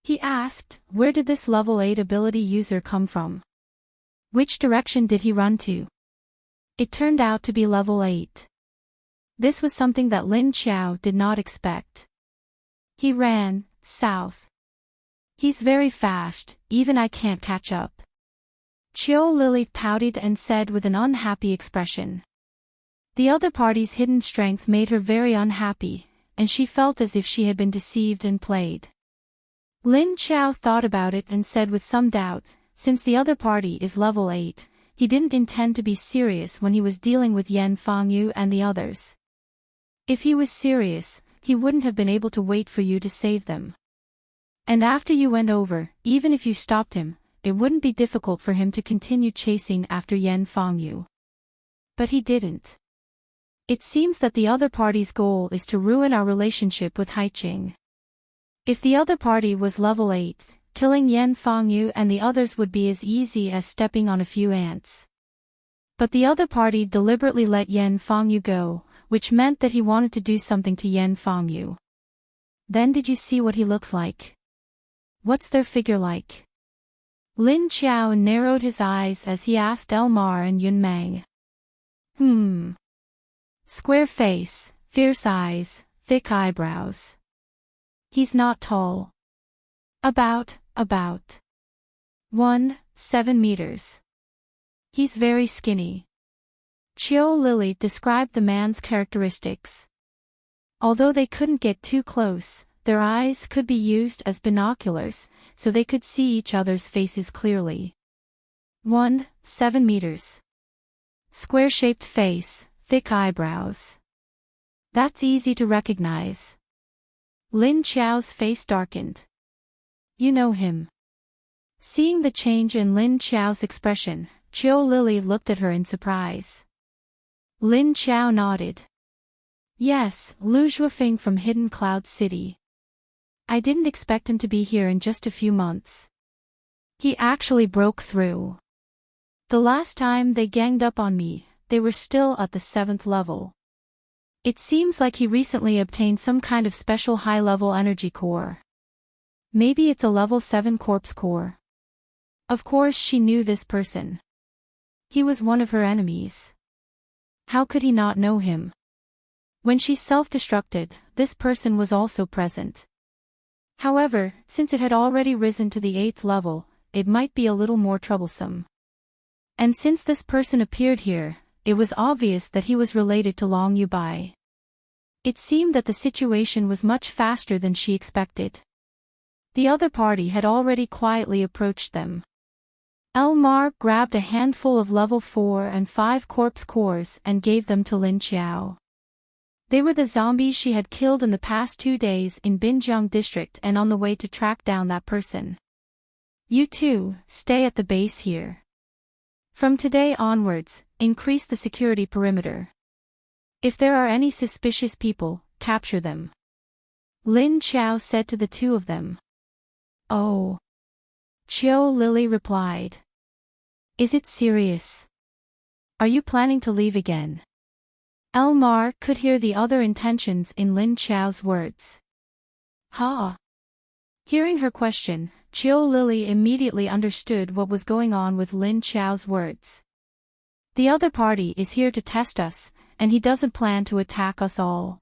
He asked, "Where did this level 8 ability user come from? Which direction did he run to?" It turned out to be level 8. This was something that Lin Qiao did not expect. "He ran south. He's very fast, even I can't catch up." Chiu Lily pouted and said with an unhappy expression. The other party's hidden strength made her very unhappy, and she felt as if she had been deceived and played. Lin Qiao thought about it and said with some doubt, since the other party is level 8, he didn't intend to be serious when he was dealing with Yan Fangyu and the others. If he was serious, he wouldn't have been able to wait for you to save them. And after you went over, even if you stopped him, it wouldn't be difficult for him to continue chasing after Yan Fangyu. But he didn't. It seems that the other party's goal is to ruin our relationship with Haiqing. If the other party was level 8, killing Yan Fangyu and the others would be as easy as stepping on a few ants. But the other party deliberately let Yan Fangyu go, which meant that he wanted to do something to Yan Fangyu. Then did you see what he looks like? What's their figure like? Lin Qiao narrowed his eyes as he asked Elmar and Yun Mang. Square face, fierce eyes, thick eyebrows. He's not tall. About 7 meters. He's very skinny. Chiu Lily described the man's characteristics. Although they couldn't get too close, their eyes could be used as binoculars, so they could see each other's faces clearly. 7 meters. Square-shaped face, thick eyebrows. That's easy to recognize. Lin Qiao's face darkened. You know him. Seeing the change in Lin Qiao's expression, Chiu Lily looked at her in surprise. Lin Qiao nodded. Yes, Lu Zhuofeng from Hidden Cloud City. I didn't expect him to be here in just a few months. He actually broke through. The last time they ganged up on me, they were still at the 7th level. It seems like he recently obtained some kind of special high-level energy core. Maybe it's a level 7 corpse core. Of course she knew this person. He was one of her enemies. How could he not know him? When she self-destructed, this person was also present. However, since it had already risen to the 8th level, it might be a little more troublesome. And since this person appeared here, it was obvious that he was related to Long Yubai. It seemed that the situation was much faster than she expected. The other party had already quietly approached them. Elmar grabbed a handful of level 4 and 5 corpse cores and gave them to Lin Qiao. They were the zombies she had killed in the past 2 days in Binjiang district and on the way to track down that person. You two, stay at the base here. From today onwards, increase the security perimeter. If there are any suspicious people, capture them. Lin Qiao said to the two of them. Oh. Chiu Lily replied. Is it serious? Are you planning to leave again? Elmar could hear the other intentions in Lin Chao's words. Ha! Hearing her question, Chiu Lily immediately understood what was going on with Lin Chao's words. The other party is here to test us, and he doesn't plan to attack us all.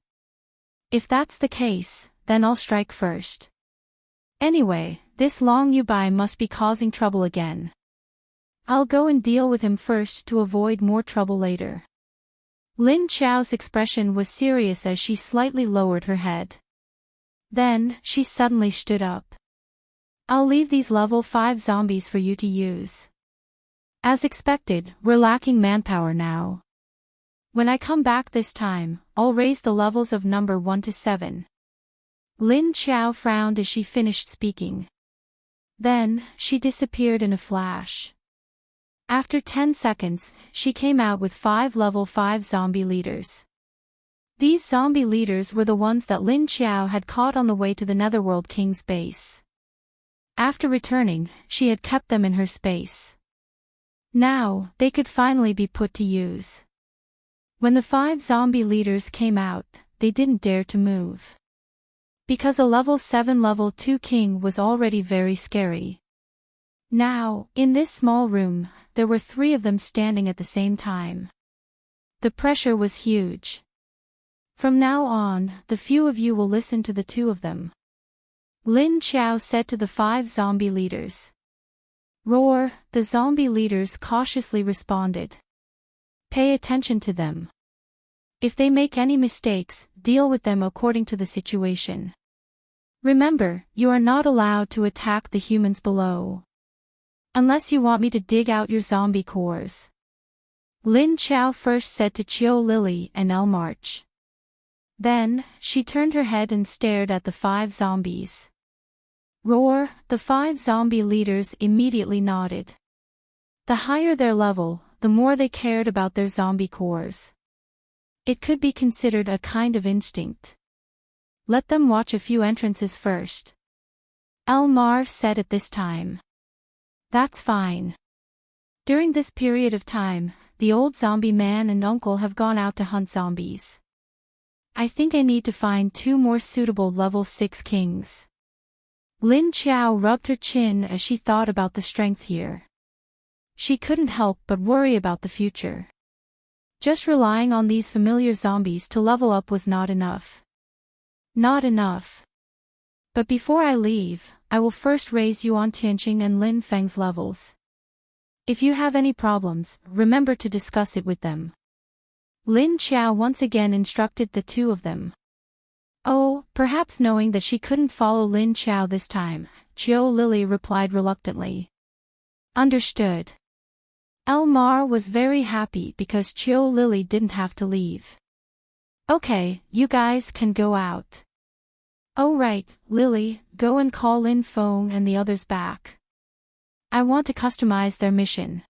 If that's the case, then I'll strike first. Anyway, this Long Yubai must be causing trouble again. I'll go and deal with him first to avoid more trouble later. Lin Chao's expression was serious as she slightly lowered her head. Then, she suddenly stood up. I'll leave these level 5 zombies for you to use. As expected, we're lacking manpower now. When I come back this time, I'll raise the levels of number 1 to 7. Lin Chao frowned as she finished speaking. Then, she disappeared in a flash. After 10 seconds, she came out with 5 level 5 zombie leaders. These zombie leaders were the ones that Lin Chao had caught on the way to the Netherworld King's base. After returning, she had kept them in her space. Now, they could finally be put to use. When the 5 zombie leaders came out, they didn't dare to move. Because a level 7 level 2 king was already very scary. Now, in this small room, there were 3 of them standing at the same time. The pressure was huge. From now on, the few of you will listen to the 2 of them. Lin Chao said to the 5 zombie leaders. Roar, the zombie leaders cautiously responded. Pay attention to them. If they make any mistakes, deal with them according to the situation. Remember, you are not allowed to attack the humans below. Unless you want me to dig out your zombie cores. Lin Chao first said to Chiu Lily and El March. Then, she turned her head and stared at the 5 zombies. Roar, the 5 zombie leaders immediately nodded. The higher their level, the more they cared about their zombie cores. It could be considered a kind of instinct. Let them watch a few entrances first. Elmar said at this time. That's fine. During this period of time, the old zombie man and uncle have gone out to hunt zombies. I think I need to find 2 more suitable level 6 kings. Lin Chao rubbed her chin as she thought about the strength here. She couldn't help but worry about the future. Just relying on these familiar zombies to level up was not enough. Not enough. But before I leave, I will first raise Yuan Tianqing and Lin Feng's levels. If you have any problems, remember to discuss it with them. Lin Chao once again instructed the 2 of them. Oh, perhaps knowing that she couldn't follow Lin Chao this time, Chiu Lily replied reluctantly. Understood. Elmar was very happy because Chiu Lily didn't have to leave. Okay, you guys can go out. Oh right, Lily, go and call Lin Feng and the others back. I want to customize their mission.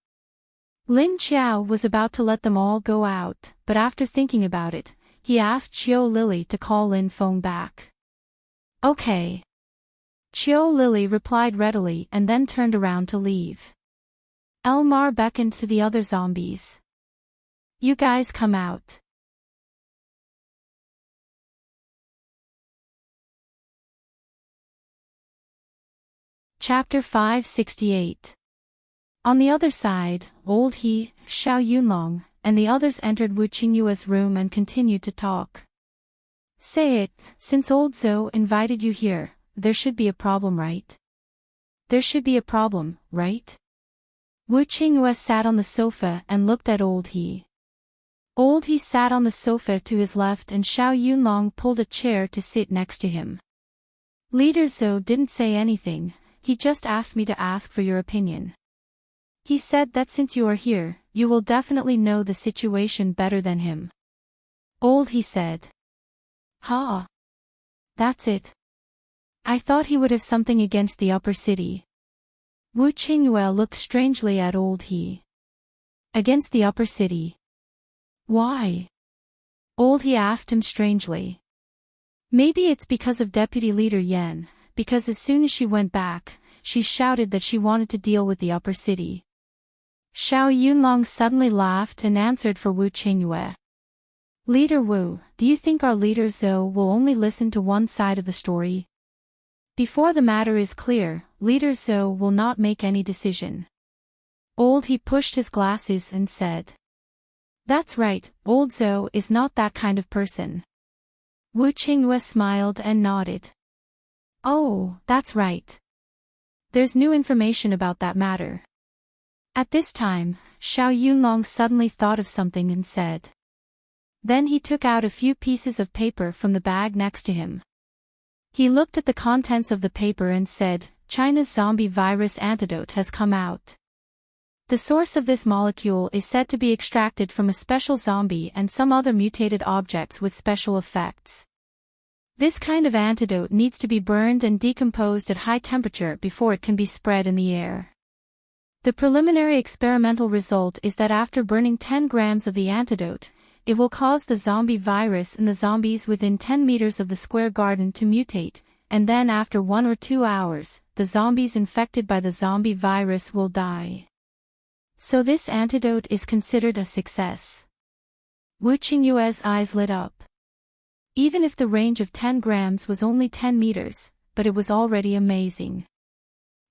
Lin Chao was about to let them all go out, but after thinking about it, he asked Chiu Lily to call Lin Feng back. Okay. Chiu Lily replied readily and then turned around to leave. Elmar beckoned to the other zombies. You guys come out. Chapter 568. On the other side, Old He, Xiao Yunlong, and the others entered Wu Qingyue's room and continued to talk. Say it, since Old Zhou invited you here, there should be a problem, right? There should be a problem, right? Wu Qingyue sat on the sofa and looked at Old He. Old He sat on the sofa to his left and Xiao Yunlong pulled a chair to sit next to him. Leader Zhou didn't say anything, he just asked me to ask for your opinion. He said that since you are here, you will definitely know the situation better than him. Old He said. Ha! That's it. I thought he would have something against the upper city. Wu Qingyue looked strangely at Old He. Against the upper city. Why? Old He asked him strangely. Maybe it's because of Deputy Leader Yan, because as soon as she went back, she shouted that she wanted to deal with the upper city. Xiao Yunlong suddenly laughed and answered for Wu Qingyue. Leader Wu, do you think our leader Zhou will only listen to one side of the story? Before the matter is clear, Leader Zhou will not make any decision. Old He pushed his glasses and said. That's right, old Zhou is not that kind of person. Wu Qingyue smiled and nodded. Oh, that's right. There's new information about that matter. At this time, Xiao Yunlong suddenly thought of something and said. Then he took out a few pieces of paper from the bag next to him. He looked at the contents of the paper and said, China's zombie virus antidote has come out. The source of this molecule is said to be extracted from a special zombie and some other mutated objects with special effects. This kind of antidote needs to be burned and decomposed at high temperature before it can be spread in the air. The preliminary experimental result is that after burning 10 grams of the antidote, it will cause the zombie virus in the zombies within 10 meters of the square garden to mutate, and then after 1 or 2 hours, the zombies infected by the zombie virus will die. So this antidote is considered a success. Wu Qingyue's eyes lit up. Even if the range of 10 grams was only 10 meters, but it was already amazing.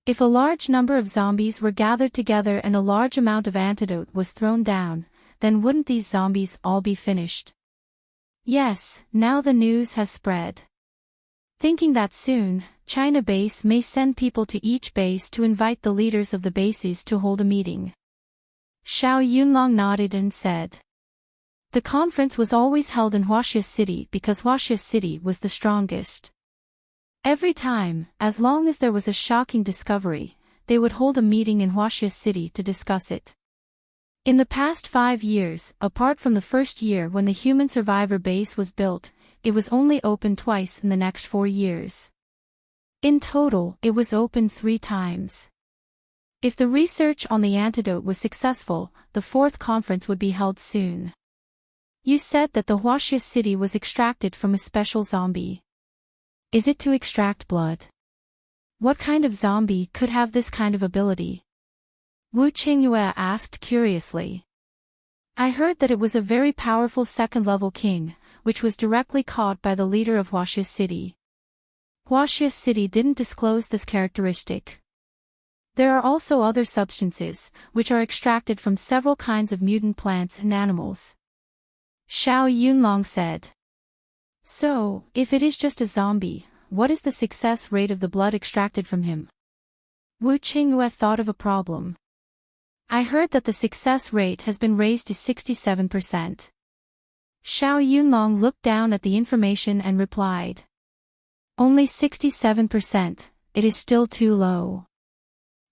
If a large number of zombies were gathered together and a large amount of antidote was thrown down, then wouldn't these zombies all be finished? Yes, now the news has spread. Thinking that soon, China base may send people to each base to invite the leaders of the bases to hold a meeting. Xiao Yunlong nodded and said. The conference was always held in Huaxia City because Huaxia City was the strongest. Every time, as long as there was a shocking discovery, they would hold a meeting in Huaxia City to discuss it. In the past 5 years, apart from the first year when the human survivor base was built, it was only opened twice in the next 4 years. In total, it was opened 3 times. If the research on the antidote was successful, the 4th conference would be held soon. You said that the Huaxia City was extracted from a special zombie. Is it to extract blood? What kind of zombie could have this kind of ability? Wu Qingyue asked curiously. I heard that it was a very powerful second-level king, which was directly caught by the leader of Huaxia City. Huaxia City didn't disclose this characteristic. There are also other substances, which are extracted from several kinds of mutant plants and animals. Xiao Yunlong said. So, if it is just a zombie, what is the success rate of the blood extracted from him? Wu Qingyue thought of a problem. I heard that the success rate has been raised to 67%. Xiao Yunlong looked down at the information and replied. Only 67%, it is still too low.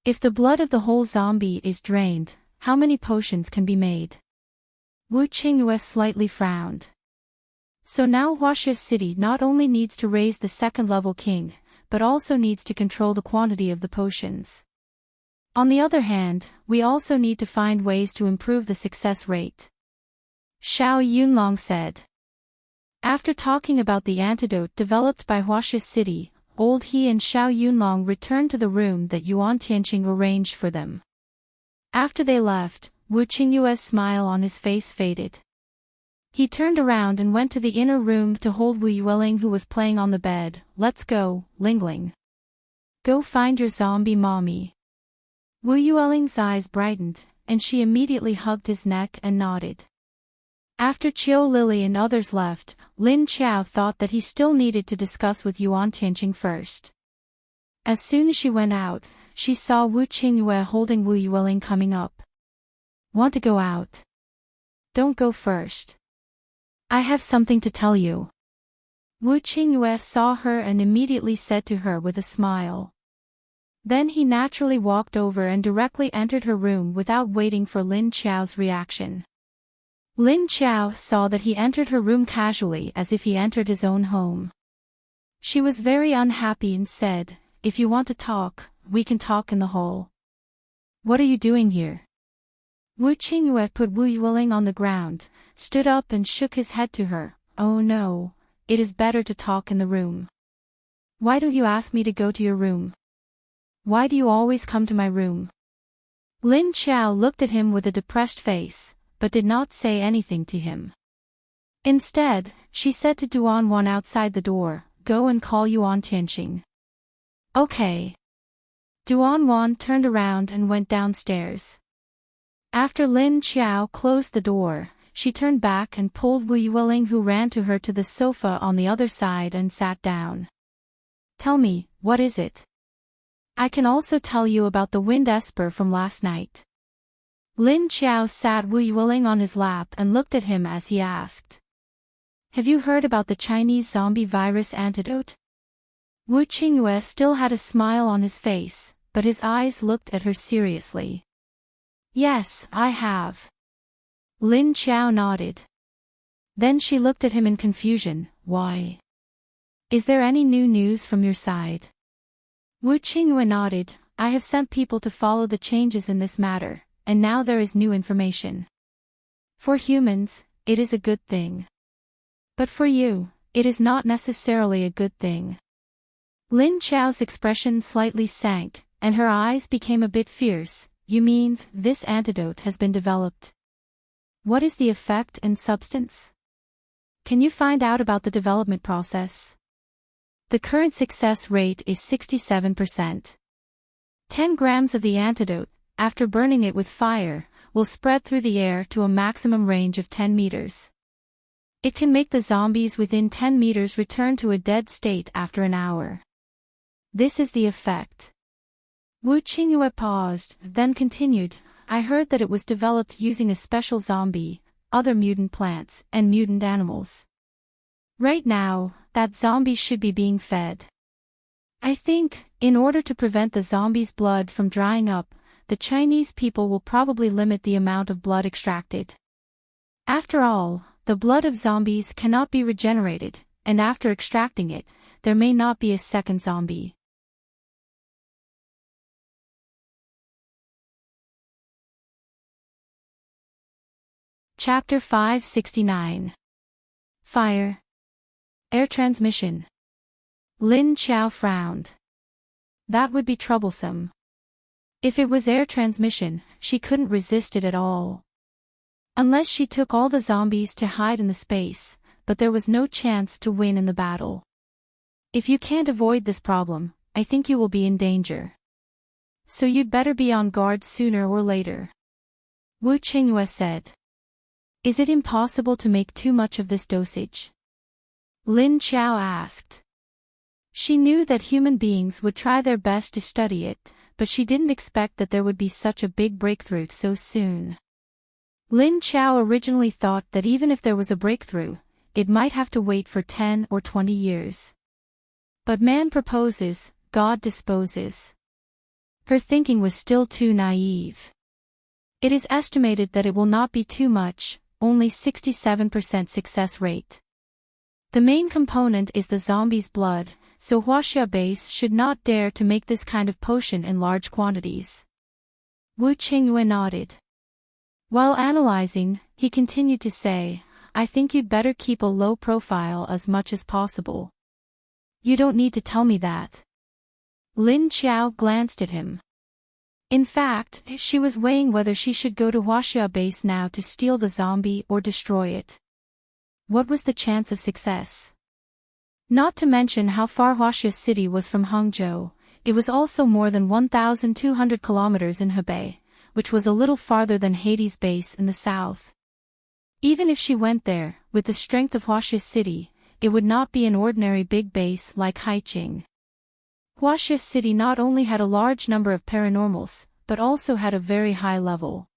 If the blood of the whole zombie is drained, how many potions can be made? Wu Qingyue slightly frowned. So now Huaxia City not only needs to raise the second-level king, but also needs to control the quantity of the potions. On the other hand, we also need to find ways to improve the success rate. Xiao Yunlong said. After talking about the antidote developed by Huaxia City, Old He and Xiao Yunlong returned to the room that Yuan Tianqing arranged for them. After they left, Wu Qingyue's smile on his face faded. He turned around and went to the inner room to hold Wu Yueling, who was playing on the bed. Let's go, Lingling. Go find your zombie mommy. Wu Yueling's eyes brightened, and she immediately hugged his neck and nodded. After Qiu Lily and others left, Lin Qiao thought that he still needed to discuss with Yuan Tianqing first. As soon as she went out, she saw Wu Qingyue holding Wu Yueling coming up. Want to go out? Don't go first. I have something to tell you. Wu Qingyue saw her and immediately said to her with a smile. Then he naturally walked over and directly entered her room without waiting for Lin Qiao's reaction. Lin Qiao saw that he entered her room casually as if he entered his own home. She was very unhappy and said, If you want to talk, we can talk in the hall. What are you doing here? Wu Qingyue put Wu Yueling on the ground, stood up and shook his head to her. Oh no, it is better to talk in the room. Why don't you ask me to go to your room? Why do you always come to my room? Lin Qiao looked at him with a depressed face, but did not say anything to him. Instead, she said to Duan outside the door, "Go and call Yuan Tianqing." Okay. Duan turned around and went downstairs. After Lin Qiao closed the door, she turned back and pulled Wu Yueling, who ran to her to the sofa on the other side and sat down. "Tell me, what is it? I can also tell you about the wind esper from last night." Lin Qiao sat Wu Yueling on his lap and looked at him as he asked. "Have you heard about the Chinese zombie virus antidote?" Wu Qingyue still had a smile on his face, but his eyes looked at her seriously. "Yes, I have." Lin Qiao nodded. Then she looked at him in confusion. "Why? Is there any new news from your side?" Wu Qingyue nodded. "I have sent people to follow the changes in this matter, and now there is new information. For humans, it is a good thing. But for you, it is not necessarily a good thing." Lin Qiao's expression slightly sank, and her eyes became a bit fierce. "You mean, this antidote has been developed? What is the effect and substance? Can you find out about the development process?" "The current success rate is 67%. 10 grams of the antidote, after burning it with fire, will spread through the air to a maximum range of 10 meters. It can make the zombies within 10 meters return to a dead state after an hour. This is the effect." Wu Qingyue paused, then continued, "I heard that it was developed using a special zombie, other mutant plants, and mutant animals. Right now, that zombie should be being fed. I think, in order to prevent the zombie's blood from drying up, the Chinese people will probably limit the amount of blood extracted. After all, the blood of zombies cannot be regenerated, and after extracting it, there may not be a second zombie." Chapter 569. Fire. Air transmission. Lin Qiao frowned. That would be troublesome. If it was air transmission, she couldn't resist it at all. Unless she took all the zombies to hide in the space, but there was no chance to win in the battle. If you can't avoid this problem, I think you will be in danger. So you'd better be on guard sooner or later. Wu Qingyue said. "Is it impossible to make too much of this dosage?" Lin Qiao asked. She knew that human beings would try their best to study it, but she didn't expect that there would be such a big breakthrough so soon. Lin Qiao originally thought that even if there was a breakthrough, it might have to wait for 10 or 20 years. But man proposes, God disposes. Her thinking was still too naive. It is estimated that it will not be too much, only 67% success rate. The main component is the zombie's blood, so Huaxia base should not dare to make this kind of potion in large quantities. Wu Qingyue nodded. While analyzing, he continued to say, "I think you'd better keep a low profile as much as possible." "You don't need to tell me that." Lin Qiao glanced at him. In fact, she was weighing whether she should go to Huaxia base now to steal the zombie or destroy it. What was the chance of success? Not to mention how far Huaxia city was from Hangzhou, it was also more than 1,200 kilometers in Hebei, which was a little farther than Hades base in the south. Even if she went there, with the strength of Huaxia city, it would not be an ordinary big base like Haiqing. Huaxia city not only had a large number of paranormals, but also had a very high level.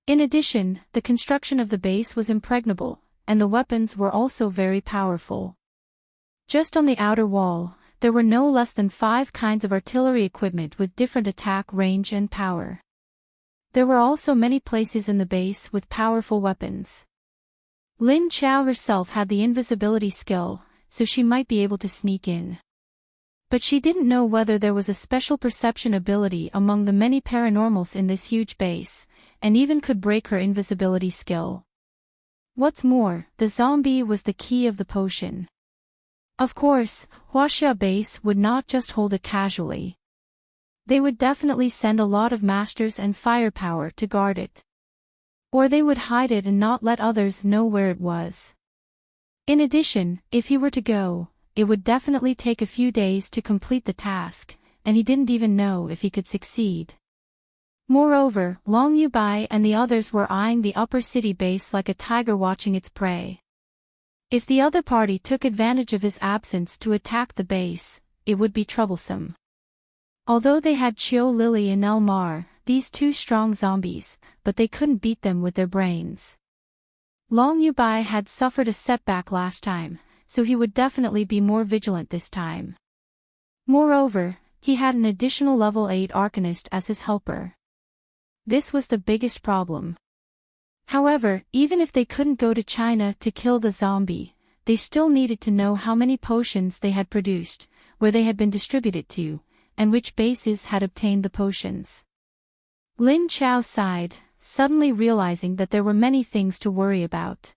In addition, the construction of the base was impregnable, and the weapons were also very powerful. Just on the outer wall, there were no less than 5 kinds of artillery equipment with different attack range and power. There were also many places in the base with powerful weapons. Lin Qiao herself had the invisibility skill, so she might be able to sneak in. But she didn't know whether there was a special perception ability among the many paranormals in this huge base, and even could break her invisibility skill. What's more, the zombie was the key of the potion. Of course, Huaxia base would not just hold it casually. They would definitely send a lot of masters and firepower to guard it. Or they would hide it and not let others know where it was. In addition, if he were to go, it would definitely take a few days to complete the task, and he didn't even know if he could succeed. Moreover, Long Yubai and the others were eyeing the upper city base like a tiger watching its prey. If the other party took advantage of his absence to attack the base, it would be troublesome. Although they had Chio Lily and Elmar, these two strong zombies, but they couldn't beat them with their brains. Long Yubai had suffered a setback last time, so he would definitely be more vigilant this time. Moreover, he had an additional level 8 Arcanist as his helper. This was the biggest problem. However, even if they couldn't go to China to kill the zombie, they still needed to know how many potions they had produced, where they had been distributed to, and which bases had obtained the potions. Lin Chao sighed, suddenly realizing that there were many things to worry about.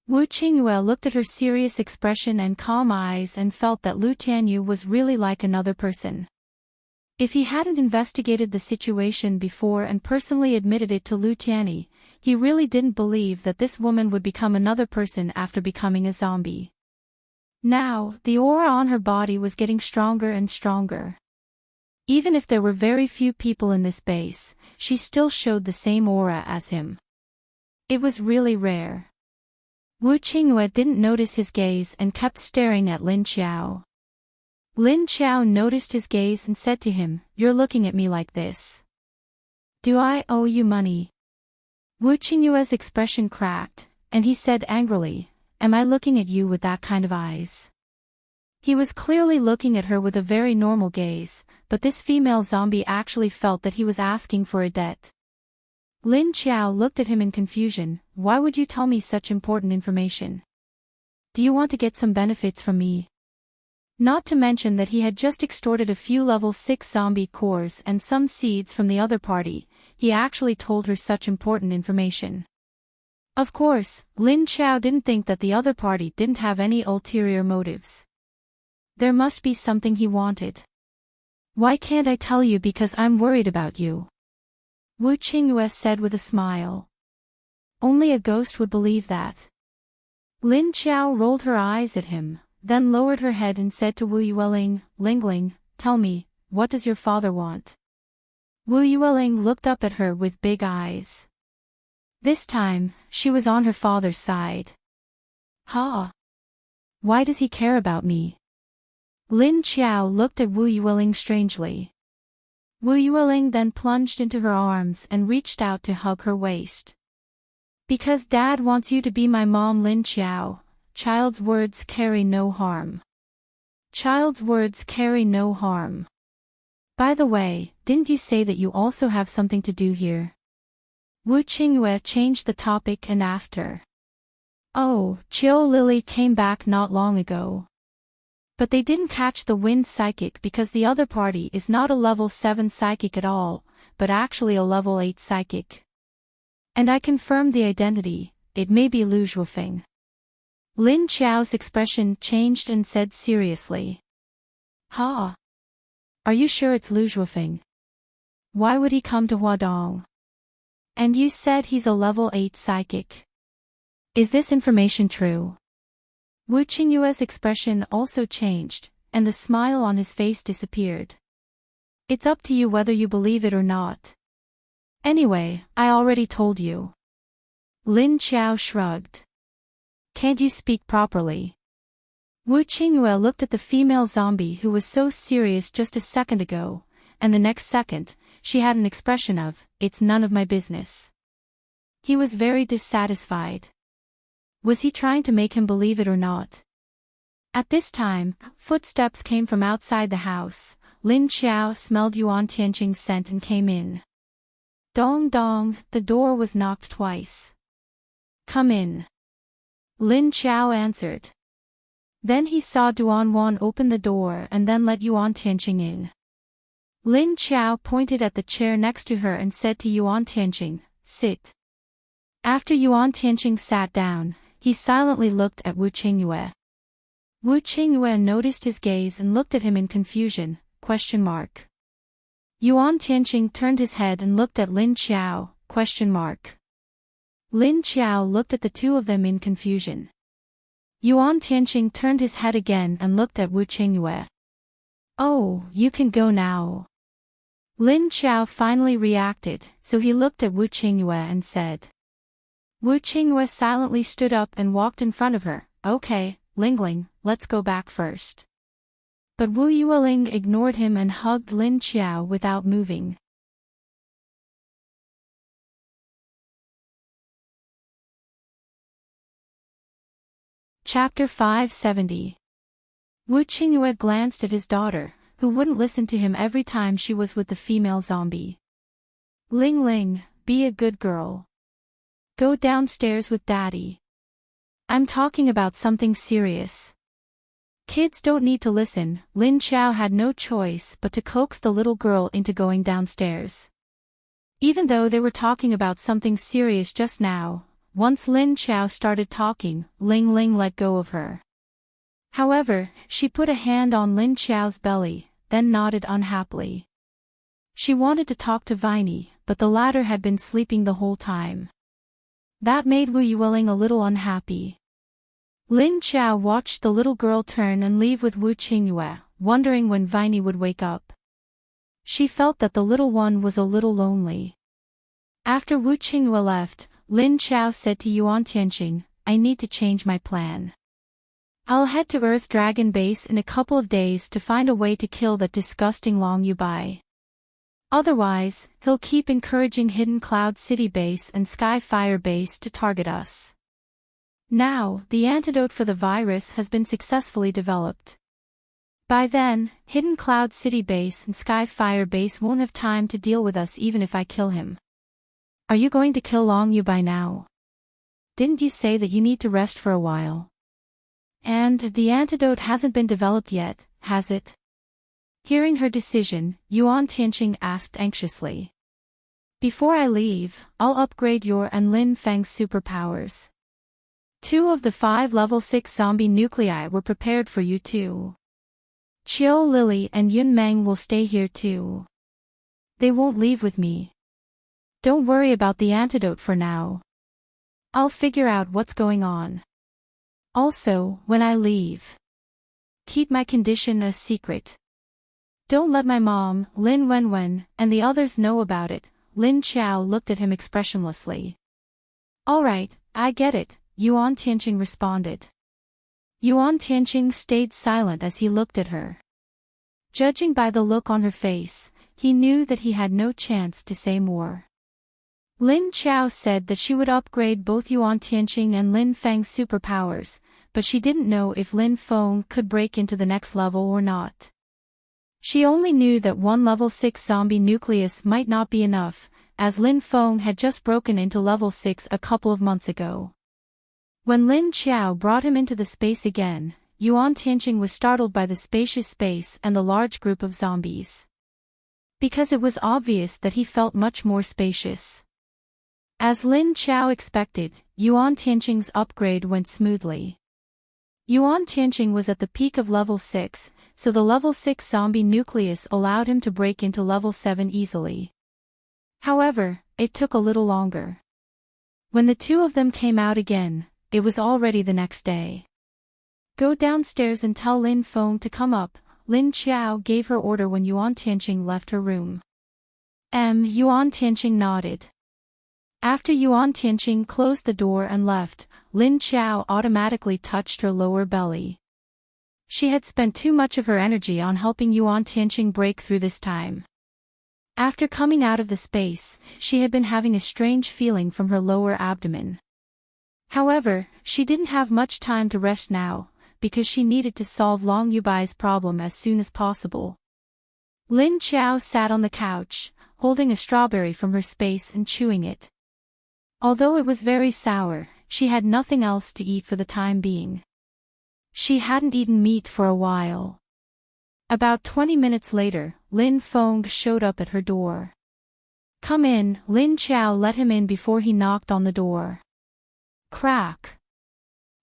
Wu Qingyue looked at her serious expression and calm eyes and felt that Lu Tianyu was really like another person. If he hadn't investigated the situation before and personally admitted it to Lu Tianyi, he really didn't believe that this woman would become another person after becoming a zombie. Now, the aura on her body was getting stronger and stronger. Even if there were very few people in this base, she still showed the same aura as him. It was really rare. Wu Qingyue didn't notice his gaze and kept staring at Lin Qiao. Lin Qiao noticed his gaze and said to him, "You're looking at me like this. Do I owe you money?" Wu Qingyue's expression cracked, and he said angrily, "Am I looking at you with that kind of eyes?" He was clearly looking at her with a very normal gaze, but this female zombie actually felt that he was asking for a debt. Lin Qiao looked at him in confusion. "Why would you tell me such important information? Do you want to get some benefits from me?" Not to mention that he had just extorted a few level 6 zombie cores and some seeds from the other party, he actually told her such important information. Of course, Lin Qiao didn't think that the other party didn't have any ulterior motives. There must be something he wanted. "Why can't I tell you because I'm worried about you?" Wu Qingyue said with a smile. Only a ghost would believe that. Lin Qiao rolled her eyes at him, then lowered her head and said to Wu Yueling, "Lingling, tell me, what does your father want?" Wu Yueling looked up at her with big eyes. This time, she was on her father's side. "Ha! Why does he care about me?" Lin Qiao looked at Wu Yueling strangely. Wu Yueling then plunged into her arms and reached out to hug her waist. "Because Dad wants you to be my mom." Lin Qiao, child's words carry no harm. Child's words carry no harm. By the way, didn't you say that you also have something to do here? Wu Qingyue changed the topic and asked her. "Oh, Chio Lily came back not long ago. But they didn't catch the wind psychic because the other party is not a level 7 psychic at all, but actually a level 8 psychic. And I confirmed the identity, it may be Lu Zhuofeng." Lin Qiao's expression changed and said seriously. "Ha! Are you sure it's Lu Zhuofeng? Why would he come to Huadong? And you said he's a level 8 psychic. Is this information true?" Wu Qingyue's expression also changed, and the smile on his face disappeared. "It's up to you whether you believe it or not. Anyway, I already told you." Lin Qiao shrugged. "Can't you speak properly?" Wu Qingyue looked at the female zombie who was so serious just a second ago, and the next second, she had an expression of, "It's none of my business." He was very dissatisfied. Was he trying to make him believe it or not? At this time, footsteps came from outside the house. Lin Qiao smelled Yuan Tianqing's scent and came in. Dong dong, the door was knocked twice. "Come in." Lin Qiao answered. Then he saw Duan Wan open the door and then let Yuan Tianqing in. Lin Qiao pointed at the chair next to her and said to Yuan Tianqing, "Sit." After Yuan Tianqing sat down, he silently looked at Wu Qingyue. Wu Qingyue noticed his gaze and looked at him in confusion, ? Yuan Tianqing turned his head and looked at Lin Qiao, ? Lin Qiao looked at the two of them in confusion. Yuan Tianqing turned his head again and looked at Wu Qingyue. Oh, you can go now. Lin Qiao finally reacted, so he looked at Wu Qingyue and said. Wu Qingyue silently stood up and walked in front of her. Okay, Lingling, let's go back first. But Wu Yueling ignored him and hugged Lin Qiao without moving. Chapter 570. Wu Qingyue glanced at his daughter, who wouldn't listen to him every time she was with the female zombie. Ling Ling, be a good girl. Go downstairs with Daddy. I'm talking about something serious. Kids don't need to listen. Lin Qiao had no choice but to coax the little girl into going downstairs. Even though they were talking about something serious just now, once Lin Qiao started talking, Ling Ling let go of her. However, she put a hand on Lin Qiao's belly, then nodded unhappily. She wanted to talk to Viney, but the latter had been sleeping the whole time. That made Wu Yueling a little unhappy. Lin Qiao watched the little girl turn and leave with Wu Qingyue, wondering when Viney would wake up. She felt that the little one was a little lonely. After Wu Qingyue left, Lin Qiao said to Yuan Tianqing, I need to change my plan. I'll head to Earth Dragon Base in a couple of days to find a way to kill that disgusting Long Yubai. Otherwise, he'll keep encouraging Hidden Cloud City Base and Skyfire Base to target us. Now, the antidote for the virus has been successfully developed. By then, Hidden Cloud City Base and Skyfire Base won't have time to deal with us even if I kill him. Are you going to kill Long Yubai now? Didn't you say that you need to rest for a while? And the antidote hasn't been developed yet, has it? Hearing her decision, Yuan Tianqing asked anxiously. Before I leave, I'll upgrade your and Lin Feng's superpowers. 2 of the 5 level 6 zombie nuclei were prepared for you too. Qiu Lily and Yun Meng will stay here too. They won't leave with me. Don't worry about the antidote for now. I'll figure out what's going on. Also, when I leave, keep my condition a secret. Don't let my mom, Lin Wenwen, and the others know about it. Lin Qiao looked at him expressionlessly. All right, I get it, Yuan Tianqing responded. Yuan Tianqing stayed silent as he looked at her. Judging by the look on her face, he knew that he had no chance to say more. Lin Qiao said that she would upgrade both Yuan Tianqing and Lin Feng's superpowers, but she didn't know if Lin Feng could break into the next level or not. She only knew that 1 level 6 zombie nucleus might not be enough, as Lin Feng had just broken into level 6 a couple of months ago. When Lin Qiao brought him into the space again, Yuan Tianqing was startled by the spacious space and the large group of zombies. Because it was obvious that he felt much more spacious. As Lin Qiao expected, Yuan Tianqing's upgrade went smoothly. Yuan Tianqing was at the peak of level 6, so the level 6 zombie nucleus allowed him to break into level 7 easily. However, it took a little longer. When the 2 of them came out again, it was already the next day. Go downstairs and tell Lin Feng to come up, Lin Qiao gave her order when Yuan Tianqing left her room. Yuan Tianqing nodded. After Yuan Tianqing closed the door and left, Lin Qiao automatically touched her lower belly. She had spent too much of her energy on helping Yuan Tianqing break through this time. After coming out of the space, she had been having a strange feeling from her lower abdomen. However, she didn't have much time to rest now, because she needed to solve Long Yubai's problem as soon as possible. Lin Qiao sat on the couch, holding a strawberry from her space and chewing it. Although it was very sour, she had nothing else to eat for the time being. She hadn't eaten meat for a while. About 20 minutes later, Lin Feng showed up at her door. Come in, Lin Qiao let him in before he knocked on the door. Crack.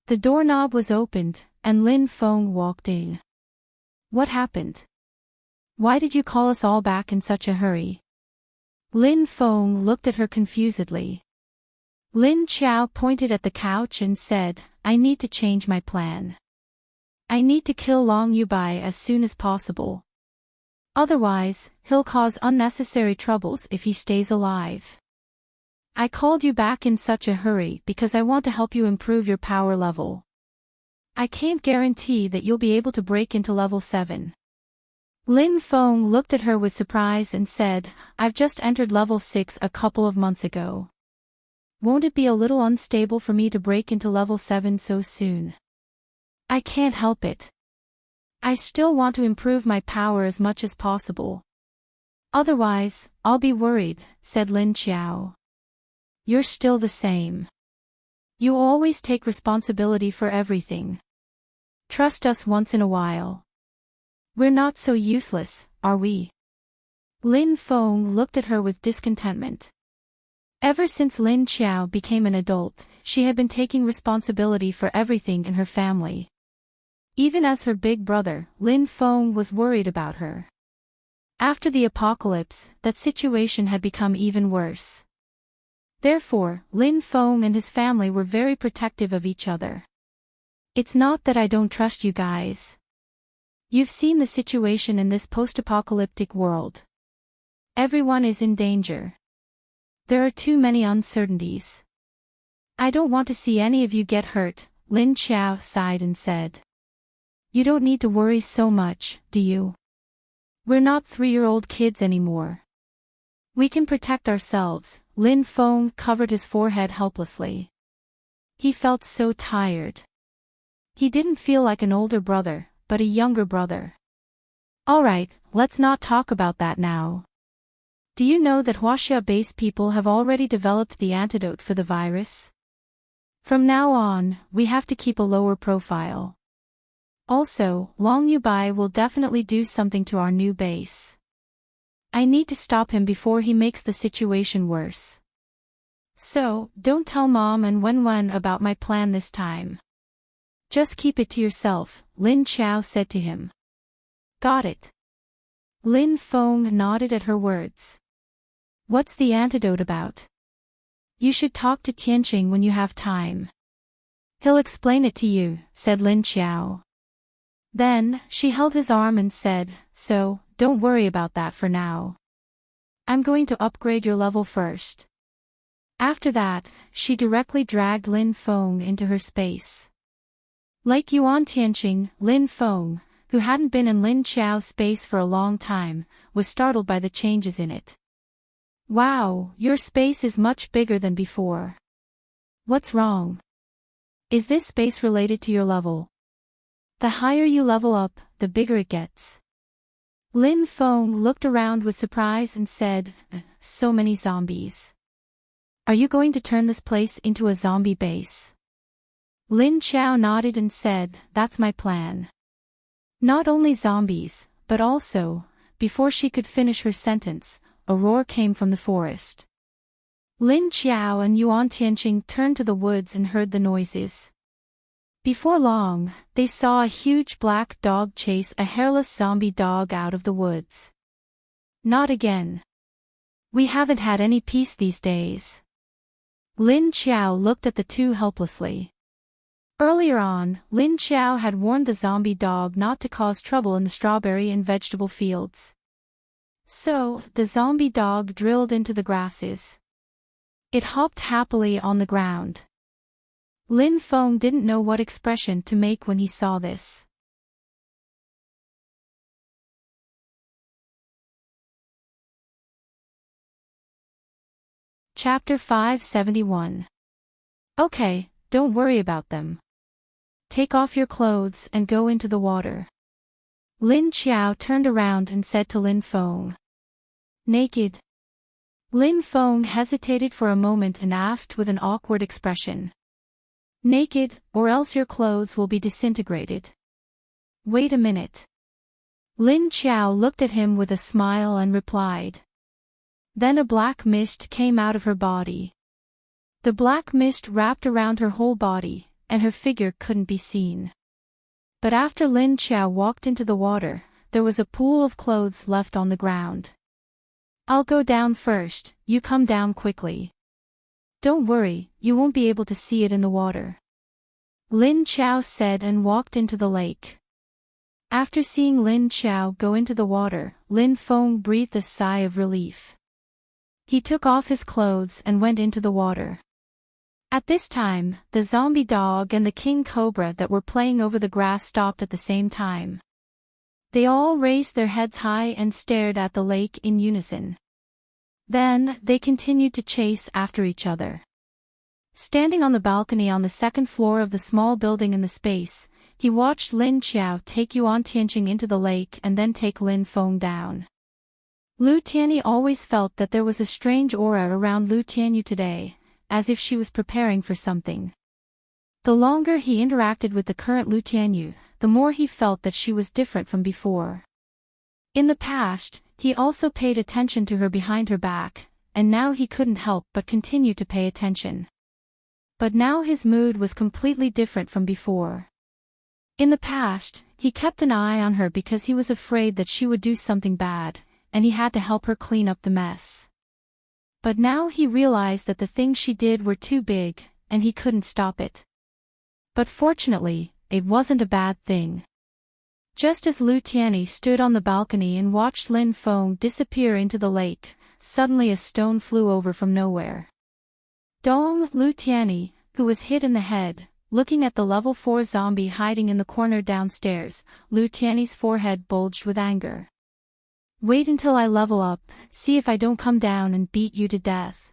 The doorknob was opened, and Lin Feng walked in. What happened? Why did you call us all back in such a hurry? Lin Feng looked at her confusedly. Lin Qiao pointed at the couch and said, I need to change my plan. I need to kill Long Yubai as soon as possible. Otherwise, he'll cause unnecessary troubles if he stays alive. I called you back in such a hurry because I want to help you improve your power level. I can't guarantee that you'll be able to break into level 7. Lin Feng looked at her with surprise and said, I've just entered level 6 a couple of months ago. Won't it be a little unstable for me to break into level 7 so soon? I can't help it. I still want to improve my power as much as possible. Otherwise, I'll be worried, said Lin Qiao. You're still the same. You always take responsibility for everything. Trust us once in a while. We're not so useless, are we? Lin Feng looked at her with discontentment. Ever since Lin Qiao became an adult, she had been taking responsibility for everything in her family. Even as her big brother, Lin Feng was worried about her. After the apocalypse, that situation had become even worse. Therefore, Lin Feng and his family were very protective of each other. It's not that I don't trust you guys. You've seen the situation in this post-apocalyptic world. Everyone is in danger. There are too many uncertainties. I don't want to see any of you get hurt, Lin Qiao sighed and said. You don't need to worry so much, do you? We're not 3-year-old kids anymore. We can protect ourselves. Lin Feng covered his forehead helplessly. He felt so tired. He didn't feel like an older brother, but a younger brother. Alright, let's not talk about that now. Do you know that Huaxia base people have already developed the antidote for the virus? From now on, we have to keep a lower profile. Also, Long Yubai will definitely do something to our new base. I need to stop him before he makes the situation worse. So, don't tell Mom and Wenwen about my plan this time. Just keep it to yourself, Lin Qiao said to him. Got it. Lin Feng nodded at her words. What's the antidote about? You should talk to Tianqing when you have time. He'll explain it to you, said Lin Qiao. Then, she held his arm and said, So, don't worry about that for now. I'm going to upgrade your level first. After that, she directly dragged Lin Feng into her space. Like Yuan Tianqing, Lin Feng, who hadn't been in Lin Qiao's space for a long time, was startled by the changes in it. Wow, your space is much bigger than before. What's wrong? Is this space related to your level? The higher you level up, the bigger it gets. Lin Feng looked around with surprise and said, So many zombies. Are you going to turn this place into a zombie base? Lin Qiao nodded and said, That's my plan. Not only zombies, but also, before she could finish her sentence, a roar came from the forest. Lin Qiao and Yuan Tianqing turned to the woods and heard the noises. Before long, they saw a huge black dog chase a hairless zombie dog out of the woods. Not again. We haven't had any peace these days. Lin Qiao looked at the two helplessly. Earlier on, Lin Qiao had warned the zombie dog not to cause trouble in the strawberry and vegetable fields. So, the zombie dog drilled into the grasses. It hopped happily on the ground. Lin Feng didn't know what expression to make when he saw this. Chapter 571. Okay, don't worry about them. Take off your clothes and go into the water. Lin Qiao turned around and said to Lin Feng. Naked? Lin Feng hesitated for a moment and asked with an awkward expression. Naked, or else your clothes will be disintegrated. Wait a minute. Lin Qiao looked at him with a smile and replied. Then a black mist came out of her body. The black mist wrapped around her whole body, and her figure couldn't be seen. But after Lin Qiao walked into the water, there was a pool of clothes left on the ground. I'll go down first, you come down quickly. Don't worry, you won't be able to see it in the water. Lin Chao said and walked into the lake. After seeing Lin Chao go into the water, Lin Feng breathed a sigh of relief. He took off his clothes and went into the water. At this time, the zombie dog and the king cobra that were playing over the grass stopped at the same time. They all raised their heads high and stared at the lake in unison. Then, they continued to chase after each other. Standing on the balcony on the second floor of the small building in the space, he watched Lin Qiao take Yuan Tianqing into the lake and then take Lin Feng down. Lu Tianyi always felt that there was a strange aura around Lu Tianyu today, as if she was preparing for something. The longer he interacted with the current Lu Tianyu, the more he felt that she was different from before. In the past, he also paid attention to her behind her back, and now he couldn't help but continue to pay attention. But now his mood was completely different from before. In the past, he kept an eye on her because he was afraid that she would do something bad, and he had to help her clean up the mess. But now he realized that the things she did were too big, and he couldn't stop it. But fortunately, it wasn't a bad thing. Just as Lu Tianyi stood on the balcony and watched Lin Feng disappear into the lake, suddenly a stone flew over from nowhere. Dong! Lu Tianyi, who was hit in the head, looking at the level 4 zombie hiding in the corner downstairs, Lu Tianyi's forehead bulged with anger. Wait until I level up, see if I don't come down and beat you to death.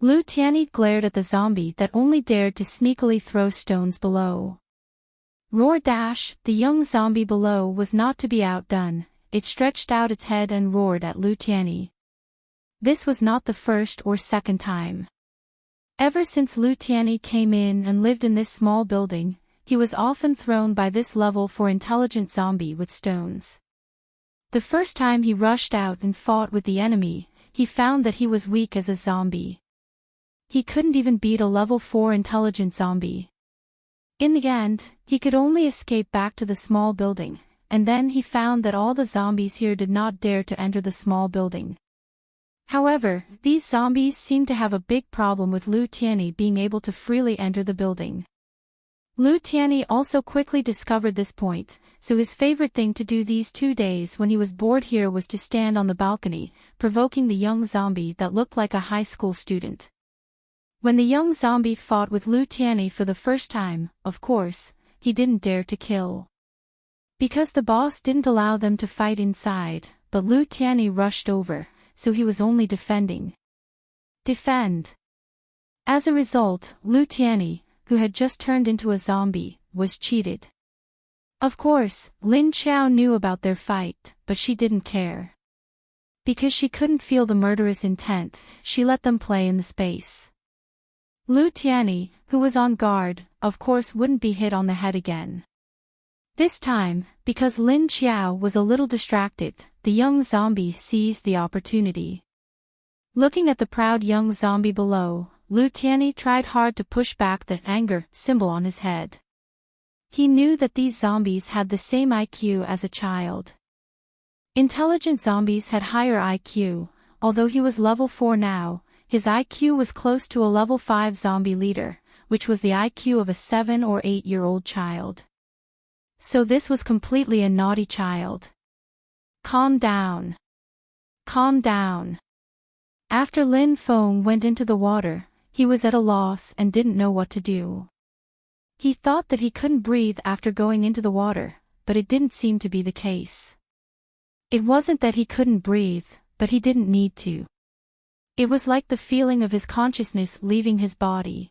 Lu Tianyi glared at the zombie that only dared to sneakily throw stones below. Roar dash! The young zombie below was not to be outdone, it stretched out its head and roared at Lu Tianyi. This was not the first or second time. Ever since Lu Tianyi came in and lived in this small building, he was often thrown by this level 4 intelligent zombie with stones. The first time he rushed out and fought with the enemy, he found that he was weak as a zombie. He couldn't even beat a level 4 intelligent zombie. In the end, he could only escape back to the small building, and then he found that all the zombies here did not dare to enter the small building. However, these zombies seemed to have a big problem with Lu Tianyi being able to freely enter the building. Lu Tianyi also quickly discovered this point, so his favorite thing to do these 2 days when he was bored here was to stand on the balcony, provoking the young zombie that looked like a high school student. When the young zombie fought with Lu Tianyi for the first time, of course, he didn't dare to kill. Because the boss didn't allow them to fight inside, but Lu Tianyi rushed over, so he was only defending. Defend. As a result, Lu Tianyi, who had just turned into a zombie, was cheated. Of course, Lin Qiao knew about their fight, but she didn't care. Because she couldn't feel the murderous intent, she let them play in the space. Lu Tianyi, who was on guard, of course wouldn't be hit on the head again. This time, because Lin Qiao was a little distracted, the young zombie seized the opportunity. Looking at the proud young zombie below, Lu Tianyi tried hard to push back the anger symbol on his head. He knew that these zombies had the same IQ as a child. Intelligent zombies had higher IQ, although he was level 4 now, his IQ was close to a level 5 zombie leader, which was the IQ of a 7 or 8-year-old child. So this was completely a naughty child. Calm down. Calm down. After Lin Feng went into the water, he was at a loss and didn't know what to do. He thought that he couldn't breathe after going into the water, but it didn't seem to be the case. It wasn't that he couldn't breathe, but he didn't need to. It was like the feeling of his consciousness leaving his body.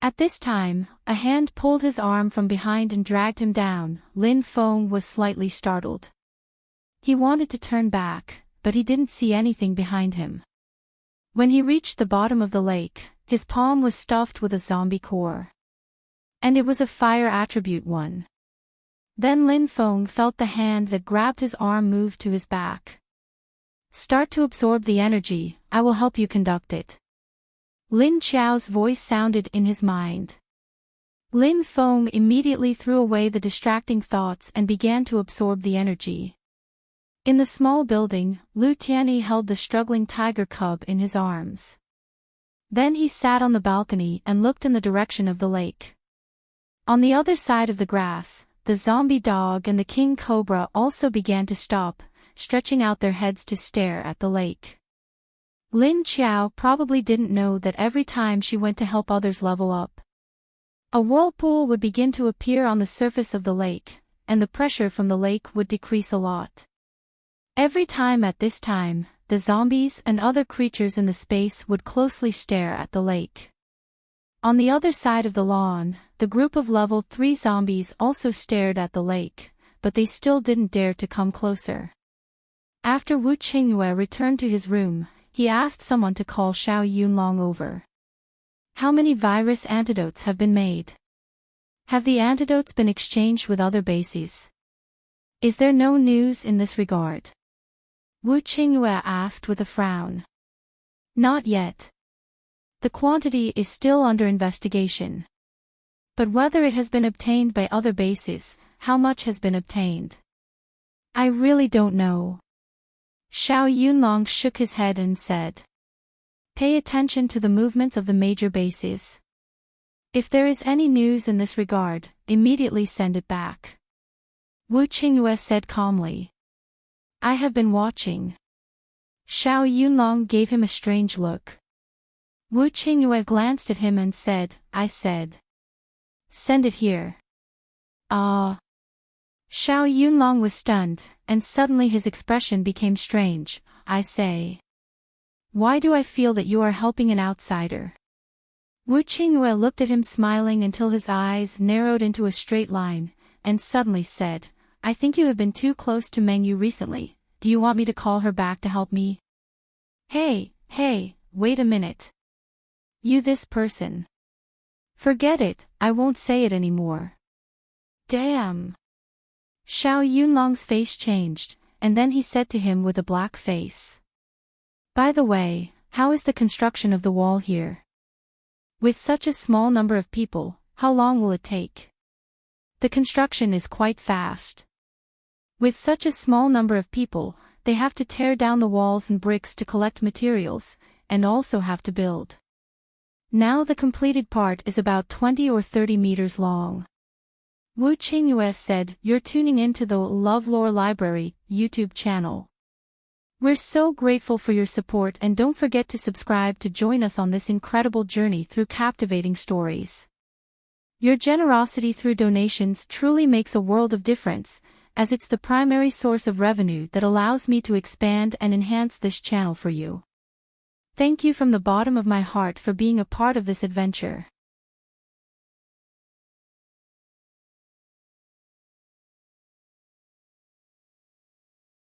At this time, a hand pulled his arm from behind and dragged him down. Lin Feng was slightly startled. He wanted to turn back, but he didn't see anything behind him. When he reached the bottom of the lake, his palm was stuffed with a zombie core. And it was a fire attribute one. Then Lin Feng felt the hand that grabbed his arm move to his back. Start to absorb the energy, I will help you conduct it. Lin Qiao's voice sounded in his mind. Lin Feng immediately threw away the distracting thoughts and began to absorb the energy. In the small building, Lu Tianyi held the struggling tiger cub in his arms. Then he sat on the balcony and looked in the direction of the lake. On the other side of the grass, the zombie dog and the king cobra also began to stop, stretching out their heads to stare at the lake. Lin Qiao probably didn't know that every time she went to help others level up, a whirlpool would begin to appear on the surface of the lake, and the pressure from the lake would decrease a lot. Every time at this time, the zombies and other creatures in the space would closely stare at the lake. On the other side of the lawn, the group of level 3 zombies also stared at the lake, but they still didn't dare to come closer. After Wu Qingyue returned to his room, he asked someone to call Xiao Yunlong over. How many virus antidotes have been made? Have the antidotes been exchanged with other bases? Is there no news in this regard? Wu Qingyue asked with a frown. Not yet. The quantity is still under investigation. But whether it has been obtained by other bases, how much has been obtained? I really don't know. Xiao Yunlong shook his head and said. Pay attention to the movements of the major bases. If there is any news in this regard, immediately send it back. Wu Qingyue said calmly. I have been watching. Xiao Yunlong gave him a strange look. Wu Qingyue glanced at him and said, I said. Send it here. Ah. Xiao Yunlong was stunned, and suddenly his expression became strange. I say. Why do I feel that you are helping an outsider? Wu Qingyue looked at him smiling until his eyes narrowed into a straight line, and suddenly said, I think you have been too close to Meng Yu recently. Do you want me to call her back to help me? Hey, wait a minute. You this person. Forget it, I won't say it anymore. Damn. Xiao Yunlong's face changed, and then he said to him with a black face. By the way, how is the construction of the wall here? With such a small number of people, how long will it take? The construction is quite fast. With such a small number of people, they have to tear down the walls and bricks to collect materials, and also have to build. Now the completed part is about 20 or 30 meters long. Wu Qingyue said, You're tuning into the LoveLore Library YouTube channel. We're so grateful for your support, and don't forget to subscribe to join us on this incredible journey through captivating stories. Your generosity through donations truly makes a world of difference, as it's the primary source of revenue that allows me to expand and enhance this channel for you. Thank you from the bottom of my heart for being a part of this adventure.